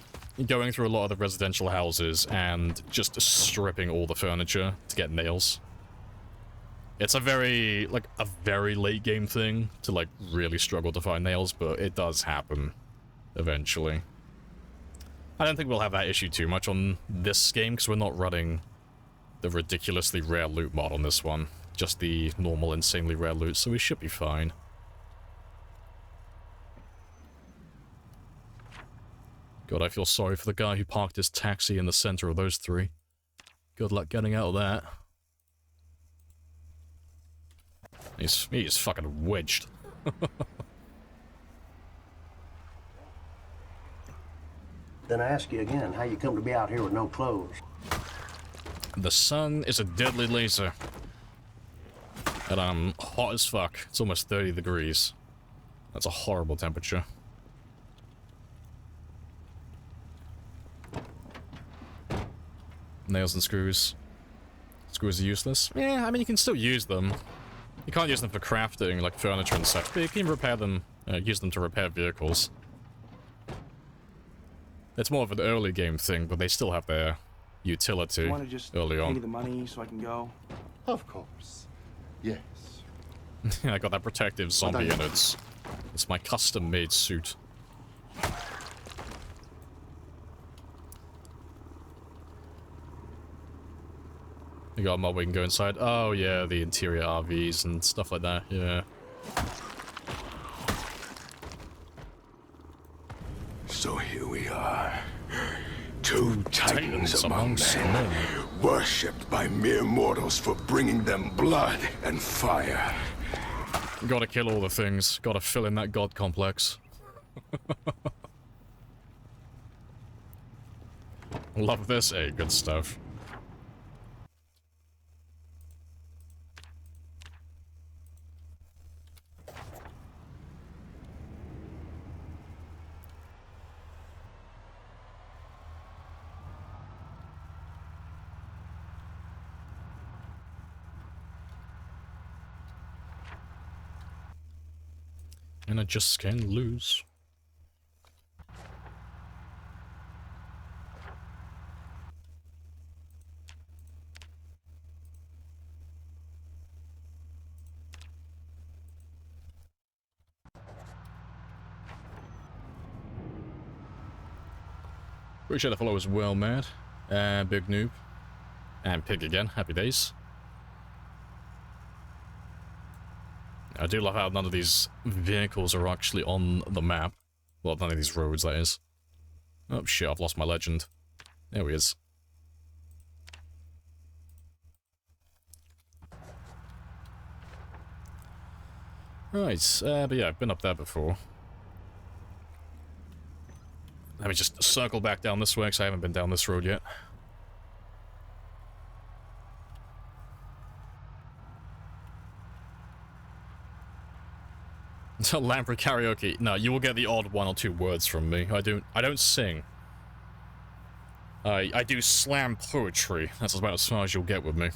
going through a lot of the residential houses and just stripping all the furniture to get nails. It's a very late game thing to, like, really struggle to find nails, but it does happen eventually. I don't think we'll have that issue too much on this game, because we're not running the ridiculously rare loot mod on this one. Just the normal, insanely rare loot, so we should be fine. God, I feel sorry for the guy who parked his taxi in the center of those three. Good luck getting out of that. He's fucking wedged. Then I ask you again, how you come to be out here with no clothes? The sun is a deadly laser. And I'm hot as fuck. It's almost 30 degrees. That's a horrible temperature. Nails and screws. Screws are useless. Yeah, I mean, you can still use them. You can't use them for crafting, like furniture and such, but you can repair them, use them to repair vehicles. It's more of an early game thing, but they still have their utility You want to just early pay on. me the money so I can go? Of course. Yes. I got that protective zombie and it's my custom-made suit. You got a mob we can go inside? Oh yeah, the interior RVs and stuff like that, yeah. So here we are. Two titans among men, worshipped by mere mortals for bringing them blood and fire. Gotta kill all the things. Gotta fill in that god complex. Love this. Hey, good stuff. And I just can lose. Appreciate the follow as well, Matt. Big Noob. And Pig again. Happy days. I do love how none of these vehicles are actually on the map. Well, none of these roads, that is. Oh shit, I've lost my legend. There he is. Right, but yeah, I've been up there before. Let me just circle back down this way, because I haven't been down this road yet. Lamprey karaoke. No, you will get the odd 1 or 2 words from me. I don't sing. I do slam poetry. That's about as far as you'll get with me.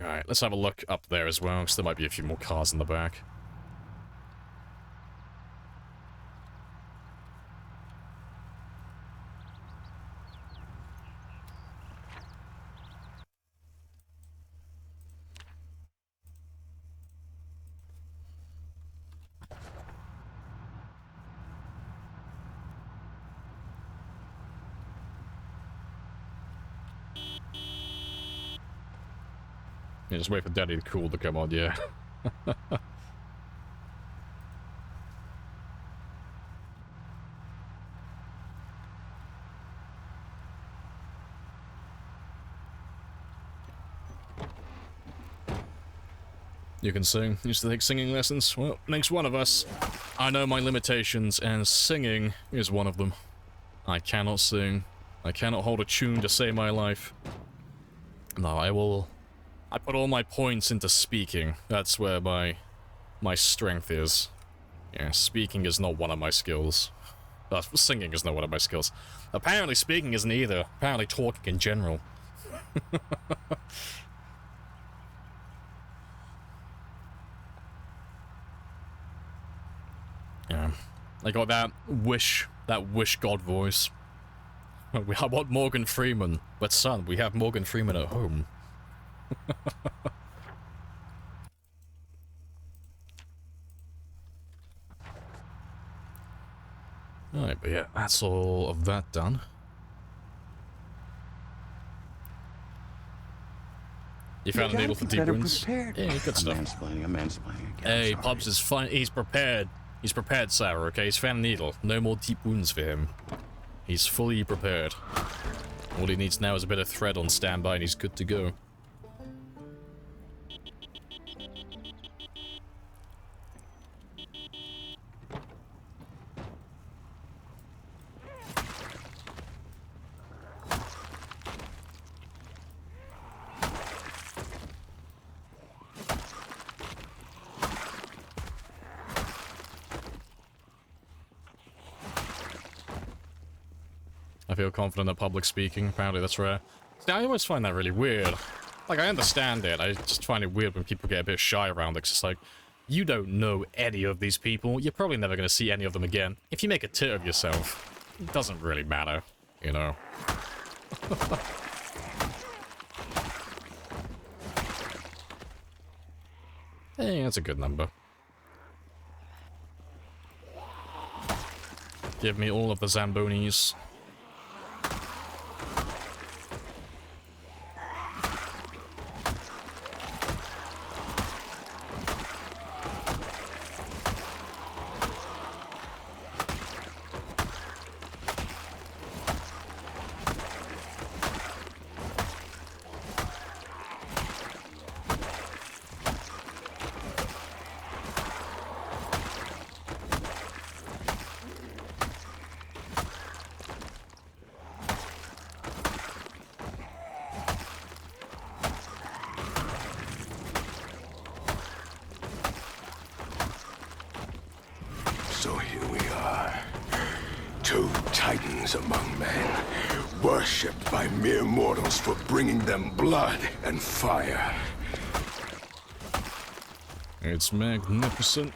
Alright, let's have a look up there as well, because there might be a few more cars in the back. Yeah, just wait for Daddy the Cool to come on, yeah. You can sing. Used to take singing lessons. Well, makes one of us. I know my limitations, and singing is one of them. I cannot sing. I cannot hold a tune to save my life. No, I put all my points into speaking. That's where my strength is. Yeah, speaking is not one of my skills. Singing is not one of my skills. Apparently speaking isn't either. Apparently talking in general. Yeah. I got that wish God voice. I want Morgan Freeman. But son, we have Morgan Freeman at home. Alright, but yeah, that's all of that done. You found a needle for deep wounds? Yeah, good stuff. I'm mansplaining. Hey, Pops is fine. He's prepared. He's prepared, Sarah, okay? He's found a needle. No more deep wounds for him. He's fully prepared. All he needs now is a bit of thread on standby and he's good to go. I feel confident at public speaking. Apparently that's rare. See, I always find that really weird. Like, I understand it. I just find it weird when people get a bit shy around it. It's just like, you don't know any of these people. You're probably never going to see any of them again. If you make a tit of yourself, it doesn't really matter, you know. Hey, that's a good number. Give me all of the Zambonis. So here we are, 2 titans among men, worshipped by mere mortals for bringing them blood and fire. It's magnificent.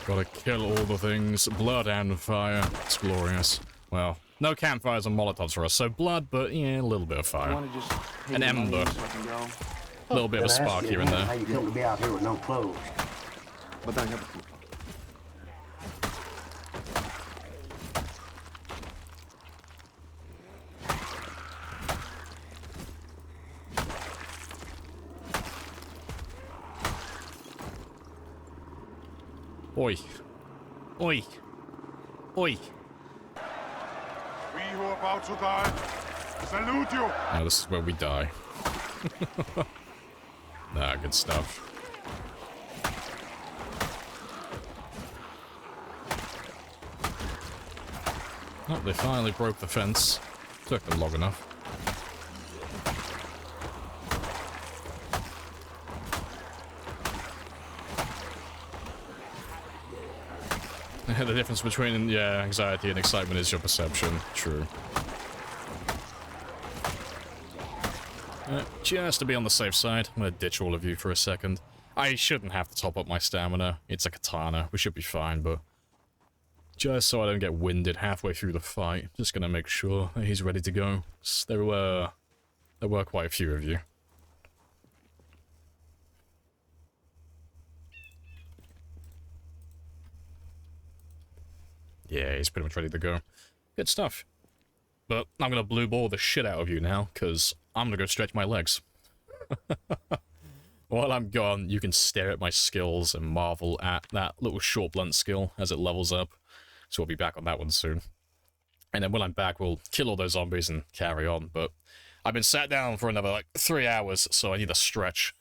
Gotta kill all the things. Blood and fire. It's glorious. Well, no campfires and molotovs for us, so blood, but yeah, a little bit of fire. An ember. A little bit of a spark here and there. How you come to be out here with no clothes? But I have a coupon. Oi. Oi. Oi. We who are about to die, salute you! Now this is where we die. Nah, good stuff. Oh, they finally broke the fence. Took them long enough. The difference between, yeah, anxiety and excitement is your perception. True. Just to be on the safe side, I'm gonna ditch all of you for a second. I shouldn't have to top up my stamina. It's a katana. We should be fine, but just so I don't get winded halfway through the fight, just gonna make sure that he's ready to go. There were quite a few of you. Yeah, he's pretty much ready to go. Good stuff. But I'm gonna blue ball the shit out of you now, because I'm gonna go stretch my legs. While I'm gone, you can stare at my skills and marvel at that little short blunt skill as it levels up. So we'll be back on that one soon. And then when I'm back, we'll kill all those zombies and carry on. But I've been sat down for another, like, 3 hours, so I need a stretch.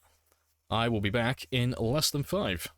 I will be back in less than 5.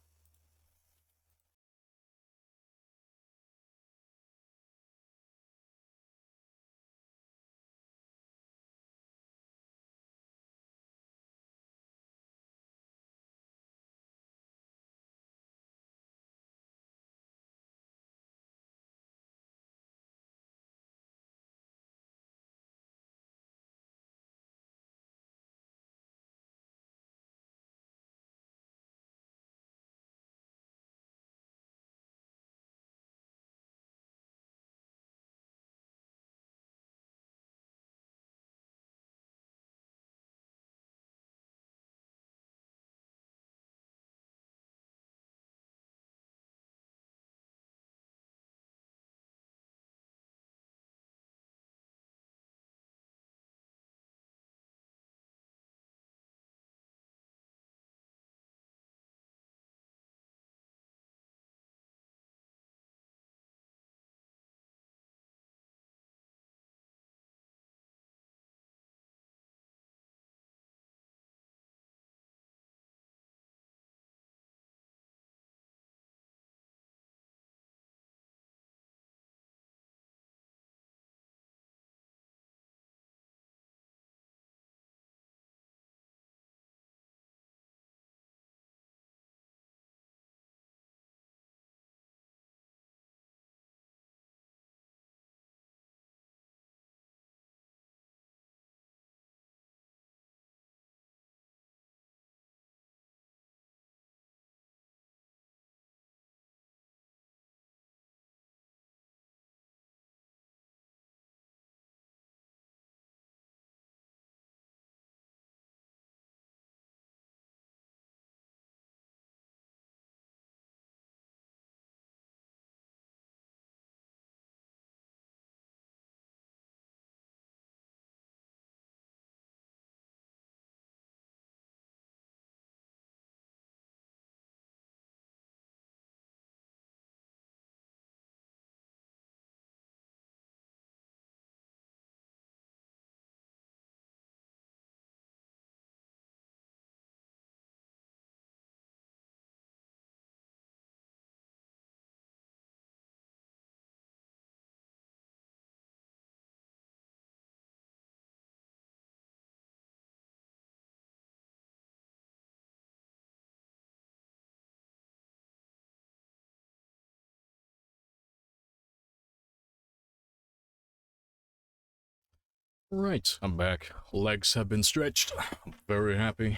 Right, I'm back. Legs have been stretched. I'm very happy.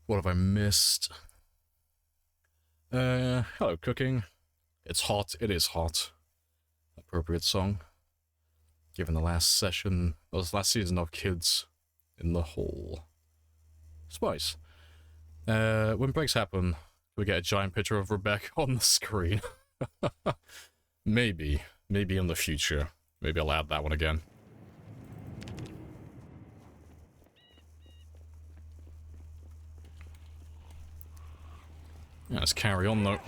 What have I missed? Hello, cooking. It's hot. It is hot. Appropriate song. Given the last session, or the last season of Kids in the Hole. Spice. When breaks happen, we get a giant picture of Rebecca on the screen. Maybe. Maybe in the future. Maybe I'll add that one again. Yeah, let's carry on though.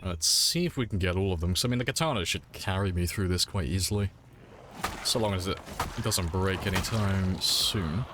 Let's see if we can get all of them, because I mean the katana should carry me through this quite easily. So long as it doesn't break anytime soon.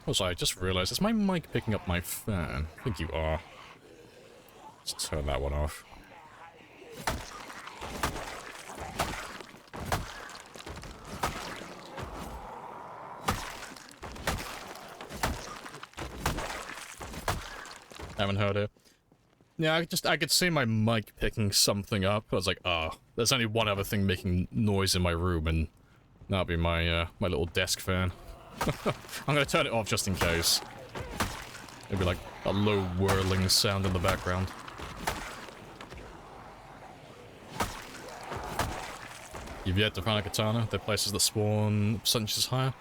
Also, I just realized, is my mic picking up my fan? I think you are. Let's turn that one off. Haven't heard it. Yeah, I could see my mic picking something up. I was like, oh, there's only one other thing making noise in my room, and that'll be my my little desk fan. I'm gonna turn it off just in case. It'll be like a low whirling sound in the background. You've yet to find a katana? They're places that spawn percentages higher?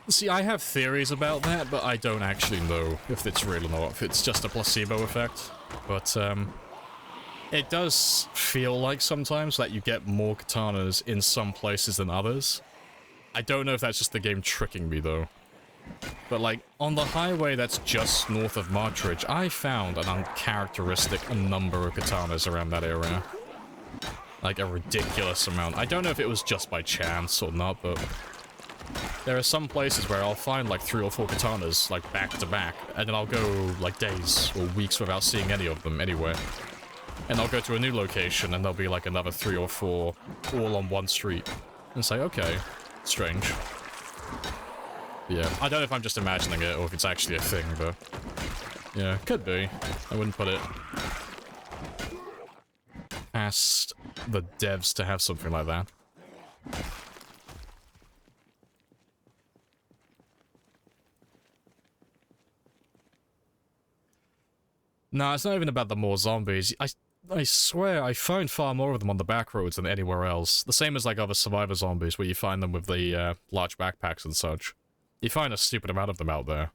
See, I have theories about that, but I don't actually know if it's real or not, if it's just a placebo effect. But, it does feel like sometimes that you get more katanas in some places than others. I don't know if that's just the game tricking me, though. But, like, on the highway that's just north of Martridge, I found an uncharacteristic number of katanas around that area. Like, a ridiculous amount. I don't know if it was just by chance or not, but there are some places where I'll find, like, 3 or 4 katanas, like, back to back, and then I'll go, like, days or weeks without seeing any of them anywhere. And I'll go to a new location, and there'll be, like, another 3 or 4 all on one street. And say, okay. Strange. Yeah, I don't know if I'm just imagining it or if it's actually a thing, but yeah, could be. I wouldn't put it past the devs to have something like that. No, it's not even about the more zombies. I swear I found far more of them on the back roads than anywhere else. The same as like other survivor zombies where you find them with the large backpacks and such. You find a stupid amount of them out there.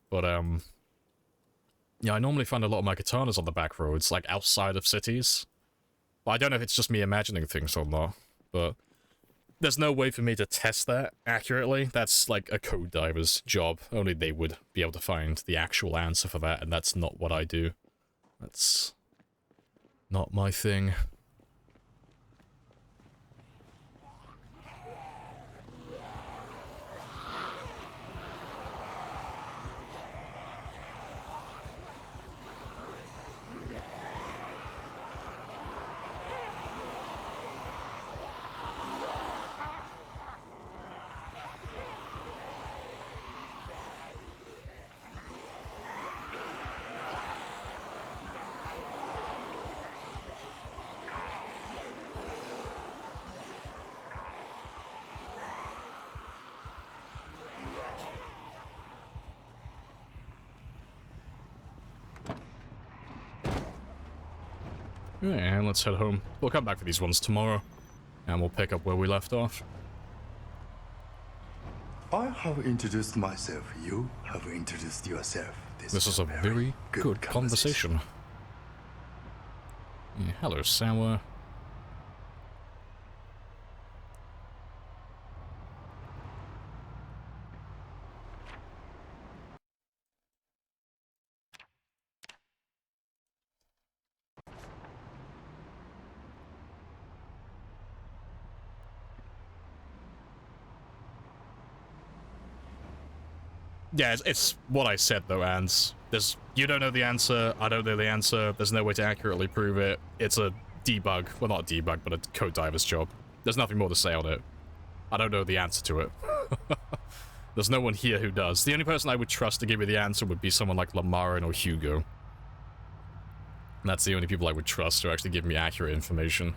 But yeah, I normally find a lot of my katanas on the back roads, like outside of cities. But I don't know if it's just me imagining things or not. But there's no way for me to test that accurately. That's like a code diver's job. Only they would be able to find the actual answer for that, and that's not what I do. That's not my thing. And let's head home. We'll come back for these ones tomorrow, and we'll pick up where we left off. I have introduced myself. You have introduced yourself. This is a very good conversation. Yeah, hello, Sour. Yeah, it's what I said though, Ans. You don't know the answer, I don't know the answer, there's no way to accurately prove it. It's a debug, well not a debug, but a code diver's job. There's nothing more to say on it. I don't know the answer to it. There's no one here who does. The only person I would trust to give me the answer would be someone like Lamarin or Hugo. And that's the only people I would trust to actually give me accurate information.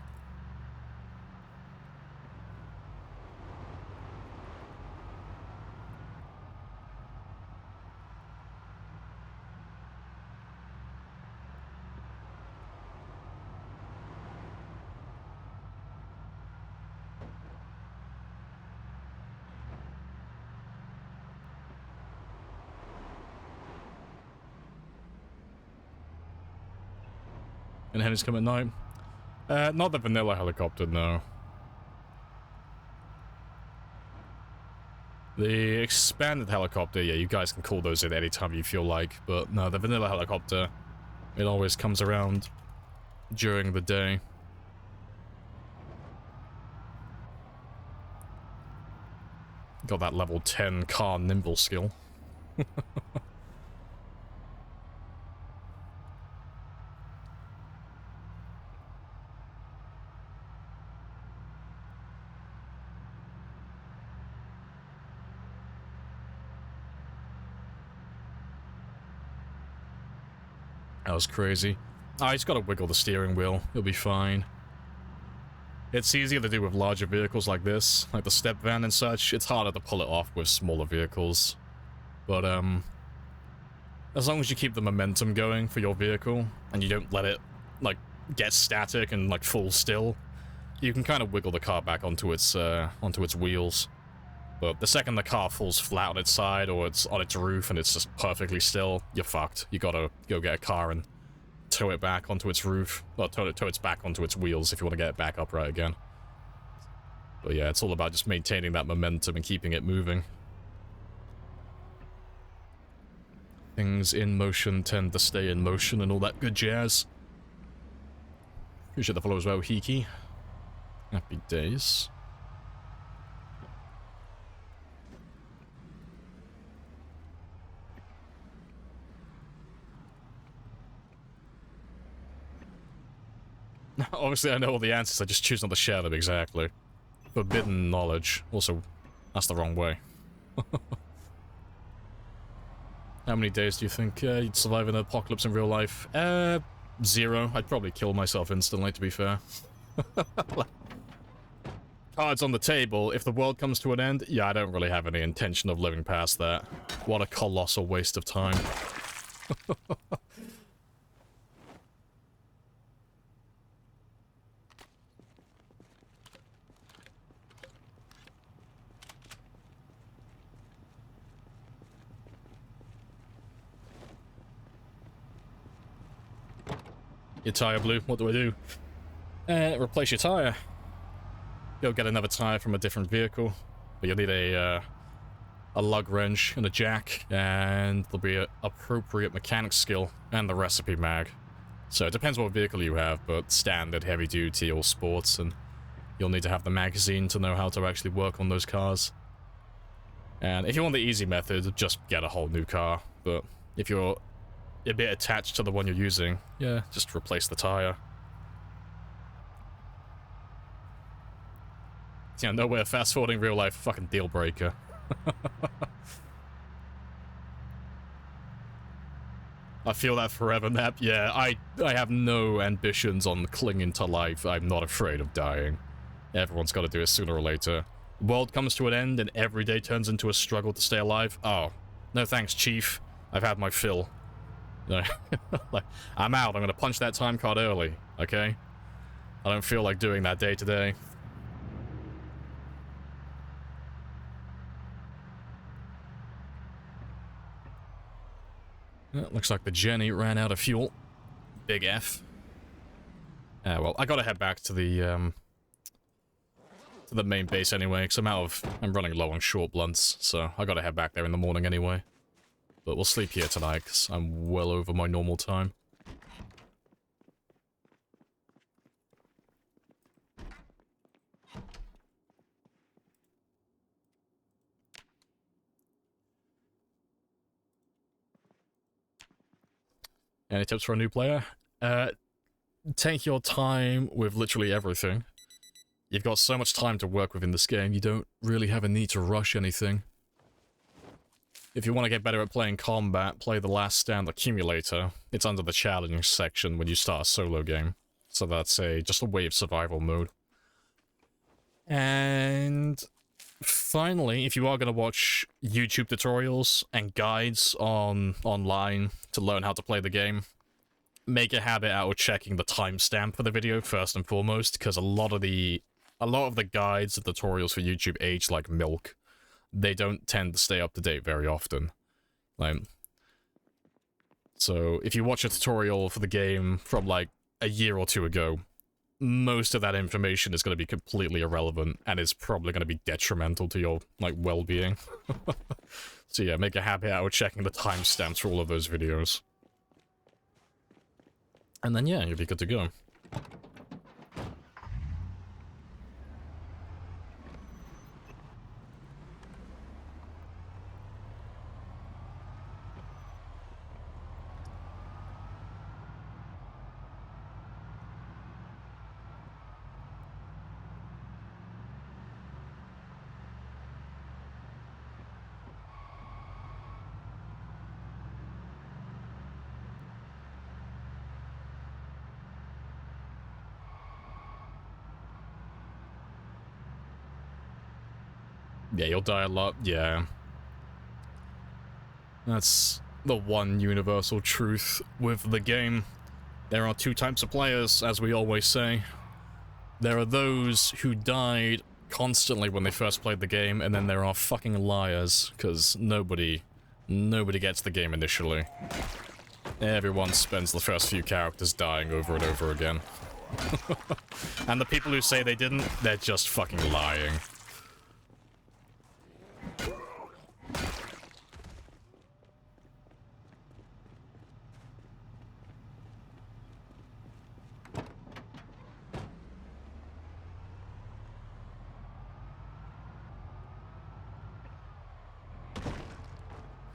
And Henry's come at night. Not the vanilla helicopter, no. The expanded helicopter, yeah, you guys can call those in any time you feel like, but no, the vanilla helicopter, it always comes around during the day. Got that level 10 car nimble skill. That was crazy. I just gotta wiggle the steering wheel. It'll be fine. It's easier to do with larger vehicles like this, like the step van and such. It's harder to pull it off with smaller vehicles. But, as long as you keep the momentum going for your vehicle, and you don't let it, like, get static and, like, fall still, you can kind of wiggle the car back onto its wheels. But the second the car falls flat on its side, or it's on its roof and it's just perfectly still, you're fucked. You gotta go get a car and tow it back onto its roof, or tow it back onto its wheels if you want to get it back upright again. But yeah, it's all about just maintaining that momentum and keeping it moving. Things in motion tend to stay in motion and all that good jazz. Appreciate the follow as well, Hiki. Happy days. Obviously, I know all the answers, I just choose not to share them exactly. Forbidden knowledge. Also, that's the wrong way. How many days do you think you'd survive an apocalypse in real life? 0. I'd probably kill myself instantly, to be fair. Cards on the table. If the world comes to an end, yeah, I don't really have any intention of living past that. What a colossal waste of time. Your tire blew. What do I do? Replace your tire. Go get another tire from a different vehicle. But you'll need a lug wrench and a jack, and there'll be an appropriate mechanic skill and the recipe mag. So it depends what vehicle you have, but standard, heavy duty, or sports, and you'll need to have the magazine to know how to actually work on those cars. And if you want the easy method, just get a whole new car. But if you're a bit attached to the one you're using, yeah, just replace the tire. Yeah, nowhere fast forwarding real life, fucking deal breaker. I feel that forever, Nap. Yeah, I have no ambitions on clinging to life. I'm not afraid of dying. Everyone's got to do it sooner or later. The world comes to an end and every day turns into a struggle to stay alive. Oh, no thanks, Chief. I've had my fill. No. Like, I'm out. I'm gonna punch that time card early. okay? I don't feel like doing that day to day. Looks like the Jenny ran out of fuel. Big F. Well, I gotta head back to the main base anyway, because I'm running low on short blunts, so I gotta head back there in the morning anyway. But we'll sleep here tonight, because I'm well over my normal time. Any tips for a new player? Take your time with literally everything. You've got so much time to work with in this game, you don't really have a need to rush anything. If you want to get better at playing combat, play the Last Stand Accumulator. It's under the challenge section when you start a solo game. So that's just a wave survival mode. And finally, if you are going to watch YouTube tutorials and guides online to learn how to play the game, make a habit out of checking the timestamp for the video first and foremost, because a lot of the guides and tutorials for YouTube age like milk. They don't tend to stay up to date very often. So if you watch a tutorial for the game from like a year or two ago, most of that information is going to be completely irrelevant and is probably going to be detrimental to your like well-being. So yeah, make a habit out of checking the timestamps for all of those videos. And then yeah, you'll be good to go. Yeah, you'll die a lot, yeah. That's the one universal truth with the game. There are two types of players, as we always say. There are those who died constantly when they first played the game, and then there are fucking liars, because nobody gets the game initially. Everyone spends the first few characters dying over and over again. And the people who say they didn't, they're just fucking lying.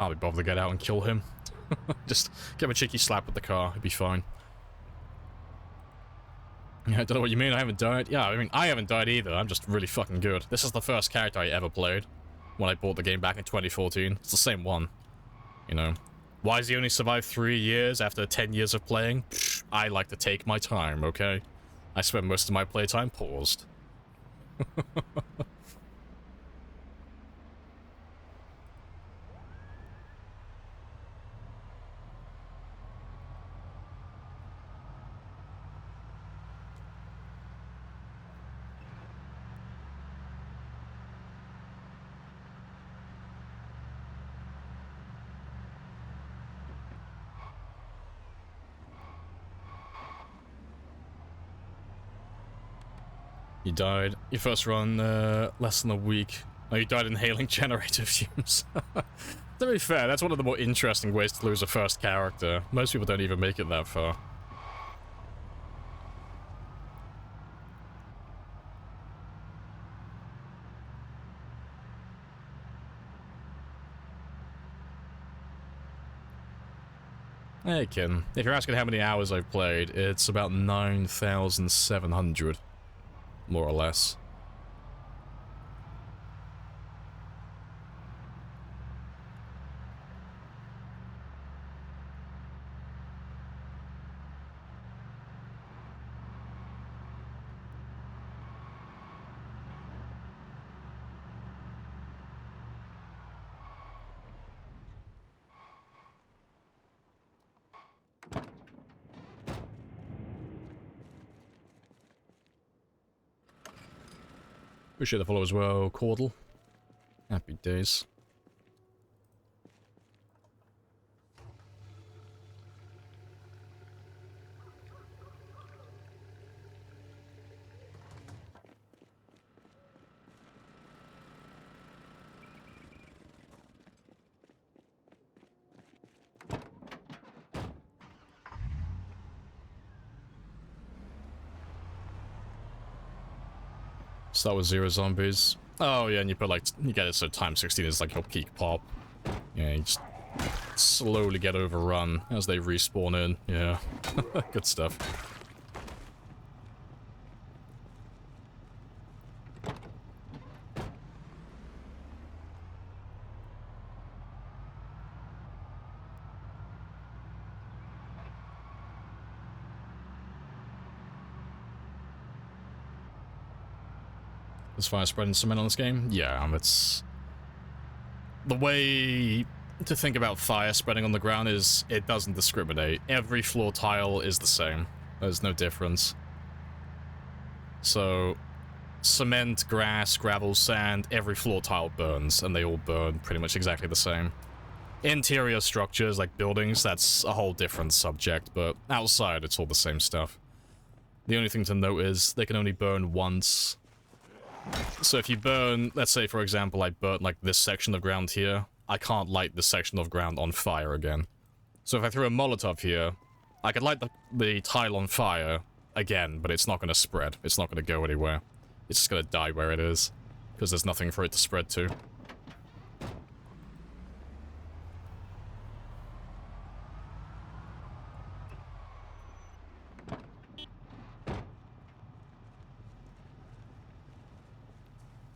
I'll be bothered to get out and kill him. Just give him a cheeky slap with the car, it'd be fine. Yeah, I don't know what you mean, I haven't died. Yeah, I mean, I haven't died either, I'm just really fucking good. This is the first character I ever played when I bought the game back in 2014. It's the same one, you know. Why has he only survived 3 years after 10 years of playing? Psh, I like to take my time, okay? I spend most of my playtime paused. You died. Your first run, less than a week. Oh, you died inhaling generator fumes. To be fair, that's one of the more interesting ways to lose a first character. Most people don't even make it that far. Hey, Ken. If you're asking how many hours I've played, it's about 9,700. More or less. Appreciate the follow as well, Caudle. Happy days. So that was 0 zombies. Oh yeah, and you put like, you get it so times 16 is like your peak pop. Yeah, you just slowly get overrun as they respawn in. Yeah, good stuff. As far as spreading cement on this game? Yeah, it's... The way to think about fire spreading on the ground is it doesn't discriminate. Every floor tile is the same. There's no difference. So, cement, grass, gravel, sand, every floor tile burns, and they all burn pretty much exactly the same. Interior structures, like buildings, that's a whole different subject, but outside it's all the same stuff. The only thing to note is they can only burn once. So if you burn, let's say for example I burnt like this section of ground here, I can't light this section of ground on fire again. So if I threw a Molotov here, I could light the tile on fire again, but it's not going to spread. It's not going to go anywhere. It's just going to die where it is, because there's nothing for it to spread to.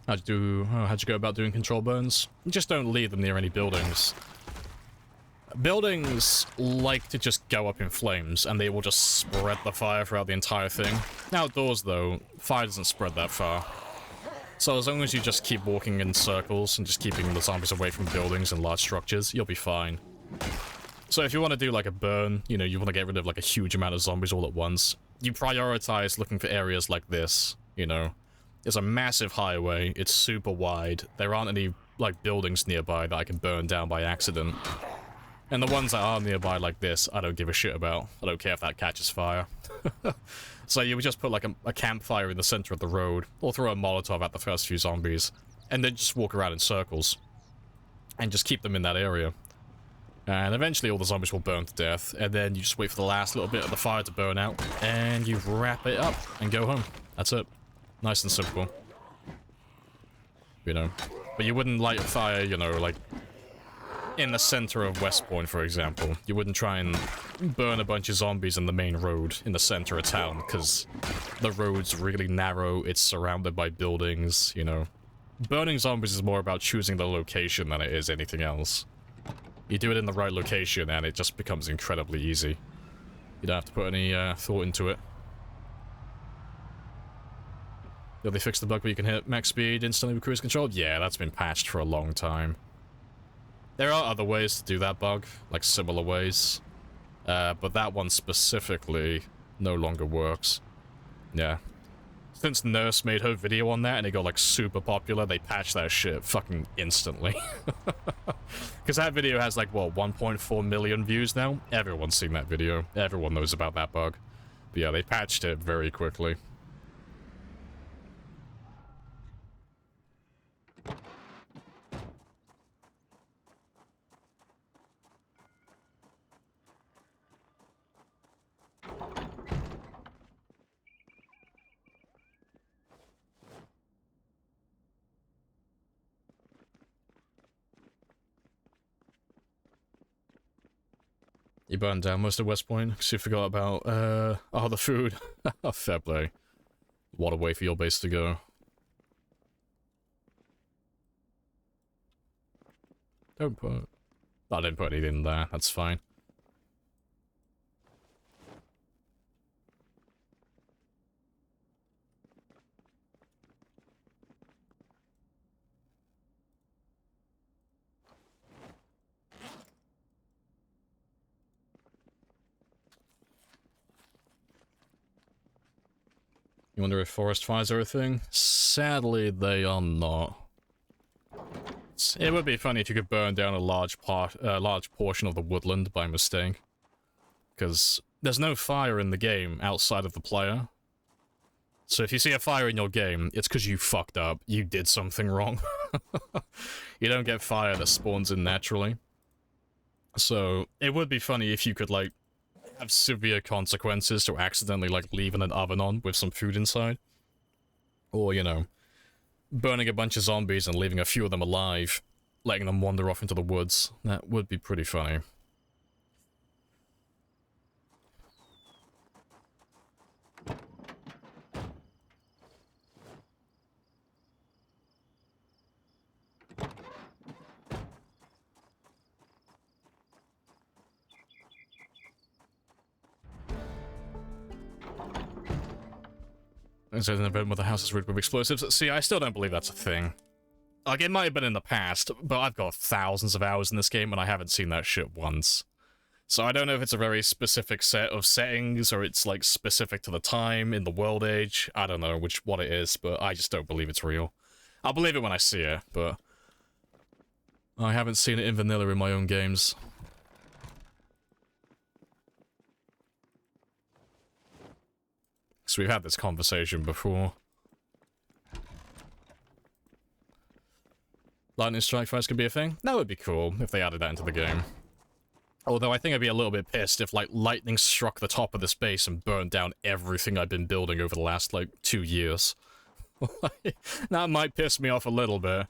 How'd you go about doing control burns? Just don't leave them near any buildings. Buildings like to just go up in flames, and they will just spread the fire throughout the entire thing. Outdoors, though, fire doesn't spread that far. So as long as you just keep walking in circles and just keeping the zombies away from buildings and large structures, you'll be fine. So if you want to do like a burn, you know, you want to get rid of like a huge amount of zombies all at once, you prioritize looking for areas like this, you know. It's a massive highway, it's super wide, there aren't any, like, buildings nearby that I can burn down by accident. And the ones that are nearby like this, I don't give a shit about. I don't care if that catches fire. So you would just put, like, a campfire in the center of the road, or throw a Molotov at the first few zombies, and then just walk around in circles. And just keep them in that area. And eventually all the zombies will burn to death, and then you just wait for the last little bit of the fire to burn out, and you wrap it up, and go home. That's it. Nice and simple. You know. But you wouldn't light a fire, you know, like, in the center of West Point, for example. You wouldn't try and burn a bunch of zombies in the main road in the center of town, because the road's really narrow, it's surrounded by buildings, you know. Burning zombies is more about choosing the location than it is anything else. You do it in the right location, and it just becomes incredibly easy. You don't have to put any thought into it. Did they fix the bug where you can hit max speed instantly with cruise control? Yeah, that's been patched for a long time. There are other ways to do that bug, like similar ways. But that one specifically no longer works. Yeah. Since Nurse made her video on that and it got like super popular, they patched that shit fucking instantly. Because that video has like, what, 1.4 million views now? Everyone's seen that video. Everyone knows about that bug. But yeah, they patched it very quickly. You burned down most of West Point because you forgot about, the food. Fair play. What a way for your base to go. Don't put... I didn't put anything in there, that's fine. You wonder if forest fires are a thing? Sadly, they are not. It would be funny if you could burn down a large portion of the woodland by mistake. Because there's no fire in the game outside of the player. So if you see a fire in your game, it's because you fucked up. You did something wrong. You don't get fire that spawns in naturally. So it would be funny if you could, like, have severe consequences to accidentally, like, leaving an oven on with some food inside. Or, you know, burning a bunch of zombies and leaving a few of them alive, letting them wander off into the woods. That would be pretty funny. There's an event where the house is rigged with explosives. See, I still don't believe that's a thing. Like, it might have been in the past, but I've got thousands of hours in this game and I haven't seen that shit once. So I don't know if it's a very specific set of settings, or it's, like, specific to the time in the world age. I don't know what it is, but I just don't believe it's real. I'll believe it when I see it, but I haven't seen it in vanilla in my own games. So we've had this conversation before. Lightning strike fires could be a thing? That would be cool if they added that into the game. Although I think I'd be a little bit pissed if, like, lightning struck the top of this base and burned down everything I've been building over the last, like, 2 years. That might piss me off a little bit.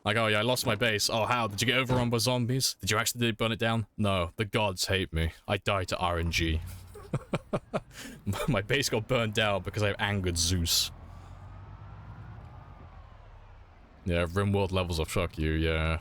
Like, oh yeah, I lost my base. Oh, how? Did you get overrun by zombies? Did you actually burn it down? No, the gods hate me. I died to RNG. My base got burned down because I angered Zeus. Yeah, RimWorld levels of fuck you, yeah.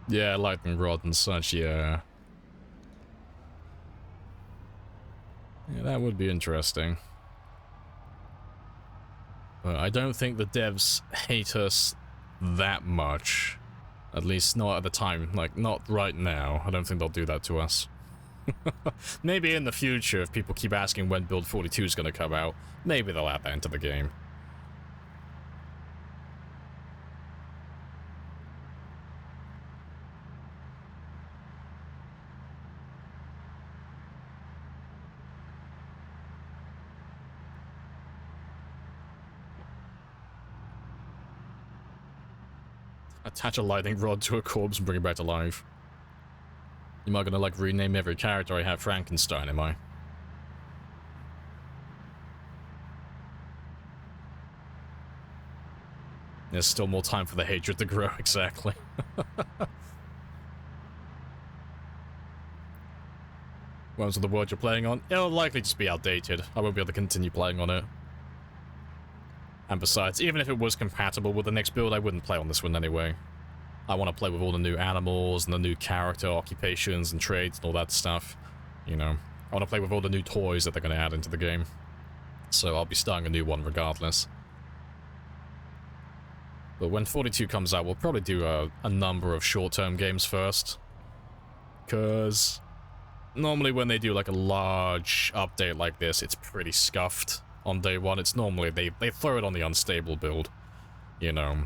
Yeah, lightning rod and such, yeah. Yeah, that would be interesting. But I don't think the devs hate us that much. At least not at the time. Like, not right now. I don't think they'll do that to us. Maybe in the future, if people keep asking when Build 42 is going to come out, maybe they'll add that into the game. Attach a lightning rod to a corpse and bring it back to life. Am I gonna, like, rename every character I have Frankenstein, am I? There's still more time for the hatred to grow, exactly. What was the word you're playing on? It'll likely just be outdated. I won't be able to continue playing on it. And besides, even if it was compatible with the next build, I wouldn't play on this one anyway. I want to play with all the new animals and the new character occupations and trades and all that stuff. You know, I want to play with all the new toys that they're going to add into the game. So I'll be starting a new one regardless. But when 42 comes out, we'll probably do a number of short-term games first. Because normally when they do like a large update like this, it's pretty scuffed. On day one, it's normally, they throw it on the unstable build, you know.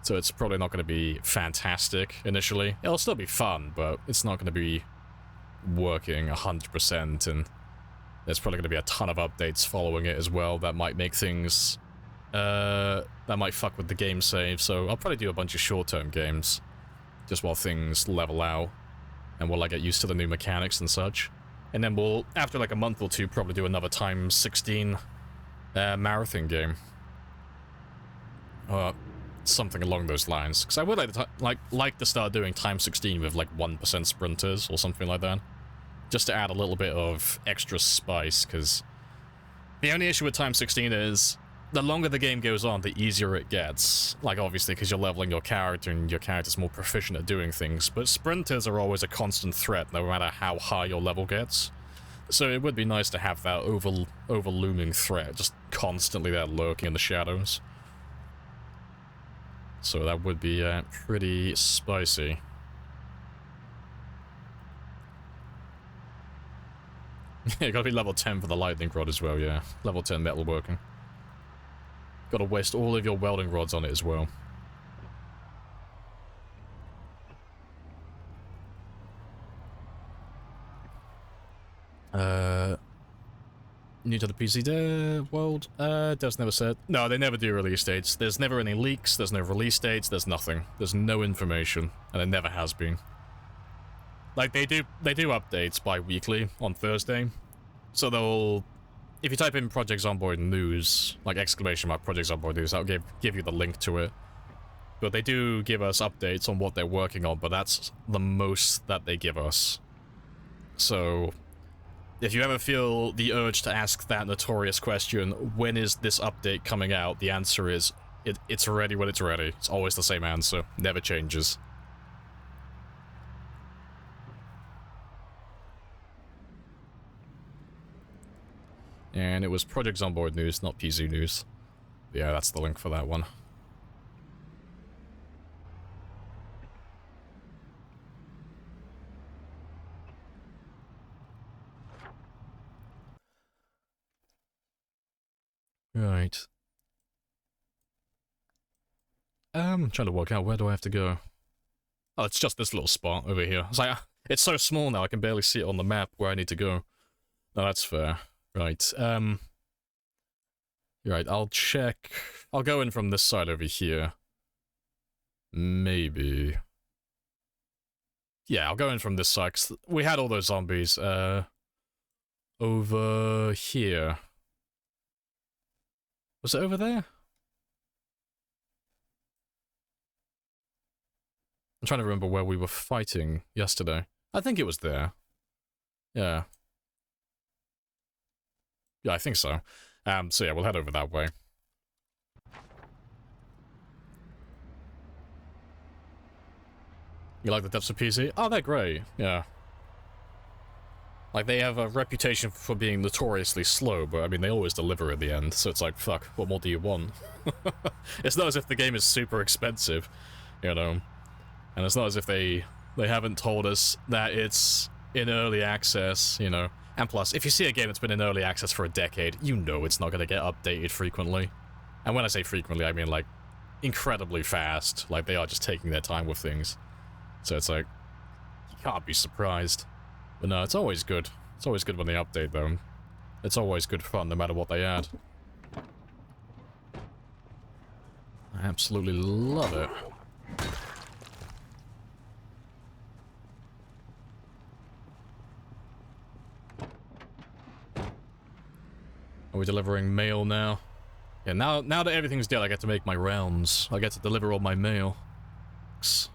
So it's probably not going to be fantastic initially. It'll still be fun, but it's not going to be working 100%, and there's probably going to be a ton of updates following it as well that might make things, that might fuck with the game save. So I'll probably do a bunch of short-term games, just while things level out, and while I get used to the new mechanics and such. And then we'll, after like a month or two, probably do another x16 marathon game. something along those lines. Because I would like to start doing time 16 with like 1% sprinters or something like that. Just to add a little bit of extra spice, because the only issue with time 16 is the longer the game goes on, the easier it gets. Like, obviously, because you're leveling your character and your character's more proficient at doing things, but sprinters are always a constant threat, no matter how high your level gets. So it would be nice to have that over-looming threat, just constantly there lurking in the shadows. So that would be pretty spicy. You gotta be level 10 for the lightning rod as well, yeah. Level 10 metalworking. Gotta waste all of your welding rods on it as well. New to the PC world? Devs never said. No, they never do release dates. There's never any leaks, there's no release dates, there's nothing. There's no information, and there never has been. Like, they do updates bi-weekly on Thursday. So they'll... If you type in Project Zomboid News, like exclamation mark Project Zomboid News, that'll give you the link to it. But they do give us updates on what they're working on, but that's the most that they give us. So, if you ever feel the urge to ask that notorious question, when is this update coming out, the answer is, it's ready when it's ready. It's always the same answer, never changes. And it was Project Zomboid News, not PZ News. Yeah, that's the link for that one. Right. I'm trying to work out, where do I have to go? Oh, it's just this little spot over here. It's like, it's so small now, I can barely see it on the map where I need to go. No, that's fair. Right, right, I'll check. I'll go in from this side over here. Maybe. Yeah, I'll go in from this side, 'cause we had all those zombies, over here. Was it over there? I'm trying to remember where we were fighting yesterday. I think it was there. Yeah. Yeah, I think so. So yeah, we'll head over that way. You like the depths of PC? Oh, they're great, yeah. Like, they have a reputation for being notoriously slow, but I mean, they always deliver at the end, so it's like, fuck, what more do you want? It's not as if the game is super expensive, you know, and it's not as if they haven't told us that it's in early access, you know. And plus, if you see a game that's been in early access for a decade, you know it's not going to get updated frequently. And when I say frequently, I mean, like, incredibly fast. Like, they are just taking their time with things. So it's like, you can't be surprised. But no, it's always good. It's always good when they update, though. It's always good fun, no matter what they add. I absolutely love it. Are we delivering mail now? Yeah, now that everything's dead, I get to make my rounds. I get to deliver all my mail.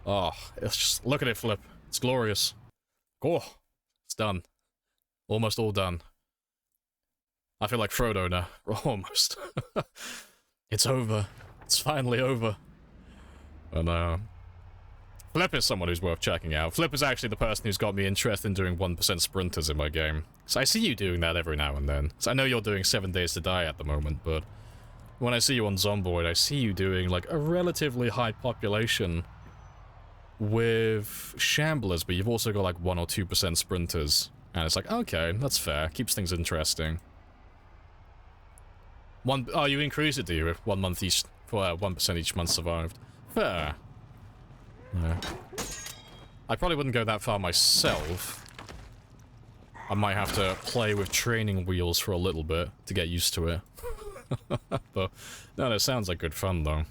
Oh, it's just... Look at it, Flip. It's glorious. Oh, it's done. Almost all done. I feel like Frodo now. Almost. It's over. It's finally over. And, Flip is someone who's worth checking out. Flip is actually the person who's got me interested in doing 1% sprinters in my game. So I see you doing that every now and then. So I know you're doing 7 Days to Die at the moment, but when I see you on Zomboid, I see you doing, like, a relatively high population with Shamblers, but you've also got, like, 1 or 2% sprinters. And it's like, okay, that's fair. Keeps things interesting. Oh, you increase it, do you? 1 month each, for 1% each month survived. Fair. Yeah. I probably wouldn't go that far myself. I might have to play with training wheels for a little bit to get used to it. But, no, that sounds like good fun, though.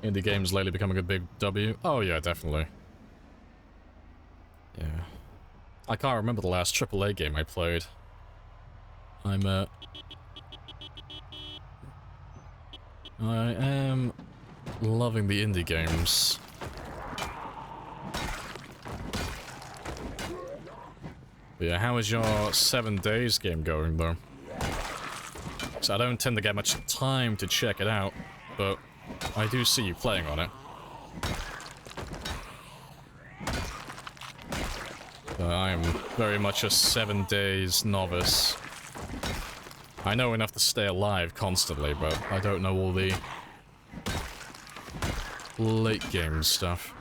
Indie games lately becoming a big W? Oh yeah, definitely. Yeah. I can't remember the last AAA game I played. I am loving the indie games. But yeah, how is your 7 Days game going, though? So I don't tend to get much time to check it out, but I do see you playing on it. I am very much a 7 Days novice. I know enough to stay alive constantly, but I don't know all the late game stuff.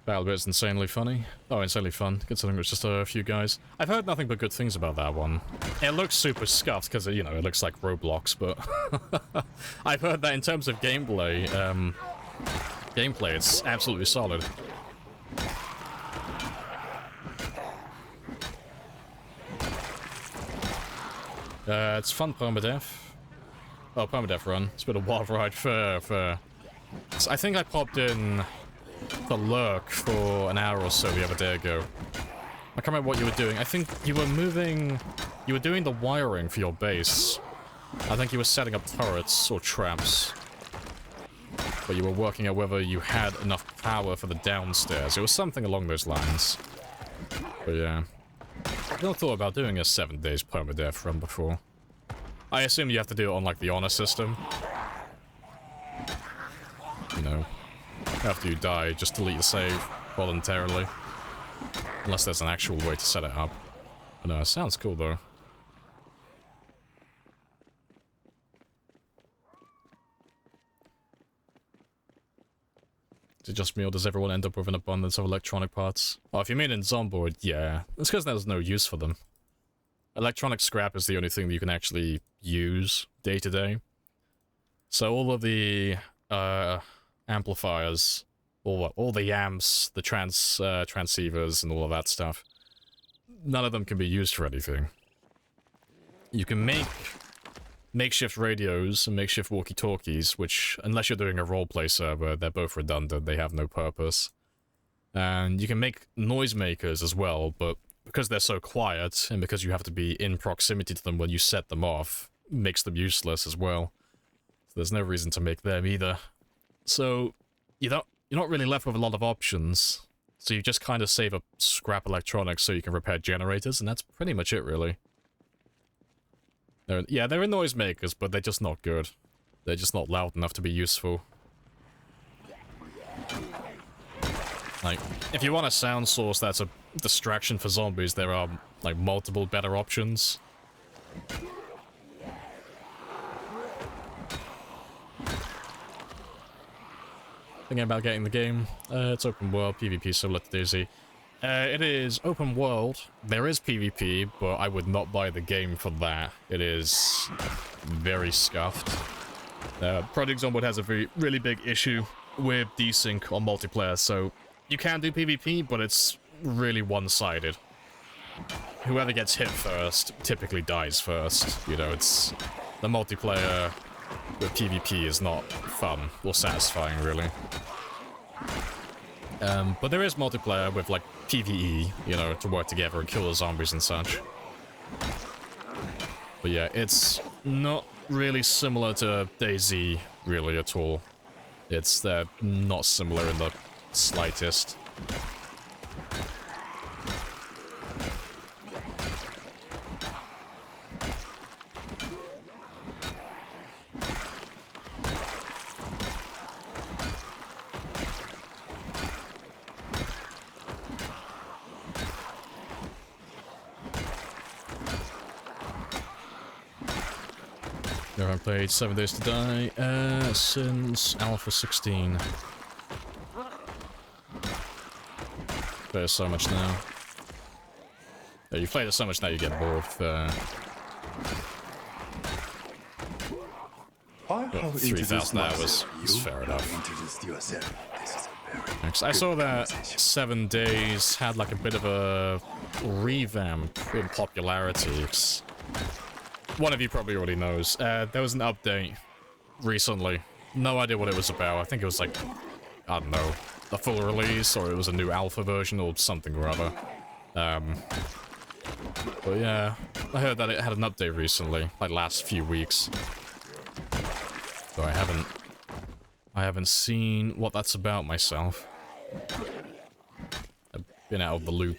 Battlebit's insanely funny. Oh, insanely fun, considering it was just a few guys. I've heard nothing but good things about that one. It looks super scuffed, because, you know, it looks like Roblox, but... I've heard that in terms of gameplay, it's absolutely solid. It's fun permadeath. Oh, permadeath run. It's been a wild ride for... I think I popped in the lurk for an hour or so the other day ago. I can't remember what you were doing. I think you were moving... You were doing the wiring for your base. I think you were setting up turrets or traps. But you were working out whether you had enough power for the downstairs. It was something along those lines. But yeah. I've not thought about doing a 7 Days permadeath run before. I assume you have to do it on, like, the honor system. You know, after you die, just delete your save voluntarily. Unless there's an actual way to set it up. But no, it sounds cool, though. Is it just me, or does everyone end up with an abundance of electronic parts? Oh, if you mean in Zomboid, yeah. It's because there's no use for them. Electronic scrap is the only thing that you can actually use day to day. So all of the amplifiers, all the amps, the transceivers, and all of that stuff, none of them can be used for anything. You can make makeshift radios and makeshift walkie-talkies, which, unless you're doing a roleplay server, they're both redundant, they have no purpose. And you can make noisemakers as well, but because they're so quiet, and because you have to be in proximity to them when you set them off, makes them useless as well. So there's no reason to make them either. So, you're not really left with a lot of options. So you just kind of save up scrap electronics so you can repair generators, and that's pretty much it, really. They're noisemakers, but they're just not good. They're just not loud enough to be useful. Like, if you want a sound source that's a distraction for zombies, there are, like, multiple better options. Thinking about getting the game. It's open world, PvP similar to DayZ. It is open world. There is PvP, but I would not buy the game for that. It is very scuffed. Project Zomboid has a really big issue with desync on multiplayer, so you can do PvP, but it's really one-sided. Whoever gets hit first typically dies first. You know, it's... The multiplayer with PvP is not fun or satisfying, really. But there is multiplayer with, like, PvE, you know, to work together and kill the zombies and such. But yeah, it's not really similar to DayZ, really, at all. They're not similar in the slightest. I haven't played 7 Days to Die since Alpha 16. There's so much now. Yeah, you've played it so much now you get bored. 3,000 hours is fair enough. Introduce yourself. This is a Next, I saw that 7 Days had like a bit of a revamp in popularity. One of you probably already knows. There was an update recently. No idea what it was about. I think it was like, I don't know, a full release, or it was a new alpha version, or something or other. But yeah, I heard that it had an update recently, like last few weeks. So I haven't seen what that's about myself. I've been out of the loop.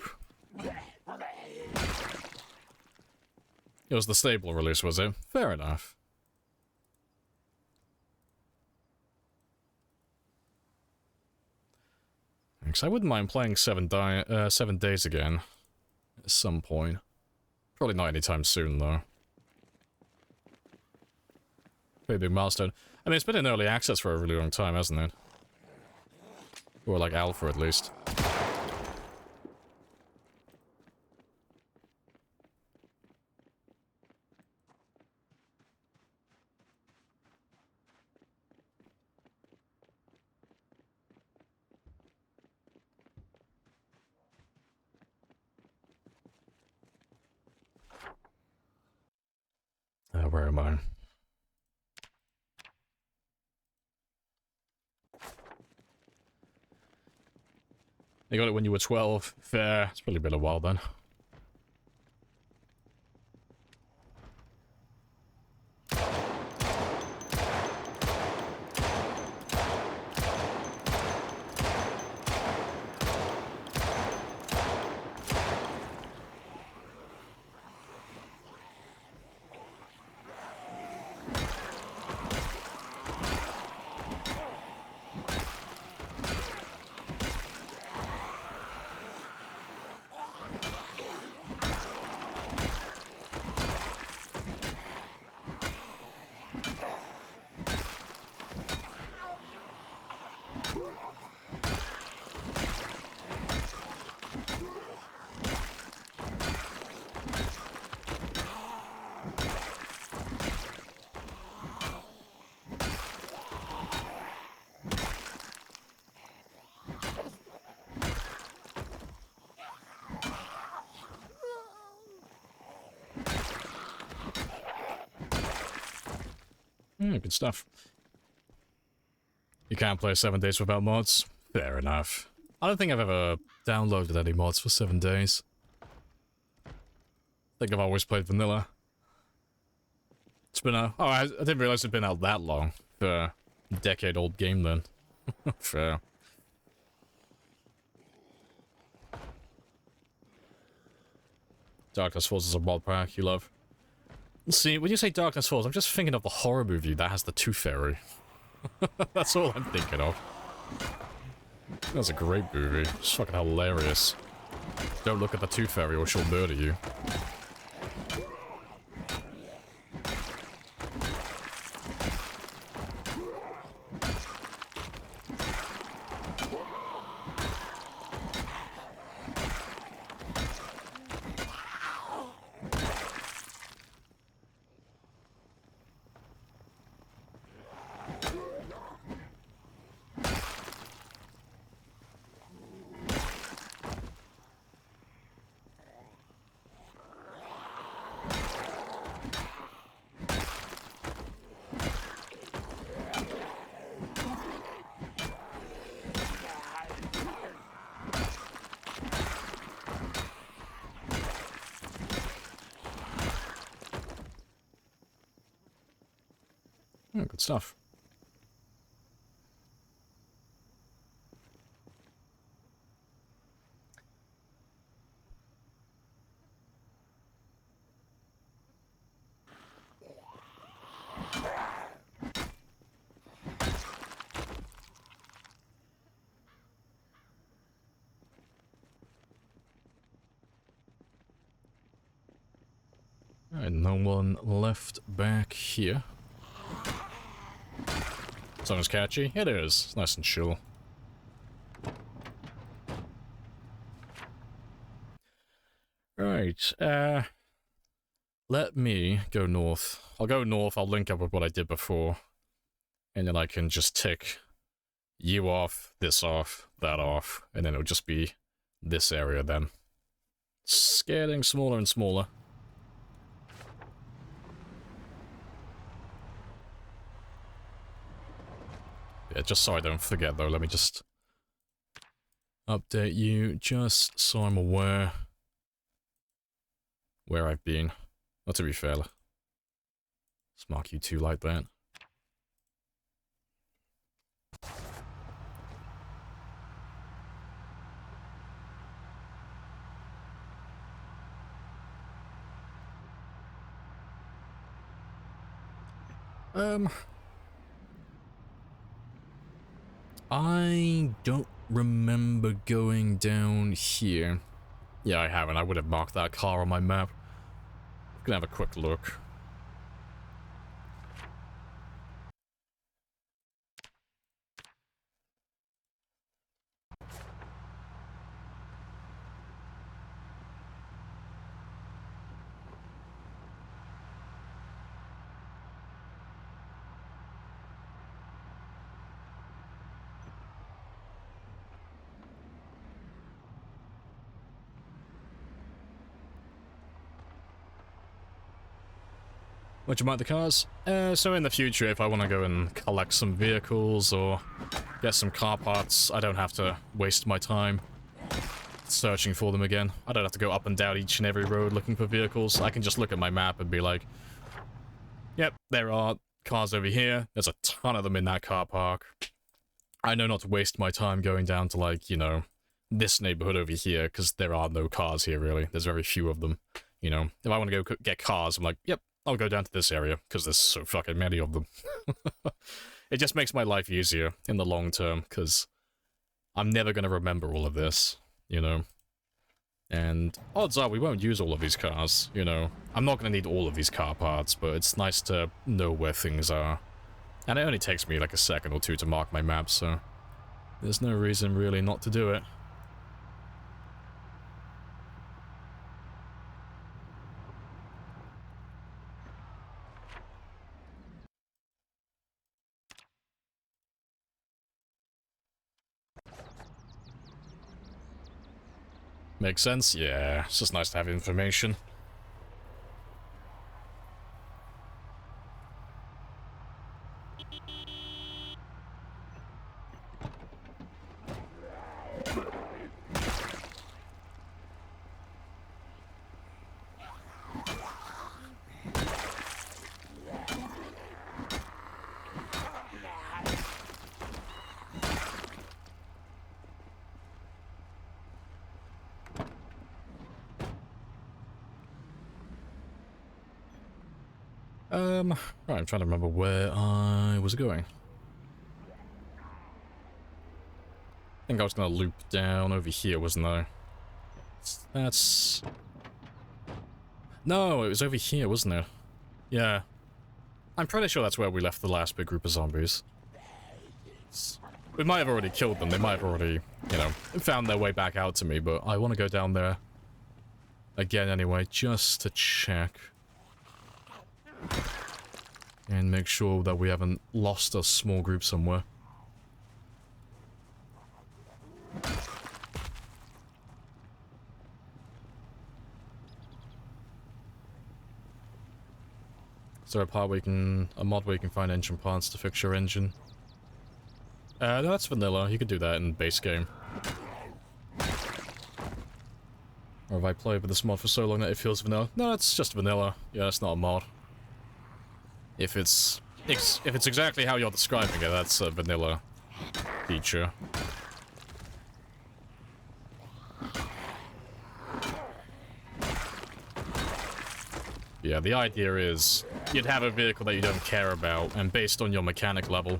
It was the stable release, was it? Fair enough. Thanks. I wouldn't mind playing 7 Days again at some point. Probably not anytime soon, though. Pretty big milestone. I mean, it's been in early access for a really long time, hasn't it? Or like alpha, at least. Where am I? You got it when you were 12. Fair. It's probably been a while then. Good stuff. You can't play 7 Days without mods? Fair enough. I don't think I've ever downloaded any mods for 7 Days. I think I've always played vanilla. It's been a... Oh, I didn't realize it'd been out that long. For a decade-old game, then. Fair. Darkness Falls is a mod pack you love. See, when you say Darkness Falls, I'm just thinking of the horror movie that has the Tooth Fairy. That's all I'm thinking of. That's a great movie. It's fucking hilarious. Don't look at the Tooth Fairy or she'll murder you. Oh, good stuff. Alright, no one left back here. Song's catchy? It is. It's nice and chill. Right, let me go north. I'll go north, I'll link up with what I did before. And then I can just tick, You off, this off, that off, and then it'll just be this area then. It's getting smaller and smaller. Yeah, just so I don't forget though, let me just update you just so I'm aware where I've been. Not to be fair, let's mark you two like that. I don't remember going down here. Yeah, I haven't. I would have marked that car on my map. I'm gonna have a quick look. What about the cars? So in the future, if I want to go and collect some vehicles or get some car parts, I don't have to waste my time searching for them again. I don't have to go up and down each and every road looking for vehicles. I can just look at my map and be like, yep, there are cars over here. There's a ton of them in that car park. I know not to waste my time going down to, like, you know, this neighborhood over here, because there are no cars here, really. There's very few of them. You know, if I want to go get cars, I'm like, yep, I'll go down to this area, because there's so fucking many of them. It just makes my life easier in the long term, because I'm never going to remember all of this, you know? And odds are we won't use all of these cars, you know? I'm not going to need all of these car parts, but it's nice to know where things are. And it only takes me like a second or two to mark my map, so there's no reason really not to do it. Makes sense? Yeah, it's just nice to have information. Right, I'm trying to remember where I was going. I think I was gonna loop down over here, wasn't I? That's... No, it was over here, wasn't it? Yeah. I'm pretty sure that's where we left the last big group of zombies. We might have already killed them, they might have already, you know, found their way back out to me, but I want to go down there again anyway, just to check. And make sure that we haven't lost a small group somewhere. Is there a part where you can... a mod where you can find engine parts to fix your engine? No, that's vanilla. You could do that in base game. Or have I played with this mod for so long that it feels vanilla? No, it's just vanilla. Yeah, it's not a mod. If it's exactly how you're describing it, that's a vanilla feature. Yeah, the idea is you'd have a vehicle that you don't care about, and based on your mechanic level,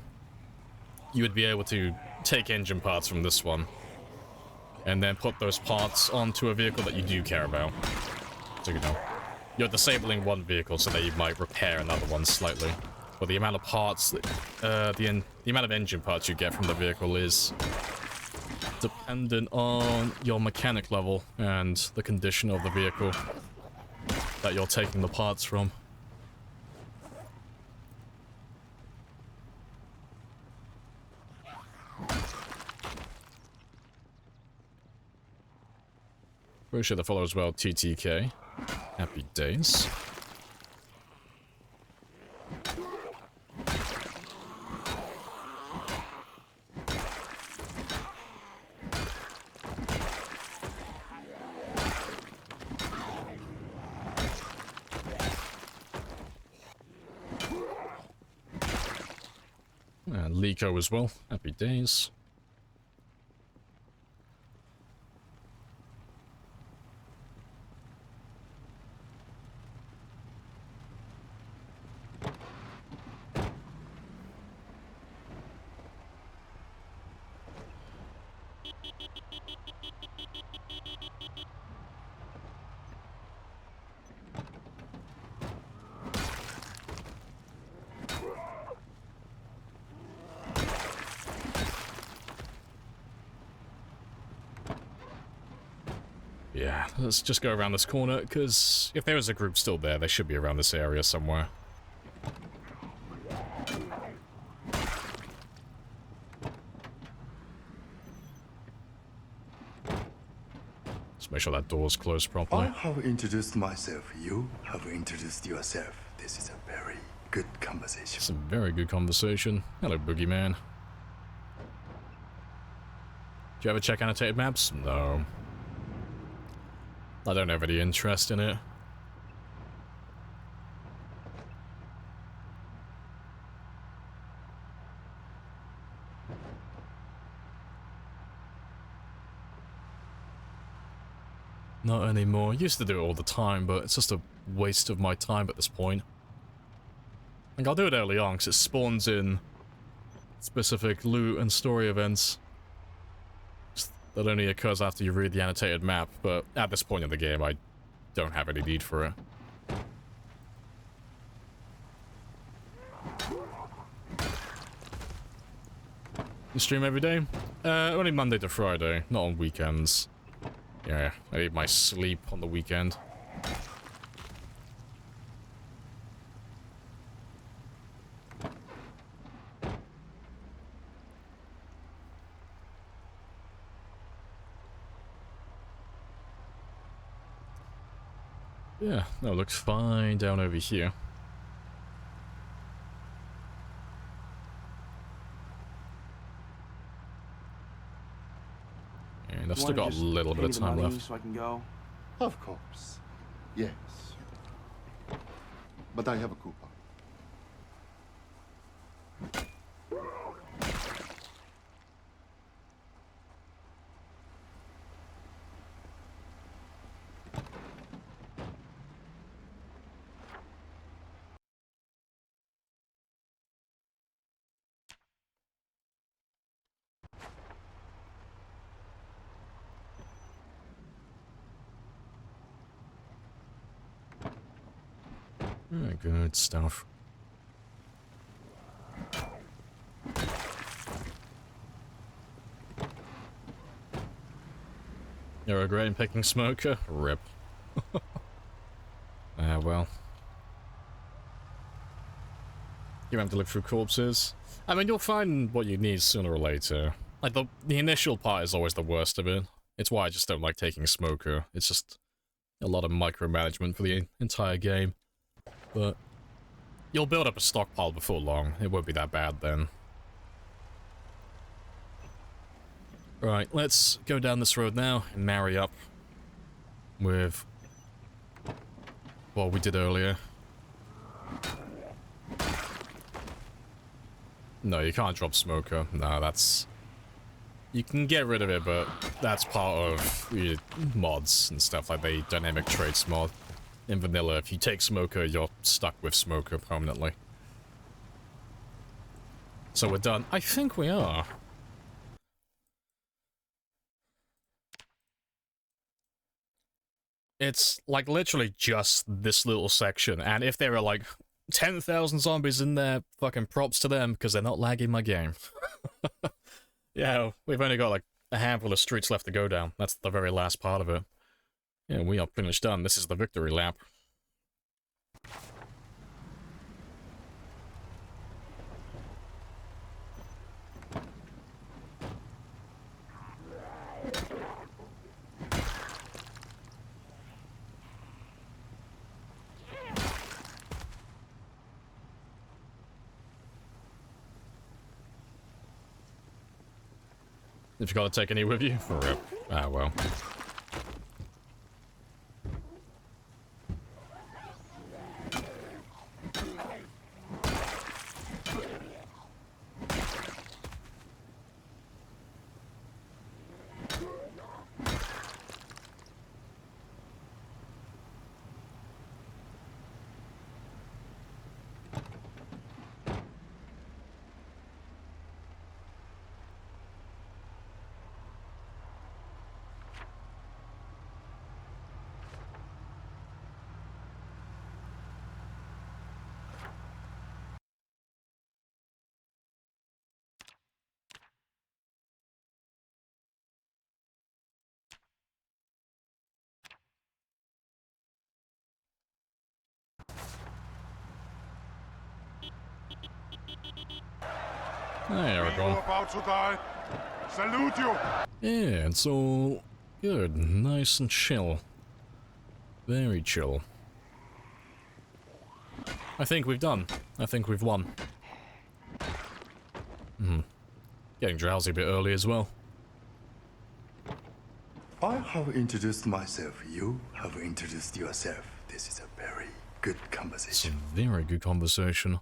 you would be able to take engine parts from this one, and then put those parts onto a vehicle that you do care about. So, you know, you're disabling one vehicle so that you might repair another one slightly. But the amount of parts, the amount of engine parts you get from the vehicle is dependent on your mechanic level and the condition of the vehicle that you're taking the parts from. Appreciate the follow as well, TTK. Happy days. And Liko as well. Happy days. Yeah, let's just go around this corner, because if there is a group still there, they should be around this area somewhere. Let's make sure that door's closed properly. I have introduced myself. You have introduced yourself. This is a very good conversation. It's a very good conversation. Hello, Boogeyman. Do you ever check annotated maps? No. I don't have any interest in it. Not anymore. I used to do it all the time, but it's just a waste of my time at this point. Like, I'll do it early on, because it spawns in specific loot and story events. That only occurs after you read the annotated map, but at this point in the game, I don't have any need for it. You stream every day? Only Monday to Friday, not on weekends. Yeah, I need my sleep on the weekend. Yeah, no, looks fine down over here. And I've still got a little bit of time left. So I can go. Of course. Yes. But I have a coupon. Good stuff. You're regretting picking Smoker? Rip. Well. You have to look through corpses. I mean, you'll find what you need sooner or later. Like, the initial part is always the worst of it. It's why I just don't like taking Smoker. It's just a lot of micromanagement for the entire game. But you'll build up a stockpile before long. It won't be that bad then. Right, let's go down this road now and marry up with what we did earlier. No, you can't drop Smoker. No, that's... You can get rid of it, but that's part of mods and stuff, like the dynamic traits mod. In vanilla, if you take Smoker, you're stuck with Smoker permanently. So we're done. I think we are. It's, like, literally just this little section, and if there are, like, 10,000 zombies in there, fucking props to them, because they're not lagging my game. Yeah, we've only got, like, a handful of streets left to go down. That's the very last part of it. Yeah, we are pretty much done. This is the victory lap. If you gotta take any with you, for real. Ah, well. There we go. About to die. Salute you. Yeah, it's all good. Nice and chill. Very chill. I think we've done. I think we've won. Getting drowsy a bit early as well. I have introduced myself. You have introduced yourself. This is a very good It's a conversation. very good conversation.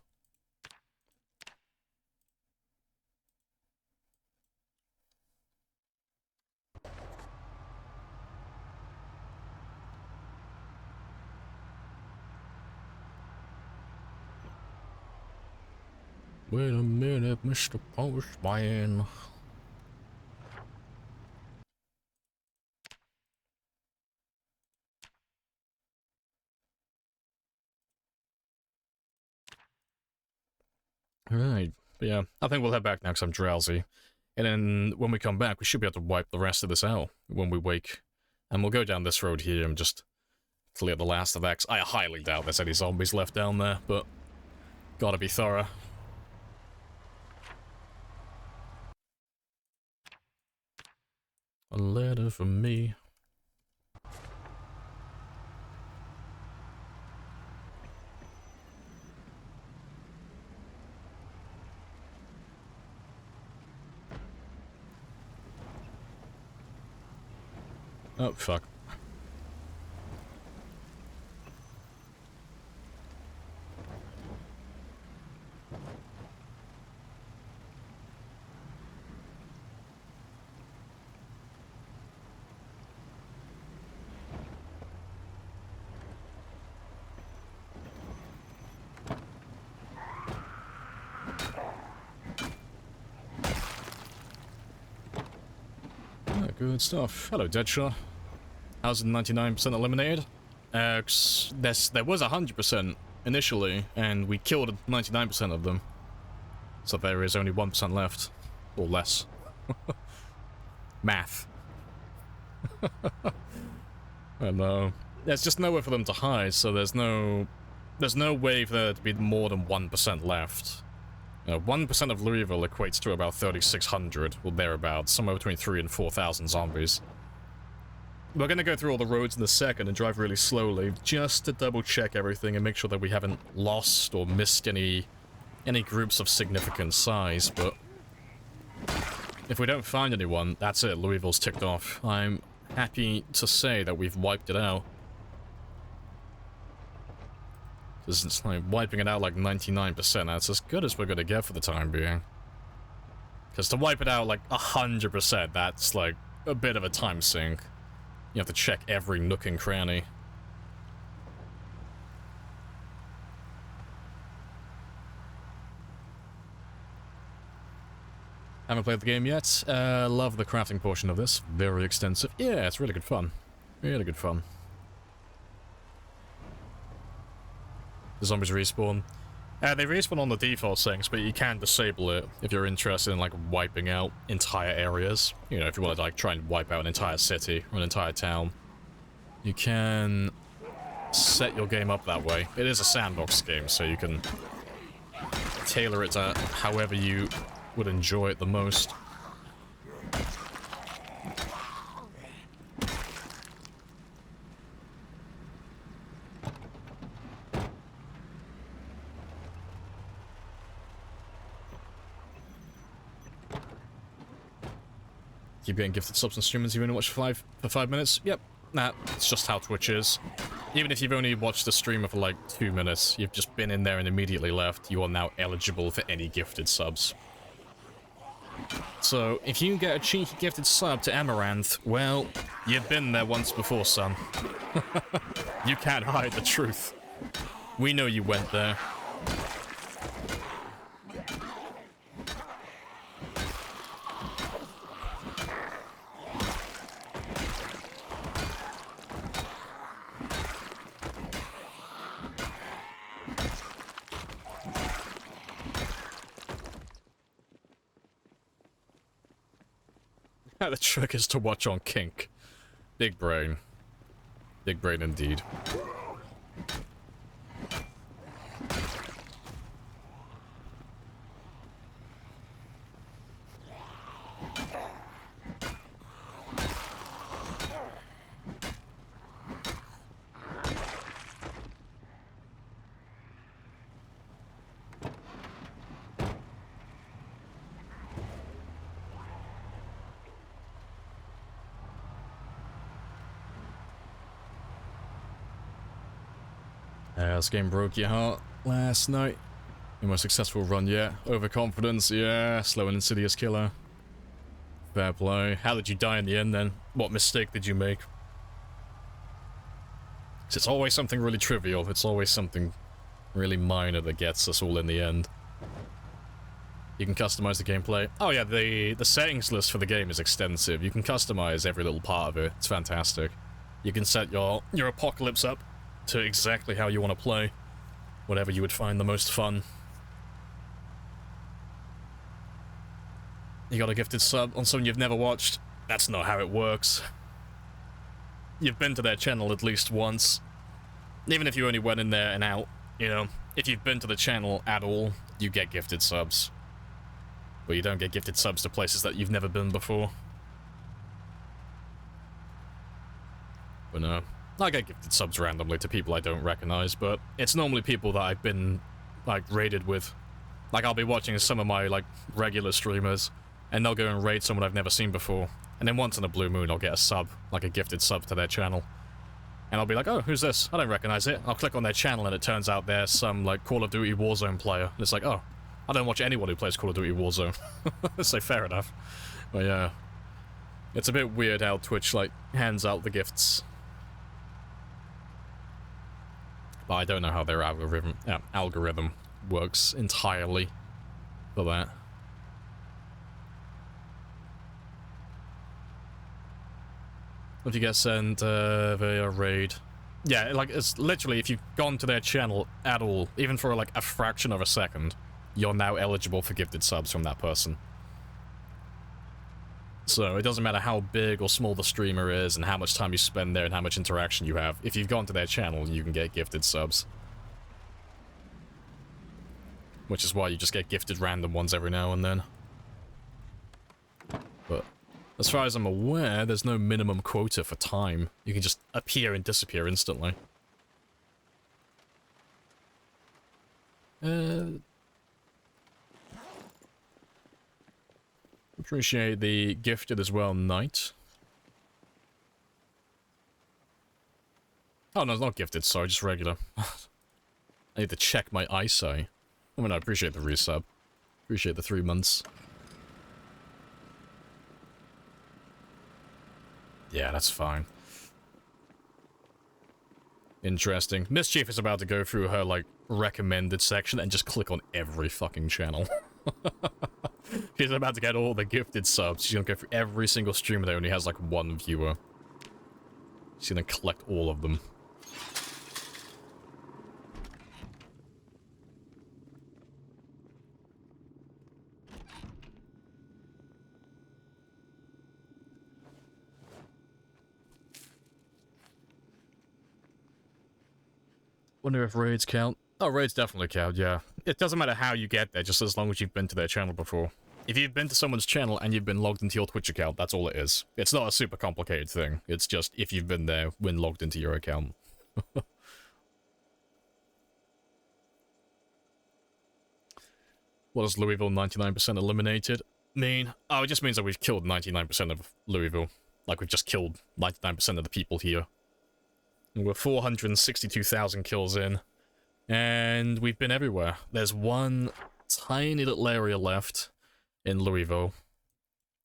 Wait a minute, Mr. Postman. Right, yeah, I think we'll head back now because I'm drowsy. And then when we come back, we should be able to wipe the rest of this out when we wake. And we'll go down this road here and just clear the last of X. I highly doubt there's any zombies left down there, but gotta be thorough. A letter from me. Oh, fuck. Good stuff. Hello, Deadshot. How's it 99% eliminated? There was 100% initially, and we killed 99% of them. So there is only 1% left. Or less. Math. I know. There's just nowhere for them to hide, so there's no way for there to be more than 1% left. 1% of Louisville equates to about 3,600, or thereabouts, somewhere between 3,000 and 4,000 zombies. We're gonna go through all the roads in a second and drive really slowly, just to double check everything and make sure that we haven't lost or missed any groups of significant size, but if we don't find anyone, that's it, Louisville's ticked off. I'm happy to say that we've wiped it out. It's like wiping it out like 99%, that's as good as we're gonna get for the time being. Because to wipe it out like 100%, that's like a bit of a time sink. You have to check every nook and cranny. Haven't played the game yet. Love the crafting portion of this. Very extensive. Yeah, it's really good fun. Really good fun. The zombies respawn. They respawn on the default settings, but you can disable it if you're interested in, like, wiping out entire areas. You know, if you want to, like, try and wipe out an entire city or an entire town. You can set your game up that way. It is a sandbox game, so you can tailor it to however you would enjoy it the most. keep getting gifted subs and streamers you've only watched for 5 minutes. Yep, nah, it's just how Twitch is. Even if you've only watched a streamer for like 2 minutes, you've just been in there and immediately left, you are now eligible for any gifted subs. So, if you get a cheeky gifted sub to Amaranth, well, you've been there once before, son. You can't hide the truth. We know you went there. The trick is to watch on kink. Big brain. Big brain indeed. This game broke your heart last night. Your most successful run yet. Overconfidence, yeah. Slow and insidious killer. Fair play. How did you die in the end then? What mistake did you make? 'Cause it's always something really trivial. It's always something really minor that gets us all in the end. You can customize the gameplay. Oh yeah, the settings list for the game is extensive. You can customize every little part of it. It's fantastic. You can set your apocalypse up to exactly how you want to play. Whatever you would find the most fun. You got a gifted sub on someone you've never watched? That's not how it works. You've been to their channel at least once. Even if you only went in there and out, you know, if you've been to the channel at all, you get gifted subs. But you don't get gifted subs to places that you've never been before. But no. I get gifted subs randomly to people I don't recognize, but it's normally people that I've been, like, raided with. Like, I'll be watching some of my, like, regular streamers, and they'll go and raid someone I've never seen before. And then once in a blue moon, I'll get a sub, like a gifted sub to their channel. And I'll be like, oh, who's this? I don't recognize it. I'll click on their channel, and it turns out they're some, like, Call of Duty Warzone player. And it's like, oh, I don't watch anyone who plays Call of Duty Warzone. So fair enough. But yeah. It's a bit weird how Twitch, like, hands out the gifts. But I don't know how their algorithm works entirely for that. If you get sent via raid. Yeah, like, it's literally, if you've gone to their channel at all, even for like a fraction of a second, you're now eligible for gifted subs from that person. So it doesn't matter how big or small the streamer is and how much time you spend there and how much interaction you have. If you've gone to their channel, you can get gifted subs. Which is why you just get gifted random ones every now and then. But as far as I'm aware, there's no minimum quota for time. You can just appear and disappear instantly. Appreciate the gifted as well, Knight. Oh, no, it's not gifted, sorry, just regular. I need to check my eyesight. I mean, I appreciate the resub. Appreciate the 3 months. Yeah, that's fine. Interesting. Mischief is about to go through her, like, recommended section and just click on every fucking channel. She's about to get all the gifted subs. She's gonna go through every single streamer that only has, like, 1 viewer. She's gonna collect all of them. Wonder if raids count. Oh, raids definitely count, yeah. It doesn't matter how you get there, just as long as you've been to their channel before. If you've been to someone's channel and you've been logged into your Twitch account, that's all it is. It's not a super complicated thing. It's just if you've been there when logged into your account. What is Louisville 99% eliminated? mean? Oh, it just means that we've killed 99% of Louisville. Like, we've just killed 99% of the people here. And we're 462,000 kills in. And we've been everywhere. There's one tiny little area left in Louisville.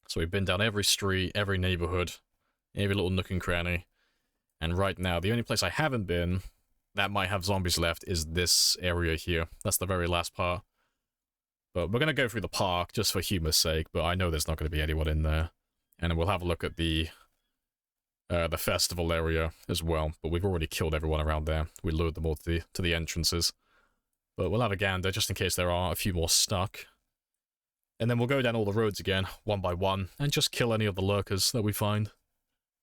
So we've been down every street, every neighborhood, every little nook and cranny. And right now, the only place I haven't been that might have zombies left is this area here. That's the very last part. But we're going to go through the park just for humor's sake, but I know there's not going to be anyone in there. And then we'll have a look at the festival area as well, but we've already killed everyone around there. We lured them all to the entrances. But we'll have a gander just in case there are a few more stuck. And then we'll go down all the roads again, one by one, and just kill any of the lurkers that we find.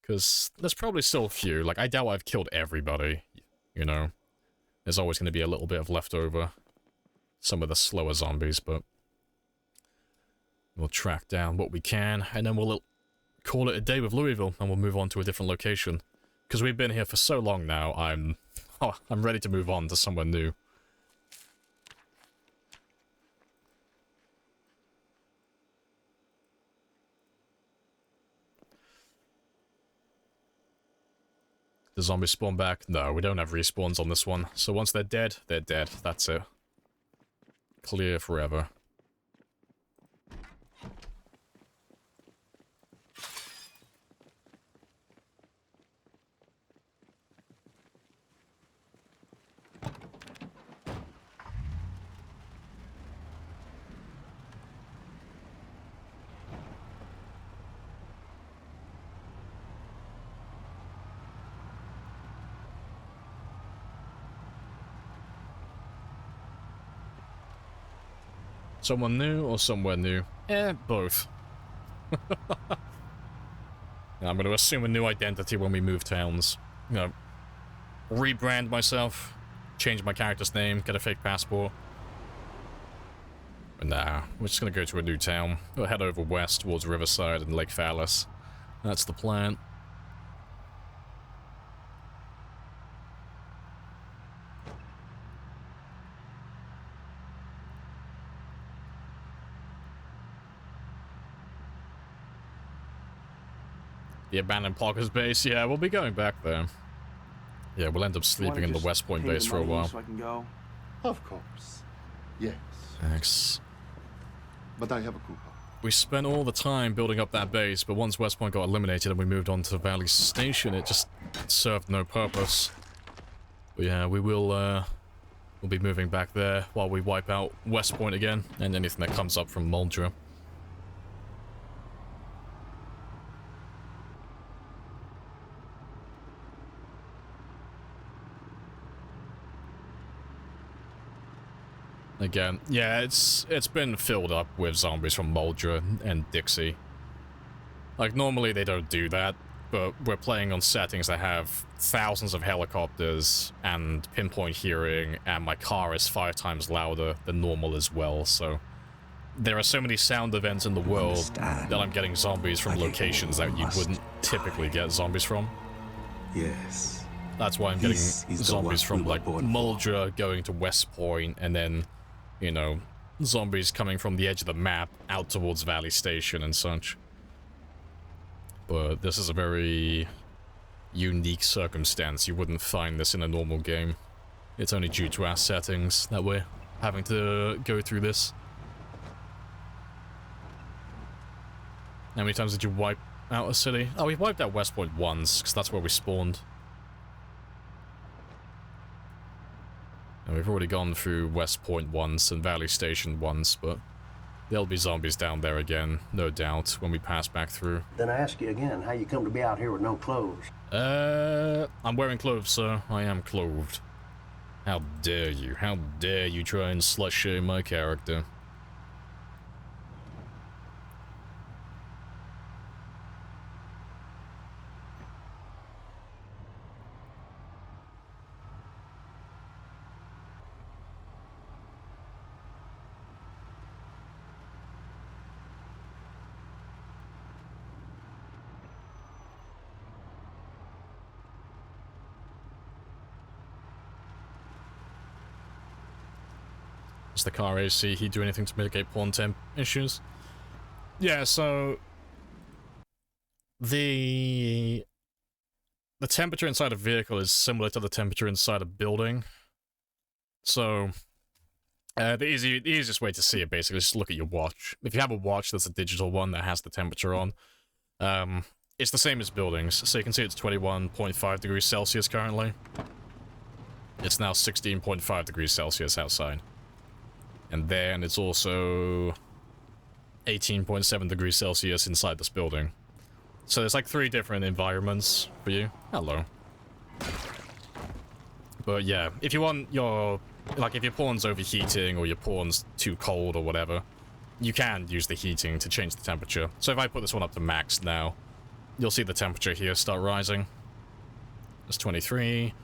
Because there's probably still a few. Like, I doubt I've killed everybody, you know. There's always going to be a little bit of leftover. Some of the slower zombies, but we'll track down what we can, and then we'll call it a day with Louisville, and we'll move on to a different location. Because we've been here for so long now, I'm ready to move on to somewhere new. The zombies spawn back? No, we don't have respawns on this one. So once they're dead, they're dead. That's it. Clear forever. Someone new or somewhere new? Both. I'm going to assume a new identity when we move towns. You know, rebrand myself, change my character's name, get a fake passport. But nah, we're just going to go to a new town. We'll head over west towards Riverside and Lake Fallis. That's the plan. The abandoned Parker's base, yeah, we'll be going back there. Yeah, we'll end up sleeping in the West Point base for a while. So I can go. Of course. Yes. Thanks. But I have a coupon. We spent all the time building up that base, but once West Point got eliminated and we moved on to Valley Station, it just served no purpose. But yeah, we'll be moving back there while we wipe out West Point again, and anything that comes up from Muldra. Again, yeah, it's been filled up with zombies from Muldra and Dixie. Like, normally they don't do that, but we're playing on settings that have thousands of helicopters and pinpoint hearing, and my car is 5 times louder than normal as well, so there are so many sound events in the world that I'm getting zombies from locations that you wouldn't typically get zombies from. Yes. That's why I'm getting zombies from, like, Muldra going to West Point, and then, you know, zombies coming from the edge of the map out towards Valley Station and such. But this is a very unique circumstance. You wouldn't find this in a normal game. It's only due to our settings that we're having to go through this. How many times did you wipe out a city? Oh, we wiped out West Point once, because that's where we spawned. And we've already gone through West Point once and Valley Station once, but there'll be zombies down there again, no doubt, when we pass back through. Then I ask you again, how you come to be out here with no clothes? I'm wearing clothes, sir. I am clothed. How dare you? How dare you try and slut-shame my character? Does the car AC heat do anything to mitigate pawn temp issues? Yeah, so the temperature inside a vehicle is similar to the temperature inside a building. So the easiest way to see it basically is just look at your watch. If you have a watch that's a digital one that has the temperature on, it's the same as buildings. So you can see it's 21.5 degrees Celsius currently. It's now 16.5 degrees Celsius outside. And then it's also 18.7 degrees Celsius inside this building. So there's like 3 different environments for you. Hello. But yeah, if you want your... like, if your pawn's overheating or your pawn's too cold or whatever, you can use the heating to change the temperature. So if I put this one up to max now, you'll see the temperature here start rising. It's 23.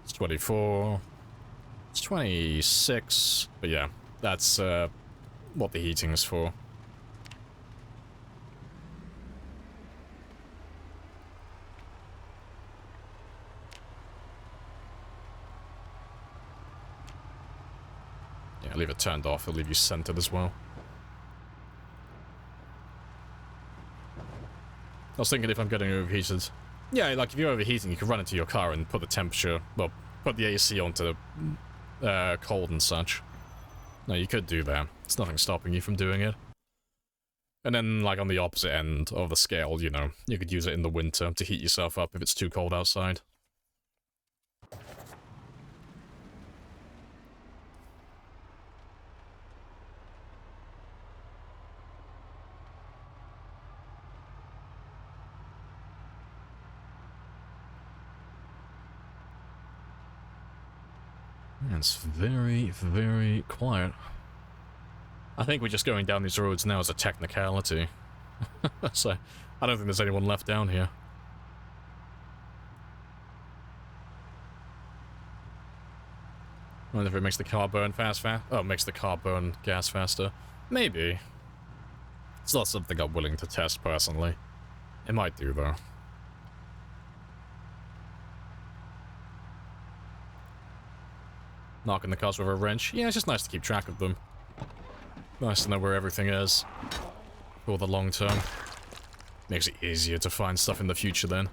It's 24. It's 26. But yeah, that's what the heating is for. Yeah, leave it turned off. It'll leave you centered as well. I was thinking if I'm getting overheated. Yeah, like if you're overheating, you can run into your car and put the temperature, well, put the AC onto cold and such. No, you could do that. There's nothing stopping you from doing it. And then, like, on the opposite end of the scale, you know, you could use it in the winter to heat yourself up if it's too cold outside. It's very, very quiet. I think we're just going down these roads now as a technicality. So, I don't think there's anyone left down here. I wonder if it makes the car burn oh, it makes the car burn gas faster. Maybe. It's not something I'm willing to test personally. It might do, though. Knocking the cars with a wrench. Yeah, it's just nice to keep track of them. Nice to know where everything is for the long term. Makes it easier to find stuff in the future then.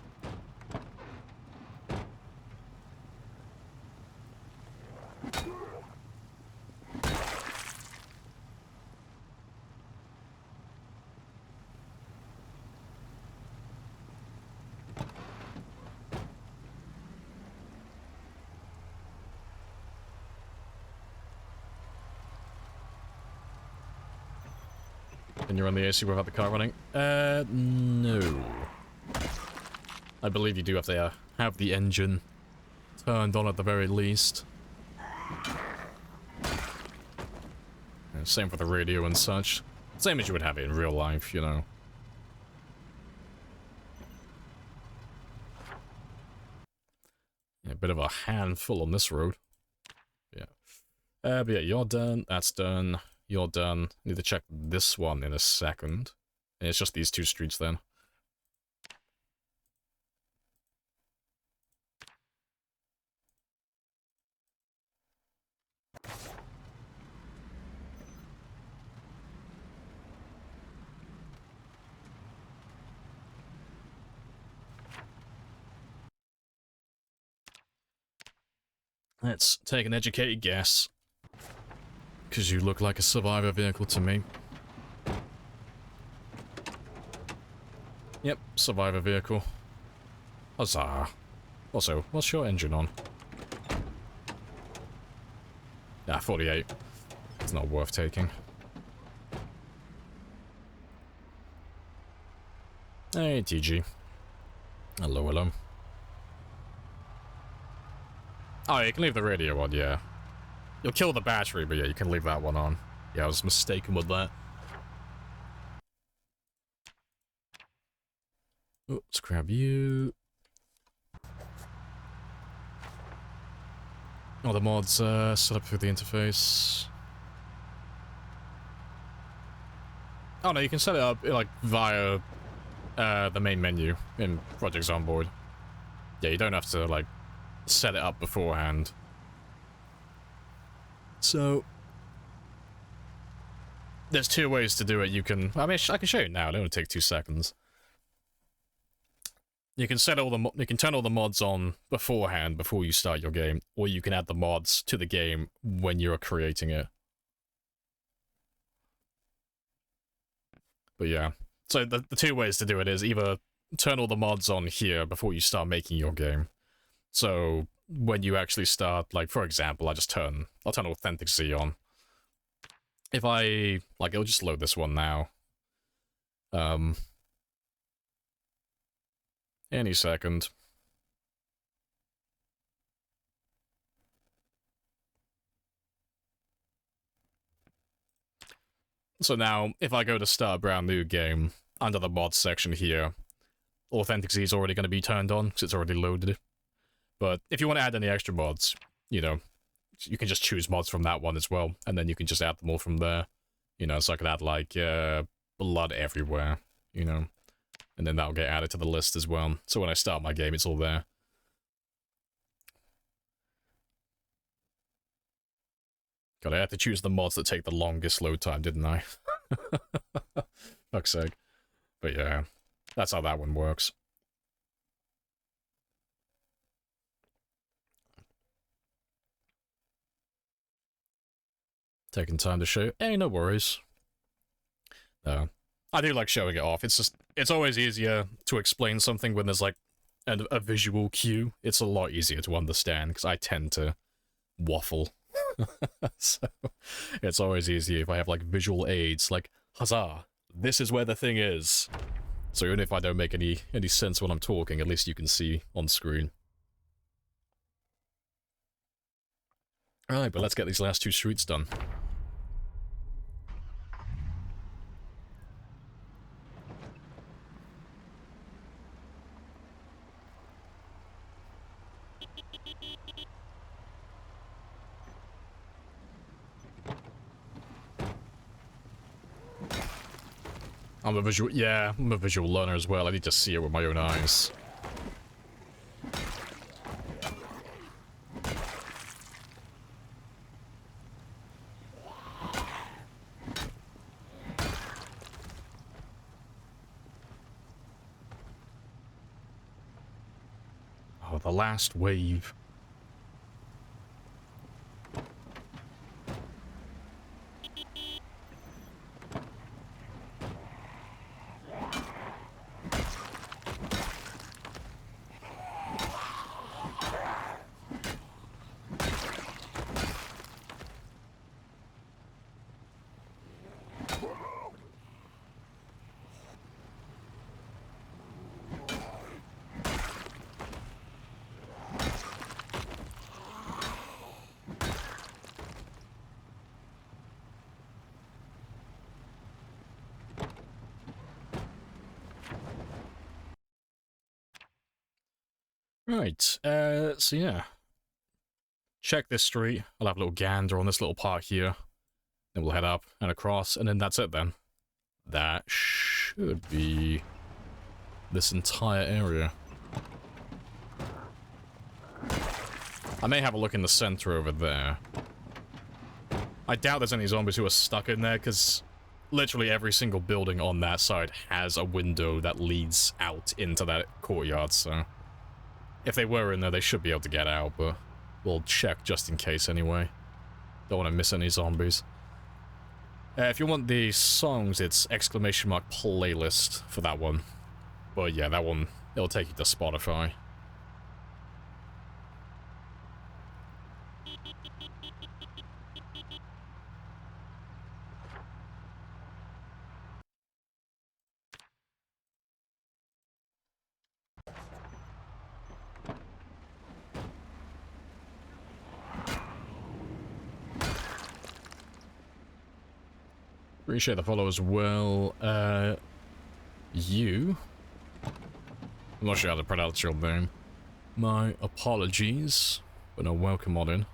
Can you run the AC without the car running? No. I believe you do have to have the engine turned on at the very least. And same for the radio and such. Same as you would have it in real life, you know. Yeah, a bit of a handful on this road. Yeah. But yeah, you're done. That's done. You're done. Need to check this one in a second. And it's just these 2 streets then. Let's take an educated guess. Because you look like a survivor vehicle to me. Yep, survivor vehicle. Huzzah. Also, what's your engine on? Ah, 48. It's not worth taking. Hey, TG. Hello, hello. Oh, you can leave the radio on, yeah. You'll kill the battery, but yeah, you can leave that one on. Yeah, I was mistaken with that. Oh, let's grab you. Oh, the mod's set up through the interface. Oh no, you can set it up like via the main menu in Project Zomboid. Yeah, you don't have to like set it up beforehand. So there's two ways to do it. You can, I mean, I can show you now. It only take 2 seconds. You can set all the, you can turn all the mods on beforehand, before you start your game, or you can add the mods to the game when you're creating it. But yeah, so the two ways to do it is either turn all the mods on here before you start making your game. So when you actually start, like for example, I'll turn Authentic Z on. If I, like, it'll just load this one now. Any second. So now, if I go to start a brand new game, under the mods section here, Authentic Z is already going to be turned on, because it's already loaded. But if you want to add any extra mods, you know, you can just choose mods from that one as well, and then you can just add them all from there. You know, so I could add, like, blood everywhere, you know, and then that'll get added to the list as well. So when I start my game, it's all there. God, I had to choose the mods that take the longest load time, didn't I? Fuck's sake. But yeah, that's how that one works. Taking time to show. Hey, no worries. No. I do like showing it off. It's just, it's always easier to explain something when there's like a visual cue. It's a lot easier to understand, because I tend to waffle. So, it's always easier if I have like visual aids, like, huzzah, this is where the thing is. So even if I don't make any sense when I'm talking, at least you can see on screen. Alright, but let's get these last 2 streets done. I'm a visual learner as well. I need to see it with my own eyes. Oh, the last wave. Right, so yeah. Check this street. I'll have a little gander on this little part here. Then we'll head up and across, and then that's it then. That should be this entire area. I may have a look in the center over there. I doubt there's any zombies who are stuck in there, because literally every single building on that side has a window that leads out into that courtyard, so if they were in there, they should be able to get out, but we'll check just in case anyway. Don't want to miss any zombies. If you want the songs, it's !playlist for that one. But yeah, that one, it'll take you to Spotify. Appreciate the follow as well. You? I'm not sure how to pronounce your name. My apologies, but no, welcome on in.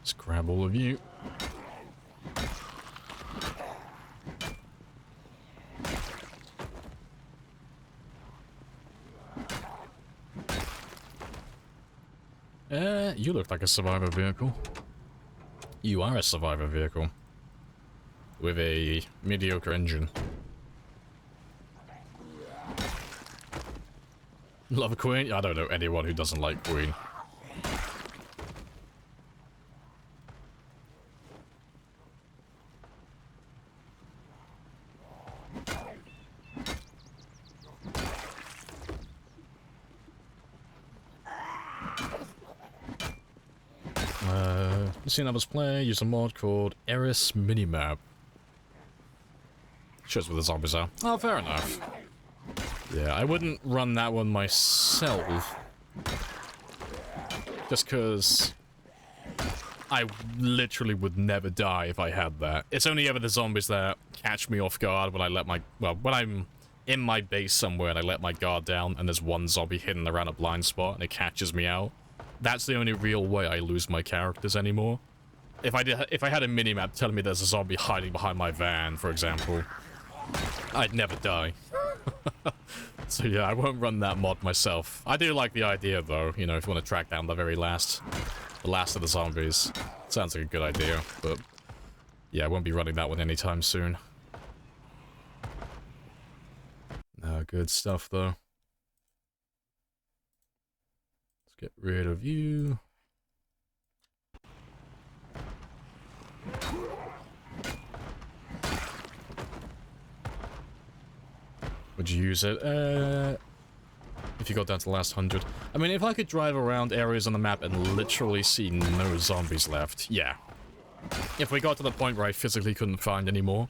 Let's grab all of you. You look like a survivor vehicle. You are a survivor vehicle. With a mediocre engine. Love a Queen? I don't know anyone who doesn't like Queen. Seen others play, use a mod called Eris Minimap. Shows where the zombies are. Oh, fair enough. Yeah, I wouldn't run that one myself. Just because I literally would never die if I had that. It's only ever the zombies that catch me off guard when I let my... Well, when I'm in my base somewhere and I let my guard down and there's one zombie hidden around a blind spot and it catches me out. That's the only real way I lose my characters anymore. If I had a minimap telling me there's a zombie hiding behind my van, for example, I'd never die. So yeah, I won't run that mod myself. I do like the idea though, you know, if you want to track down the last of the zombies. Sounds like a good idea, but yeah, I won't be running that one anytime soon. Good stuff though. Let's get rid of you. Would you use it? If you got down to the last 100. I mean, if I could drive around areas on the map and literally see no zombies left, yeah. If we got to the point where I physically couldn't find any more,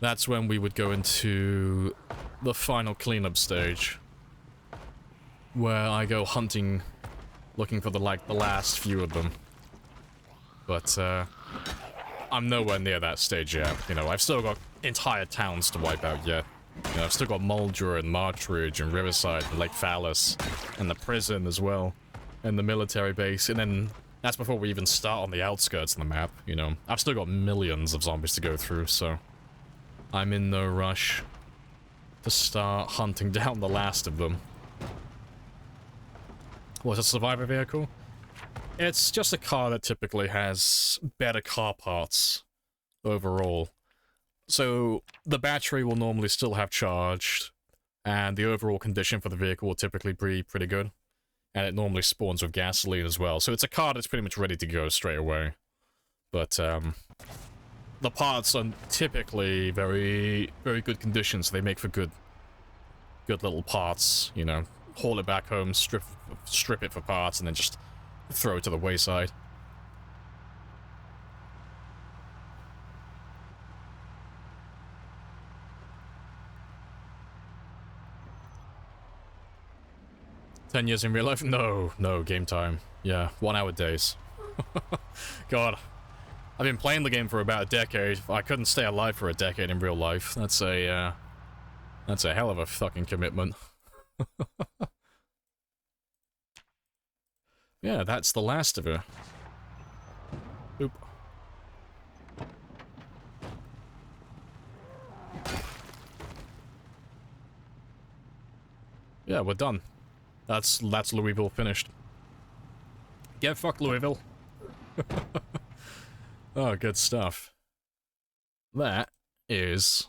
that's when we would go into the final cleanup stage. Where I go hunting, looking for the last few of them. But, I'm nowhere near that stage yet. You know, I've still got entire towns to wipe out yet. You know, I've still got Muldra and Martridge and Riverside and Lake Phallus and the prison as well. And the military base. And then that's before we even start on the outskirts of the map, you know. I've still got millions of zombies to go through, so I'm in no rush to start hunting down the last of them. What's a survivor vehicle? It's just a car that typically has better car parts overall. So the battery will normally still have charged, and the overall condition for the vehicle will typically be pretty good. And it normally spawns with gasoline as well. So it's a car that's pretty much ready to go straight away. But the parts are typically very, very good condition, so they make for good little parts, you know. Haul it back home, strip it for parts, and then just throw it to the wayside. "10 years in real life?" No, game time. Yeah, 1 hour days. God. I've been playing the game for about a decade. I couldn't stay alive for a decade in real life. That's a hell of a fucking commitment. Yeah, that's the last of her. Oop. Yeah, we're done. That's Louisville finished. Get fucked, Louisville. Oh, good stuff. That is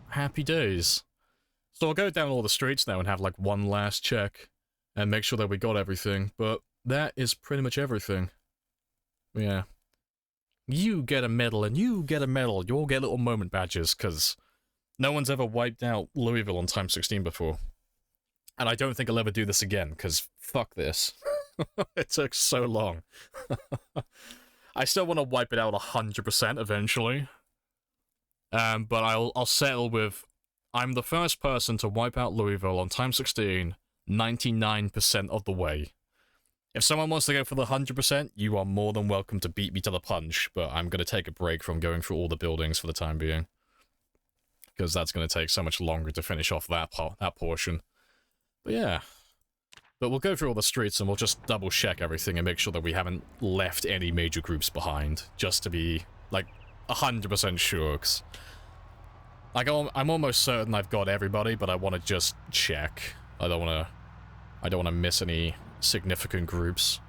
happy days. So I'll go down all the streets now and have like one last check and make sure that we got everything, but that is pretty much everything. Yeah. You get a medal and you get a medal. You all get little moment badges, because no one's ever wiped out Louisville on Time 16 before. And I don't think I'll ever do this again, because fuck this. It took so long. I still want to wipe it out 100% eventually. But I'll settle with, I'm the first person to wipe out Louisville on Time 16 99% of the way. If someone wants to go for the 100%, you are more than welcome to beat me to the punch, but I'm going to take a break from going through all the buildings for the time being. Because that's going to take so much longer to finish off that portion. But yeah, But we'll go through all the streets and we'll just double check everything and make sure that we haven't left any major groups behind, just to be, like, 100% sure, 'cause like, I'm almost certain I've got everybody, but I want to just check. I don't want to miss any significant groups.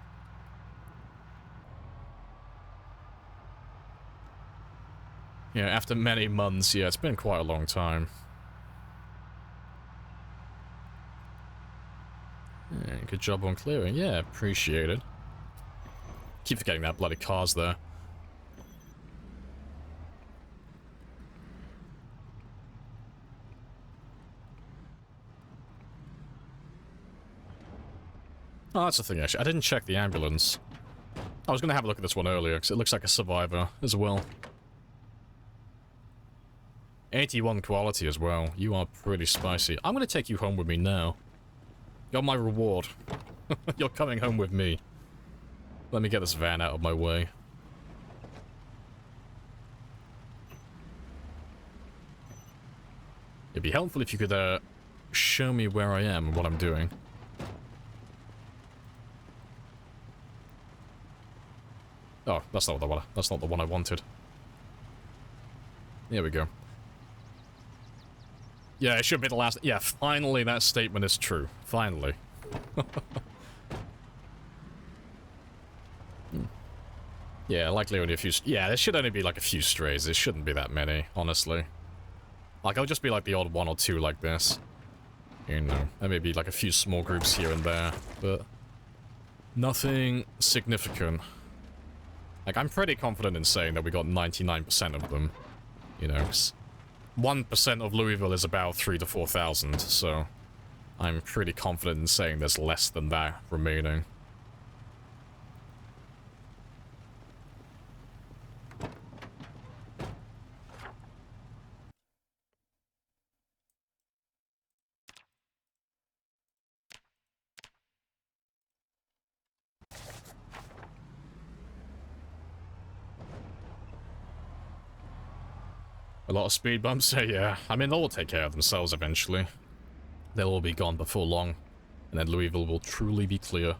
Yeah, after many months, yeah, it's been quite a long time. Yeah, good job on clearing. Yeah, appreciate it. Keep forgetting that bloody car's there. Oh, that's the thing, actually. I didn't check the ambulance. I was going to have a look at this one earlier, because it looks like a survivor as well. 81 quality as well. You are pretty spicy. I'm going to take you home with me now. You're my reward. You're coming home with me. Let me get this van out of my way. It'd be helpful if you could, show me where I am and what I'm doing. Oh, that's not the one. That's not the one I wanted. There we go. Yeah, it should be the last. Yeah, finally that statement is true. Finally. Yeah, likely only a few. Yeah, there should only be like a few strays. There shouldn't be that many, honestly. Like, I'll just be like the odd one or two like this. You know, there may be like a few small groups here and there, but nothing significant. Like, I'm pretty confident in saying that we got 99% of them. You know, 1% of Louisville is about 3,000 to 4,000, so I'm pretty confident in saying there's less than that remaining. A lot of speed bumps? Yeah. I mean, they'll all take care of themselves eventually. They'll all be gone before long. And then Louisville will truly be clear.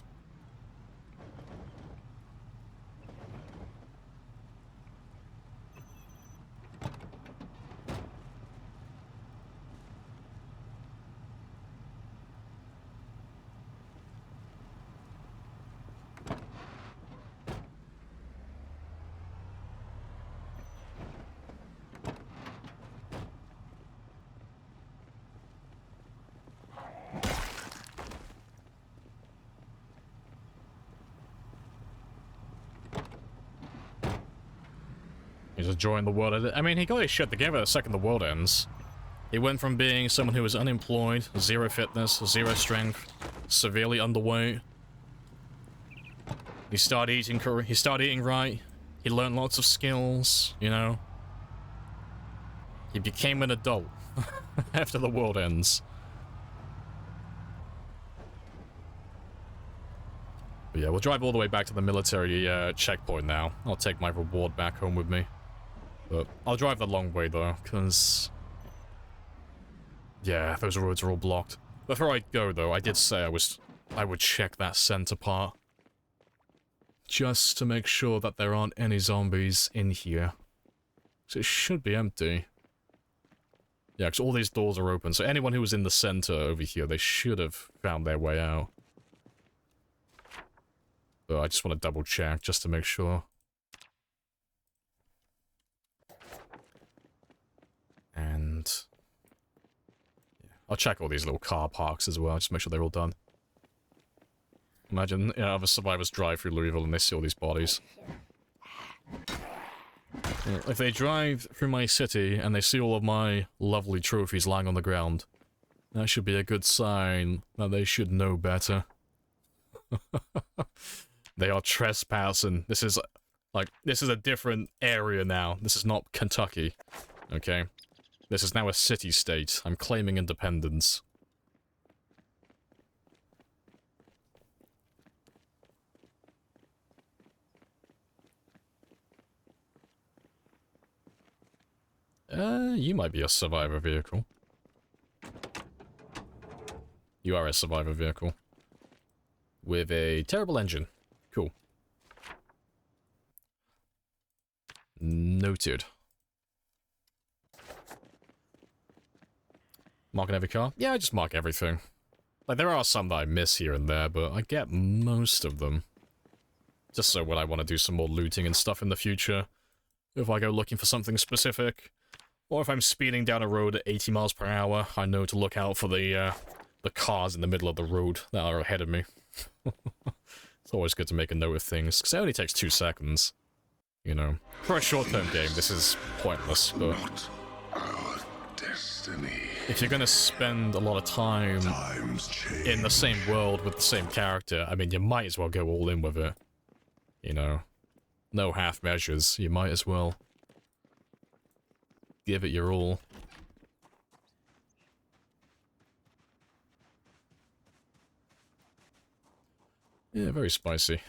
He's enjoying the world. I mean, he got his shit together the second the world ends. He went from being someone who was unemployed, 0 fitness, 0 strength, severely underweight. He started eating right. He learned lots of skills, you know. He became an adult after the world ends. But yeah, we'll drive all the way back to the military checkpoint now. I'll take my reward back home with me. But I'll drive the long way though, because yeah, those roads are all blocked. Before I go though, I did say I would check that center part. Just to make sure that there aren't any zombies in here. So it should be empty. Yeah, because all these doors are open, so anyone who was in the center over here, they should have found their way out. But I just want to double check, just to make sure. And yeah, I'll check all these little car parks as well, just make sure they're all done. Imagine, you know, other survivors drive through Louisville and they see all these bodies. Yeah, if they drive through my city and they see all of my lovely trophies lying on the ground, that should be a good sign that they should know better. They are trespassing. This is a different area now. This is not Kentucky. Okay? This is now a city-state. I'm claiming independence. You might be a survivor vehicle. You are a survivor vehicle. with a terrible engine. Cool. Noted. Marking every car? Yeah, I just mark everything. Like, there are some that I miss here and there, but I get most of them. Just so when I want to do some more looting and stuff in the future, if I go looking for something specific, or if I'm speeding down a road at 80 miles per hour, I know to look out for the cars in the middle of the road that are ahead of me. It's always good to make a note of things, because it only takes 2 seconds. You know, for a short-term game, this is pointless, but Not our destiny. if you're gonna spend a lot of time in the same world with the same character, I mean, you might as well go all in with it. You know, no half measures. You might as well give it your all. Yeah, very spicy.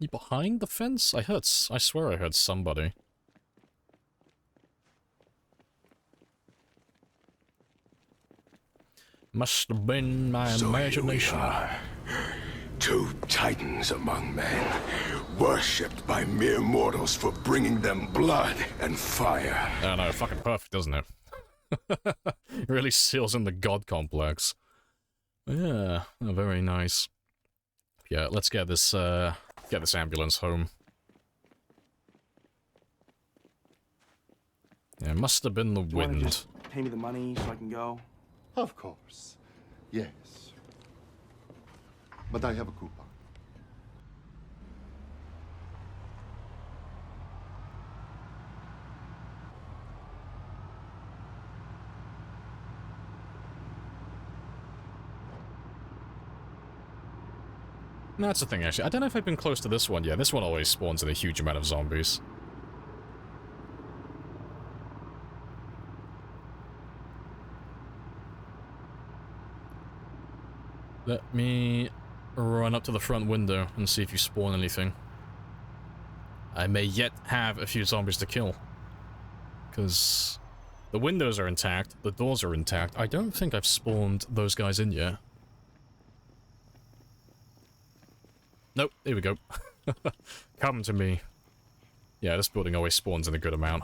You behind the fence? I swear I heard somebody. Must have been my imagination. Here we are. 2 titans among men, worshipped by mere mortals for bringing them blood and fire. I know, fucking perfect, doesn't it? It really seals in the god complex. Yeah, very nice. Yeah, let's get this ambulance home. Yeah, it must have been the Do you wanna wind. just pay me the money so I can go? Of course. Yes. But I have a coupon. That's the thing, actually. I don't know if I've been close to this one yet. This one always spawns in a huge amount of zombies. Let me run up to the front window and see if you spawn anything. I may yet have a few zombies to kill. Because the windows are intact, the doors are intact. I don't think I've spawned those guys in yet. Nope, here we go. Come to me. Yeah, this building always spawns in a good amount.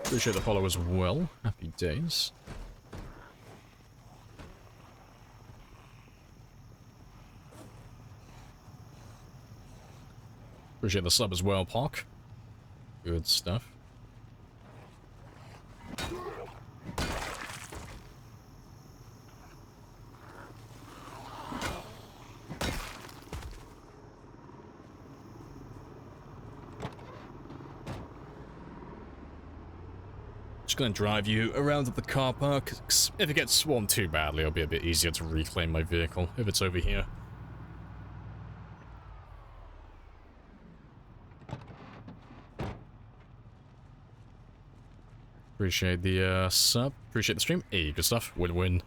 Appreciate the follow as well. Happy days. Appreciate the sub as well, Park. Good stuff. Just gonna drive you around to the car park. 'Cause if it gets swarmed too badly, it'll be a bit easier to reclaim my vehicle if it's over here. Appreciate the sub. Appreciate the stream. Hey, good stuff. Win-win.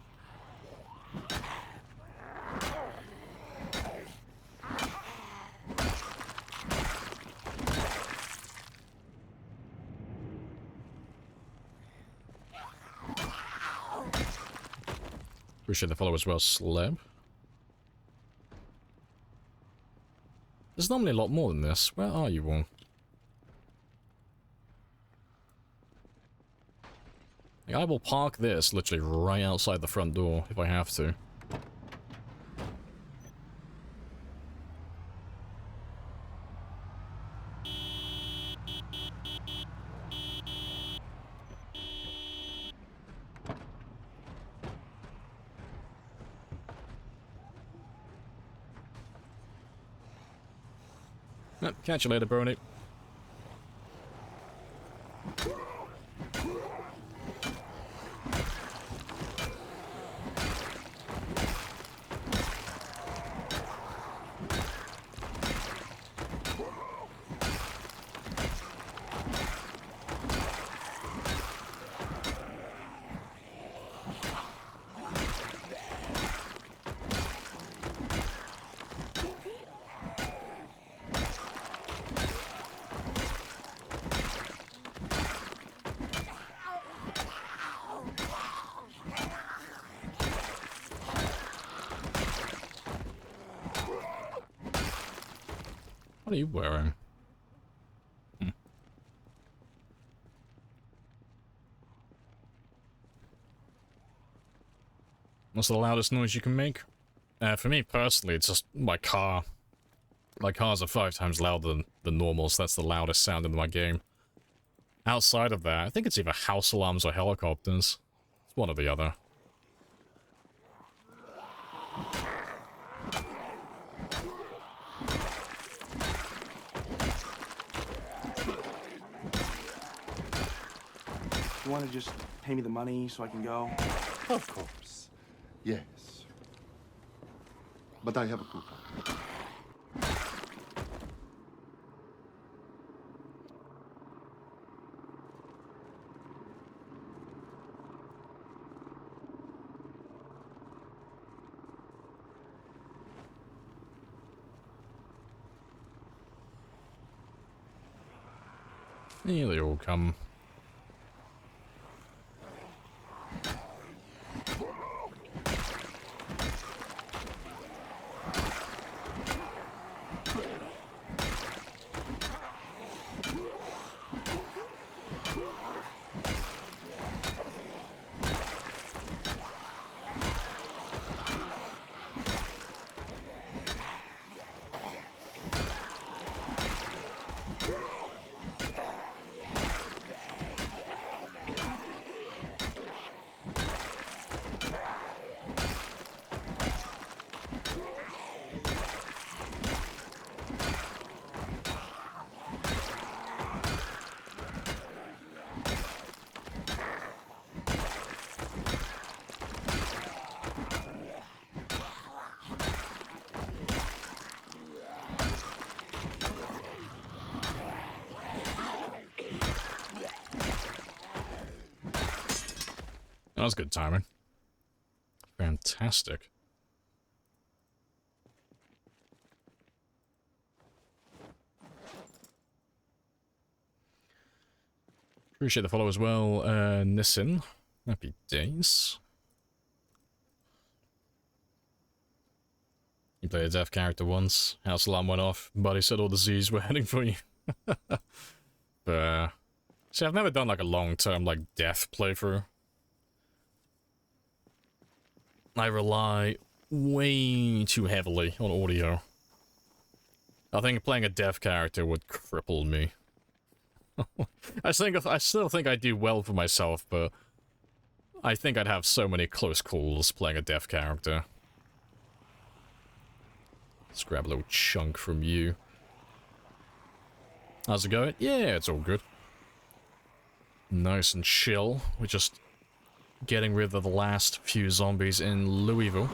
Appreciate the follow as well, Sleb. There's normally a lot more than this. Where are you all? Like, I will park this literally right outside the front door if I have to. Catch you later, Brony. What are you wearing? What's the loudest noise you can make? For me personally, it's just my car. My cars are 5 times louder than normal, so that's the loudest sound in my game. Outside of that, I think it's either house alarms or helicopters. It's one or the other. You want to just pay me the money so I can go? Of course. Yes. But I have a coupon. Yeah, they all come. That was good timing. Fantastic. Appreciate the follow as well, Nissin. Happy days. You played a deaf character once. House alarm went off. Buddy said all the Z's were heading for you. But, see, I've never done like a long-term like death playthrough. I rely way too heavily on audio. I think playing a deaf character would cripple me. I still think I do well for myself, but I think I'd have so many close calls playing a deaf character. Let's grab a little chunk from you. How's it going? Yeah, it's all good. Nice and chill. We're just getting rid of the last few zombies in Louisville.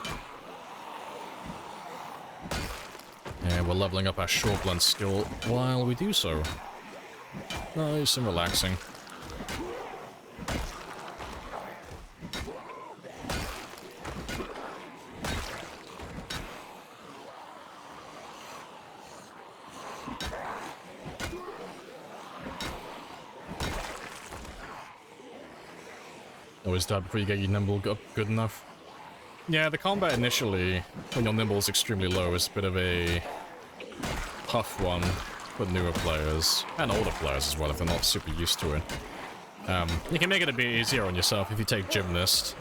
And we're leveling up our short blunt skill while we do so. Nice and relaxing. Always die before you get your nimble up good enough. Yeah, the combat initially, when your nimble is extremely low, is a bit of a tough one for newer players, and older players as well if they're not super used to it. You can make it a bit easier on yourself if you take Gymnast.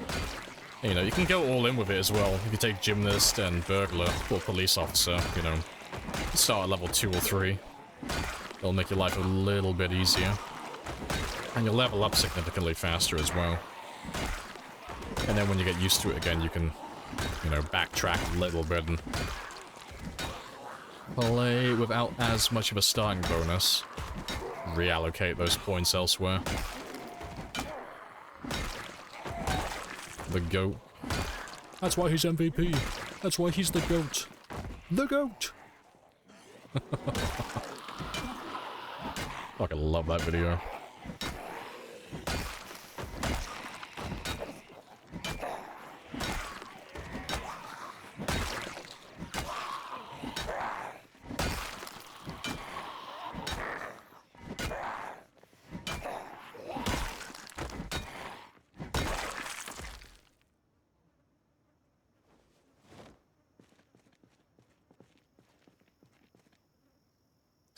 You know, you can go all in with it as well. If you take Gymnast and Burglar or Police Officer, you know, start at level 2 or 3. It'll make your life a little bit easier. And you'll level up significantly faster as well. And then when you get used to it again, you can, you know, backtrack a little bit and play without as much of a starting bonus. Reallocate those points elsewhere. The GOAT. That's why he's MVP. That's why he's the GOAT. The GOAT! Fucking love that video.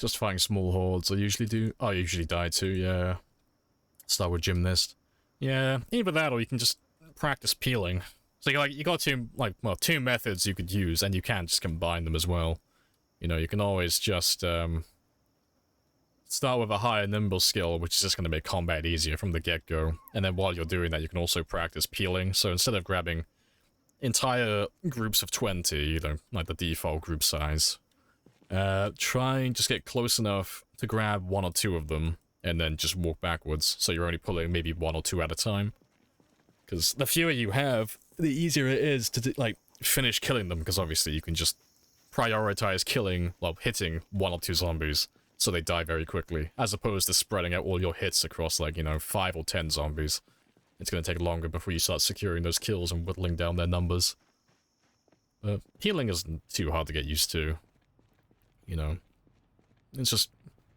Just fighting small hordes. I usually die too, yeah. Start with gymnast. Yeah, either that or you can just practice peeling. So you got two methods you could use, and you can just combine them as well. You know, you can always just start with a higher nimble skill, which is just going to make combat easier from the get-go. And then while you're doing that, you can also practice peeling. So instead of grabbing entire groups of 20, you know, like the default group size, try and just get close enough to grab one or two of them, and then just walk backwards, so you're only pulling maybe one or two at a time. Because the fewer you have, the easier it is to, like, finish killing them, because obviously you can just prioritize hitting one or two zombies, so they die very quickly, as opposed to spreading out all your hits across, like, you know, 5 or 10 zombies. It's gonna take longer before you start securing those kills and whittling down their numbers. Healing isn't too hard to get used to. You know, it's just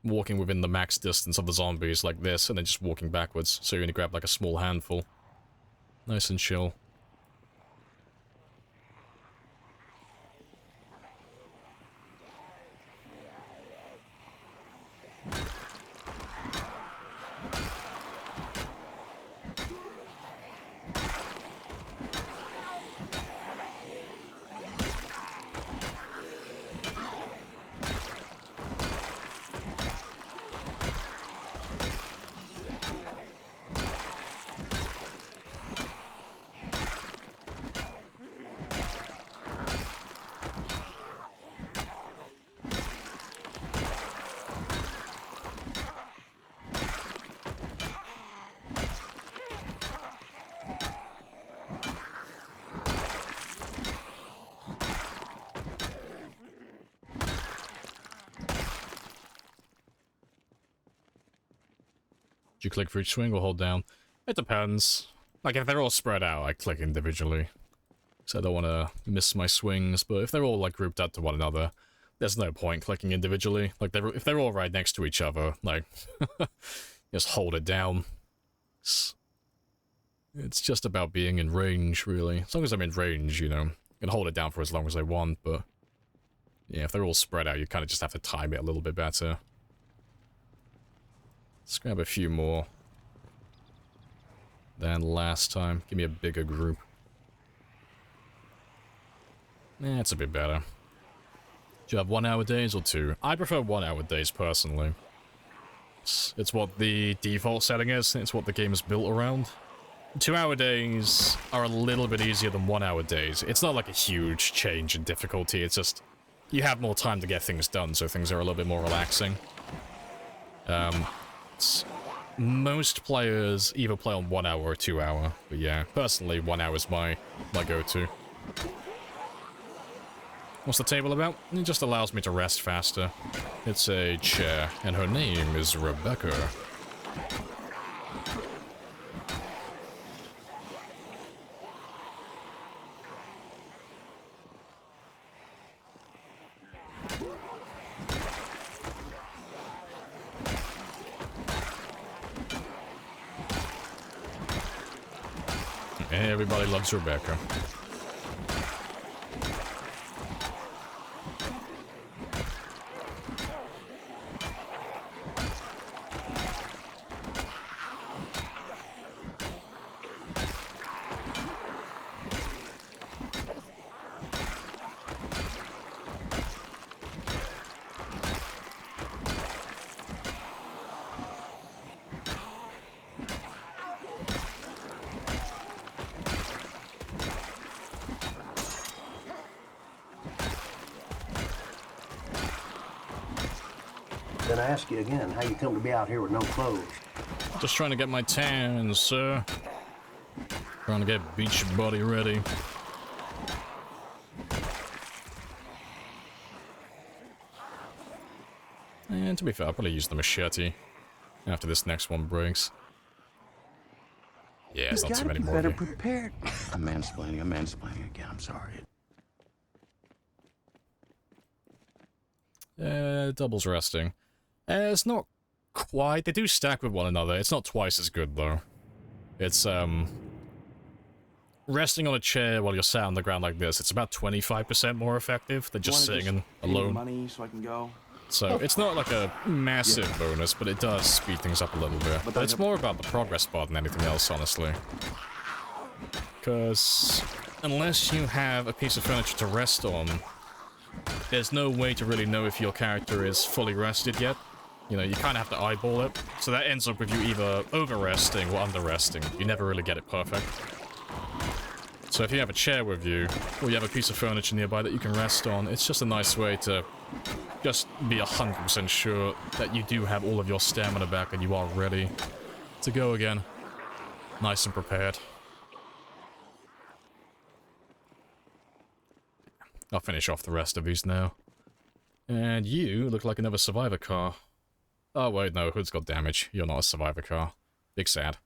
walking within the max distance of the zombies like this, and then just walking backwards, so you only grab like a small handful. Nice and chill. You click for each swing or hold down? It depends. Like, if they're all spread out, I click individually. So I don't want to miss my swings, but if they're all, like, grouped up to one another, there's no point clicking individually. Like, if they're all right next to each other, like, just hold it down. It's just about being in range, really. As long as I'm in range, you know, I can hold it down for as long as I want, but yeah, if they're all spread out, you kind of just have to time it a little bit better. Let's grab a few more than last time. Give me a bigger group. Yeah, it's a bit better. Do you have 1 hour days or 2? I prefer 1 hour days personally. It's what the default setting is. It's what the game is built around. 2 hour days are a little bit easier than 1 hour days. It's not like a huge change in difficulty. It's just you have more time to get things done, so things are a little bit more relaxing. Most players either play on 1 hour or 2 hour, but yeah, personally 1 hour is my go-to. What's the table about? It just allows me to rest faster. It's a chair, and her name is Rebecca. Everybody loves Rebecca. Then I ask you again, how you come to be out here with no clothes? Just trying to get my tan, sir. Trying to get beach body ready. And to be fair, I'll probably use the machete after this next one breaks. Yeah, it's not too many more. Better prepared. I'm mansplaining again, I'm sorry. Doubles resting. It's not quite. They do stack with one another. It's not twice as good, though. It's, resting on a chair while you're sat on the ground like this, it's about 25% more effective than just sitting in alone. Money so I can go. So it's not like a massive bonus, but it does speed things up a little bit. But it's more about the progress bar than anything else, honestly. Because unless you have a piece of furniture to rest on, there's no way to really know if your character is fully rested yet. You know, you kind of have to eyeball it. So that ends up with you either over-resting or under-resting. You never really get it perfect. So if you have a chair with you, or you have a piece of furniture nearby that you can rest on, it's just a nice way to just be 100% sure that you do have all of your stamina back and you are ready to go again. Nice and prepared. I'll finish off the rest of these now. And you look like another survivor car. Oh wait, no, hood's got damage. You're not a survivor car. Big sad.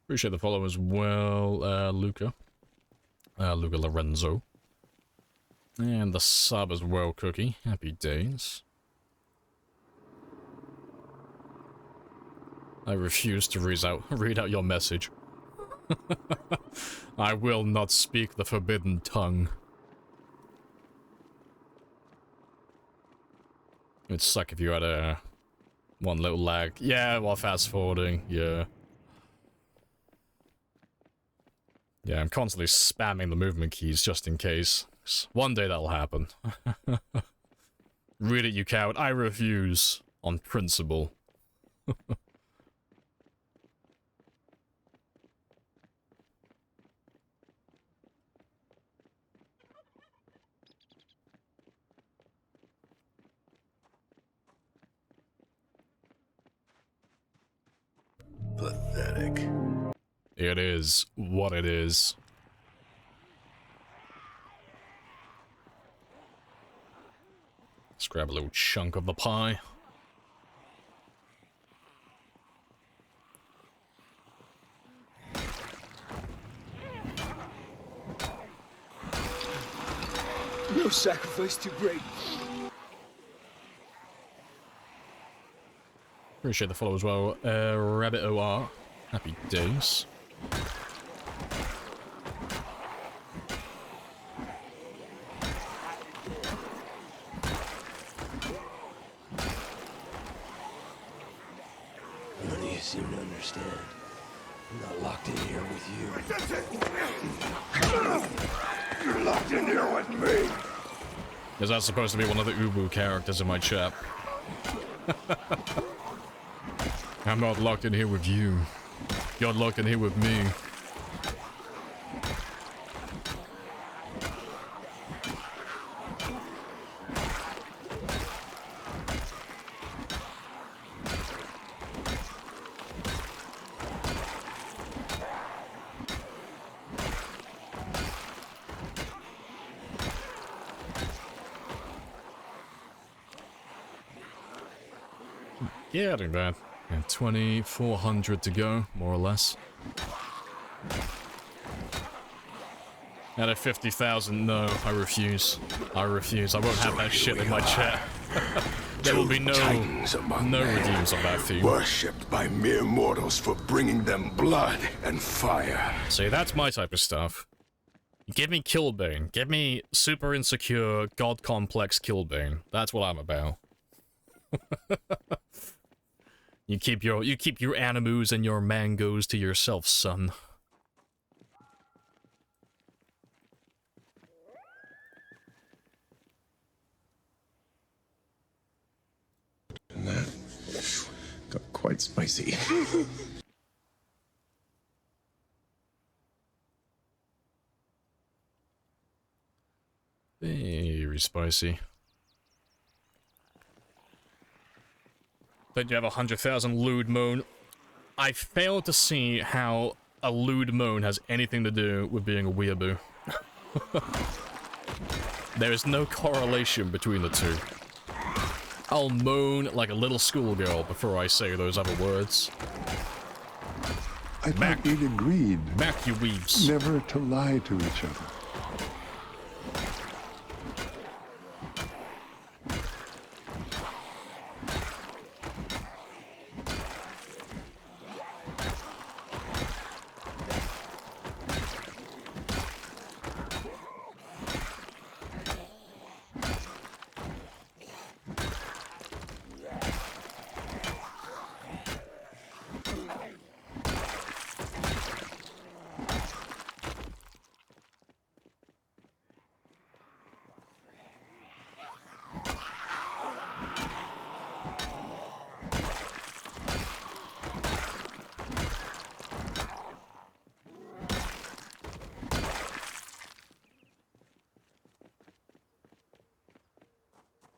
Appreciate the follow as well, Luca. Luca Lorenzo. And the sub as well, Cookie. Happy days. I refuse to read out your message. I will not speak the forbidden tongue. It'd suck if you had a one little lag. Yeah, while fast forwarding, yeah. Yeah, I'm constantly spamming the movement keys just in case. One day that'll happen. Read it, you coward. I refuse. On principle. Pathetic. It is what it is. Let's grab a little chunk of the pie. No sacrifice too great. Appreciate the follow as well. Rabbit OR. Happy days. None of you seem to understand. I'm not locked in here with you. You're locked in here with me. Is that supposed to be one of the Ubu characters in my chat? I'm not locked in here with you. You're locked in here with me. Yeah, I think that. And 2,400 to go, more or less. Out of 50,000, no, I refuse. I refuse. I won't have that shit in my chat. There will be no redeems on that theme. Worshipped by mere mortals for bringing them blood and fire. See, that's my type of stuff. Give me Killbane. Give me super insecure, god complex Killbane. That's what I'm about. You keep your animus and your mangoes to yourself, son. And that got quite spicy. Very spicy. Then you have 100,000 lewd moon. I fail to see how a lewd moan has anything to do with being a weeaboo. There is no correlation between the two. I'll moan like a little schoolgirl before I say those other words. I thought we'd agreed. Back, you weebs. Never to lie to each other.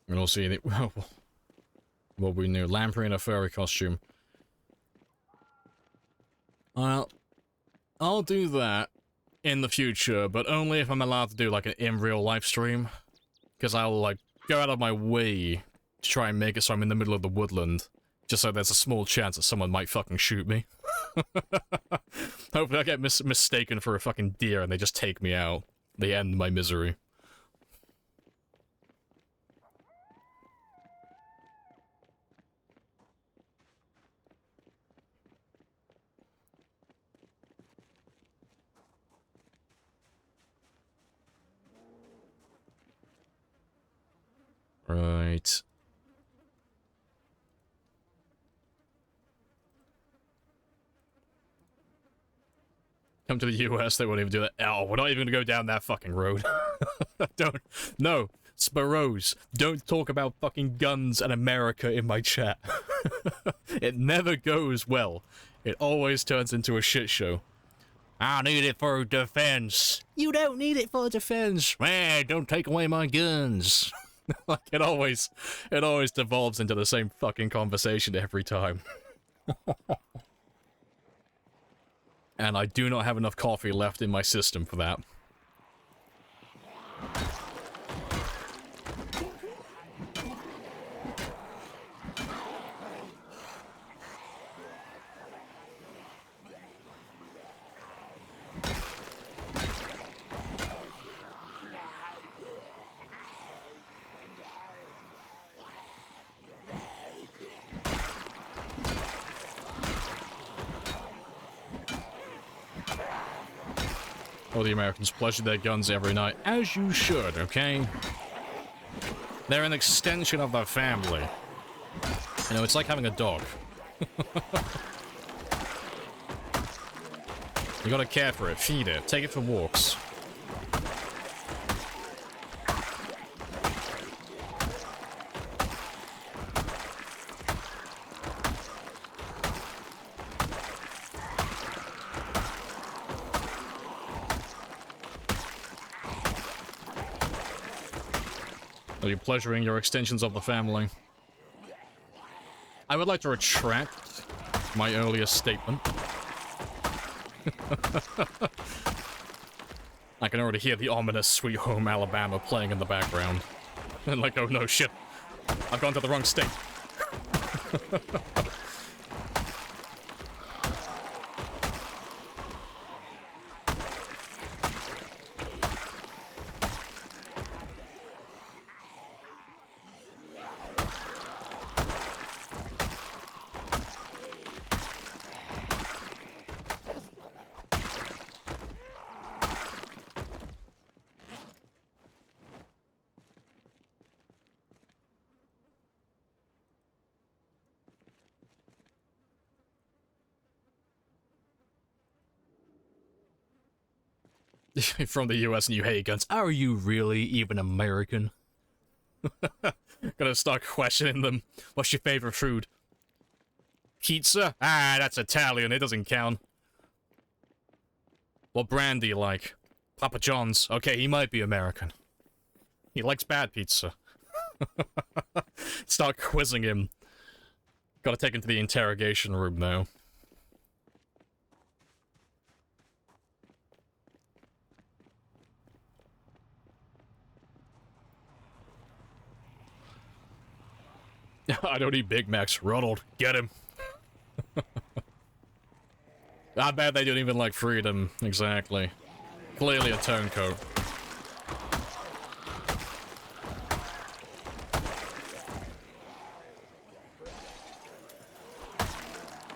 We don't see any. Well, we knew Lamprey in a furry costume. Well, I'll do that in the future, but only if I'm allowed to do like an in real life stream. Because I'll like go out of my way to try and make it so I'm in the middle of the woodland, just so there's a small chance that someone might fucking shoot me. Hopefully I get mistaken for a fucking deer and they just take me out. They end my misery. Right. Come to the US, they won't even do that. Oh, we're not even gonna go down that fucking road. Don't. No. Sparrows, don't talk about fucking guns and America in my chat. It never goes well. It always turns into a shit show. I need it for defense. You don't need it for defense. Man, don't take away my guns. Like, it always devolves into the same fucking conversation every time. And I do not have enough coffee left in my system for that. All the Americans pleasure their guns every night, as you should, okay? They're an extension of their family. You know, it's like having a dog. You gotta care for it, feed it, take it for walks. Are you pleasuring your extensions of the family? I would like to retract my earlier statement. I can already hear the ominous Sweet Home Alabama playing in the background. And like, oh no, shit. I've gone to the wrong state. From the US and you hate guns. Are you really even American? Gonna start questioning them. What's your favorite food? Pizza? Ah, that's Italian. It doesn't count. What brand do you like? Papa John's. Okay, he might be American. He likes bad pizza. Start quizzing him. Gotta take him to the interrogation room now. I don't eat Big Macs. Ronald, get him. I bet they don't even like freedom. Exactly. Clearly a turncoat.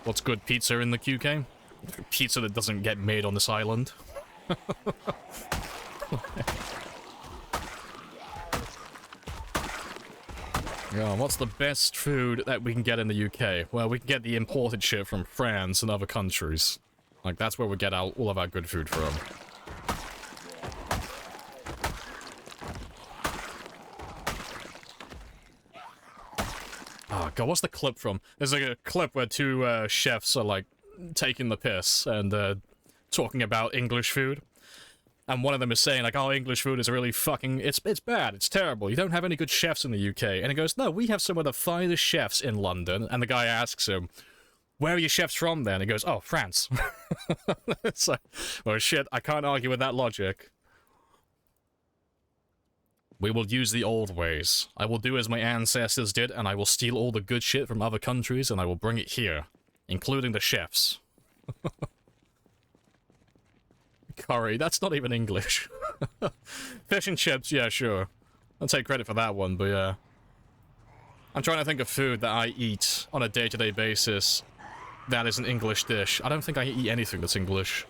What's good pizza in the QK? Pizza that doesn't get made on this island. Yeah, what's the best food that we can get in the UK? Well, we can get the imported shit from France and other countries. Like, that's where we get all of our good food from. Oh god, what's the clip from? There's like a clip where two chefs are like taking the piss and talking about English food. And one of them is saying like, oh, English food is really fucking, it's bad, it's terrible, you don't have any good chefs in the UK. And he goes, no, we have some of the finest chefs in London. And the guy asks him, where are your chefs from then? And he goes, oh, France. It's like, well shit, I can't argue with that logic. We will use the old ways. I will do as my ancestors did, and I will steal all the good shit from other countries, and I will bring it here. Including the chefs. Curry, that's not even English. Fish and chips, yeah, sure. I'll take credit for that one, but yeah. I'm trying to think of food that I eat on a day-to-day basis that is an English dish. I don't think I eat anything that's English.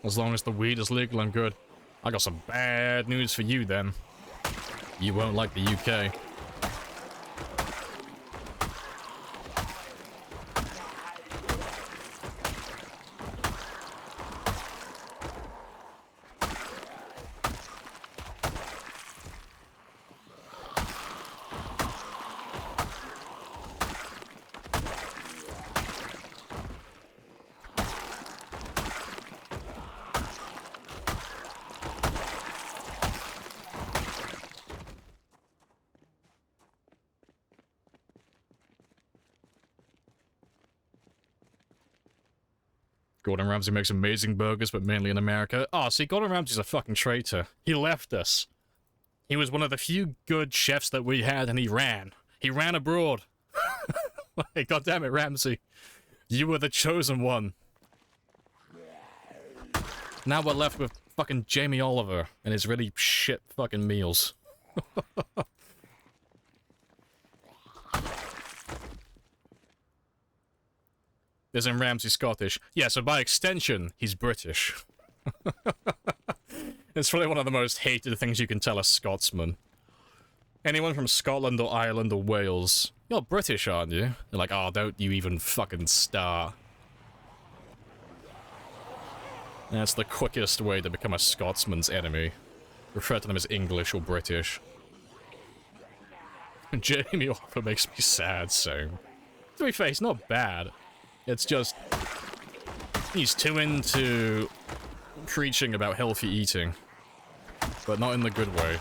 As long as the weed is legal, I'm good. I got some bad news for you then. You won't like the UK. Gordon Ramsay makes amazing burgers, but mainly in America. Oh, see, Gordon Ramsay's a fucking traitor. He left us. He was one of the few good chefs that we had, and he ran. He ran abroad. Like, God damn it, Ramsay. You were the chosen one. Now we're left with fucking Jamie Oliver and his really shit fucking meals. Isn't Ramsay Scottish? Yeah, so by extension, he's British. It's probably one of the most hated things you can tell a Scotsman. Anyone from Scotland or Ireland or Wales, you're British, aren't you? They're like, oh, don't you even fucking start. That's the quickest way to become a Scotsman's enemy. Refer to them as English or British. Jamie Oliver makes me sad, so... To be fair, he's not bad. It's just... he's too into preaching about healthy eating. But not in the good way.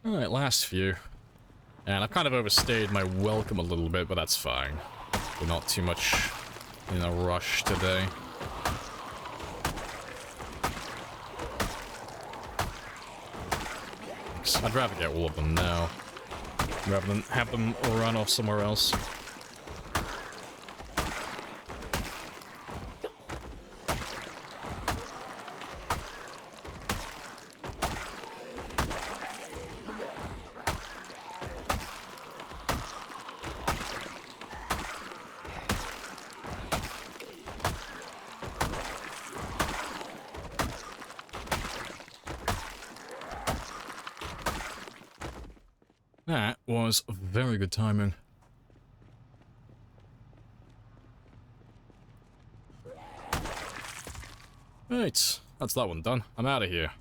Alright, last few. And I've kind of overstayed my welcome a little bit, but that's fine. We're not too much in a rush today. I'd rather get all of them now, rather than have them run off somewhere else. That was very good timing. Right, that's that one done. I'm out of here.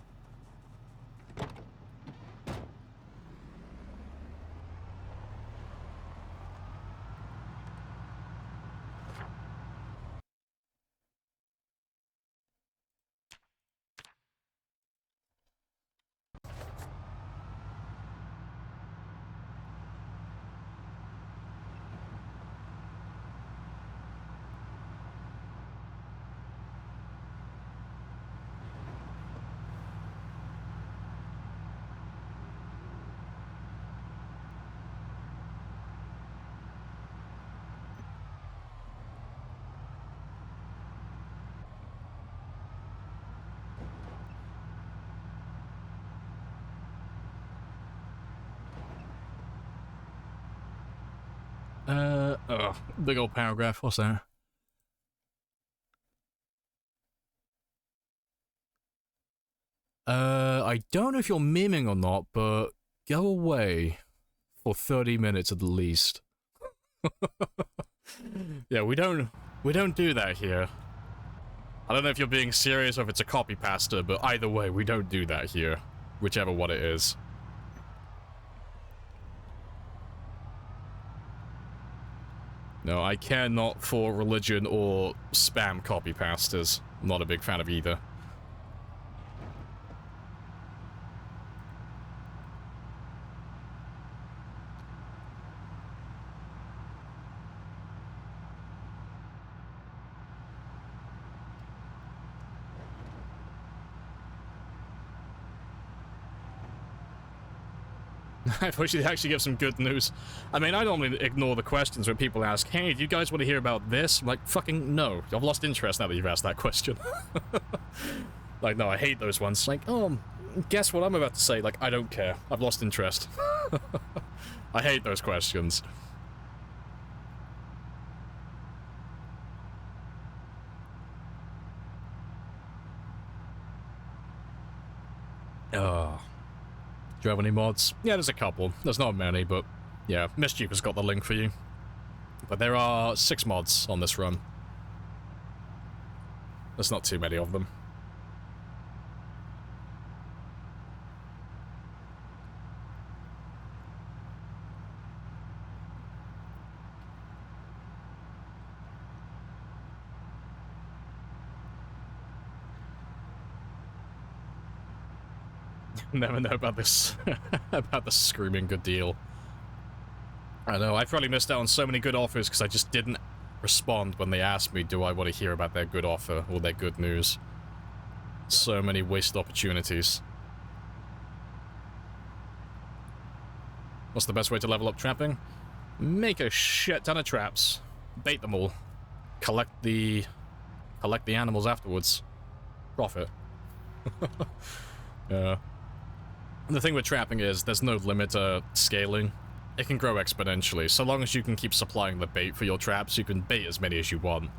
Oh, big old paragraph, what's that? I don't know if you're memeing or not, but go away for 30 minutes at the least. Yeah, we don't do that here. I don't know if you're being serious or if it's a copy pasta, but either way, we don't do that here. Whichever one it is. No, I care not for religion or spam copy pastas. I'm not a big fan of either. I wish you'd actually give some good news. I mean, I normally ignore the questions when people ask, hey, do you guys want to hear about this? I'm like, fucking no. I've lost interest now that you've asked that question. Like, no, I hate those ones. Like, oh, guess what I'm about to say? Like, I don't care. I've lost interest. I hate those questions. Do you have any mods? Yeah, there's a couple. There's not many, but yeah, Mischief has got the link for you. But there are 6 mods on this run. There's not too many of them. Never know about this, about the screaming good deal. I know, I probably missed out on so many good offers because I just didn't respond when they asked me, do I want to hear about their good offer or their good news. So many wasted opportunities. What's the best way to level up trapping? Make a shit ton of traps. Bait them all. Collect the animals afterwards. Profit. Yeah. The thing with trapping is, there's no limit to scaling. It can grow exponentially. So long as you can keep supplying the bait for your traps, you can bait as many as you want.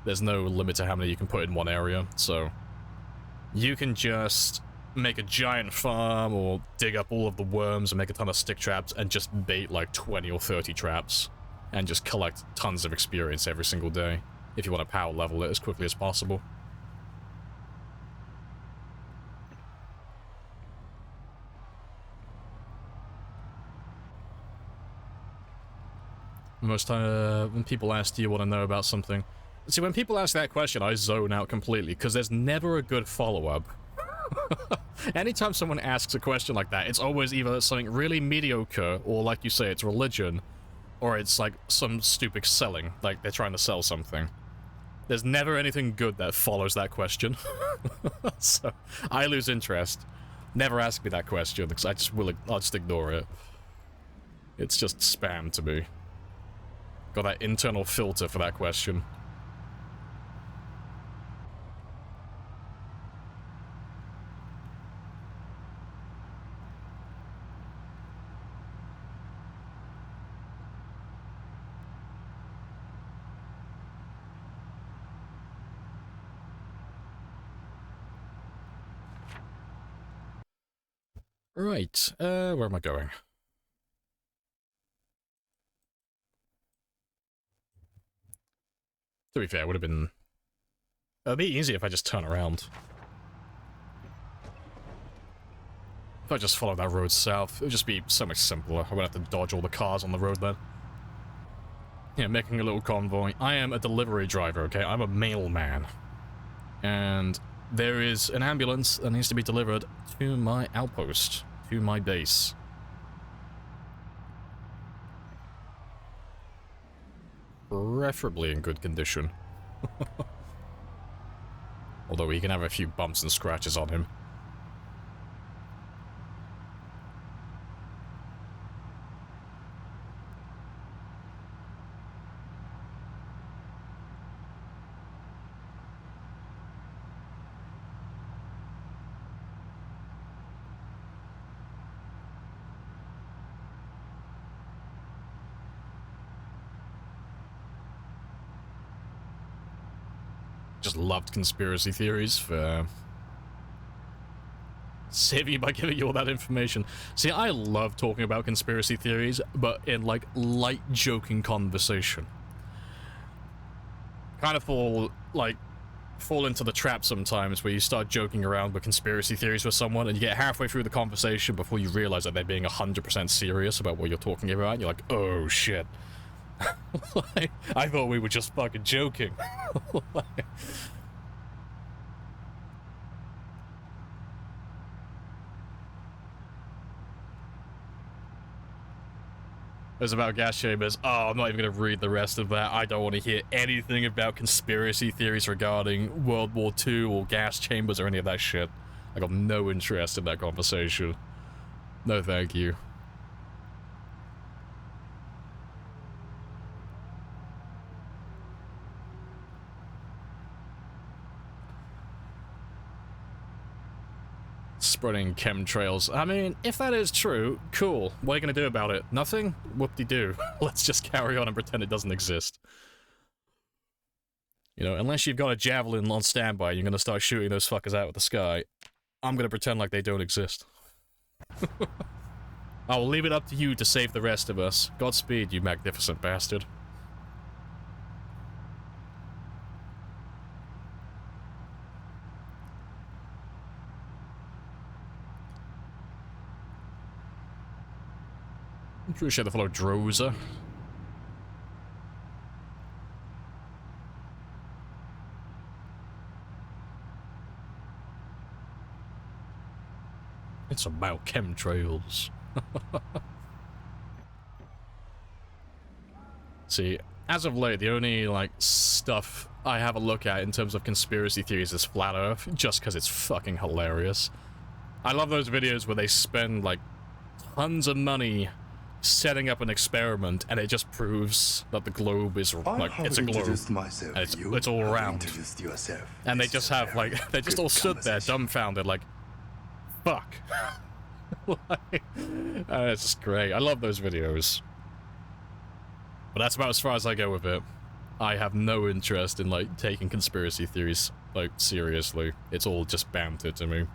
There's no limit to how many you can put in one area, so... You can just make a giant farm, or dig up all of the worms and make a ton of stick traps, and just bait like 20 or 30 traps. And just collect tons of experience every single day, if you want to power level it as quickly as possible. Most when people ask, do you want to know about something? See, when people ask that question, I zone out completely, because there's never a good follow-up. Anytime someone asks a question like that, it's always either something really mediocre, or like you say, it's religion, or it's like some stupid selling, like they're trying to sell something. There's never anything good that follows that question. So, I lose interest. Never ask me that question, because I'll just ignore it. It's just spam to me. Got that internal filter for that question. Right, where am I going? To be fair, it would have been... It'd be easier if I just turn around. If I just followed that road south, it would just be so much simpler. I wouldn't have to dodge all the cars on the road then. Yeah, making a little convoy. I am a delivery driver, okay? I'm a mailman. And there is an ambulance that needs to be delivered to my outpost, to my base. Preferably in good condition. Although he can have a few bumps and scratches on him. Just loved conspiracy theories for saving you by giving you all that information. See, I love talking about conspiracy theories, but in like light joking conversation. Kind of fall into the trap sometimes where you start joking around with conspiracy theories with someone and you get halfway through the conversation before you realize that they're being 100% serious about what you're talking about. And you're like, oh shit. I thought we were just fucking joking. It's about gas chambers. Oh, I'm not even going to read the rest of that. I don't want to hear anything about conspiracy theories regarding World War II or gas chambers or any of that shit. I got no interest in that conversation. No, thank you. Spreading chemtrails. I mean, if that is true, cool. What are you gonna do about it? Nothing? Whoop-de-doo. Let's just carry on and pretend it doesn't exist. You know, unless you've got a javelin on standby, you're gonna start shooting those fuckers out of the sky. I'm gonna pretend like they don't exist. I'll leave it up to you to save the rest of us. Godspeed, you magnificent bastard. I'm pretty sure they follow Droza. It's about chemtrails. See, as of late, the only, like, stuff I have a look at in terms of conspiracy theories is Flat Earth, just because it's fucking hilarious. I love those videos where they spend, like, tons of money setting up an experiment, and it just proves that the globe is, like, it's a globe. Myself. And it's all around. And they just have, like, they just all stood there dumbfounded, like, fuck. Like, it's just great. I love those videos. But that's about as far as I go with it. I have no interest in, like, taking conspiracy theories, like, seriously. It's all just banter to me.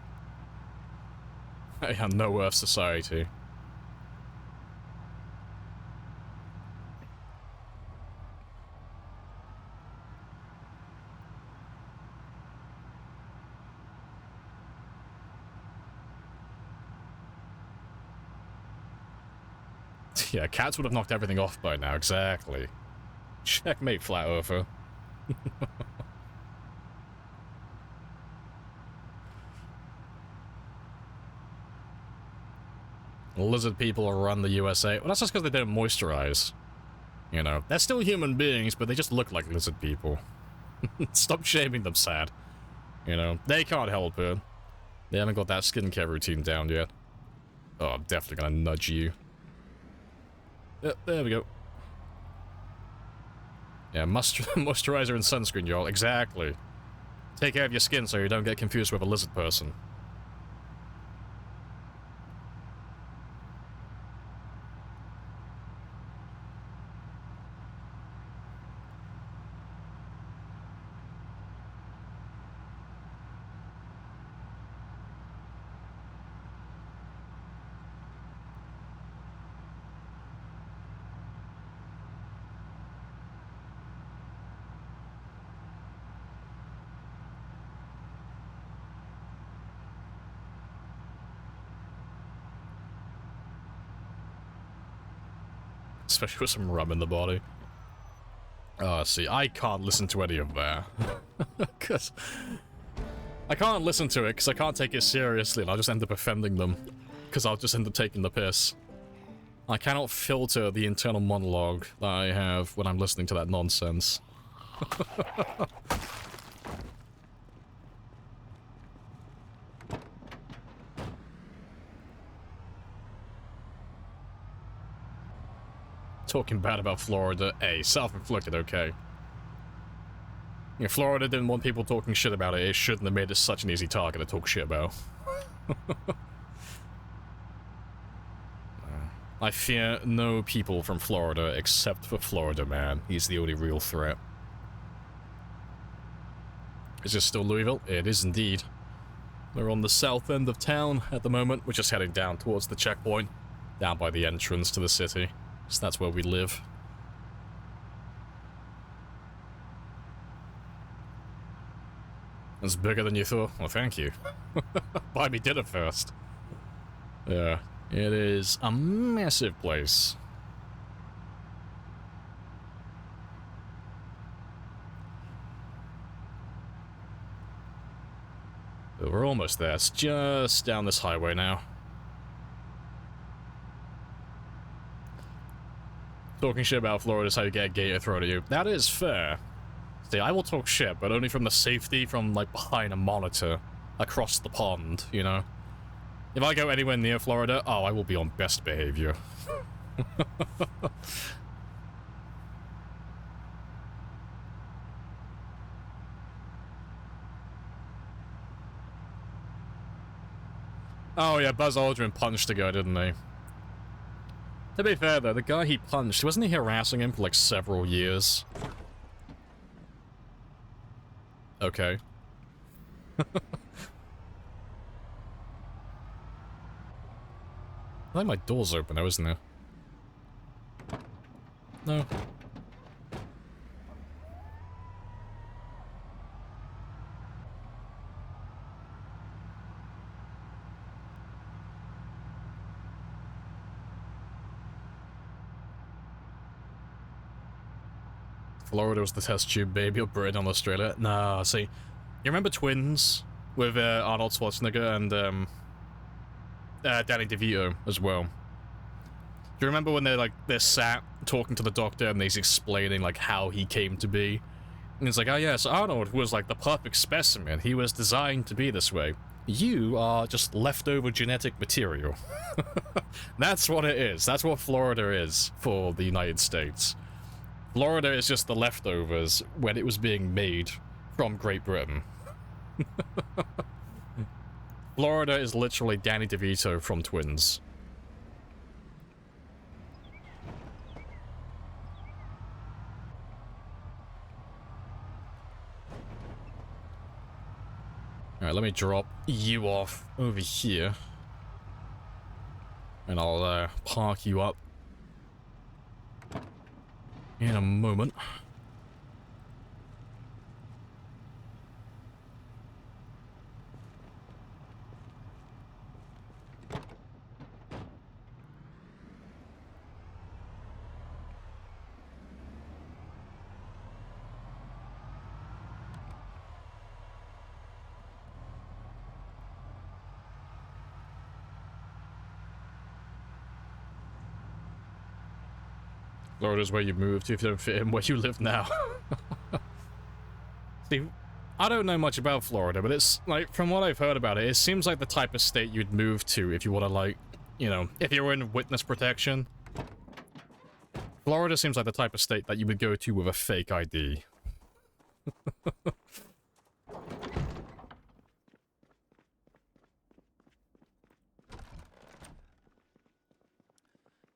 I have no Earth society. Yeah, cats would have knocked everything off by now, exactly. Checkmate, Flat Earther. Lizard people run the USA. Well, that's just because they don't moisturize. You know, they're still human beings, but they just look like lizard people. Stop shaming them, sad. You know, they can't help it. They haven't got that skincare routine down yet. Oh, I'm definitely gonna nudge you. There we go. Yeah, moisturizer and sunscreen, y'all. Exactly. Take care of your skin so you don't get confused with a lizard person. especially with some rum in the body. Oh, see, I can't listen to any of that. Because I can't listen to it because I can't take it seriously and I'll just end up offending them. Because I'll just end up taking the piss. I cannot filter the internal monologue that I have when I'm listening to that nonsense. Talking bad about Florida. Hey, self-inflicted, okay. If Florida didn't want people talking shit about it, it shouldn't have made it such an easy target to talk shit about. I fear no people from Florida except for Florida Man. He's the only real threat. Is this still Louisville? It is indeed. We're on the south end of town at the moment. We're just heading down towards the checkpoint. Down by the entrance to the city. So that's where we live. It's bigger than you thought. Well, thank you. Buy me dinner first. Yeah, it is a massive place. But we're almost there. It's just down this highway now. Talking shit about Florida is how you get a gator thrown at you. That is fair. See, I will talk shit, but only from the safety from, like, behind a monitor across the pond, you know? If I go anywhere near Florida, oh, I will be on best behavior. Oh, yeah, Buzz Aldrin punched a guy, didn't he? To be fair, though, the guy he punched, wasn't he harassing him for, like, several years? Okay. I think my door's open though, isn't it? No. Florida was the test tube baby of Britain on Australia. Nah, see. You remember Twins? With Arnold Schwarzenegger and Danny DeVito as well. Do you remember when they're sat talking to the doctor and he's explaining like how he came to be? And it's like, oh yes, Arnold was like the perfect specimen. He was designed to be this way. You are just leftover genetic material. That's what it is. That's what Florida is for the United States. Florida is just the leftovers when it was being made from Great Britain. Florida is literally Danny DeVito from Twins. Alright, let me drop you off over here. And I'll park you up in a moment. Florida's where you moved if you don't fit in where you live now. See, I don't know much about Florida, but it's, like, from what I've heard about it, it seems like the type of state you'd move to if you want to, like, you know, if you're in witness protection. Florida seems like the type of state that you would go to with a fake ID.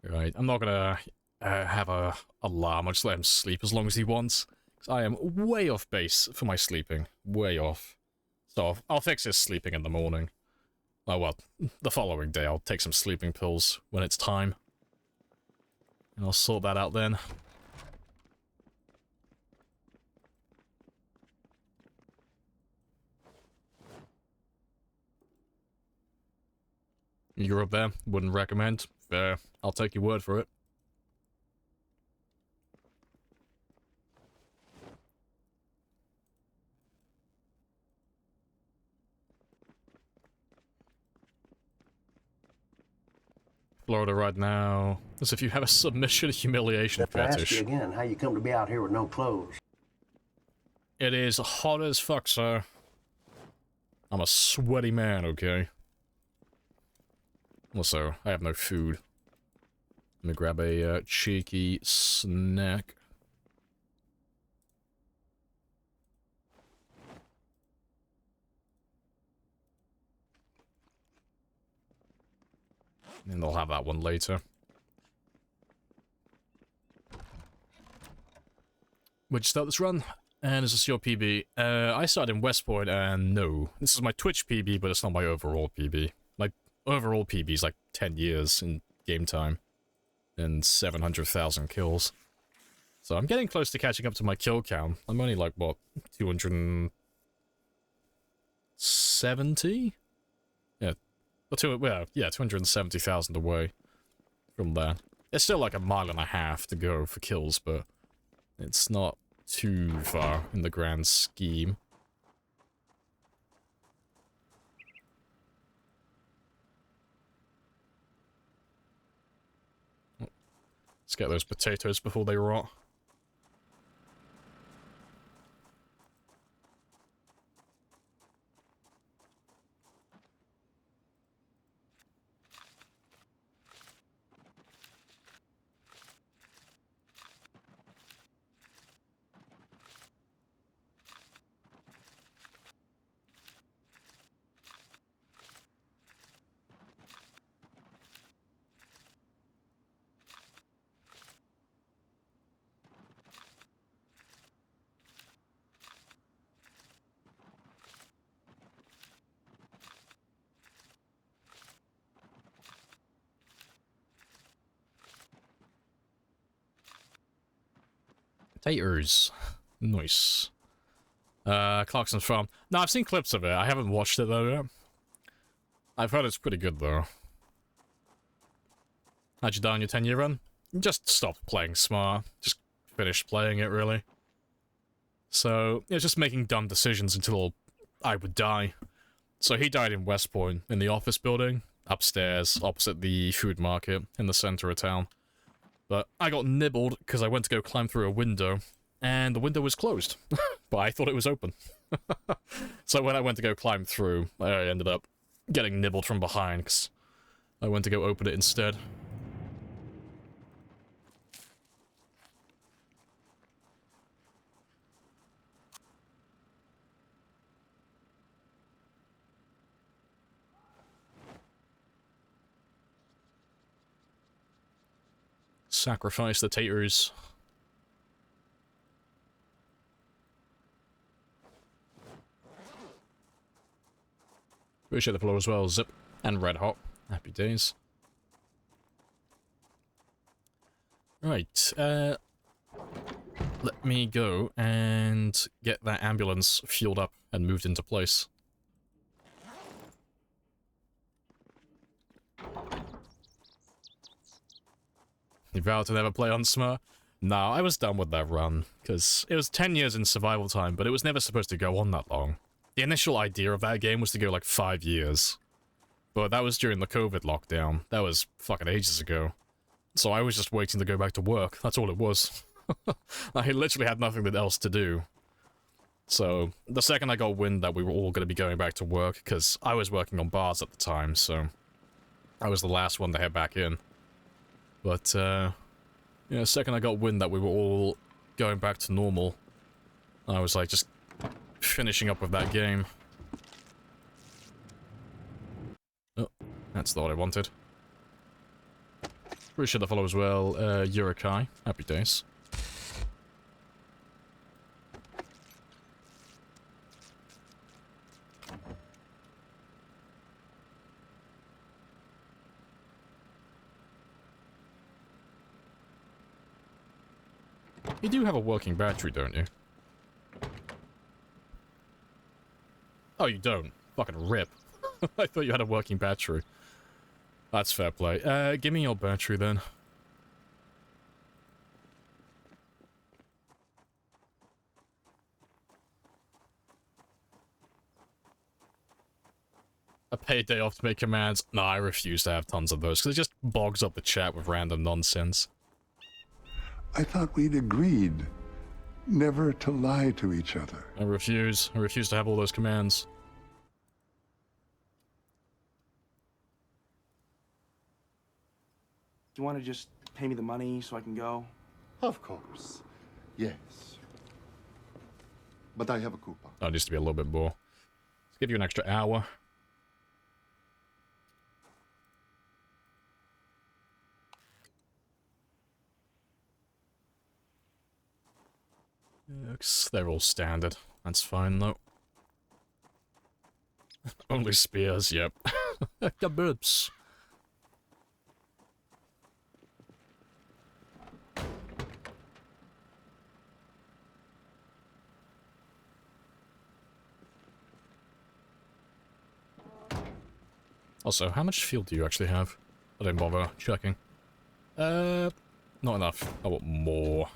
Right, I'm not gonna have a alarm. I'll just let him sleep as long as he wants. Because I am way off base for my sleeping. Way off. So I'll fix his sleeping in the morning. Oh well, the following day I'll take some sleeping pills when it's time. And I'll sort that out then. You're up there? Wouldn't recommend? Fair. I'll take your word for it. Explorer right now. As if you have a submission humiliation I ask you fetish. again how you come to be out here with no clothes. It is hot as fuck, sir. I'm a sweaty man, okay? Also, I have no food. Let me grab a cheeky snack. And they'll have that one later. Where'd you start this run? And is this your PB? I started in West Point, and no. This is my Twitch PB, but it's not my overall PB. My overall PB is like 10 years in game time. And 700,000 kills. So I'm getting close to catching up to my kill count. I'm only like, what, 270? Yeah. Well, yeah, 270,000 away from that. It's still like a mile and a half to go for kills, but it's not too far in the grand scheme. Let's get those potatoes before they rot. Taters. Nice. Clarkson's Farm. No, I've seen clips of it. I haven't watched it though yet. I've heard it's pretty good though. How'd you die on your 10-year run? Just stopped playing smart. Just finished playing it, really. So, it was just making dumb decisions until I would die. So he died in West Point, in the office building, upstairs, opposite the food market, in the center of town. But I got nibbled because I went to go climb through a window, and the window was closed. But I thought it was open. So when I went to go climb through, I ended up getting nibbled from behind, because I went to go open it instead. Sacrifice the taters. Appreciate the follow as well, Zip and Red Hot. Happy days. Right, let me go and get that ambulance fueled up and moved into place. You vowed to never play on Smart? No, I was done with that run, because it was 10 years in survival time, but it was never supposed to go on that long. The initial idea of that game was to go like 5 years. But that was during the COVID lockdown. That was fucking ages ago. So I was just waiting to go back to work. That's all it was. I literally had nothing else to do. So, the second I got wind that we were all going to be going back to work, because I was working on bars at the time, so I was the last one to head back in. But, yeah, the second I got wind that we were all going back to normal, I was like, just finishing up with that game. Oh, that's not what I wanted. Appreciate the follow as well, Yurikai. Happy days. You do have a working battery, don't you? Oh, you don't? Fucking rip. I thought you had a working battery. That's fair play. Give me your battery then. A paid day off to make commands. No, I refuse to have tons of those, because it just bogs up the chat with random nonsense. I thought we'd agreed never to lie to each other. I refuse. I refuse to have all those commands. Do you want to just pay me the money so I can go? Of course. Yes. But I have a coupon. Oh, it needs to be a little bit more. Let's give you an extra hour. They're all standard. That's fine, though. Only spears, yep. Kaboobs. Also, how much fuel do you actually have? I didn't bother checking. Not enough. I want more.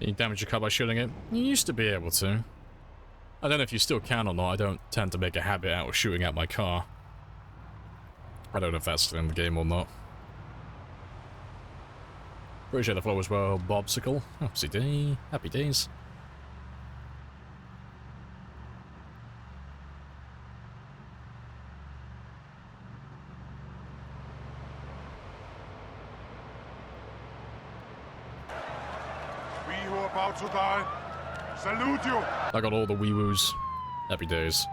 Can you damage your car by shooting it? You used to be able to. I don't know if you still can or not. I don't tend to make a habit out of shooting at my car. I don't know if that's still in the game or not. Appreciate the follow as well, Bobsicle. Happy day. Happy days. We who are about to die, salute you! I got all the wee-woos. Happy days.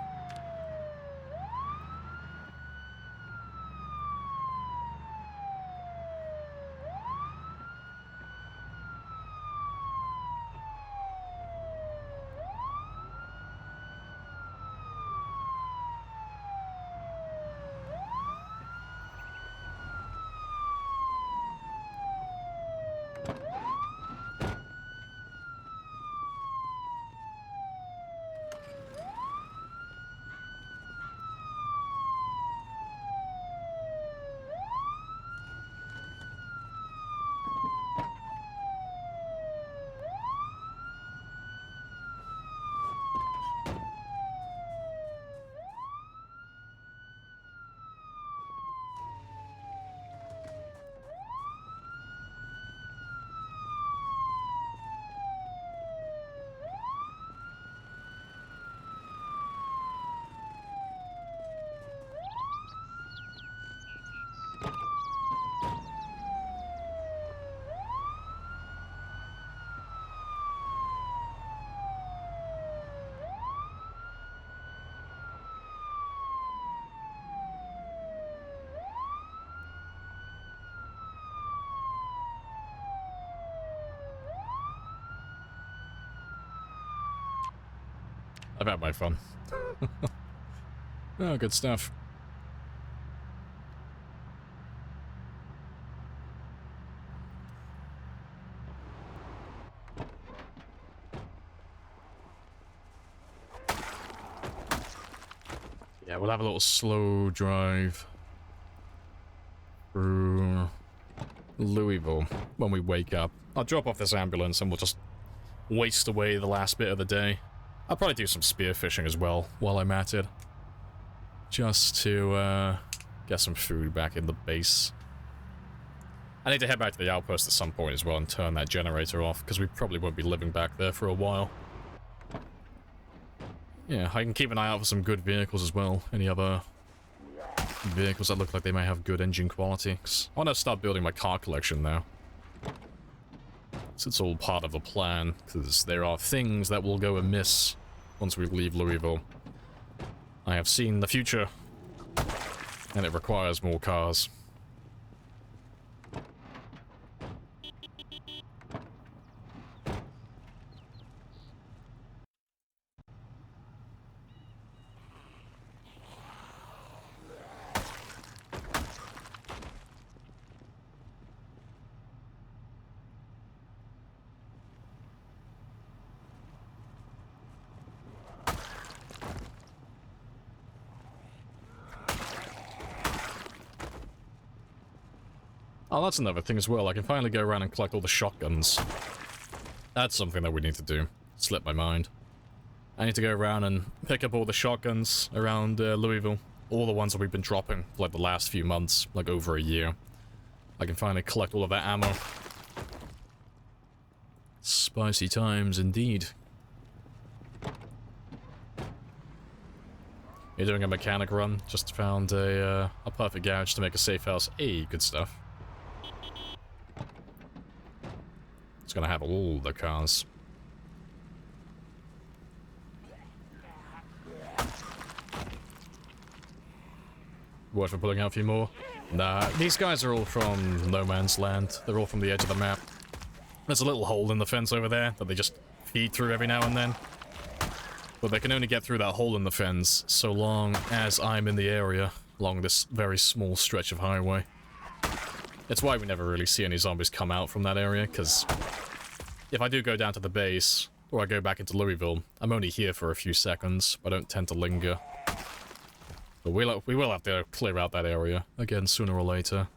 I've had my fun. Oh, good stuff. Yeah, we'll have a little slow drive through Louisville when we wake up. I'll drop off this ambulance and we'll just waste away the last bit of the day. I'll probably do some spearfishing as well while I'm at it. Just to get some food back in the base. I need to head back to the outpost at some point as well and turn that generator off, because we probably won't be living back there for a while. Yeah, I can keep an eye out for some good vehicles as well. Any other vehicles that look like they may have good engine quality. 'Cause I want to start building my car collection now. So it's all part of the plan, because there are things that will go amiss once we leave Louisville. I have seen the future, and it requires more cars. Oh, that's another thing as well. I can finally go around and collect all the shotguns. That's something that we need to do. Slipped my mind. I need to go around and pick up all the shotguns around Louisville. All the ones that we've been dropping for like the last few months, like over a year. I can finally collect all of that ammo. Spicy times indeed. You're doing a mechanic run. Just found a perfect garage to make a safe house. Hey, good stuff. It's gonna have all the cars. What, for pulling out a few more? Nah, these guys are all from no man's land. They're all from the edge of the map. There's a little hole in the fence over there that they just feed through every now and then. But they can only get through that hole in the fence so long as I'm in the area along this very small stretch of highway. It's why we never really see any zombies come out from that area, because if I do go down to the base, or I go back into Louisville, I'm only here for a few seconds. I don't tend to linger. But we will have to clear out that area again sooner or later.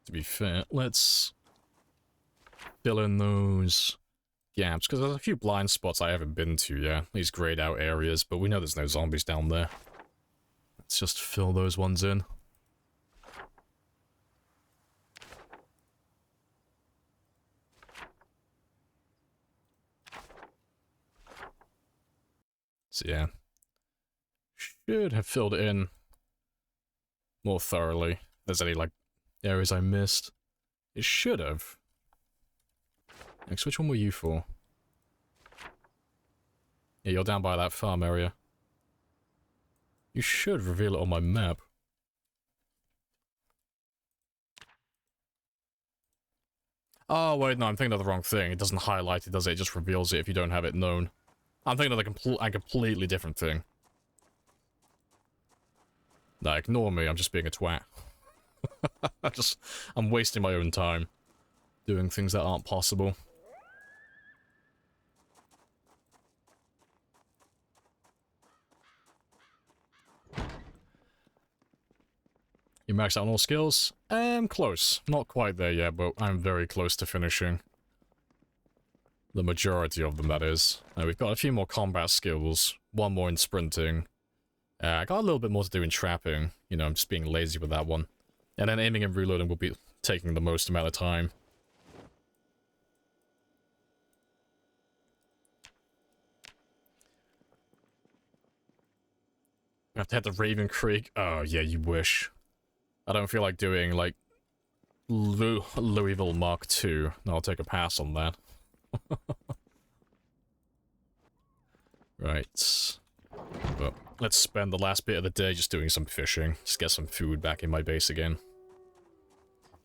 To be fair, let's fill in those gaps, because there's a few blind spots I haven't been to yet. These grayed out areas, but we know there's no zombies down there. Let's just fill those ones in. So yeah, should have filled it in more thoroughly. If there's any, like, areas I missed. It should have. Next, which one were you for? Yeah, you're down by that farm area. You should reveal it on my map. Oh, wait, no, I'm thinking of the wrong thing. It doesn't highlight it, does it? It just reveals it if you don't have it known. I'm thinking of a completely different thing. Nah, ignore me, I'm just being a twat. I'm wasting my own time doing things that aren't possible. You maxed out on all skills? Close. Not quite there yet, but I'm very close to finishing. The majority of them, that is. We've got a few more combat skills, one more in sprinting. I got a little bit more to do in trapping. You know, I'm just being lazy with that one. And then aiming and reloading will be taking the most amount of time. I have to head to Raven Creek. Oh, yeah, you wish. I don't feel like doing, like, Louisville Mark II. No, I'll take a pass on that. Right. But let's spend the last bit of the day just doing some fishing. Just get some food back in my base again.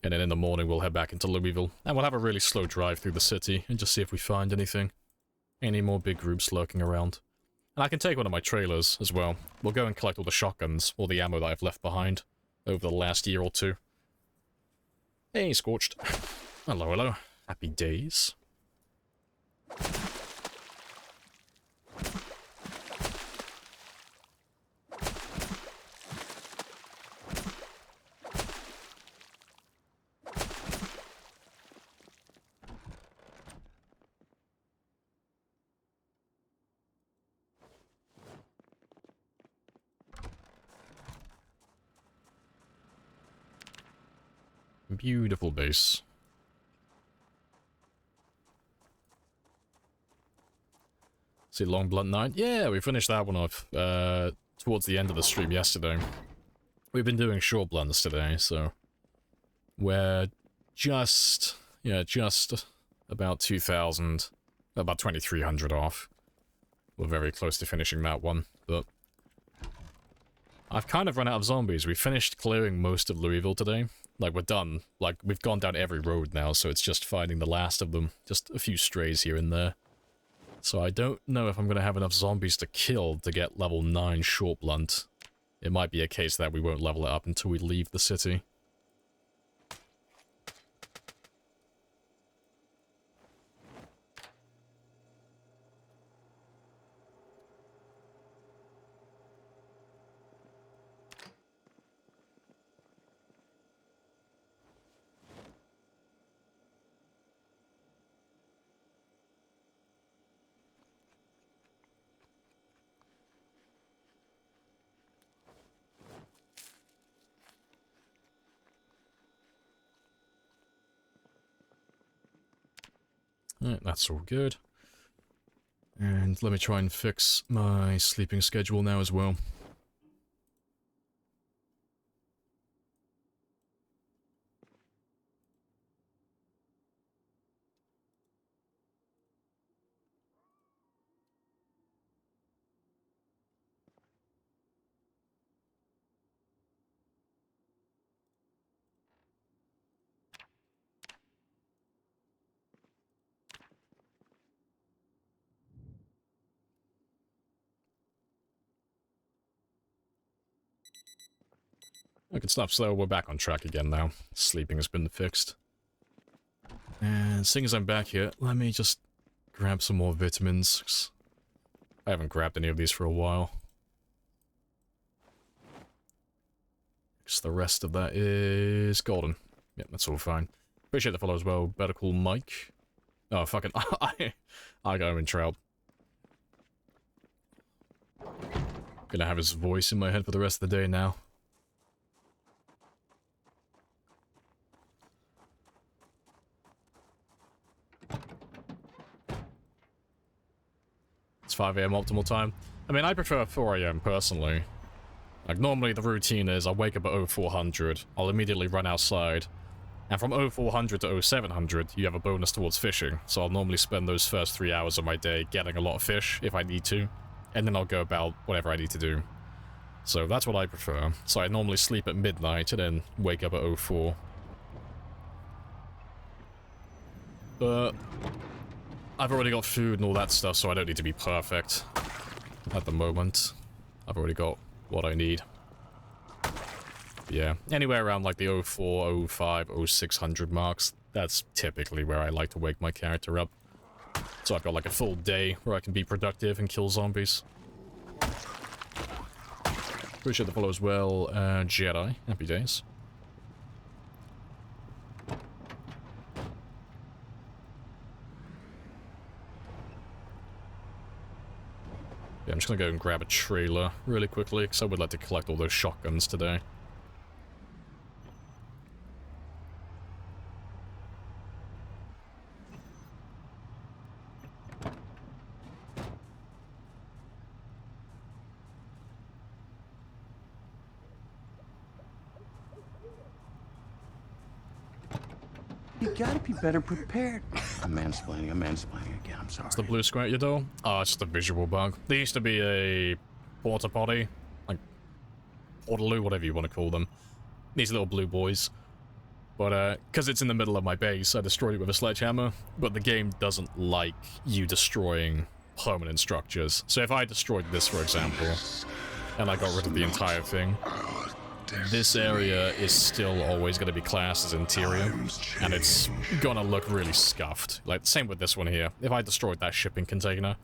And then in the morning we'll head back into Louisville. And we'll have a really slow drive through the city and just see if we find anything. Any more big groups lurking around. And I can take one of my trailers as well. We'll go and collect all the shotguns, all the ammo that I've left behind over the last year or two. Hey, Scorched. Hello, hello. Happy days. Beautiful base. See Long Blunt Night? Yeah, we finished that one off towards the end of the stream yesterday. We've been doing short blunts today, so we're just about 2,000, about 2,300 off. We're very close to finishing that one, but I've kind of run out of zombies. We finished clearing most of Louisville today. Like, we're done. Like, we've gone down every road now, so it's just finding the last of them. Just a few strays here and there. So I don't know if I'm going to have enough zombies to kill to get level 9 short blunt. It might be a case that we won't level it up until we leave the city. Alright, that's all good. And let me try and fix my sleeping schedule now as well. Good stuff, so we're back on track again now. Sleeping has been fixed. And seeing as I'm back here, let me just grab some more vitamins. I haven't grabbed any of these for a while. Because the rest of that is golden. Yep, that's all fine. Appreciate the follow as well. Better Call Mike. Oh, fucking I got him in trout. Gonna have his voice in my head for the rest of the day now. It's 5 AM optimal time. I mean, I prefer 4 AM personally. Like, normally the routine is I wake up at 0400, I'll immediately run outside, and from 0400 to 0700, you have a bonus towards fishing, so I'll normally spend those first 3 hours of my day getting a lot of fish, if I need to, and then I'll go about whatever I need to do. So that's what I prefer. So I normally sleep at midnight, and then wake up at 04. But I've already got food and all that stuff, so I don't need to be perfect at the moment. I've already got what I need. But yeah, anywhere around like the 04, 05, 0600 marks, that's typically where I like to wake my character up. So I've got like a full day where I can be productive and kill zombies. Appreciate the follow as well, Jedi. Happy days. Yeah, I'm just gonna go and grab a trailer really quickly, because I would like to collect all those shotguns today. You gotta be better prepared. I'm mansplaining again, I'm sorry. It's the blue square at your door? Oh, it's just a visual bug. There used to be a porta potty, like portaloo, whatever you want to call them. These little blue boys. But because it's in the middle of my base, I destroyed it with a sledgehammer. But the game doesn't like you destroying permanent structures. So if I destroyed this, for example, and I got rid of the entire thing, this area is still always going to be classed as interior, and it's gonna look really scuffed. Like, same with this one here. If I destroyed that shipping container,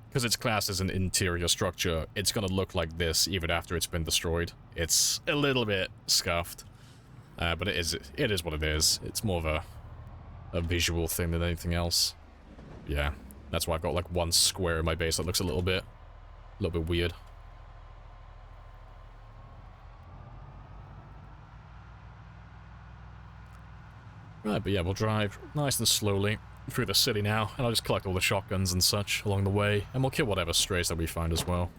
because it's classed as an interior structure, it's gonna look like this even after it's been destroyed. It's a little bit scuffed, but it is what it is. It's more of a visual thing than anything else. Yeah, that's why I've got like one square in my base that looks a little bit weird. Right, but yeah, we'll drive nice and slowly through the city now, and I'll just collect all the shotguns and such along the way, and we'll kill whatever strays that we find as well.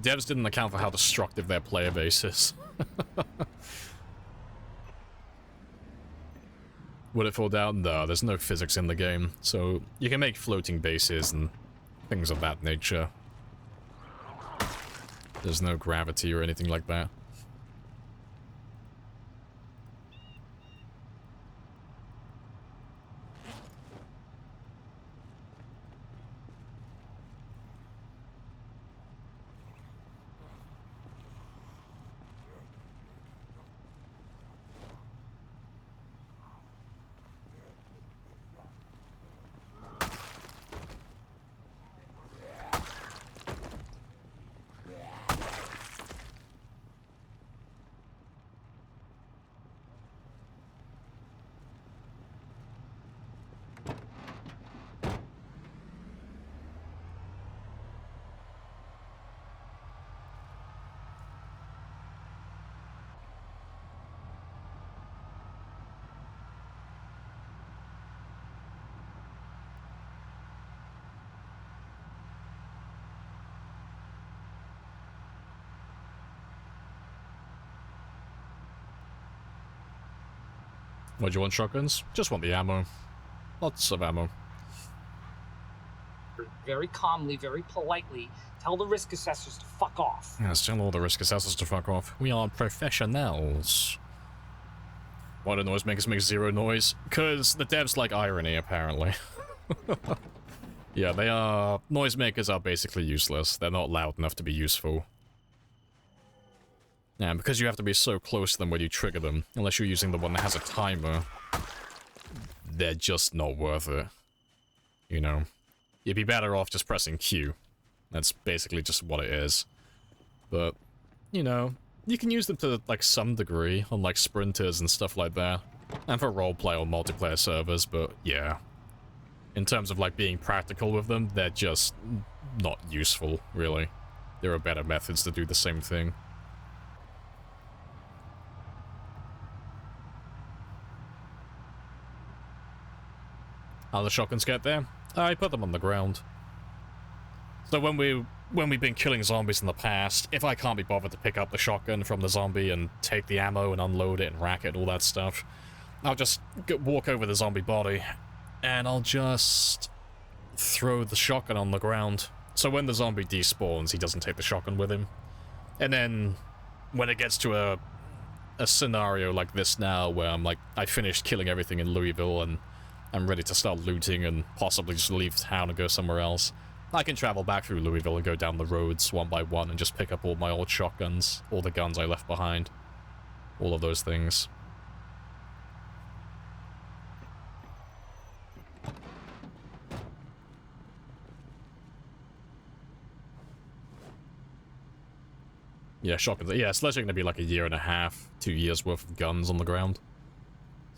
Devs didn't account for how destructive their player base is. Would it fall down? No, there's no physics in the game, so you can make floating bases and things of that nature. There's no gravity or anything like that. What, do you want shotguns? Just want the ammo. Lots of ammo. Very calmly, very politely, tell the risk assessors to fuck off. Yes, tell all the risk assessors to fuck off. We are professionals. Why do noisemakers make zero noise? Because the devs like irony, apparently. Yeah, they are... Noisemakers are basically useless. They're not loud enough to be useful. Yeah, and because you have to be so close to them when you trigger them, unless you're using the one that has a timer, they're just not worth it. You know? You'd be better off just pressing Q. That's basically just what it is. But, you know, you can use them to, like, some degree on, like, sprinters and stuff like that. And for roleplay or multiplayer servers, but, yeah. In terms of, like, being practical with them, they're just not useful, really. There are better methods to do the same thing. How the shotguns get there? I put them on the ground. So when we've been killing zombies in the past, if I can't be bothered to pick up the shotgun from the zombie and take the ammo and unload it and rack it and all that stuff, I'll just walk over the zombie body and I'll just throw the shotgun on the ground. So when the zombie despawns, he doesn't take the shotgun with him. And then when it gets to a scenario like this now where I'm like, I finished killing everything in Louisville and I'm ready to start looting and possibly just leave town and go somewhere else, I can travel back through Louisville and go down the roads one by one and just pick up all my old shotguns, all the guns I left behind, all of those things. Yeah, shotguns. Yeah, it's literally going to be like a year and a half, 2 years worth of guns on the ground.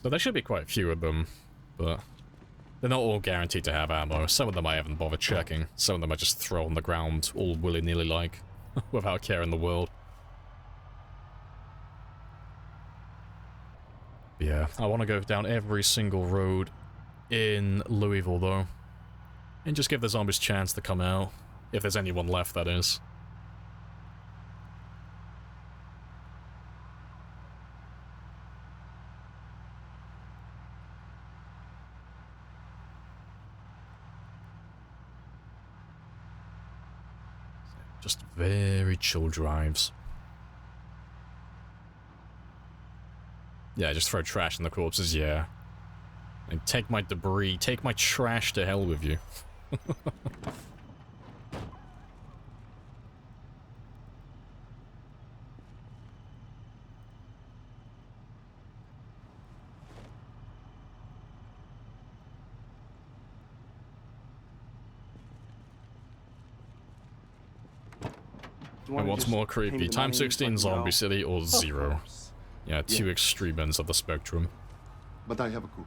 So there should be quite a few of them. But they're not all guaranteed to have ammo. Some of them I haven't bothered checking. Some of them I just throw on the ground all willy-nilly like, without care in the world. Yeah, I want to go down every single road in Louisville though. And just give the zombies a chance to come out. If there's anyone left, that is. Just very chill drives. Yeah, just throw trash in the corpses, yeah. And take my debris, take my trash to hell with you. And what's more creepy, Time 16 Zombie City or Zero? Yeah, two extreme ends of the spectrum. But I have a coupon.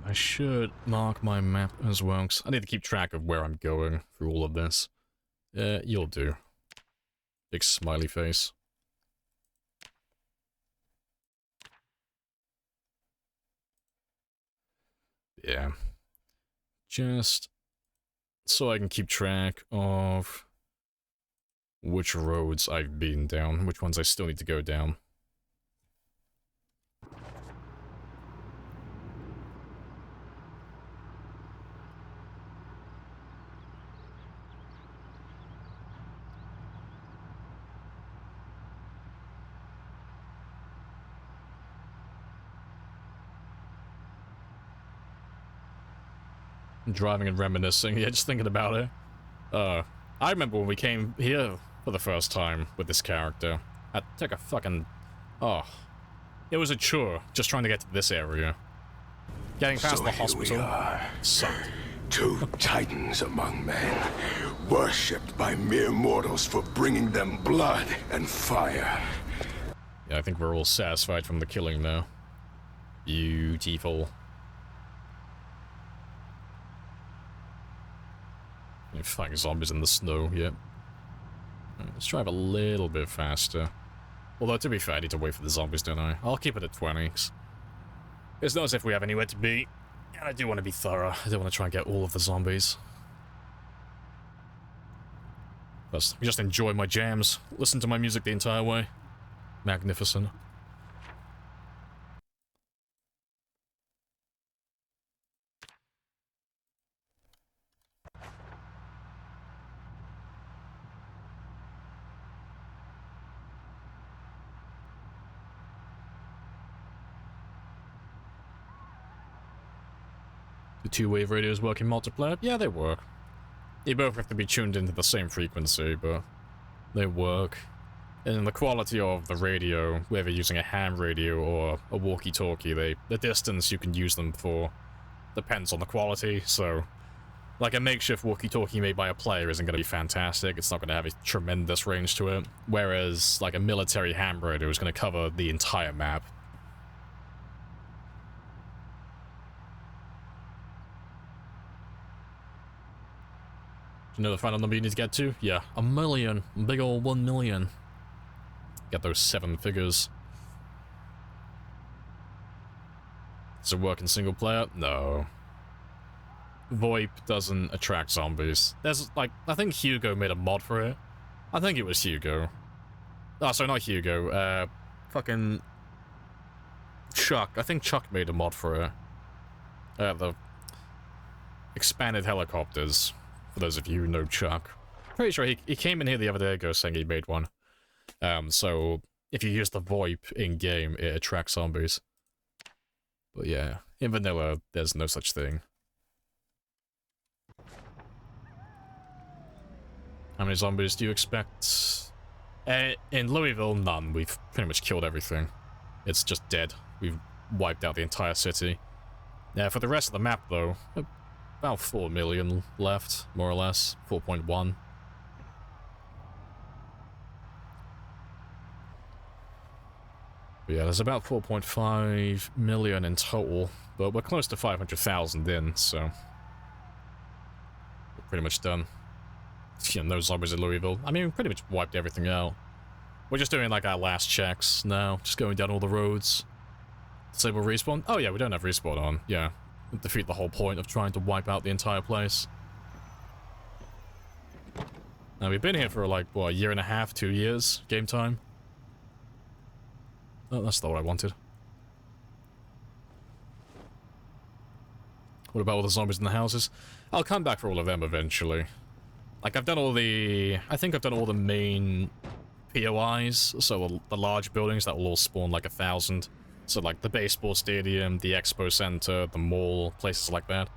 I should mark my map as well, because I need to keep track of where I'm going through all of this. You'll do. Big smiley face. Yeah. Just so I can keep track of which roads I've been down, which ones I still need to go down. Driving and reminiscing, yeah, just thinking about it. I remember when we came here for the first time with this character. I took a fucking... Oh. It was a chore, just trying to get to this area. Getting past the hospital sucked. Two titans among men, worshipped by mere mortals for bringing them blood and fire. Yeah, I think we're all satisfied from the killing now. Beautiful. Fucking zombies in the snow, yep. Let's drive a little bit faster. Although, to be fair, I need to wait for the zombies, don't I? I'll keep it at 20. It's not as if we have anywhere to be. And I do want to be thorough. I do want to try and get all of the zombies. Just enjoy my jams. Listen to my music the entire way. Magnificent. The two-wave radios work in multiplayer? Yeah, they work. They both have to be tuned into the same frequency, but they work. And the quality of the radio, whether using a ham radio or a walkie-talkie, the distance you can use them for depends on the quality, so... Like, a makeshift walkie-talkie made by a player isn't going to be fantastic, it's not going to have a tremendous range to it, whereas, like, a military ham radio is going to cover the entire map. You know the final number you need to get to? Yeah, 1 million. Big ol' 1 million. Get those 7 figures. Does it work in single player? No. VoIP doesn't attract zombies. There's, like, I think Hugo made a mod for it. I think it was Hugo. Oh, sorry, not Hugo. Fucking... Chuck. I think Chuck made a mod for it. The... Expanded helicopters. For those of you who know Chuck. Pretty sure he came in here the other day ago saying he made one. So if you use the VoIP in-game, it attracts zombies. But yeah, in vanilla, there's no such thing. How many zombies do you expect? In Louisville, none. We've pretty much killed everything. It's just dead. We've wiped out the entire city. For the rest of the map, though, about 4 million left, more or less. 4.1. But yeah, there's about 4.5 million in total, but we're close to 500,000 in, so... We're pretty much done. Yeah, no zombies in Louisville. I mean, we pretty much wiped everything out. We're just doing, like, our last checks now, just going down all the roads. Disable respawn? Oh yeah, we don't have respawn on, yeah. Defeat the whole point of trying to wipe out the entire place. Now, we've been here for like, what, a year and a half, 2 years, game time? Oh, that's not what I wanted. What about all the zombies in the houses? I'll come back for all of them eventually. Like, I've done all the... I think I've done all the main POIs, so the large buildings that will all spawn like 1,000. So, like, the baseball stadium, the expo center, the mall, places like that.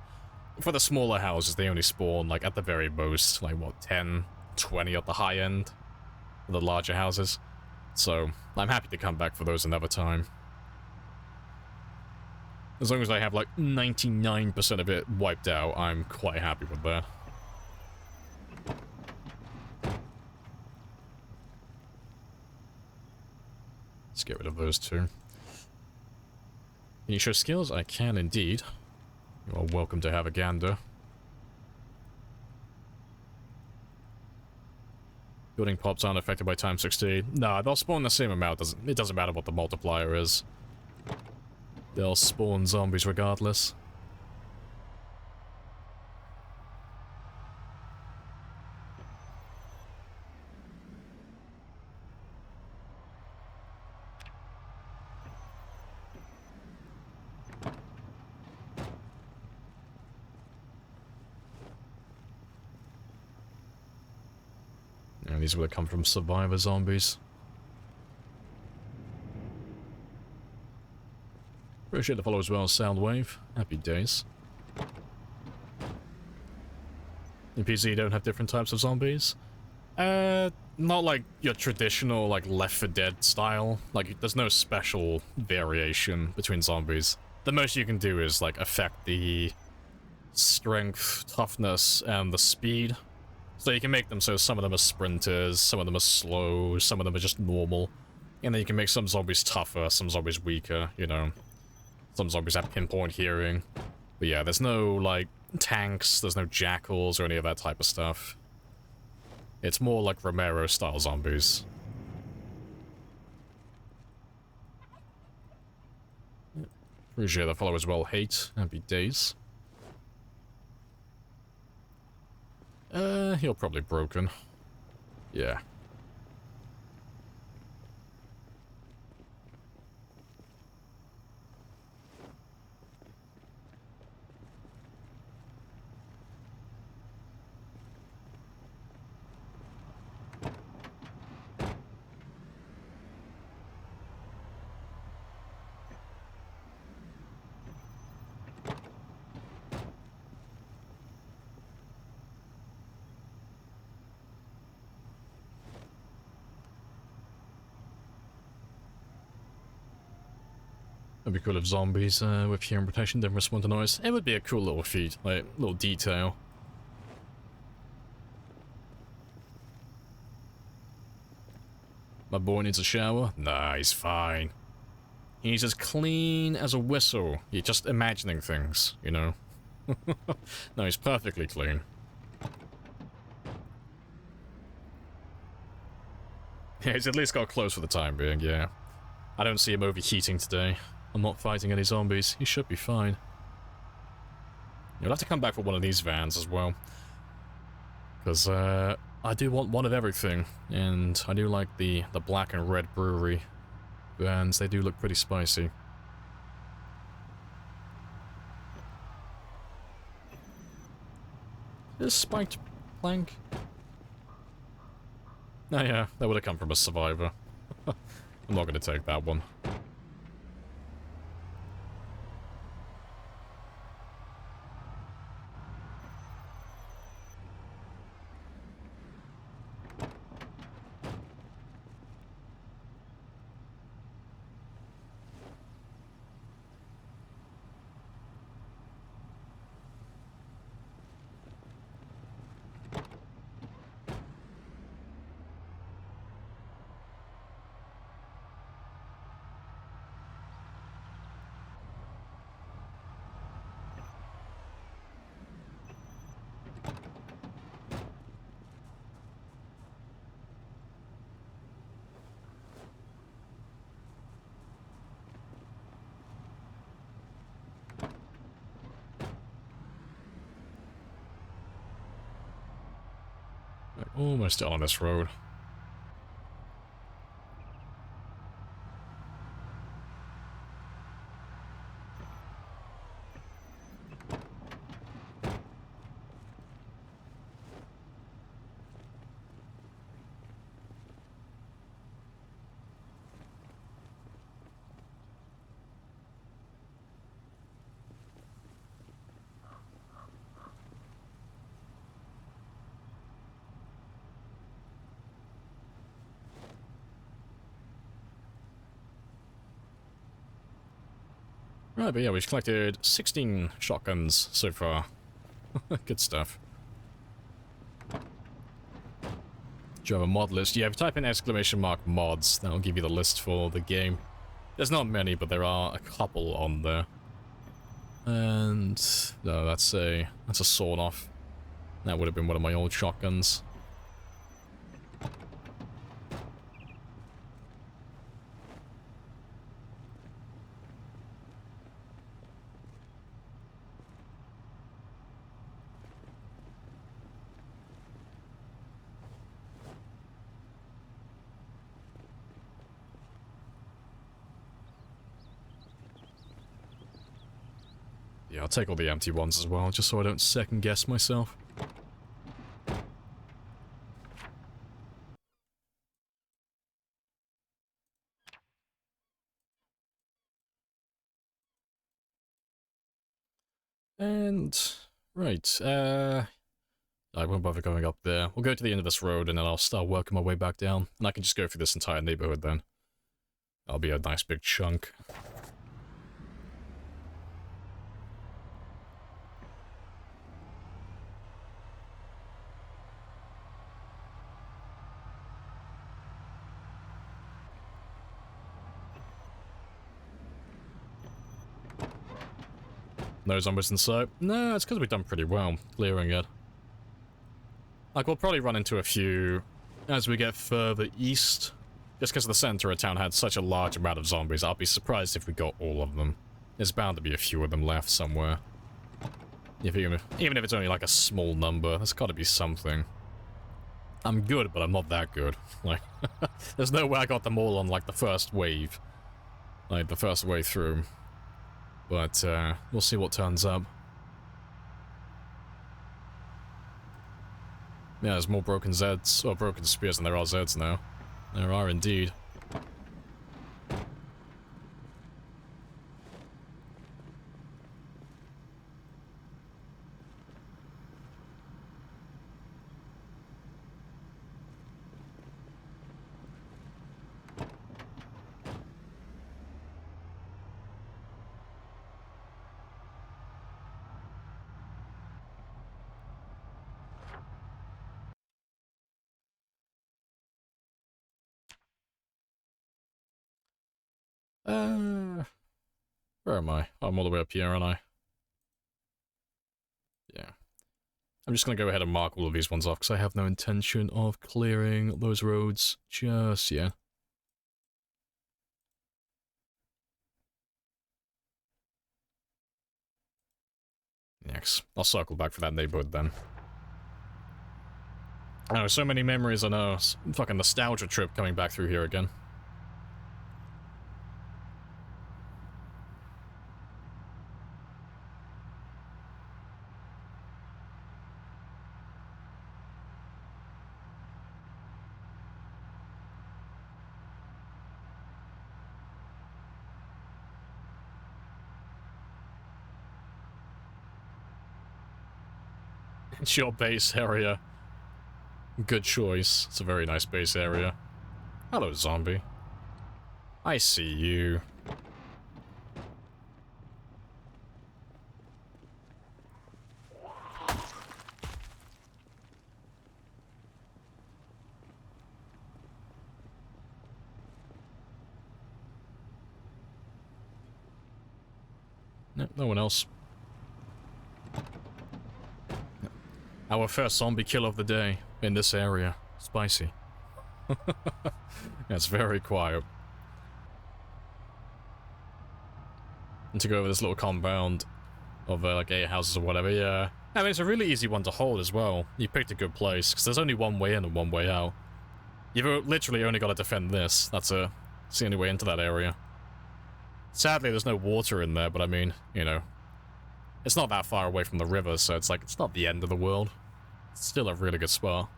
For the smaller houses, they only spawn, like, at the very most, like, what, 10, 20 at the high end? The larger houses. So, I'm happy to come back for those another time. As long as I have, like, 99% of it wiped out, I'm quite happy with that. Let's get rid of those two. Can you show skills? I can indeed. You are welcome to have a gander. Building pops aren't affected by time 60. Nah, they'll spawn the same amount. It doesn't matter what the multiplier is. They'll spawn zombies regardless. And these would have come from survivor zombies. Appreciate the follow as well, Soundwave. Happy days. In PC, you don't have different types of zombies? Not like your traditional, like, Left 4 Dead style. Like, there's no special variation between zombies. The most you can do is, like, affect the strength, toughness, and the speed. So you can make them so some of them are sprinters, some of them are slow, some of them are just normal. And then you can make some zombies tougher, some zombies weaker, you know. Some zombies have pinpoint hearing. But yeah, there's no, like, tanks, there's no jackals or any of that type of stuff. It's more like Romero-style zombies. Appreciate the follow as well, Hate. Happy days. You're probably broken. Yeah. It'd be cool if zombies with hearing protection didn't respond to noise. It would be a cool little feat, like, little detail. My boy needs a shower? Nah, he's fine. He's as clean as a whistle. You're just imagining things, you know? No, he's perfectly clean. Yeah, he's at least got close for the time being, yeah. I don't see him overheating today. I'm not fighting any zombies. He should be fine. You'll have to come back for one of these vans as well. Because, I do want one of everything. And I do like the black and red brewery vans. They do look pretty spicy. This spiked plank? Oh yeah, that would have come from a survivor. I'm not going to take that one. almost done on this road. Right, but yeah, we've collected 16 shotguns so far. Good stuff. Do you have a mod list? Yeah, if you type in !mods, that'll give you the list for the game. There's not many, but there are a couple on there. And no, that's a sawed-off. That would have been one of my old shotguns. Yeah, I'll take all the empty ones as well, just so I don't second guess myself. And right, I won't bother going up there. We'll go to the end of this road and then I'll start working my way back down. And I can just go through this entire neighborhood then. That'll be a nice big chunk. No zombies in sight? No, it's because we've done pretty well clearing it. Like, we'll probably run into a few as we get further east. Just because the center of town had such a large amount of zombies, I'll be surprised if we got all of them. There's bound to be a few of them left somewhere. Even if it's only like a small number, there's got to be something. I'm good, but I'm not that good. Like, there's no way I got them all on, like, the first wave. Like, the first way through. But, we'll see what turns up. Yeah, there's more broken Zeds, or broken spears than there are Zeds now. There are indeed. Where am I? I'm all the way up here, aren't I? Yeah. I'm just gonna go ahead and mark all of these ones off, because I have no intention of clearing those roads just yet. Yes, I'll circle back for that neighborhood then. Oh, so many memories, I know. It's a fucking nostalgia trip coming back through here again. It's your base area. Good choice. It's a very nice base area. Hello, zombie. I see you. No, no one else. Our first zombie kill of the day in this area. Spicy. That's very quiet. And to go over this little compound, Of like 8 houses or whatever, yeah. I mean, it's a really easy one to hold as well. You picked a good place, because there's only one way in and one way out. You've literally only got to defend this. That's the only way into that area. Sadly, there's no water in there, but I mean, you know, it's not that far away from the river, so it's like, it's not the end of the world. It's still a really good spot.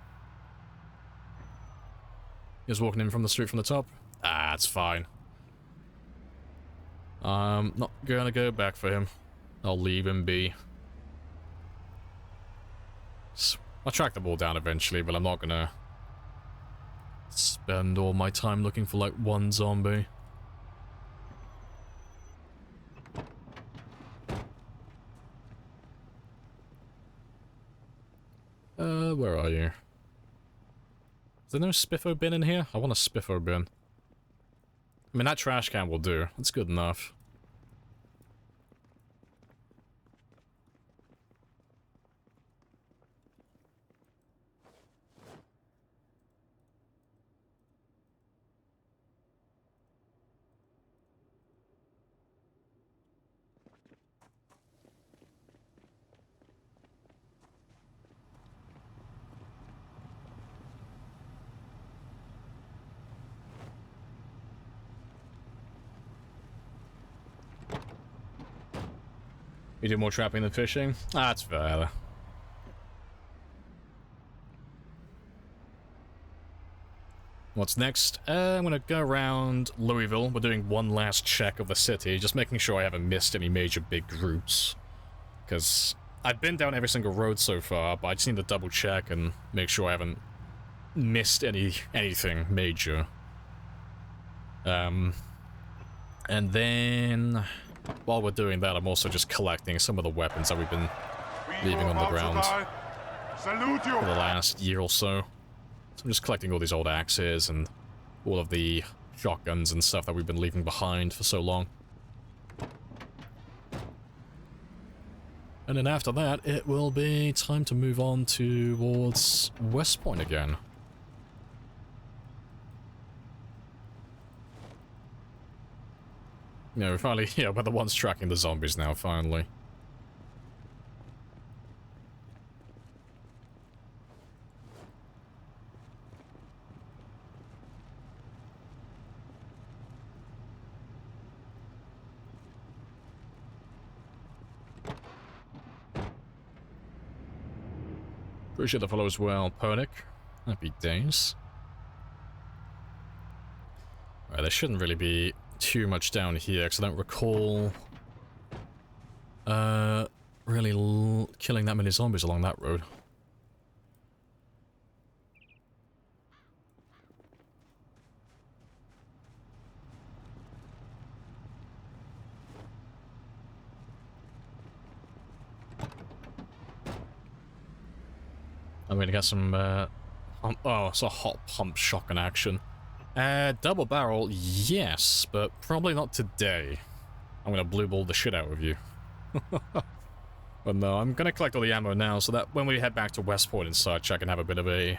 He was walking in from the street from the top. Ah, it's fine. I'm not gonna go back for him. I'll leave him be. I'll track the ball down eventually, but I'm not gonna spend all my time looking for like one zombie. Where are you? Is there no spiffo bin in here? I want a spiffo bin. I mean, that trash can will do. That's good enough. You do more trapping than fishing? Ah, that's fair. What's next? I'm gonna go around Louisville. We're doing one last check of the city, just making sure I haven't missed any major big groups. Because I've been down every single road so far, but I just need to double check and make sure I haven't missed anything major. And then, while we're doing that, I'm also just collecting some of the weapons that we've been leaving on the ground for the last year or so. So I'm just collecting all these old axes and all of the shotguns and stuff that we've been leaving behind for so long. And then after that, it will be time to move on towards West Point again. Yeah, we're finally, yeah, we're the ones tracking the zombies now, finally. Appreciate the follow as well, Ponic. Happy days. Alright, there shouldn't really be too much down here, because I don't recall really killing that many zombies along that road. I'm gonna get some oh, it's a hot pump shotgun action. Double barrel, yes, but probably not today. I'm gonna blue ball the shit out of you. But no, I'm gonna collect all the ammo now so that when we head back to Westport and such, I can have a bit of a...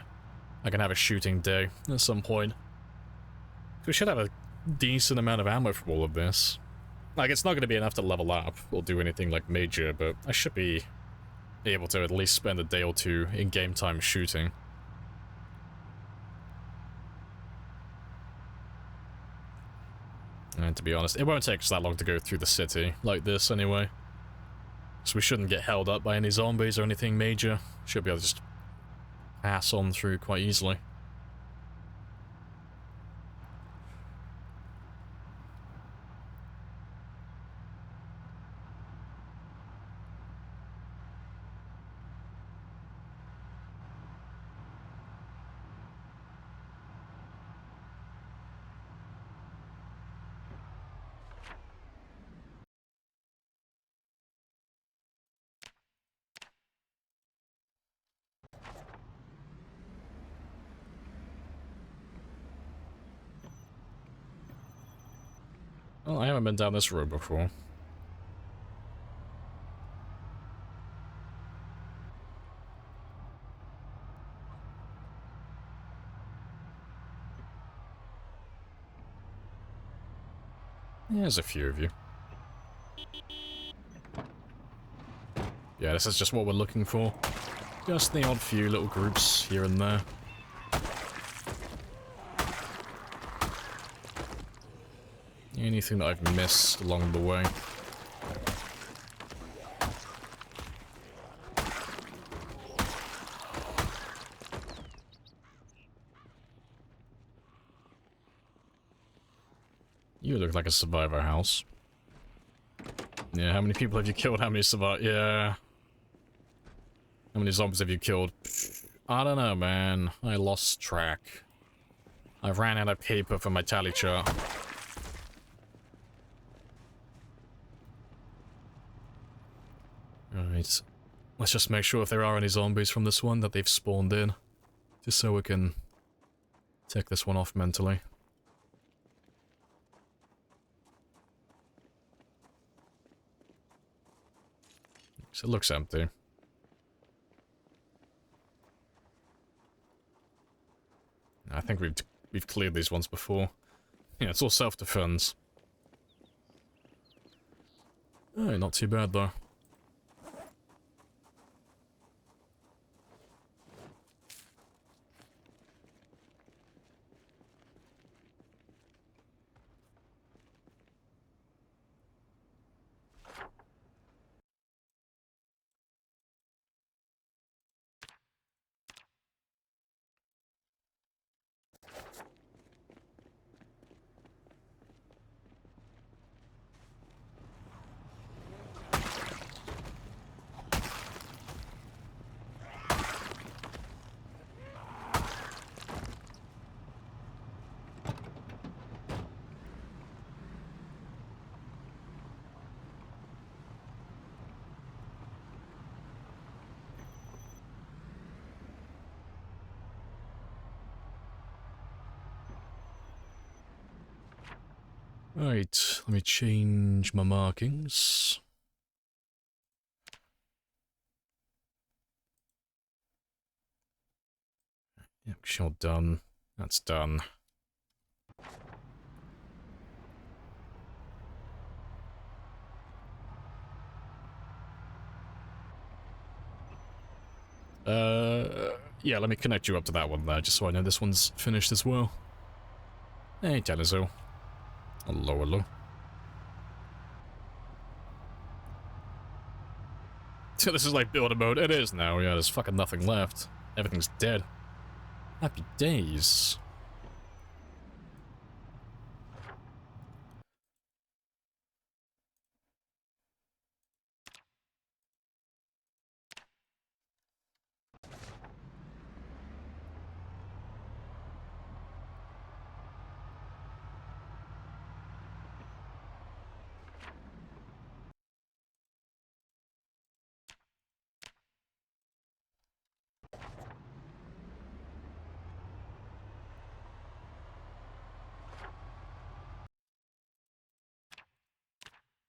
I can have a shooting day at some point. We should have a decent amount of ammo from all of this. Like, it's not gonna be enough to level up or do anything like major, but I should be able to at least spend a day or two in game time shooting. And to be honest, it won't take us that long to go through the city like this anyway. So we shouldn't get held up by any zombies or anything major. Should be able to just pass on through quite easily. Well, I haven't been down this road before. There's a few of you. Yeah, this is just what we're looking for. Just the odd few little groups here and there. Anything that I've missed along the way. You look like a survivor house. Yeah, how many people have you killed? How many survived? Yeah. How many zombies have you killed? I don't know, man. I lost track. I ran out of paper for my tally chart. Alright. Let's just make sure if there are any zombies from this one that they've spawned in. Just so we can tick this one off mentally. So it looks empty. I think we've cleared these ones before. Yeah, it's all self-defense. Alright, not too bad though. Right, let me change my markings. Yep, sure, done. That's done. Yeah, let me connect you up to that one there, just so I know this one's finished as well. Hey, Denizo. Hello, hello. So this is like builder mode. It is now, yeah, there's fucking nothing left. Everything's dead. Happy days.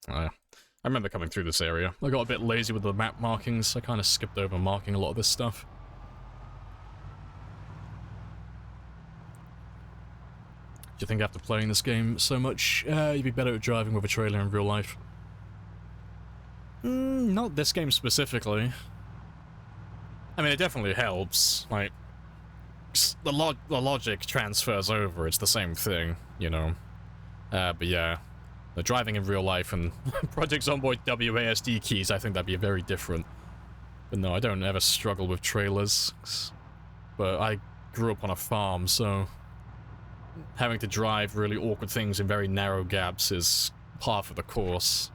I remember coming through this area. I got a bit lazy with the map markings. I kind of skipped over marking a lot of this stuff. Do you think after playing this game so much, you'd be better at driving with a trailer in real life? Not this game specifically. I mean, it definitely helps. Like, the logic transfers over. It's the same thing, you know. But yeah. The driving in real life and Project Zomboid WASD keys, I think that'd be very different. But no, I don't ever struggle with trailers. But I grew up on a farm, so having to drive really awkward things in very narrow gaps is part of the course.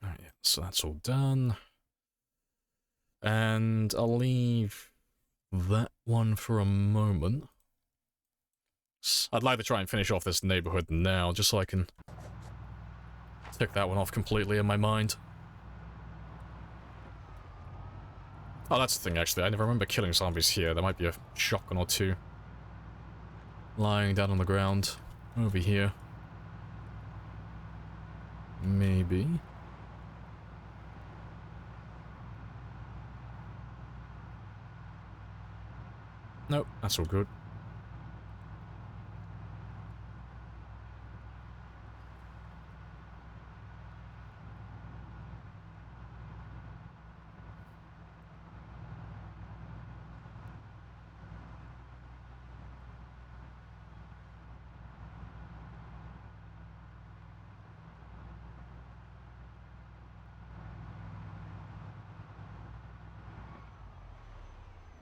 Alright, yeah, so that's all done. And I'll leave that one for a moment. I'd like to try and finish off this neighborhood now, just so I can tick that one off completely in my mind. Oh, that's the thing, actually. I never remember killing zombies here. There might be a shotgun or two lying down on the ground over here. Maybe. Nope, that's all good.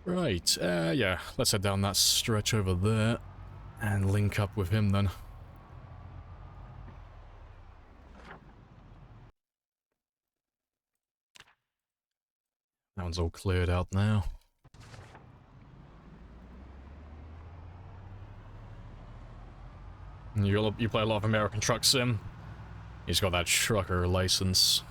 Right, yeah, let's head down that stretch over there and link up with him then. That one's all cleared out now. You play a lot of American Truck Sim? He's got that trucker license.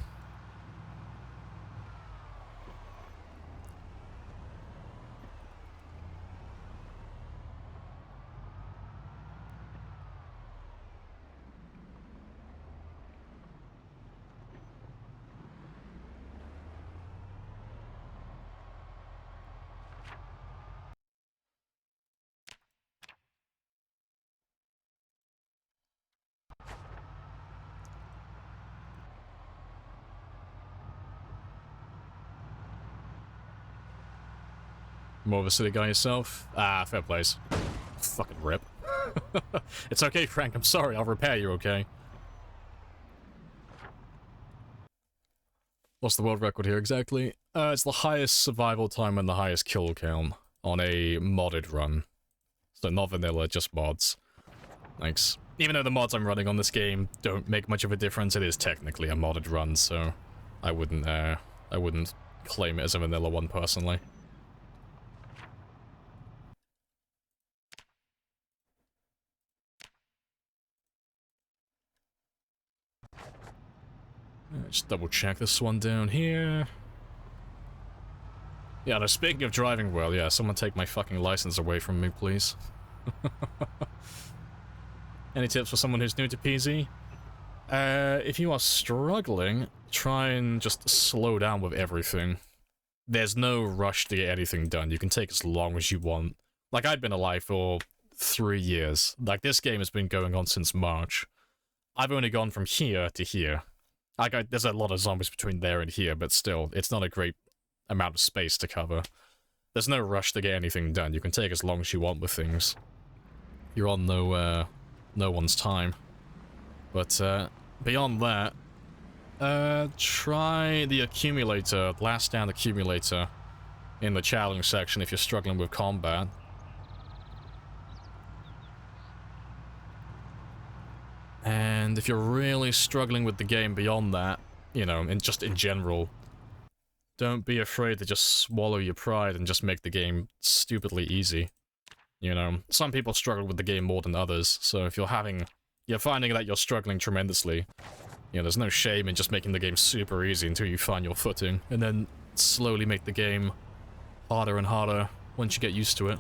More of a city guy yourself? Ah, fair place. Fucking rip. It's okay, Frank, I'm sorry, I'll repair you, okay? What's the world record here exactly? It's the highest survival time and the highest kill count on a modded run. So not vanilla, just mods. Thanks. Even though the mods I'm running on this game don't make much of a difference, it is technically a modded run, so I wouldn't claim it as a vanilla one personally. Just double check this one down here. Yeah, now speaking of driving well, yeah, someone take my fucking license away from me, please. Any tips for someone who's new to PZ? If you are struggling, try and just slow down with everything. There's no rush to get anything done. You can take as long as you want. Like, I've been alive for 3 years. Like, this game has been going on since March. I've only gone from here to here. There's a lot of zombies between there and here, but still, it's not a great amount of space to cover. There's no rush to get anything done. You can take as long as you want with things. You're on no one's time. But, beyond that, try the accumulator, last down accumulator in the challenge section if you're struggling with combat. And if you're really struggling with the game beyond that, you know, and just in general, don't be afraid to just swallow your pride and just make the game stupidly easy. You know, some people struggle with the game more than others, so if you're finding that you're struggling tremendously, you know, there's no shame in just making the game super easy until you find your footing, and then slowly make the game harder and harder once you get used to it.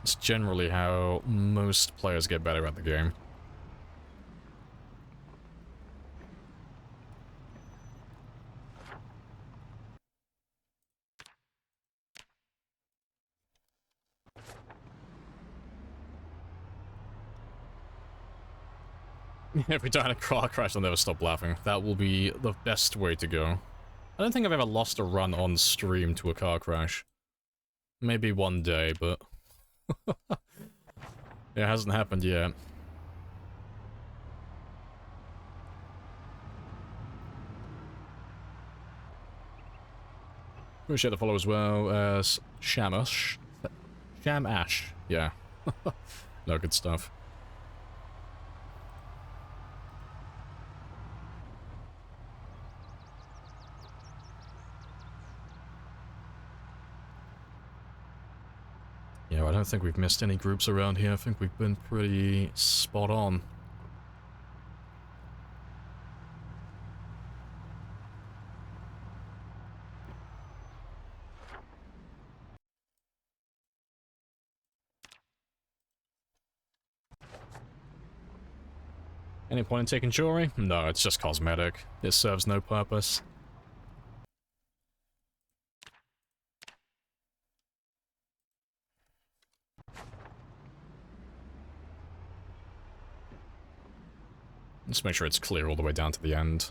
It's generally how most players get better at the game. If we die in a car crash, I'll never stop laughing. That will be the best way to go. I don't think I've ever lost a run on stream to a car crash. Maybe one day, but... it hasn't happened yet. Appreciate the follow as well as Shamash. Shamash, yeah. No, good stuff. Yeah, I don't think we've missed any groups around here. I think we've been pretty spot on. Any point in taking jewelry? No, it's just cosmetic. It serves no purpose. Just make sure it's clear all the way down to the end.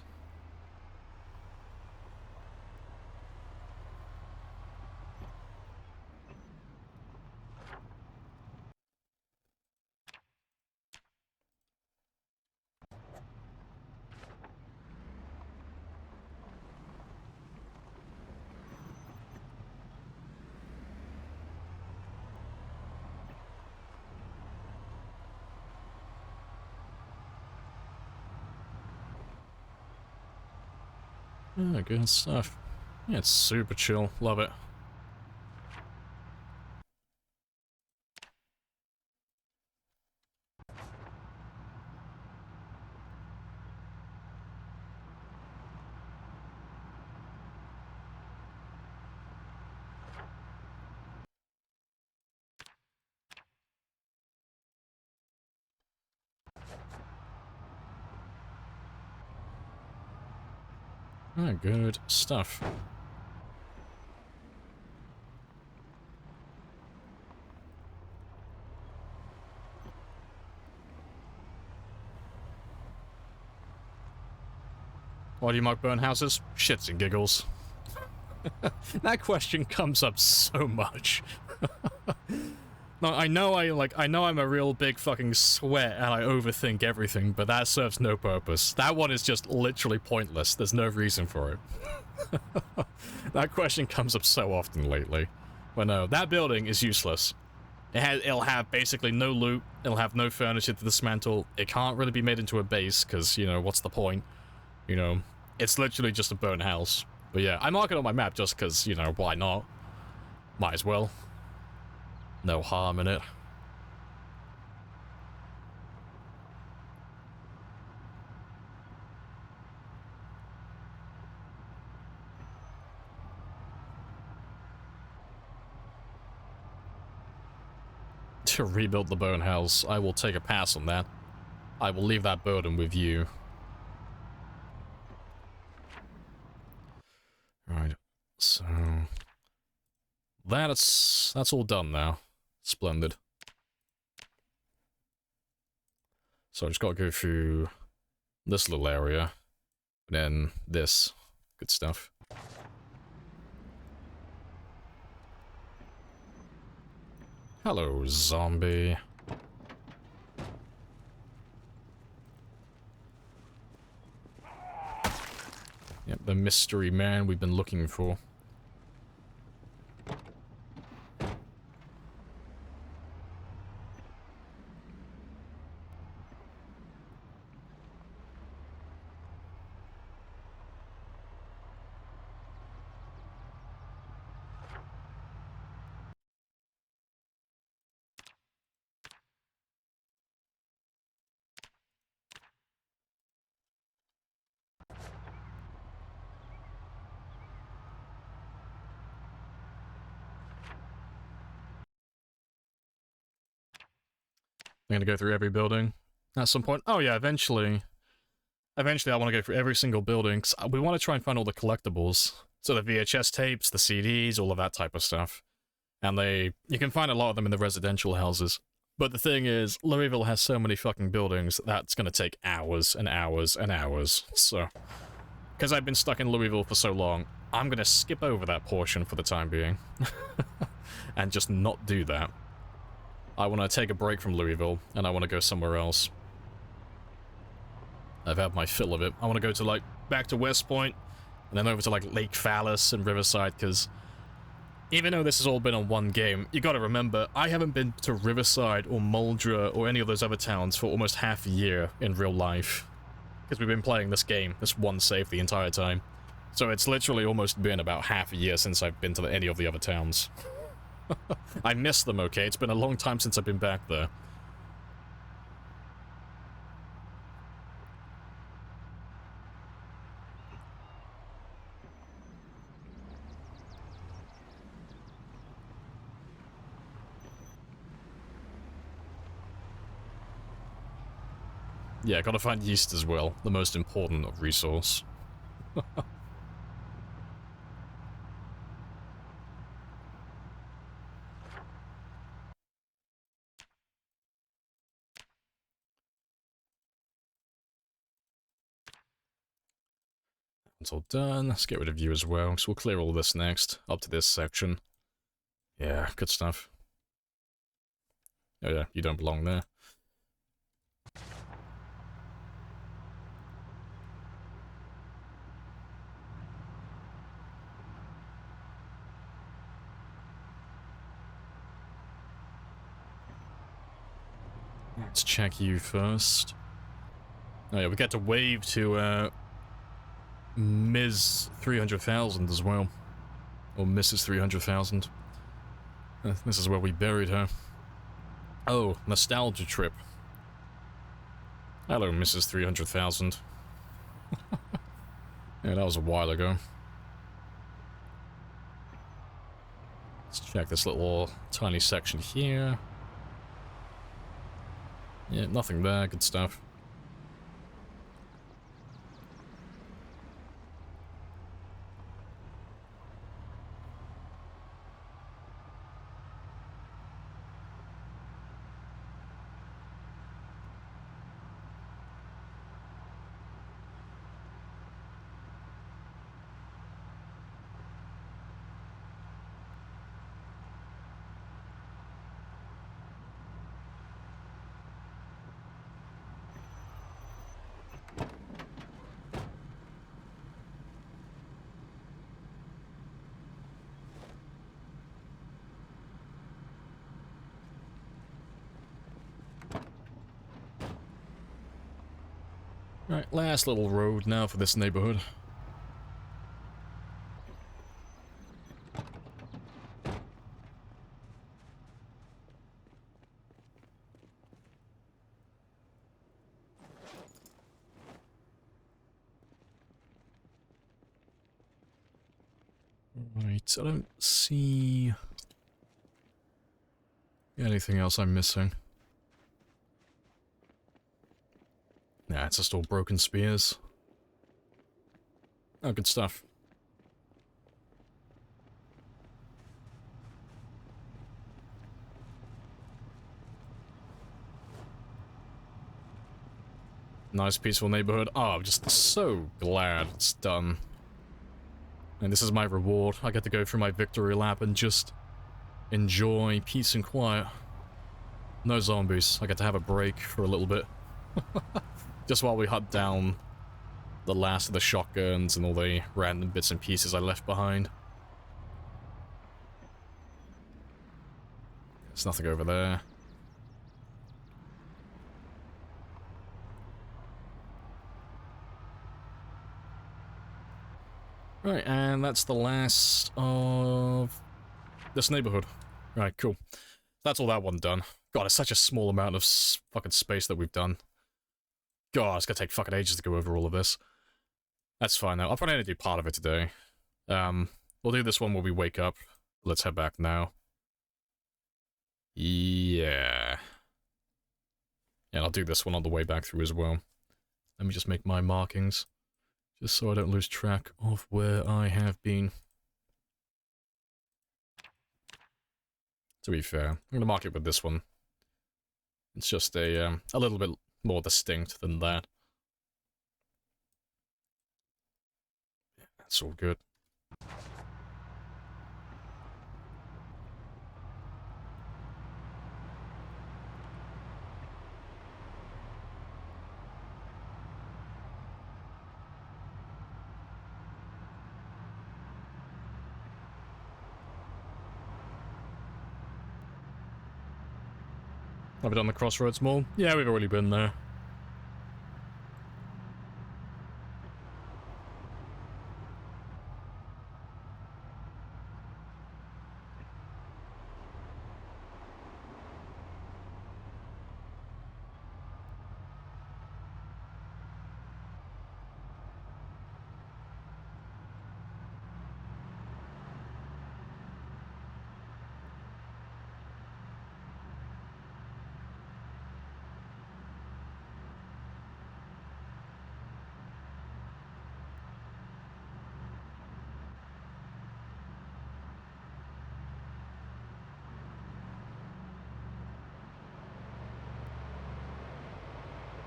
Oh, good stuff. Yeah, it's super chill. Love it. Ah, good stuff. Why do you mark burn houses? Shits and giggles. That question comes up so much. No, I know I'm a real big fucking sweat and I overthink everything, but that serves no purpose. That one is just literally pointless. There's no reason for it. That question comes up so often lately. But no, that building is useless. It'll have basically no loot, it'll have no furniture to dismantle, it can't really be made into a base, because, you know, what's the point? You know, it's literally just a burnt house. But yeah, I mark it on my map just because, you know, why not? Might as well. No harm in it. To rebuild the bone house, I will take a pass on that. I will leave that burden with you. Right, so that's all done now. Splendid. So I just gotta go through this little area, and then this. Good stuff. Hello, zombie. Yep, the mystery man we've been looking for. I'm gonna go through every building at some point. Oh yeah, eventually I want to go through every single building, 'cause we want to try and find all the collectibles. So the VHS tapes, the CDs, all of that type of stuff. And you can find a lot of them in the residential houses. But the thing is, Louisville has so many fucking buildings, that's gonna take hours and hours and hours. So, because I've been stuck in Louisville for so long, I'm gonna skip over that portion for the time being. And just not do that. I want to take a break from Louisville, and I want to go somewhere else. I've had my fill of it. I want to go to, like, back to West Point, and then over to, like, Lake Fallis and Riverside, because even though this has all been on one game, you gotta remember, I haven't been to Riverside or Muldra or any of those other towns for almost half a year in real life. Because we've been playing this game, this one save, the entire time. So it's literally almost been about half a year since I've been to any of the other towns. I miss them, okay? It's been a long time since I've been back there. Yeah, gotta find yeast as well, the most important resource. It's all done. Let's get rid of you as well, so we'll clear all this next, up to this section. Yeah, good stuff. Oh yeah, you don't belong there. Let's check you first. Oh yeah, we get to wave to, Ms. 300,000 as well. Or Mrs. 300,000. This is where we buried her. Oh, nostalgia trip. Hello, Mrs. 300,000. Yeah, that was a while ago. Let's check this little tiny section here. Yeah, nothing there. Good stuff. Right, last little road now for this neighborhood. Right, I don't see anything else I'm missing. Nah, it's just all broken spears. Oh, good stuff. Nice peaceful neighborhood. Oh, I'm just so glad it's done. And this is my reward. I get to go through my victory lap and just enjoy peace and quiet. No zombies. I get to have a break for a little bit. Just while we hunt down the last of the shotguns and all the random bits and pieces I left behind. There's nothing over there. Right, and that's the last of this neighborhood. Right, cool. That's all that one done. God, it's such a small amount of fucking space that we've done. God, it's gonna take fucking ages to go over all of this. That's fine though. I'll probably only do part of it today. We'll do this one when we wake up. Let's head back now. Yeah. Yeah, I'll do this one on the way back through as well. Let me just make my markings. Just so I don't lose track of where I have been. To be fair, I'm gonna mark it with this one. It's just a little bit more distinct than that. Yeah, that's all good. Have we done the Crossroads Mall? Yeah, we've already been there.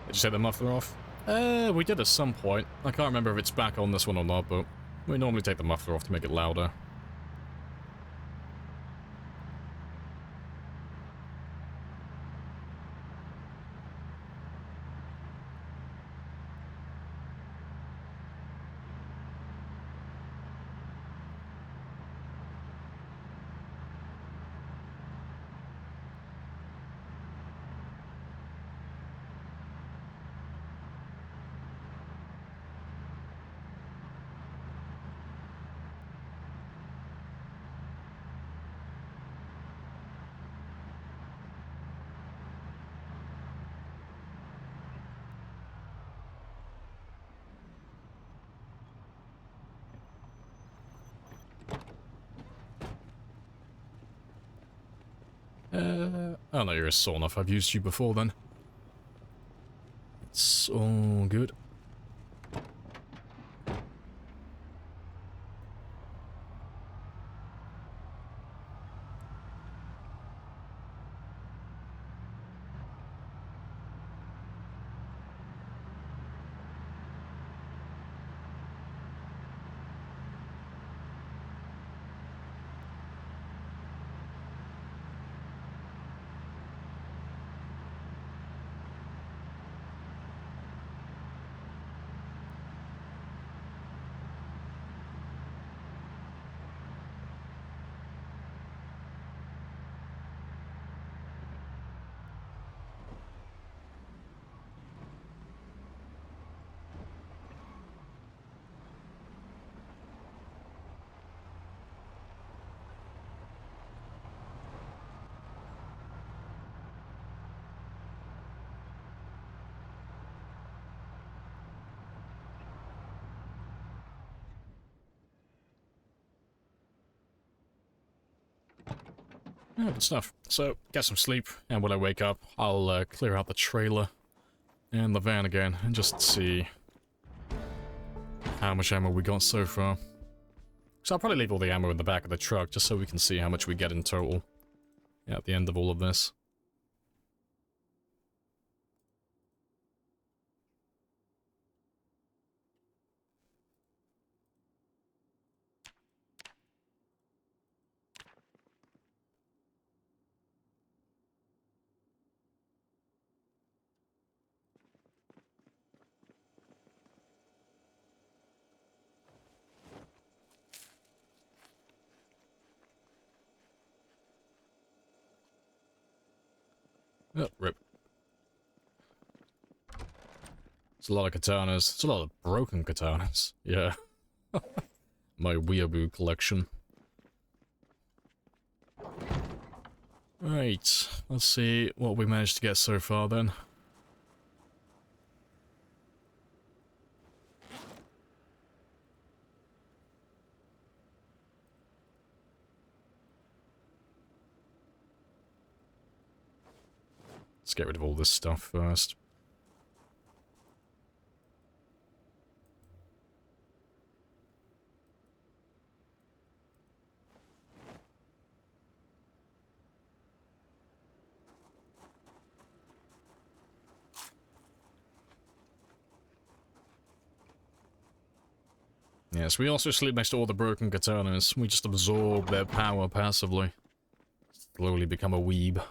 Did you take the muffler off? We did at some point. I can't remember if it's back on this one or not, but we normally take the muffler off to make it louder. Oh no, you're a saw enough. I've used you before then. It's all good. Yeah, good stuff. So, get some sleep, and when I wake up, I'll clear out the trailer and the van again, and just see how much ammo we got so far. So I'll probably leave all the ammo in the back of the truck, just so we can see how much we get in total at the end of all of this. Oh, rip. It's a lot of katanas. It's a lot of broken katanas. Yeah. My weeaboo collection. Right. Let's see what we managed to get so far then. Let's get rid of all this stuff first. Yes, we also sleep next to all the broken katanas. We just absorb their power passively. Slowly become a weeb.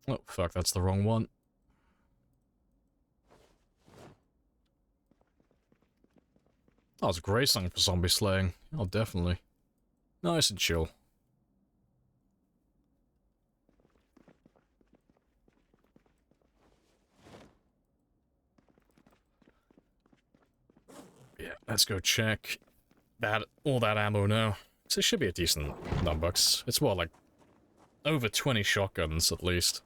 Oh, fuck, that's the wrong one. That was a great song for zombie slaying. Oh, definitely. Nice and chill. Yeah, let's go check all that ammo now. So it should be a decent numbers. It's what, like, over 20 shotguns at least.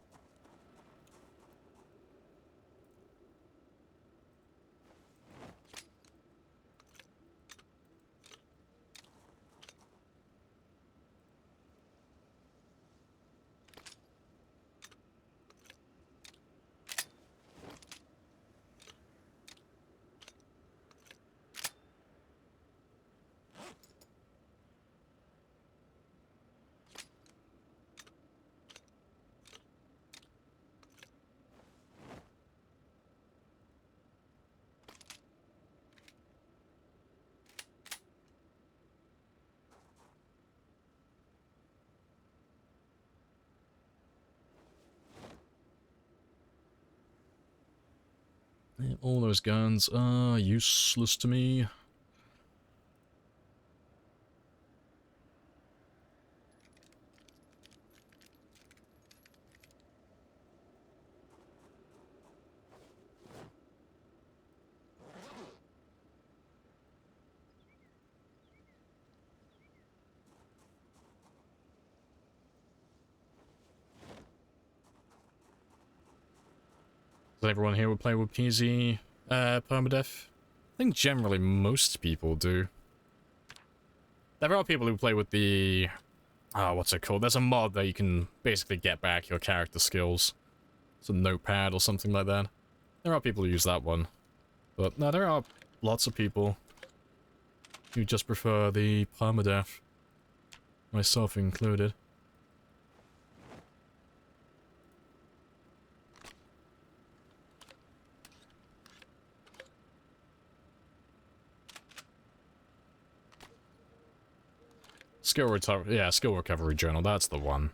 Yeah, all those guns are useless to me. Does everyone here would play with PZ permadeath? I think generally most people do. There are people who play with the... what's it called? There's a mod that you can basically get back your character skills. It's a notepad or something like that. There are people who use that one. But no, there are lots of people who just prefer the permadeath. Myself included. Skill recovery journal, that's the one.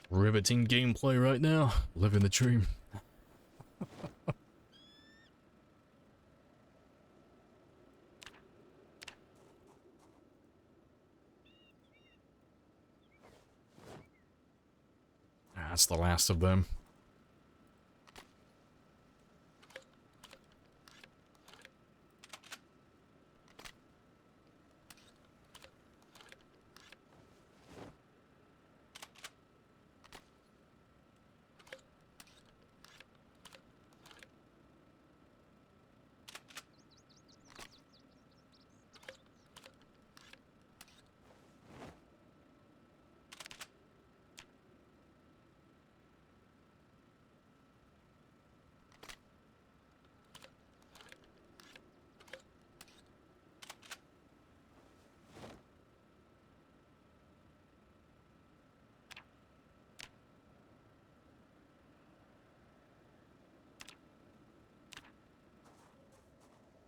Riveting gameplay right now. Living the dream. That's the last of them.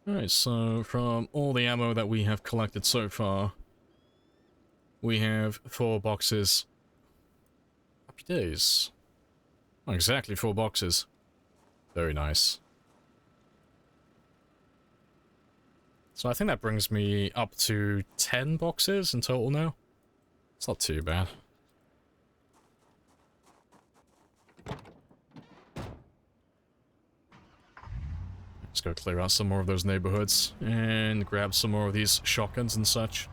Alright, so from all the ammo that we have collected so far, we have 4 boxes. Happy days. Oh, exactly 4 boxes. Very nice. So I think that brings me up to 10 boxes in total now. It's not too bad. Let's go clear out some more of those neighborhoods and grab some more of these shotguns and such.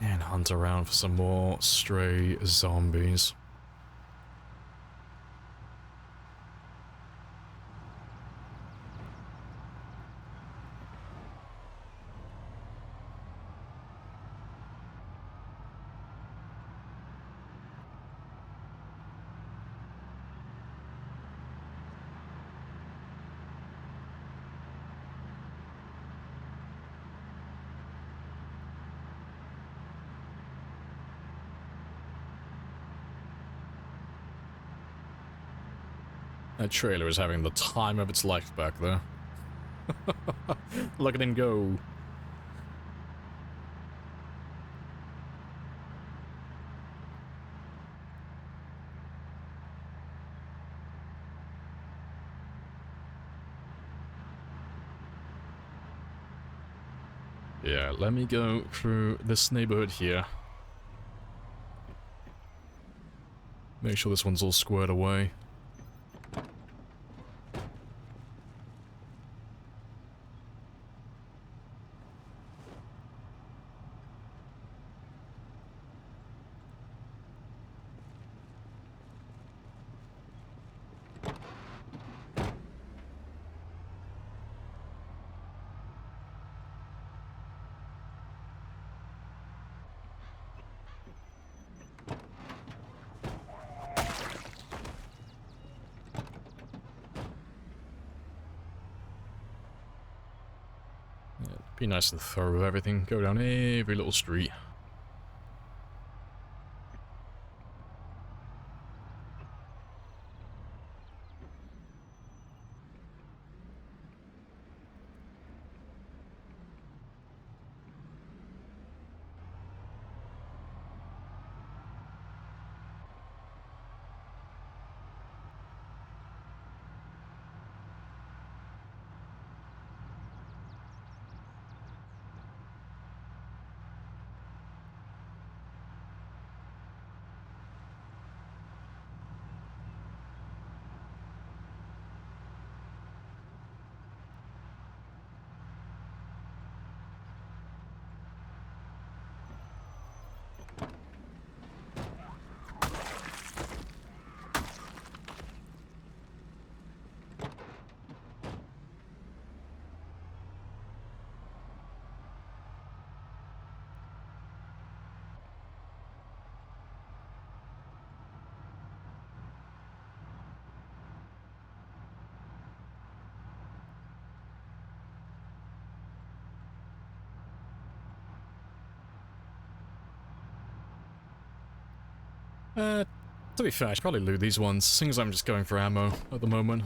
And hunt around for some more stray zombies. That trailer is having the time of its life back there. Look at him go. Yeah, let me go through this neighborhood here. Make sure this one's all squared away. Be nice and thorough with everything. Go down every little street. To be fair, I should probably loot these ones, seeing as I'm just going for ammo at the moment.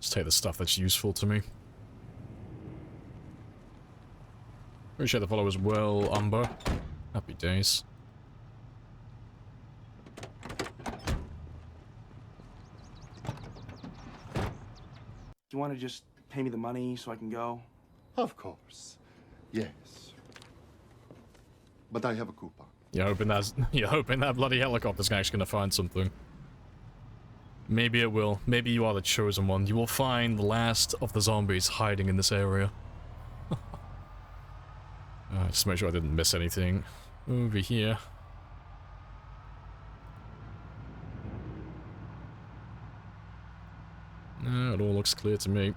Just take the stuff that's useful to me. Appreciate the follow as well, Umber. Happy days. Do you want to just pay me the money so I can go? Of course. Yes. But I have a coupon. You're hoping that bloody helicopter's actually gonna find something. Maybe it will. Maybe you are the chosen one. You will find the last of the zombies hiding in this area. Just make sure I didn't miss anything. Over here. No, it all looks clear to me.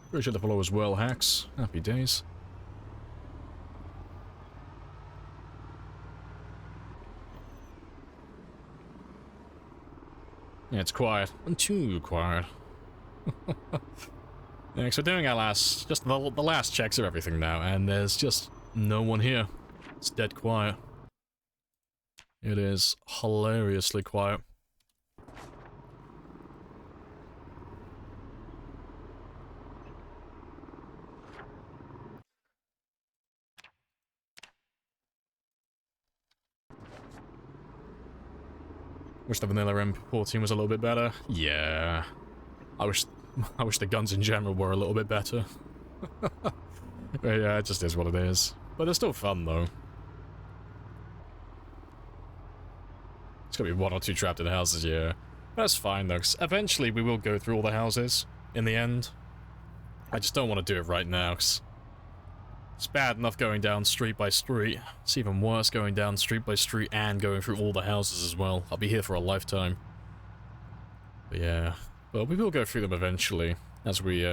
Appreciate the follow as well, Hacks. Happy days. Yeah, it's quiet. And too quiet. Yeah, so we're doing our last, just the last checks of everything now, and there's just no one here. It's dead quiet. It is hilariously quiet. Wish the vanilla M14 was a little bit better. Yeah. I wish the guns in general were a little bit better. But yeah, it just is what it is. But they're still fun though. It's gonna be one or two trapped in houses, yeah. That's fine though, 'cause eventually we will go through all the houses in the end. I just don't want to do it right now, 'cause it's bad enough going down street by street. It's even worse going down street by street and going through all the houses as well. I'll be here for a lifetime. But yeah. But we will go through them eventually, as we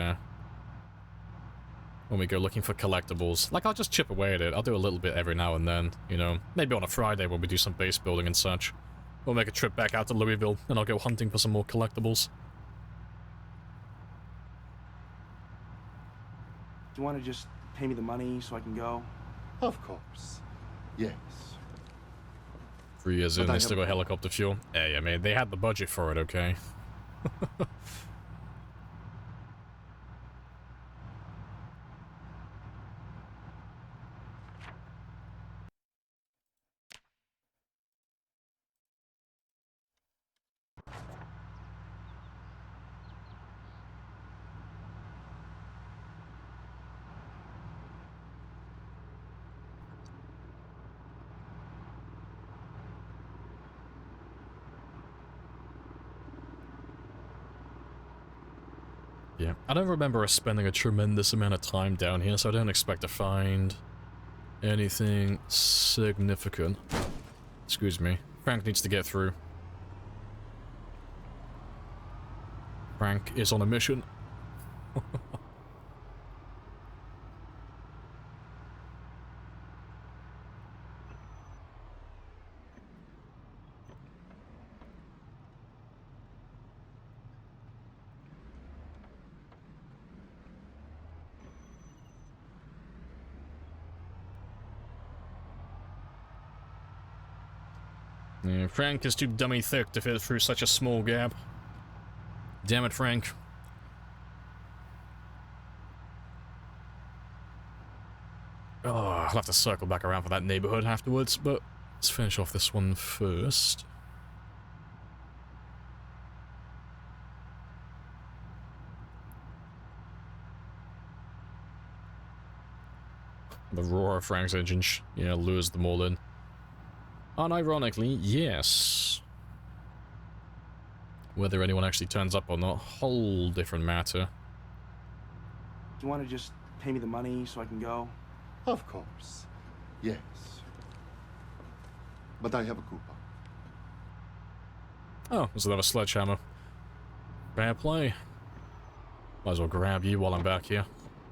when we go looking for collectibles. Like, I'll just chip away at it. I'll do a little bit every now and then, you know. Maybe on a Friday when we do some base building and such. We'll make a trip back out to Louisville, and I'll go hunting for some more collectibles. Do you want to just pay me the money so I can go? Of course. Yes. 3 years in, they still got helicopter fuel. Hey, I mean, they had the budget for it, okay? Yeah, I don't remember us spending a tremendous amount of time down here, so I don't expect to find anything significant. Excuse me. Frank needs to get through. Frank is on a mission. Yeah, Frank is too dummy thick to fit through such a small gap. Damn it, Frank. Oh, I'll have to circle back around for that neighborhood afterwards, but let's finish off this one first. The roar of Frank's engine, lures them all in. Unironically, yes. Whether anyone actually turns up or not, whole different matter. Do you want to just pay me the money so I can go? Of course. Yes. But I have a coupon. Oh, there's another sledgehammer. Fair play. Might as well grab you while I'm back here.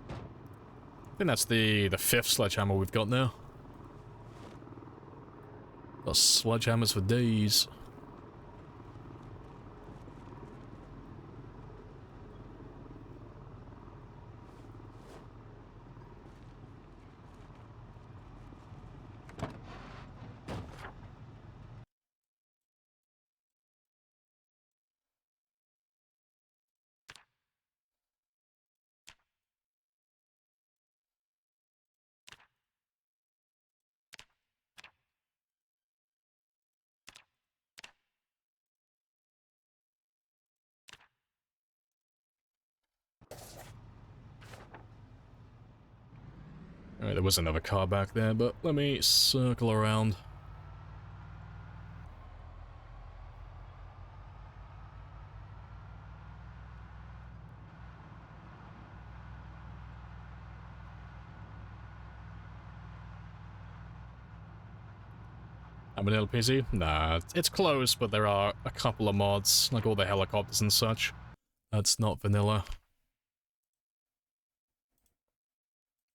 I think that's the 5th sledgehammer we've got now. Got sledgehammers for days. Alright, there was another car back there, but let me circle around. I'm an LPZ? Nah, it's close, but there are a couple of mods, like all the helicopters and such. That's not vanilla.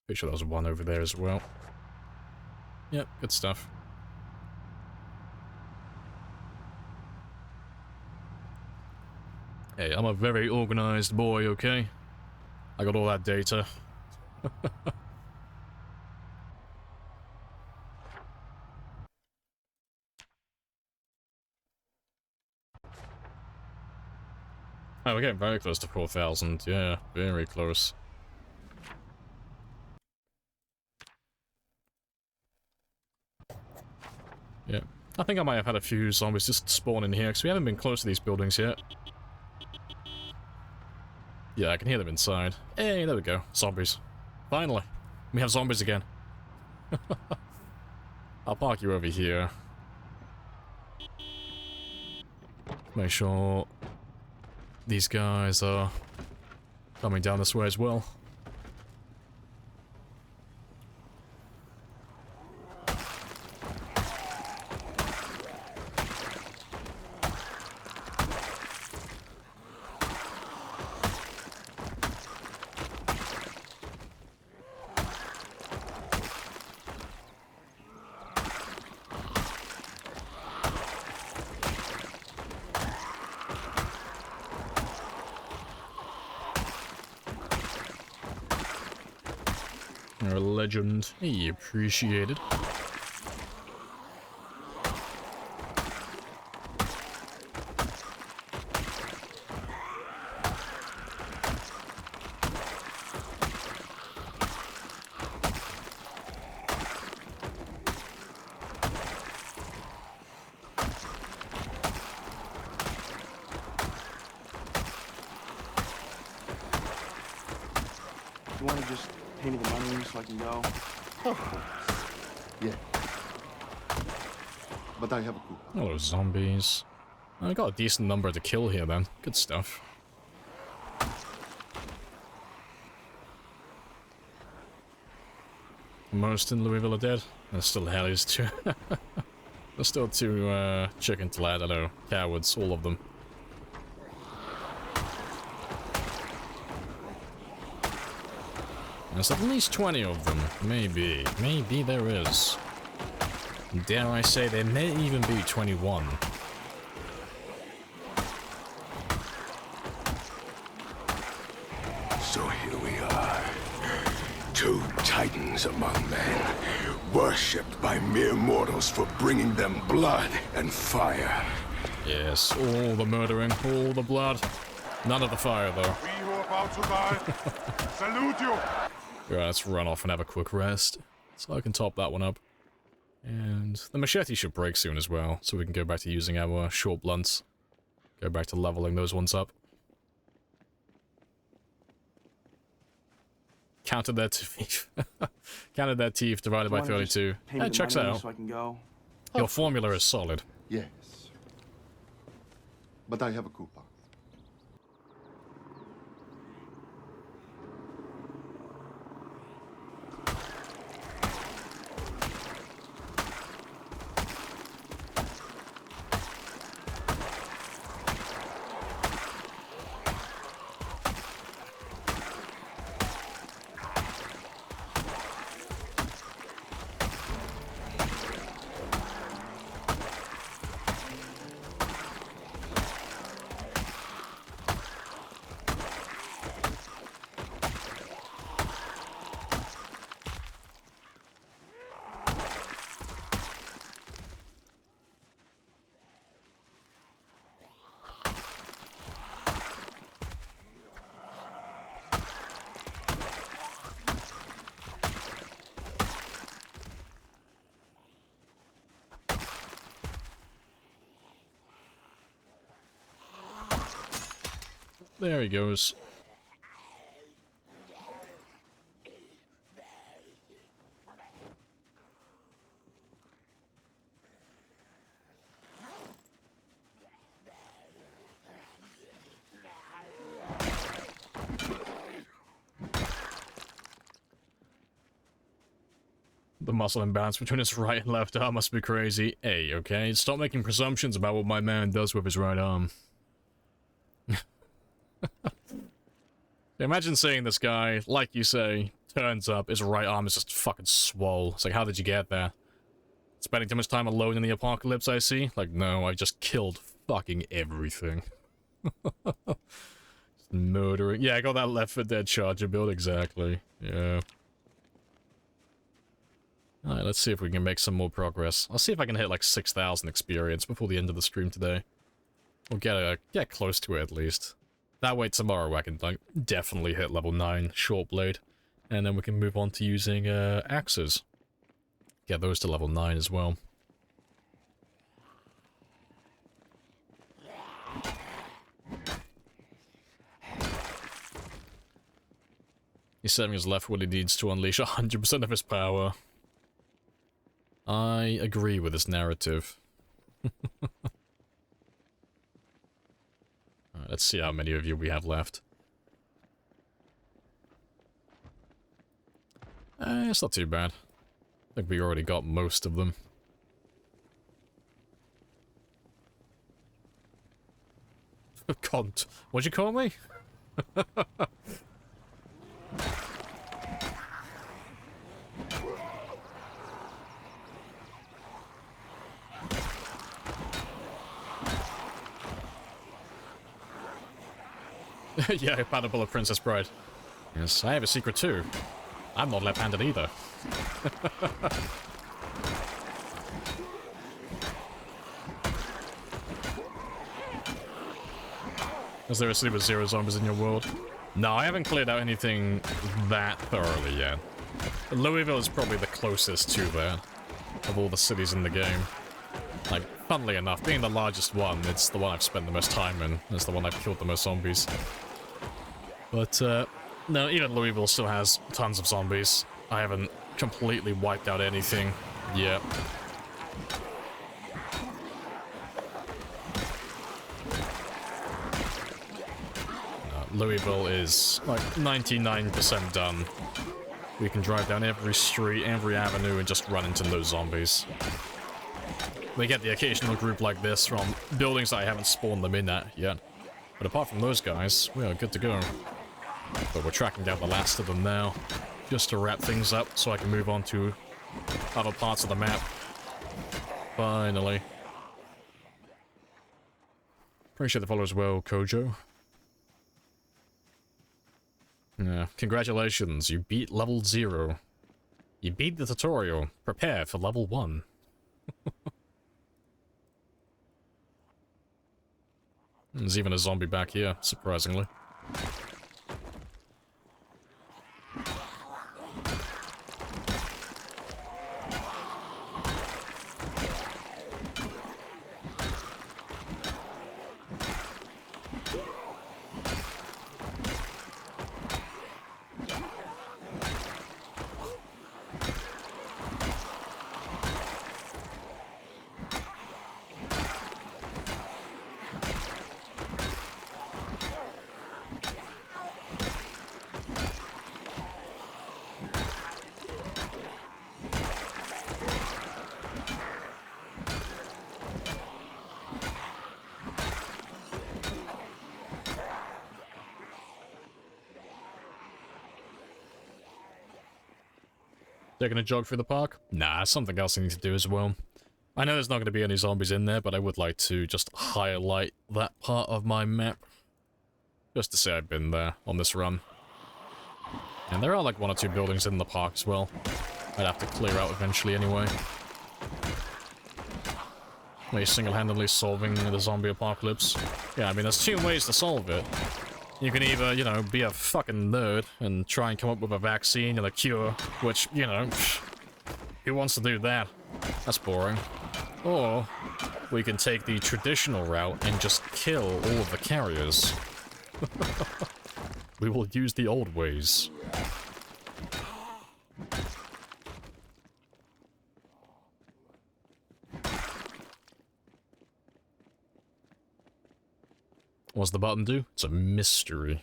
Pretty sure there was one over there as well. Yep, good stuff. Hey, I'm a very organized boy, okay? I got all that data. Oh, we're getting very close to 4,000. Yeah, very close. Yeah, I think I might have had a few zombies just spawn in here, because we haven't been close to these buildings yet. Yeah, I can hear them inside. Hey, there we go. Zombies. Finally. We have zombies again. I'll park you over here. Make sure these guys are coming down this way as well. You're a legend. Hey, appreciate it. You want to just pay me the money so I can go? Yeah. But I have a coupon. Hello, zombies. I got a decent number to kill here, then. Good stuff. Most in Louisville are dead. There's still hellies too. There's still two chicken lad, hello, cowards, all of them. There's at least 20 of them. Maybe. Maybe there is. Dare I say there may even be 21. So here we are. Two titans among men, worshipped by mere mortals for bringing them blood and fire. Yes, all the murdering, all the blood. None of the fire, though. We who are about to die, salute you! Right, let's run off and have a quick rest, so I can top that one up. And the machete should break soon as well, so we can go back to using our short blunts. Go back to leveling those ones up. Counted that teeth. Counted that teeth divided by 32. That checks out. So I can go. Your formula is solid. Yes. But I have a coupon. There he goes. The muscle imbalance between his right and left arm must be crazy. Hey, okay? Stop making presumptions about what my man does with his right arm. Imagine seeing this guy, like you say, turns up, his right arm is just fucking swole. It's like, how did you get there? Spending too much time alone in the apocalypse, I see? Like, no, I just killed fucking everything. Just murdering. Yeah, I got that Left 4 Dead charger build, exactly. Yeah. Alright, let's see if we can make some more progress. I'll see if I can hit like 6,000 experience before the end of the stream today. Or get close to it at least. That way tomorrow I can like definitely hit level 9 short blade, and then we can move on to using axes. Get those to level 9 as well. He's setting his left when he needs to unleash 100% of his power. I agree with this narrative. Alright, let's see how many of you we have left. It's not too bad. I think we already got most of them. Cunt. What'd you call me? Yeah, compatible of Princess Bride. Yes, I have a secret too. I'm not left-handed either. Is there a Super Zero zombies in your world? No, I haven't cleared out anything that thoroughly yet. Louisville is probably the closest to that of all the cities in the game. Like, funnily enough, being the largest one, it's the one I've spent the most time in. It's the one I've killed the most zombies. But, no, even Louisville still has tons of zombies. I haven't completely wiped out anything yet. Louisville is like 99% done. We can drive down every street, every avenue, and just run into those zombies. We get the occasional group like this from buildings that I haven't spawned them in at yet. But apart from those guys, we are good to go. But we're tracking down the last of them now, just to wrap things up so I can move on to other parts of the map. Finally. Appreciate the follow as well, Kojo. Yeah, congratulations, you beat level 0. You beat the tutorial. Prepare for level 1. There's even a zombie back here, surprisingly. Taking a jog through the park? Nah, something else I need to do as well. I know there's not going to be any zombies in there, but I would like to just highlight that part of my map. Just to say I've been there on this run. And there are like 1 or 2 buildings in the park as well. I'd have to clear out eventually anyway. Are you single-handedly solving the zombie apocalypse? Yeah, I mean, there's 2 ways to solve it. You can either, you know, be a fucking nerd and try and come up with a vaccine and a cure, which, you know, who wants to do that? That's boring. Or we can take the traditional route and just kill all of the carriers. We will use the old ways. What's the button do? It's a mystery.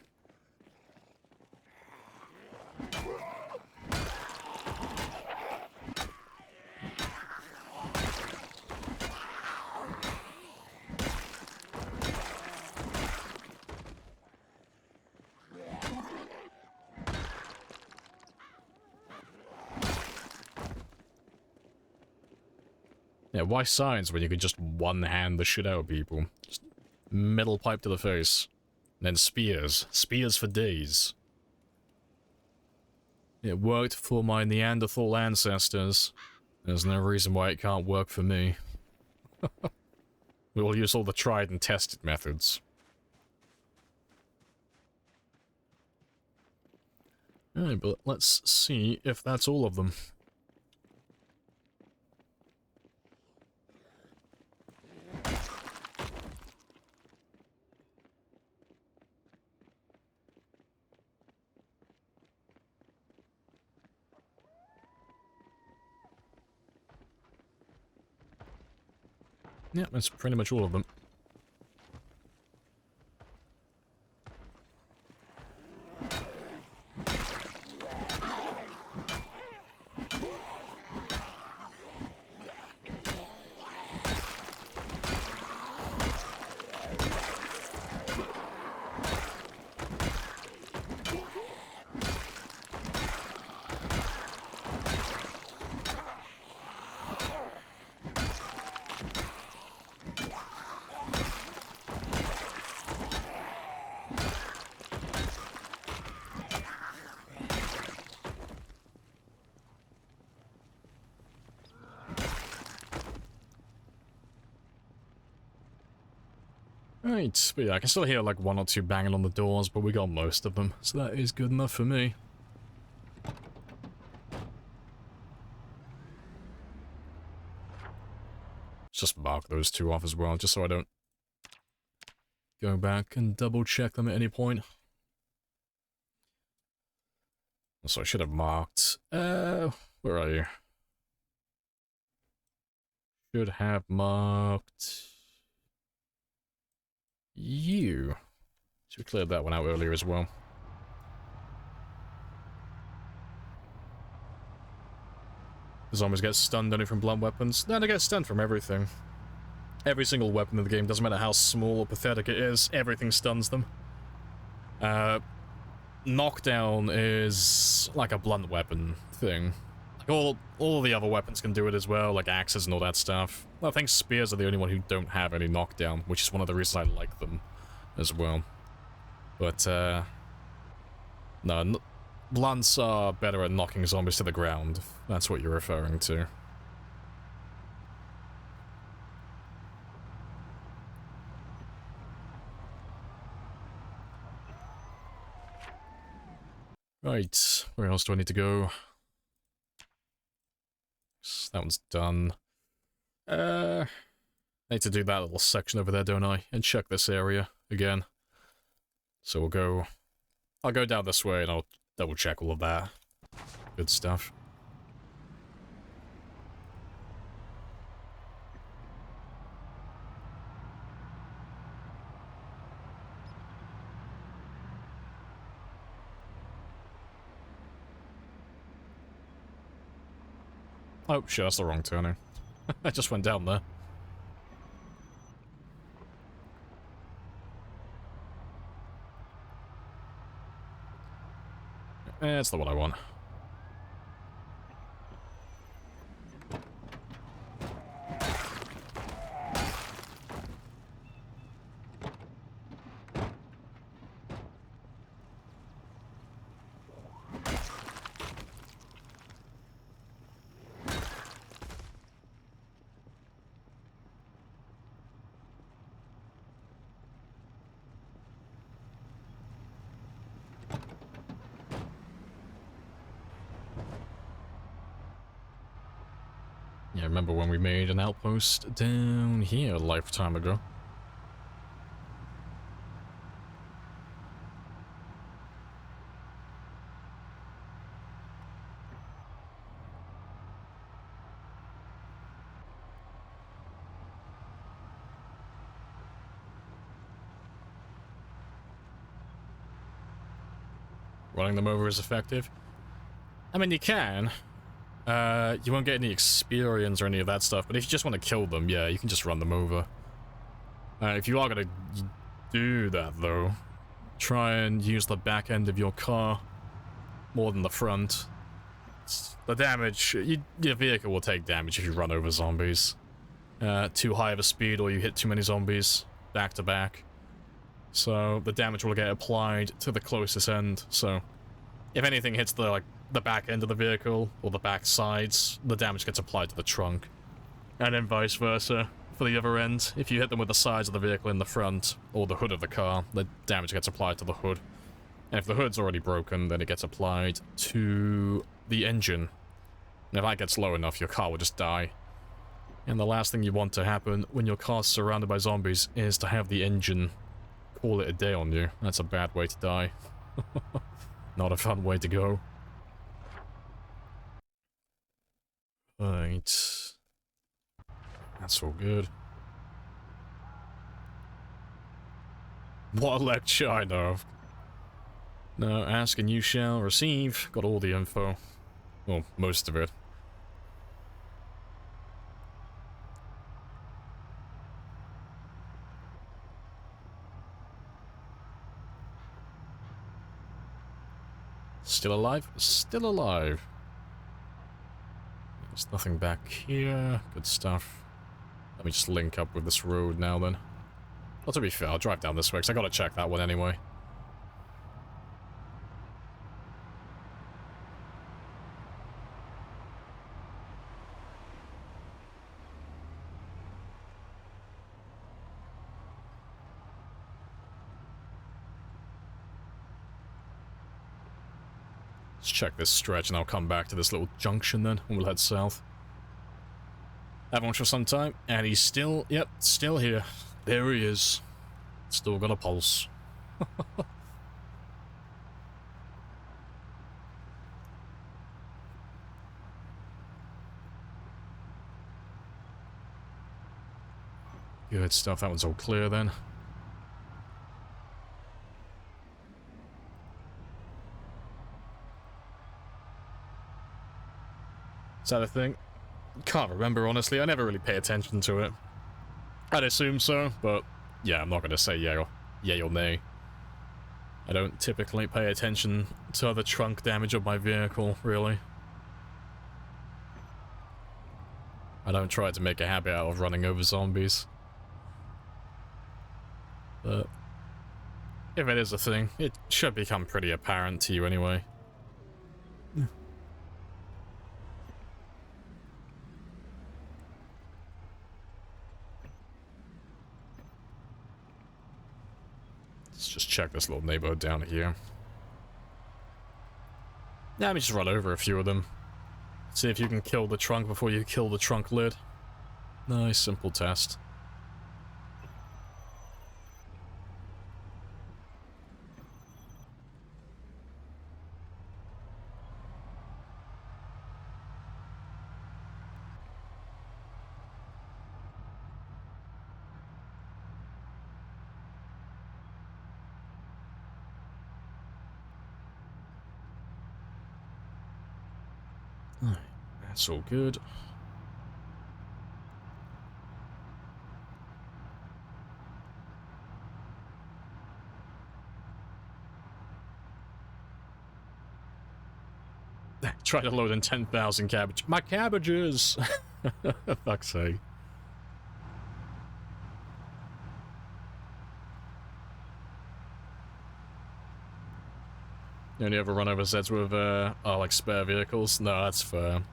Yeah, why signs when you can just one-hand the shit out of people? Just metal pipe to the face. And then spears. Spears for days. It worked for my Neanderthal ancestors. There's no reason why it can't work for me. We will use all the tried and tested methods. Alright, but let's see if that's all of them. Yeah, that's pretty much all of them. Right, but yeah, I can still hear like one or two banging on the doors, but we got most of them, so that is good enough for me. Just mark those two off as well, just so I don't go back and double check them at any point. So I should have marked, where are you? Should have marked you. So we cleared that one out earlier as well. The zombies get stunned only from blunt weapons. No, they get stunned from everything. Every single weapon in the game, doesn't matter how small or pathetic it is, everything stuns them. Knockdown is like a blunt weapon thing. Like all the other weapons can do it as well, like axes and all that stuff. Well, I think spears are the only one who don't have any knockdown, which is one of the reasons I like them as well. But, no, blunts are better at knocking zombies to the ground, if that's what you're referring to. Right, where else do I need to go? That one's done. I need to do that little section over there, don't I? And check this area again. So we'll go... I'll go down this way and I'll double check all of that. Good stuff. Oh, shit, that's the wrong turning. I just went down there. That's the one I want. Yeah, remember when we made an outpost down here a lifetime ago? Running them over is effective? I mean, you can. You won't get any experience or any of that stuff, but if you just want to kill them, yeah, you can just run them over. If you are going to do that, though, try and use the back end of your car more than the front. The damage, your vehicle will take damage if you run over zombies. Too high of a speed or you hit too many zombies back to back. So the damage will get applied to the closest end, so if anything hits the back end of the vehicle or the back sides, the damage gets applied to the trunk. And then vice versa for the other end. If you hit them with the sides of the vehicle in the front or the hood of the car, the damage gets applied to the hood. And if the hood's already broken, then it gets applied to the engine. And if that gets low enough, your car will just die. And the last thing you want to happen when your car's surrounded by zombies is to have the engine call it a day on you. That's a bad way to die. Not a fun way to go. Right. That's all good. What a lecture, I know. No, ask and you shall receive. Got all the info. Well, most of it. Still alive? Still alive. There's nothing back here. Good stuff. Let me just link up with this road now then. Well, to be fair, I'll drive down this way because I gotta check that one anyway. Let's check this stretch and I'll come back to this little junction then, and we'll head south. Haven't watched for some time, and he's still, yep, still here. There he is. Still got a pulse. Good stuff, that one's all clear then. Is that a thing? Can't remember, honestly. I never really pay attention to it. I'd assume so, but yeah, I'm not going to say yay or nay. I don't typically pay attention to the trunk damage of my vehicle, really. I don't try to make a habit out of running over zombies. But if it is a thing, it should become pretty apparent to you anyway. Let's just check this little neighborhood down here. Yeah, let me just run over a few of them. See if you can kill the trunk before you kill the trunk lid. Nice, simple test. That's all good. Try to load in 10,000 cabbage. My cabbages! Fuck's sake. You only ever run over sets with, like spare vehicles? No, that's fair.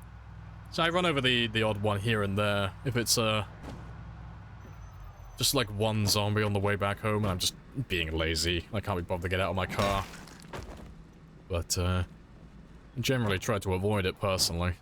So I run over the odd one here and there. If it's, just like one zombie on the way back home and I'm just being lazy. I can't be bothered to get out of my car. But, generally try to avoid it personally.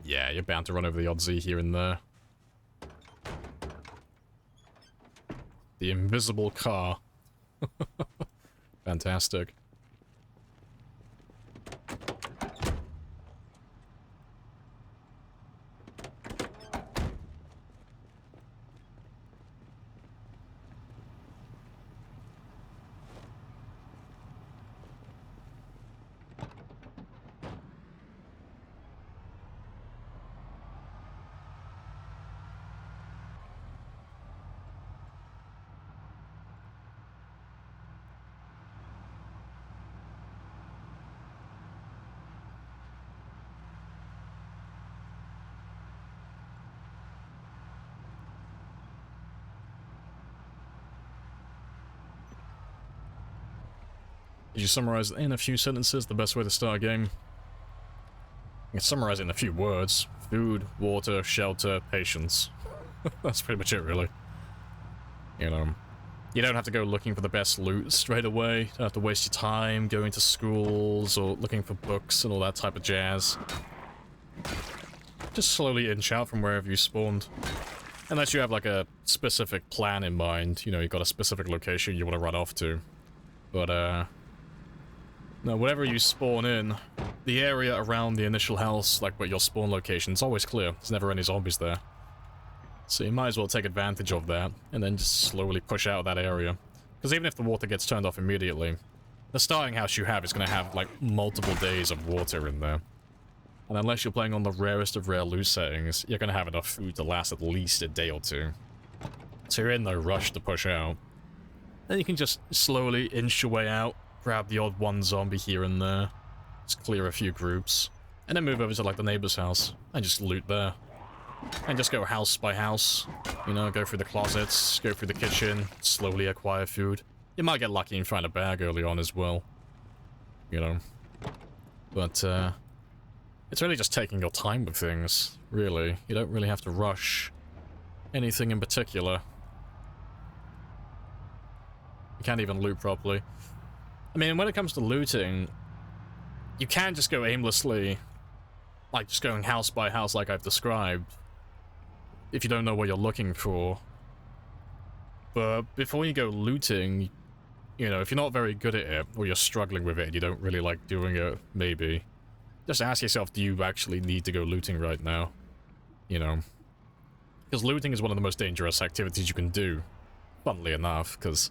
Yeah, you're bound to run over the odd Z here and there. The invisible car. Fantastic. Did you summarize in a few sentences the best way to start a game? You can summarize it in a few words. Food, water, shelter, patience. That's pretty much it, really. You know, you don't have to go looking for the best loot straight away. You don't have to waste your time going to schools or looking for books and all that type of jazz. Just slowly inch out from wherever you spawned. Unless you have, like, a specific plan in mind. You know, you've got a specific location you want to run off to. But, no, whenever you spawn in, the area around the initial house, like where your spawn location, is always clear. There's never any zombies there. So you might as well take advantage of that, and then just slowly push out of that area. Because even if the water gets turned off immediately, the starting house you have is going to have, like, multiple days of water in there. And unless you're playing on the rarest of rare loot settings, you're going to have enough food to last at least a day or two. So you're in no rush to push out. Then you can just slowly inch your way out, grab the odd one zombie here and there, just clear a few groups, and then move over to, like, the neighbor's house, and just loot there. And just go house by house, you know, go through the closets, go through the kitchen, slowly acquire food. You might get lucky and find a bag early on as well. You know. But, it's really just taking your time with things, really. You don't really have to rush anything in particular. You can't even loot properly. I mean, when it comes to looting, you can just go aimlessly, like just going house by house like I've described, if you don't know what you're looking for. But before you go looting, you know, if you're not very good at it, or you're struggling with it and you don't really like doing it, maybe, just ask yourself, do you actually need to go looting right now? You know? Because looting is one of the most dangerous activities you can do, funnily enough, because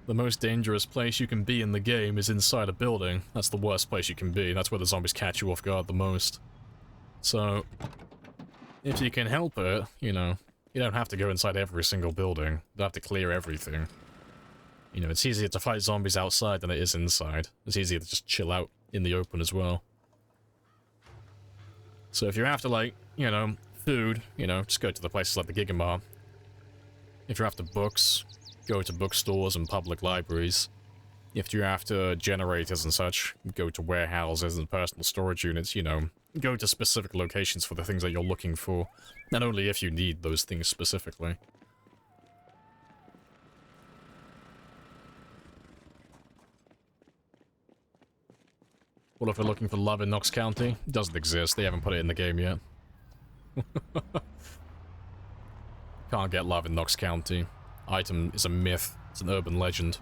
the most dangerous place you can be in the game is inside a building. That's the worst place you can be. That's where the zombies catch you off guard the most. So, if you can help it, you know, you don't have to go inside every single building. You don't have to clear everything. You know, it's easier to fight zombies outside than it is inside. It's easier to just chill out in the open as well. So if you're after, like, you know, food, you know, just go to the places like the Gigamart. If you're after books, go to bookstores and public libraries. If you're after generators and such, go to warehouses and personal storage units, you know. Go to specific locations for the things that you're looking for. And only if you need those things specifically. What if we're looking for love in Knox County? It doesn't exist. They haven't put it in the game yet. Can't get love in Knox County. Item is a myth. It's an urban legend.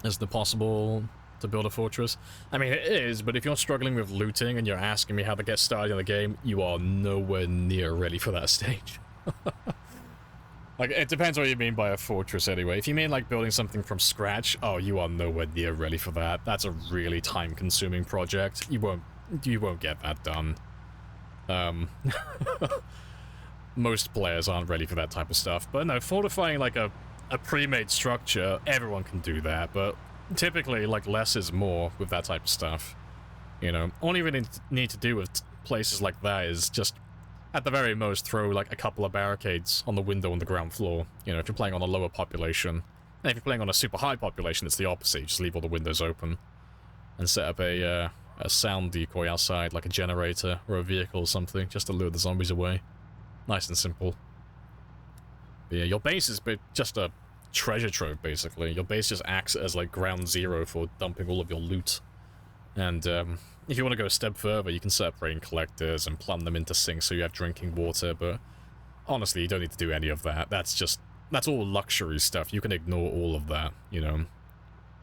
Is it possible to build a fortress? I mean, it is, but if you're struggling with looting and you're asking me how to get started in the game, you are nowhere near ready for that stage. Like, it depends what you mean by a fortress anyway. If you mean, like, building something from scratch, oh, you are nowhere near ready for that. That's a really time-consuming project. You won't get that done. Most players aren't ready for that type of stuff. But no, fortifying, like, a pre-made structure, everyone can do that, but typically, like, less is more with that type of stuff. You know, all you really need to do with places like that is just, at the very most, throw, like, a couple of barricades on the window on the ground floor. You know, if you're playing on a lower population. And if you're playing on a super high population, it's the opposite. You just leave all the windows open. And set up a sound decoy outside, like a generator or a vehicle or something, just to lure the zombies away. Nice and simple. But yeah, your base is just a treasure trove, basically. Your base just acts as, like, ground zero for dumping all of your loot. And, if you want to go a step further, you can set up rain collectors and plumb them into sinks so you have drinking water, but honestly, you don't need to do any of that. That's all luxury stuff. You can ignore all of that, you know?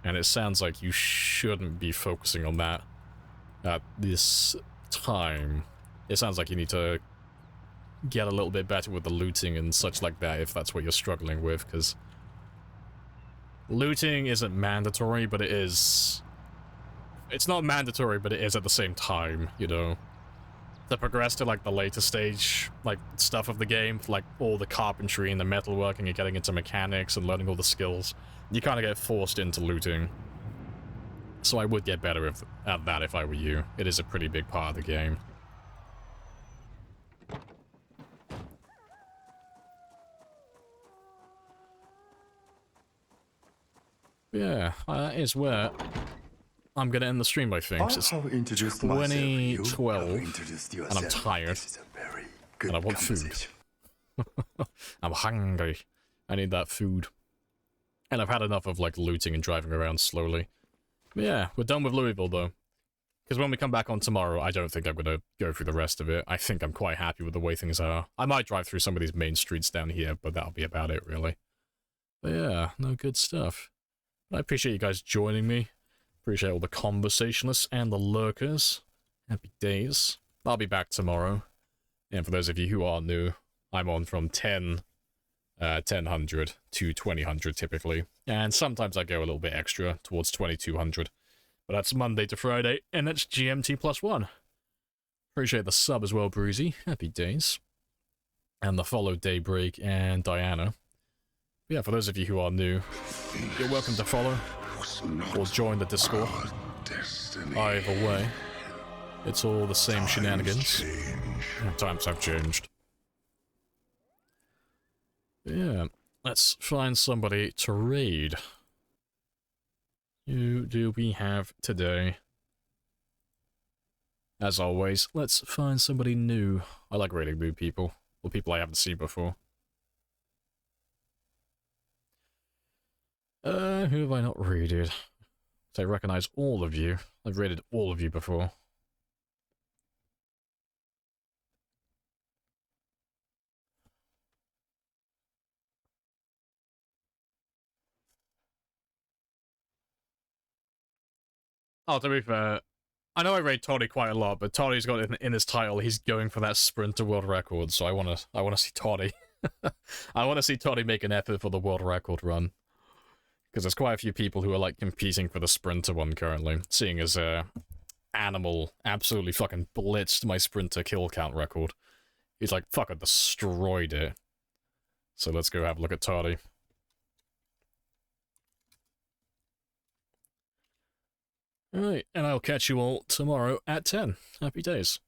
And it sounds like you shouldn't be focusing on that at this time. It sounds like you need to get a little bit better with the looting and such like that if that's what you're struggling with, because looting isn't mandatory, but it is... It's not mandatory, but it is at the same time, you know? To progress to, like, the later stage, like, stuff of the game, like, all the carpentry and the metalworking and getting into mechanics and learning all the skills, you kind of get forced into looting. So I would get better at that if I were you. It is a pretty big part of the game. Yeah, that is where I'm gonna end the stream, I think. It's 2012, and I'm tired, and I want food. I'm hungry. I need that food. And I've had enough of, like, looting and driving around slowly. But yeah, we're done with Louisville, though. Because when we come back on tomorrow, I don't think I'm gonna go through the rest of it. I think I'm quite happy with the way things are. I might drive through some of these main streets down here, but that'll be about it, really. But yeah, no, good stuff. I appreciate you guys joining me. Appreciate all the conversationalists and the lurkers. Happy days. I'll be back tomorrow. And for those of you who are new, I'm on from 1000 to 2000 typically. And sometimes I go a little bit extra towards 2200. But that's Monday to Friday, and that's GMT +1. Appreciate the sub as well, Bruzy. Happy days. And the follow Daybreak and Diana. But yeah, for those of you who are new, you're welcome to follow or join the Discord. Either way. It's all the same shenanigans. Times have changed. Yeah, let's find somebody to raid. Who do we have today? As always, let's find somebody new. I like raiding new people, or people I haven't seen before. Who have I not raided? I recognize all of you. I've raided all of you before. Oh, to be fair, I know I rate Toddy quite a lot, but Toddy's got in his title, he's going for that sprint to world record, so I wanna see Toddy. I wanna see Toddy make an effort for the world record run. Because there's quite a few people who are, like, competing for the sprinter one currently, seeing as, Animal absolutely fucking blitzed my sprinter kill count record. He's, like, fucking destroyed it. So let's go have a look at Toddy. Alright, and I'll catch you all tomorrow at 10. Happy days.